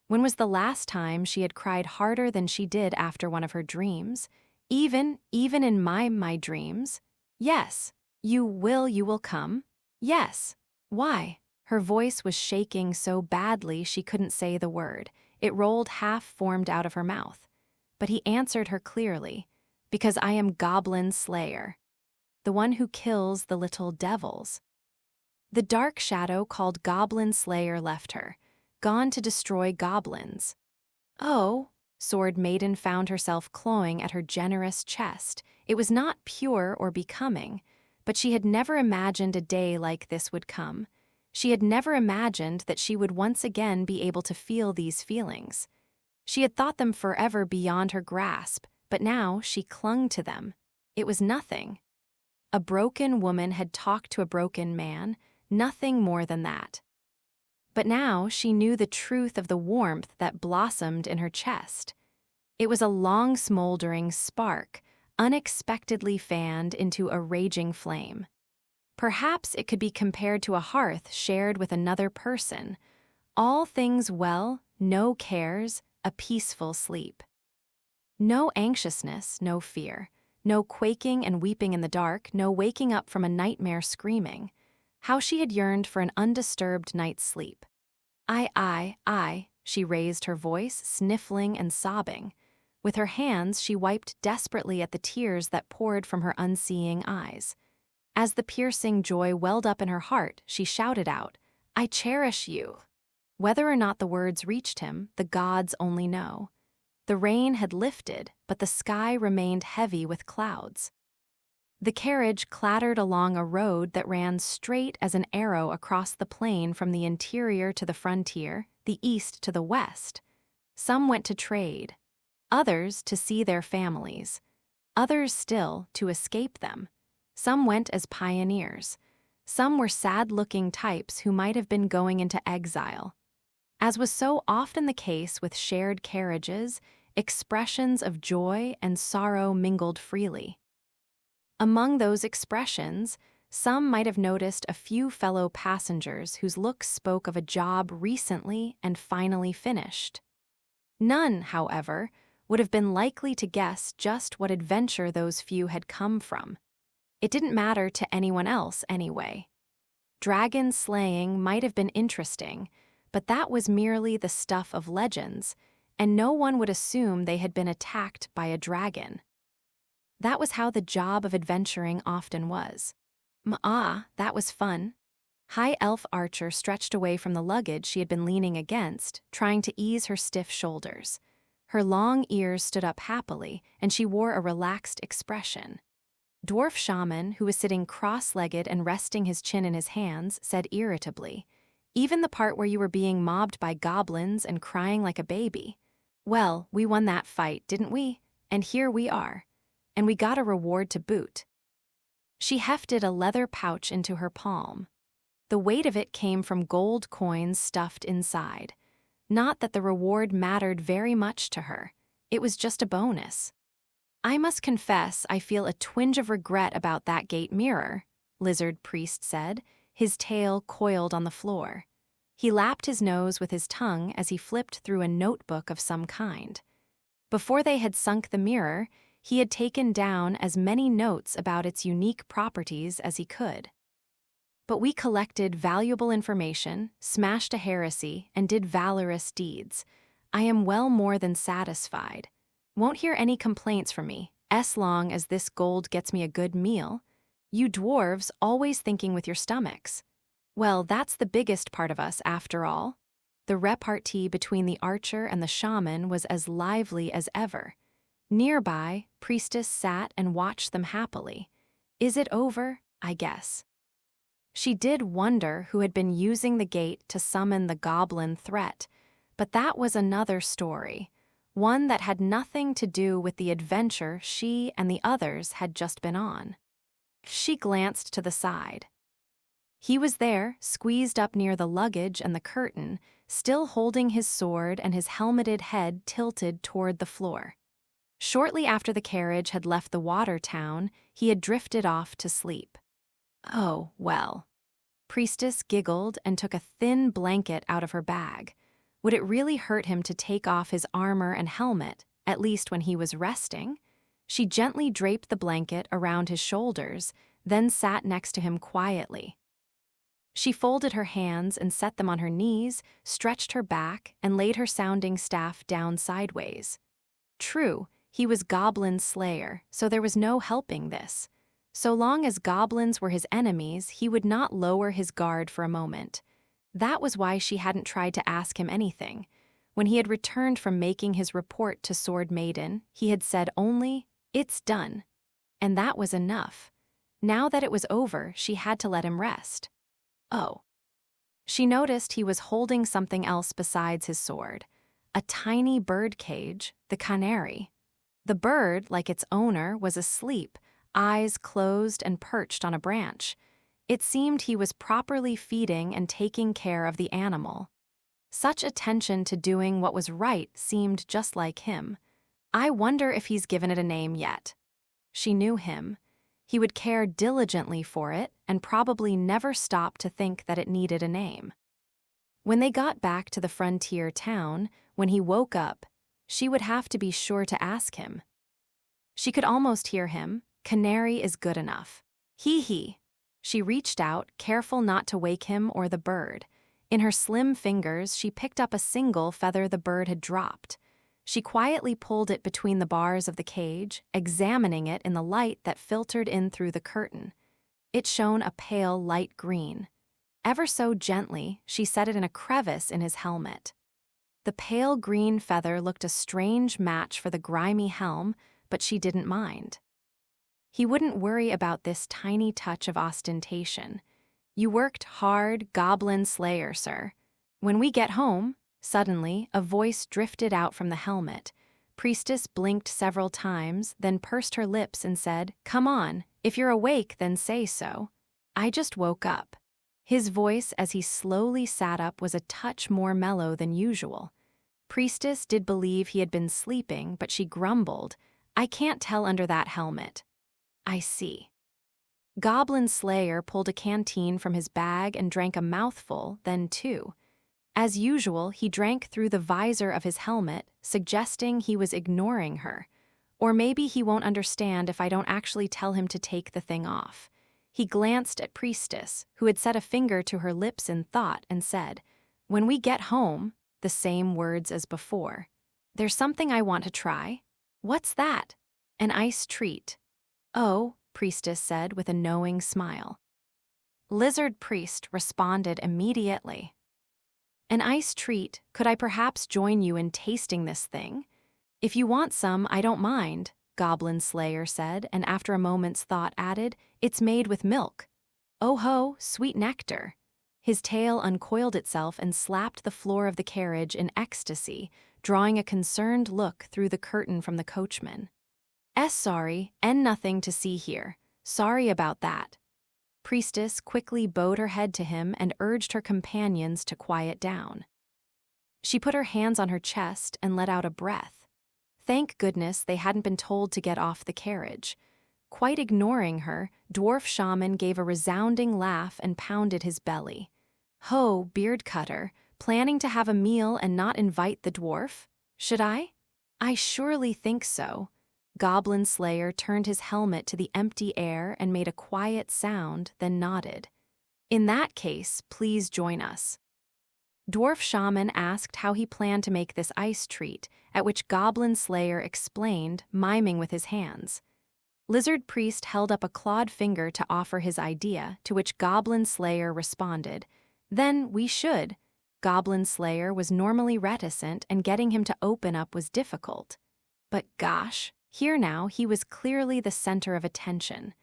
When was the last time she had cried harder than she did after one of her dreams? Even in my dreams? Yes. You will come? Yes. Why? Her voice was shaking so badly she couldn't say the word. It rolled half-formed out of her mouth. But he answered her clearly, because I am Goblin Slayer, the one who kills the little devils. The dark shadow called Goblin Slayer left her, gone to destroy goblins. Oh, Sword Maiden found herself clawing at her generous chest. It was not pure or becoming, but she had never imagined a day like this would come. She had never imagined that she would once again be able to feel these feelings. She had thought them forever beyond her grasp, but now she clung to them. It was nothing. A broken woman had talked to a broken man, nothing more than that. But now she knew the truth of the warmth that blossomed in her chest. It was a long smoldering spark, unexpectedly fanned into a raging flame. Perhaps it could be compared to a hearth shared with another person. All things well, no cares, a peaceful sleep. No anxiousness, no fear, no quaking and weeping in the dark, no waking up from a nightmare screaming. How she had yearned for an undisturbed night's sleep. I, she raised her voice, sniffling and sobbing. With her hands, she wiped desperately at the tears that poured from her unseeing eyes. As the piercing joy welled up in her heart, she shouted out, I cherish you. Whether or not the words reached him, the gods only know. The rain had lifted, but the sky remained heavy with clouds. The carriage clattered along a road that ran straight as an arrow across the plain from the interior to the frontier, the east to the west. Some went to trade, others to see their families, others still to escape them. Some went as pioneers. Some were sad-looking types who might have been going into exile. As was so often the case with shared carriages, expressions of joy and sorrow mingled freely. Among those expressions, some might have noticed a few fellow passengers whose looks spoke of a job recently and finally finished. None, however, would have been likely to guess just what adventure those few had come from. It didn't matter to anyone else anyway. Dragon slaying might have been interesting, but that was merely the stuff of legends, and no one would assume they had been attacked by a dragon. That was how the job of adventuring often was. That was fun. High elf Archer stretched away from the luggage she had been leaning against, trying to ease her stiff shoulders. Her long ears stood up happily, and she wore a relaxed expression. Dwarf Shaman, who was sitting cross-legged and resting his chin in his hands, said irritably, "Even the part where you were being mobbed by goblins and crying like a baby. Well, we won that fight, didn't we? And here we are. And we got a reward to boot." She hefted a leather pouch into her palm. The weight of it came from gold coins stuffed inside. Not that the reward mattered very much to her. It was just a bonus. "I must confess I feel a twinge of regret about that gate mirror," Lizard Priest said, his tail coiled on the floor. He lapped his nose with his tongue as he flipped through a notebook of some kind. Before they had sunk the mirror, he had taken down as many notes about its unique properties as he could. "But we collected valuable information, smashed a heresy, and did valorous deeds. I am well more than satisfied. Won't hear any complaints from me, as long as this gold gets me a good meal. You dwarves always thinking with your stomachs. Well, that's the biggest part of us, after all." The repartee between the archer and the shaman was as lively as ever. Nearby, Priestess sat and watched them happily. Is it over? I guess. She did wonder who had been using the gate to summon the goblin threat, but that was another story, one that had nothing to do with the adventure she and the others had just been on. She glanced to the side. He was there, squeezed up near the luggage and the curtain, still holding his sword and his helmeted head tilted toward the floor. Shortly after the carriage had left the water town, he had drifted off to sleep. Oh, well. Priestess giggled and took a thin blanket out of her bag. Would it really hurt him to take off his armor and helmet, at least when he was resting? She gently draped the blanket around his shoulders, then sat next to him quietly. She folded her hands and set them on her knees, stretched her back, and laid her sounding staff down sideways. True, he was Goblin Slayer, so there was no helping this. So long as goblins were his enemies, he would not lower his guard for a moment. That was why she hadn't tried to ask him anything. When he had returned from making his report to Sword Maiden, he had said only, "It's done." And that was enough. Now that it was over, she had to let him rest. Oh. She noticed he was holding something else besides his sword. A tiny bird cage, the canary. The bird, like its owner, was asleep, eyes closed and perched on a branch. It seemed he was properly feeding and taking care of the animal. Such attention to doing what was right seemed just like him. I wonder if he's given it a name yet. She knew him. He would care diligently for it and probably never stop to think that it needed a name. When they got back to the frontier town, when he woke up, she would have to be sure to ask him. She could almost hear him. "Canary is good enough." Hee. She reached out, careful not to wake him or the bird. In her slim fingers, she picked up a single feather the bird had dropped. She quietly pulled it between the bars of the cage, examining it in the light that filtered in through the curtain. It shone a pale light green. Ever so gently, she set it in a crevice in his helmet. The pale green feather looked a strange match for the grimy helm, but she didn't mind. He wouldn't worry about this tiny touch of ostentation. "You worked hard, Goblin Slayer, sir. When we get home..." Suddenly, a voice drifted out from the helmet. Priestess blinked several times, then pursed her lips and said, "Come on, if you're awake, then say so." "I just woke up." His voice as he slowly sat up was a touch more mellow than usual. Priestess did believe he had been sleeping, but she grumbled, "I can't tell under that helmet." "I see." Goblin Slayer pulled a canteen from his bag and drank a mouthful, then two. As usual, he drank through the visor of his helmet, suggesting he was ignoring her. Or maybe he won't understand if I don't actually tell him to take the thing off. He glanced at Priestess, who had set a finger to her lips in thought, and said, "When we get home," the same words as before. "There's something I want to try." "What's that?" "An ice treat." "Oh," Priestess said with a knowing smile. Lizard Priest responded immediately. "An ice treat, could I perhaps join you in tasting this thing?" If you want some, I don't mind, Goblin Slayer said, and after a moment's thought added, it's made with milk. Oh ho, sweet nectar. His tail uncoiled itself and slapped the floor of the carriage in ecstasy, drawing a concerned look through the curtain from the coachman. Sorry, and nothing to see here. Sorry about that. Priestess quickly bowed her head to him and urged her companions to quiet down. She put her hands on her chest and let out a breath. Thank goodness they hadn't been told to get off the carriage. Quite ignoring her, Dwarf Shaman gave a resounding laugh and pounded his belly. Ho, beard cutter, planning to have a meal and not invite the dwarf? Should I? I surely think so. Goblin Slayer turned his helmet to the empty air and made a quiet sound, then nodded. In that case, please join us. Dwarf Shaman asked how he planned to make this ice treat, at which Goblin Slayer explained, miming with his hands. Lizard Priest held up a clawed finger to offer his idea, to which Goblin Slayer responded, Then we should. Goblin Slayer was normally reticent, and getting him to open up was difficult. But gosh, here now he was clearly the center of attention.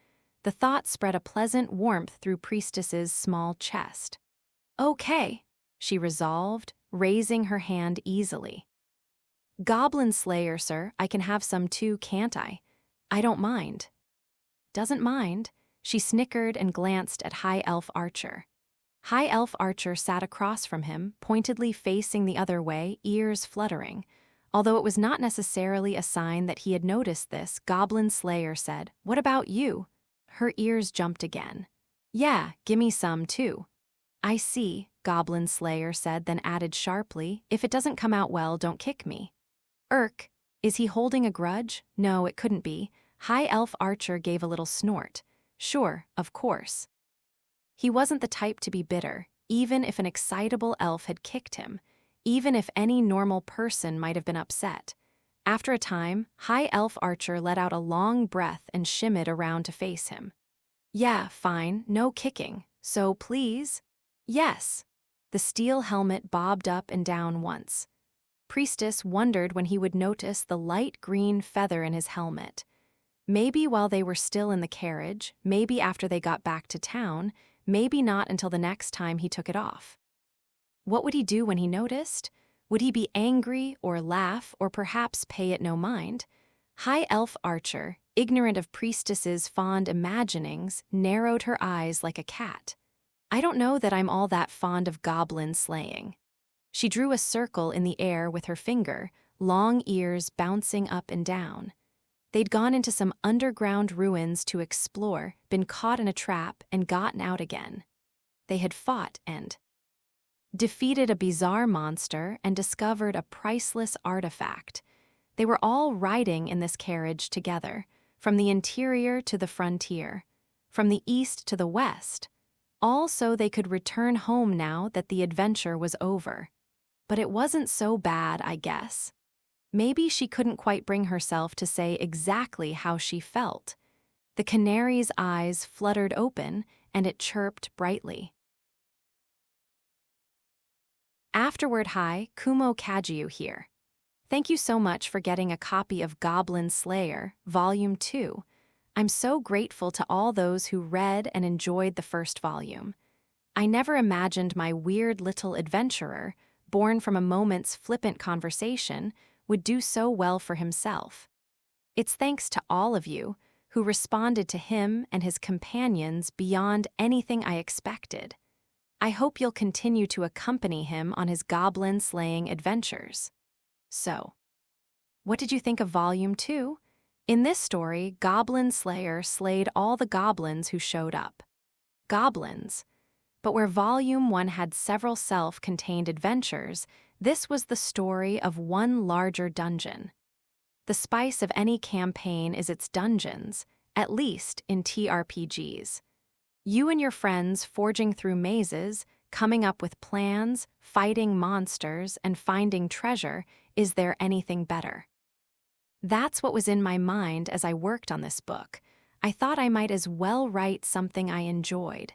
The thought spread a pleasant warmth through Priestess's small chest. Okay, she resolved, raising her hand easily. Goblin Slayer, sir, I can have some too, can't I? I don't mind. Doesn't mind. She snickered and glanced at High Elf Archer. High Elf Archer sat across from him, pointedly facing the other way, ears fluttering. Although it was not necessarily a sign that he had noticed this, Goblin Slayer said, What about you? Her ears jumped again. Yeah, gimme some too. I see, Goblin Slayer said, then added sharply, If it doesn't come out well, don't kick me. Is he holding a grudge? No, it couldn't be. High Elf Archer gave a little snort. Sure, of course. He wasn't the type to be bitter, even if an excitable elf had kicked him, even if any normal person might have been upset. After a time, High Elf Archer let out a long breath and shimmied around to face him. Yeah, fine, no kicking. So please? Yes. The steel helmet bobbed up and down once. Priestess wondered when he would notice the light green feather in his helmet. Maybe while they were still in the carriage, maybe after they got back to town, maybe not until the next time he took it off. What would he do when he noticed? Would he be angry or laugh or perhaps pay it no mind? High Elf Archer, ignorant of Priestess's fond imaginings, narrowed her eyes like a cat. I don't know that I'm all that fond of goblin slaying. She drew a circle in the air with her finger, long ears bouncing up and down. They'd gone into some underground ruins to explore, been caught in a trap, and gotten out again. They had fought and defeated a bizarre monster and discovered a priceless artifact. They were all riding in this carriage together, from the interior to the frontier, from the east to the west, all so they could return home now that the adventure was over. But it wasn't so bad, I guess. Maybe she couldn't quite bring herself to say exactly how she felt. The canary's eyes fluttered open, and it chirped brightly. Afterward, hi, Kumo Kajiu here. Thank you so much for getting a copy of Goblin Slayer, Volume 2. I'm so grateful to all those who read and enjoyed the first volume. I never imagined my weird little adventurer, born from a moment's flippant conversation, would do so well for himself. It's thanks to all of you who responded to him and his companions beyond anything I expected. I hope you'll continue to accompany him on his goblin-slaying adventures. So, what did you think of Volume 2? In this story, Goblin Slayer slayed all the goblins who showed up. Goblins. But where Volume 1 had several self-contained adventures, this was the story of one larger dungeon. The spice of any campaign is its dungeons, at least in TRPGs. You and your friends forging through mazes, coming up with plans, fighting monsters, and finding treasure. Is there anything better? That's what was in my mind as I worked on this book. I thought I might as well write something I enjoyed.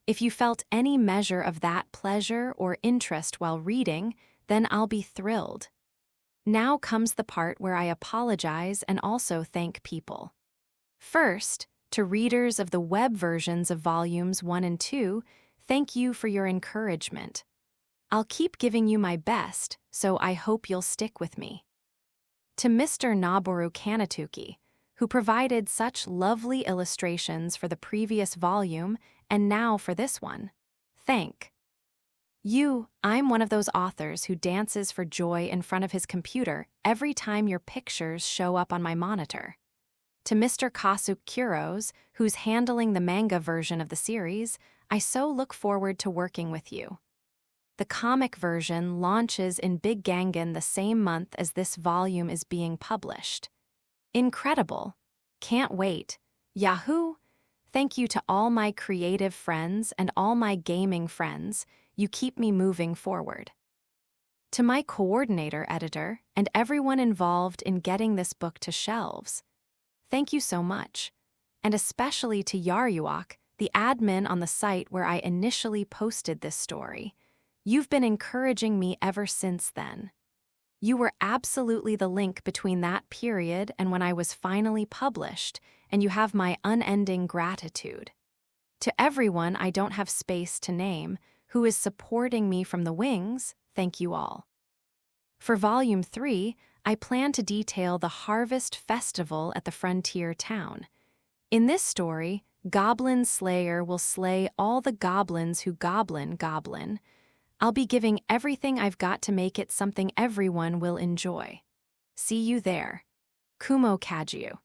If you felt any measure of that pleasure or interest while reading, then I'll be thrilled. Now comes the part where I apologize and also thank people. First, to readers of the web versions of Volumes 1 and 2, thank you for your encouragement. I'll keep giving you my best, so I hope you'll stick with me. To Mr. Noboru Kanatuki, who provided such lovely illustrations for the previous volume and now for this one, thank you. I'm one of those authors who dances for joy in front of his computer every time your pictures show up on my monitor. To Mr. Kasu Kuros, who's handling the manga version of the series, I so look forward to working with you. The comic version launches in Big Gangan the same month as this volume is being published. Incredible. Can't wait. Yahoo! Thank you to all my creative friends and all my gaming friends. You keep me moving forward. To my coordinator editor and everyone involved in getting this book to shelves, thank you so much. And especially to Yaryuak, the admin on the site where I initially posted this story. You've been encouraging me ever since then. You were absolutely the link between that period and when I was finally published, and you have my unending gratitude. To everyone I don't have space to name, who is supporting me from the wings, thank you all. For Volume 3, I plan to detail the Harvest Festival at the frontier town. In this story, Goblin Slayer will slay all the goblins who goblin. I'll be giving everything I've got to make it something everyone will enjoy. See you there. Kumo Kaju.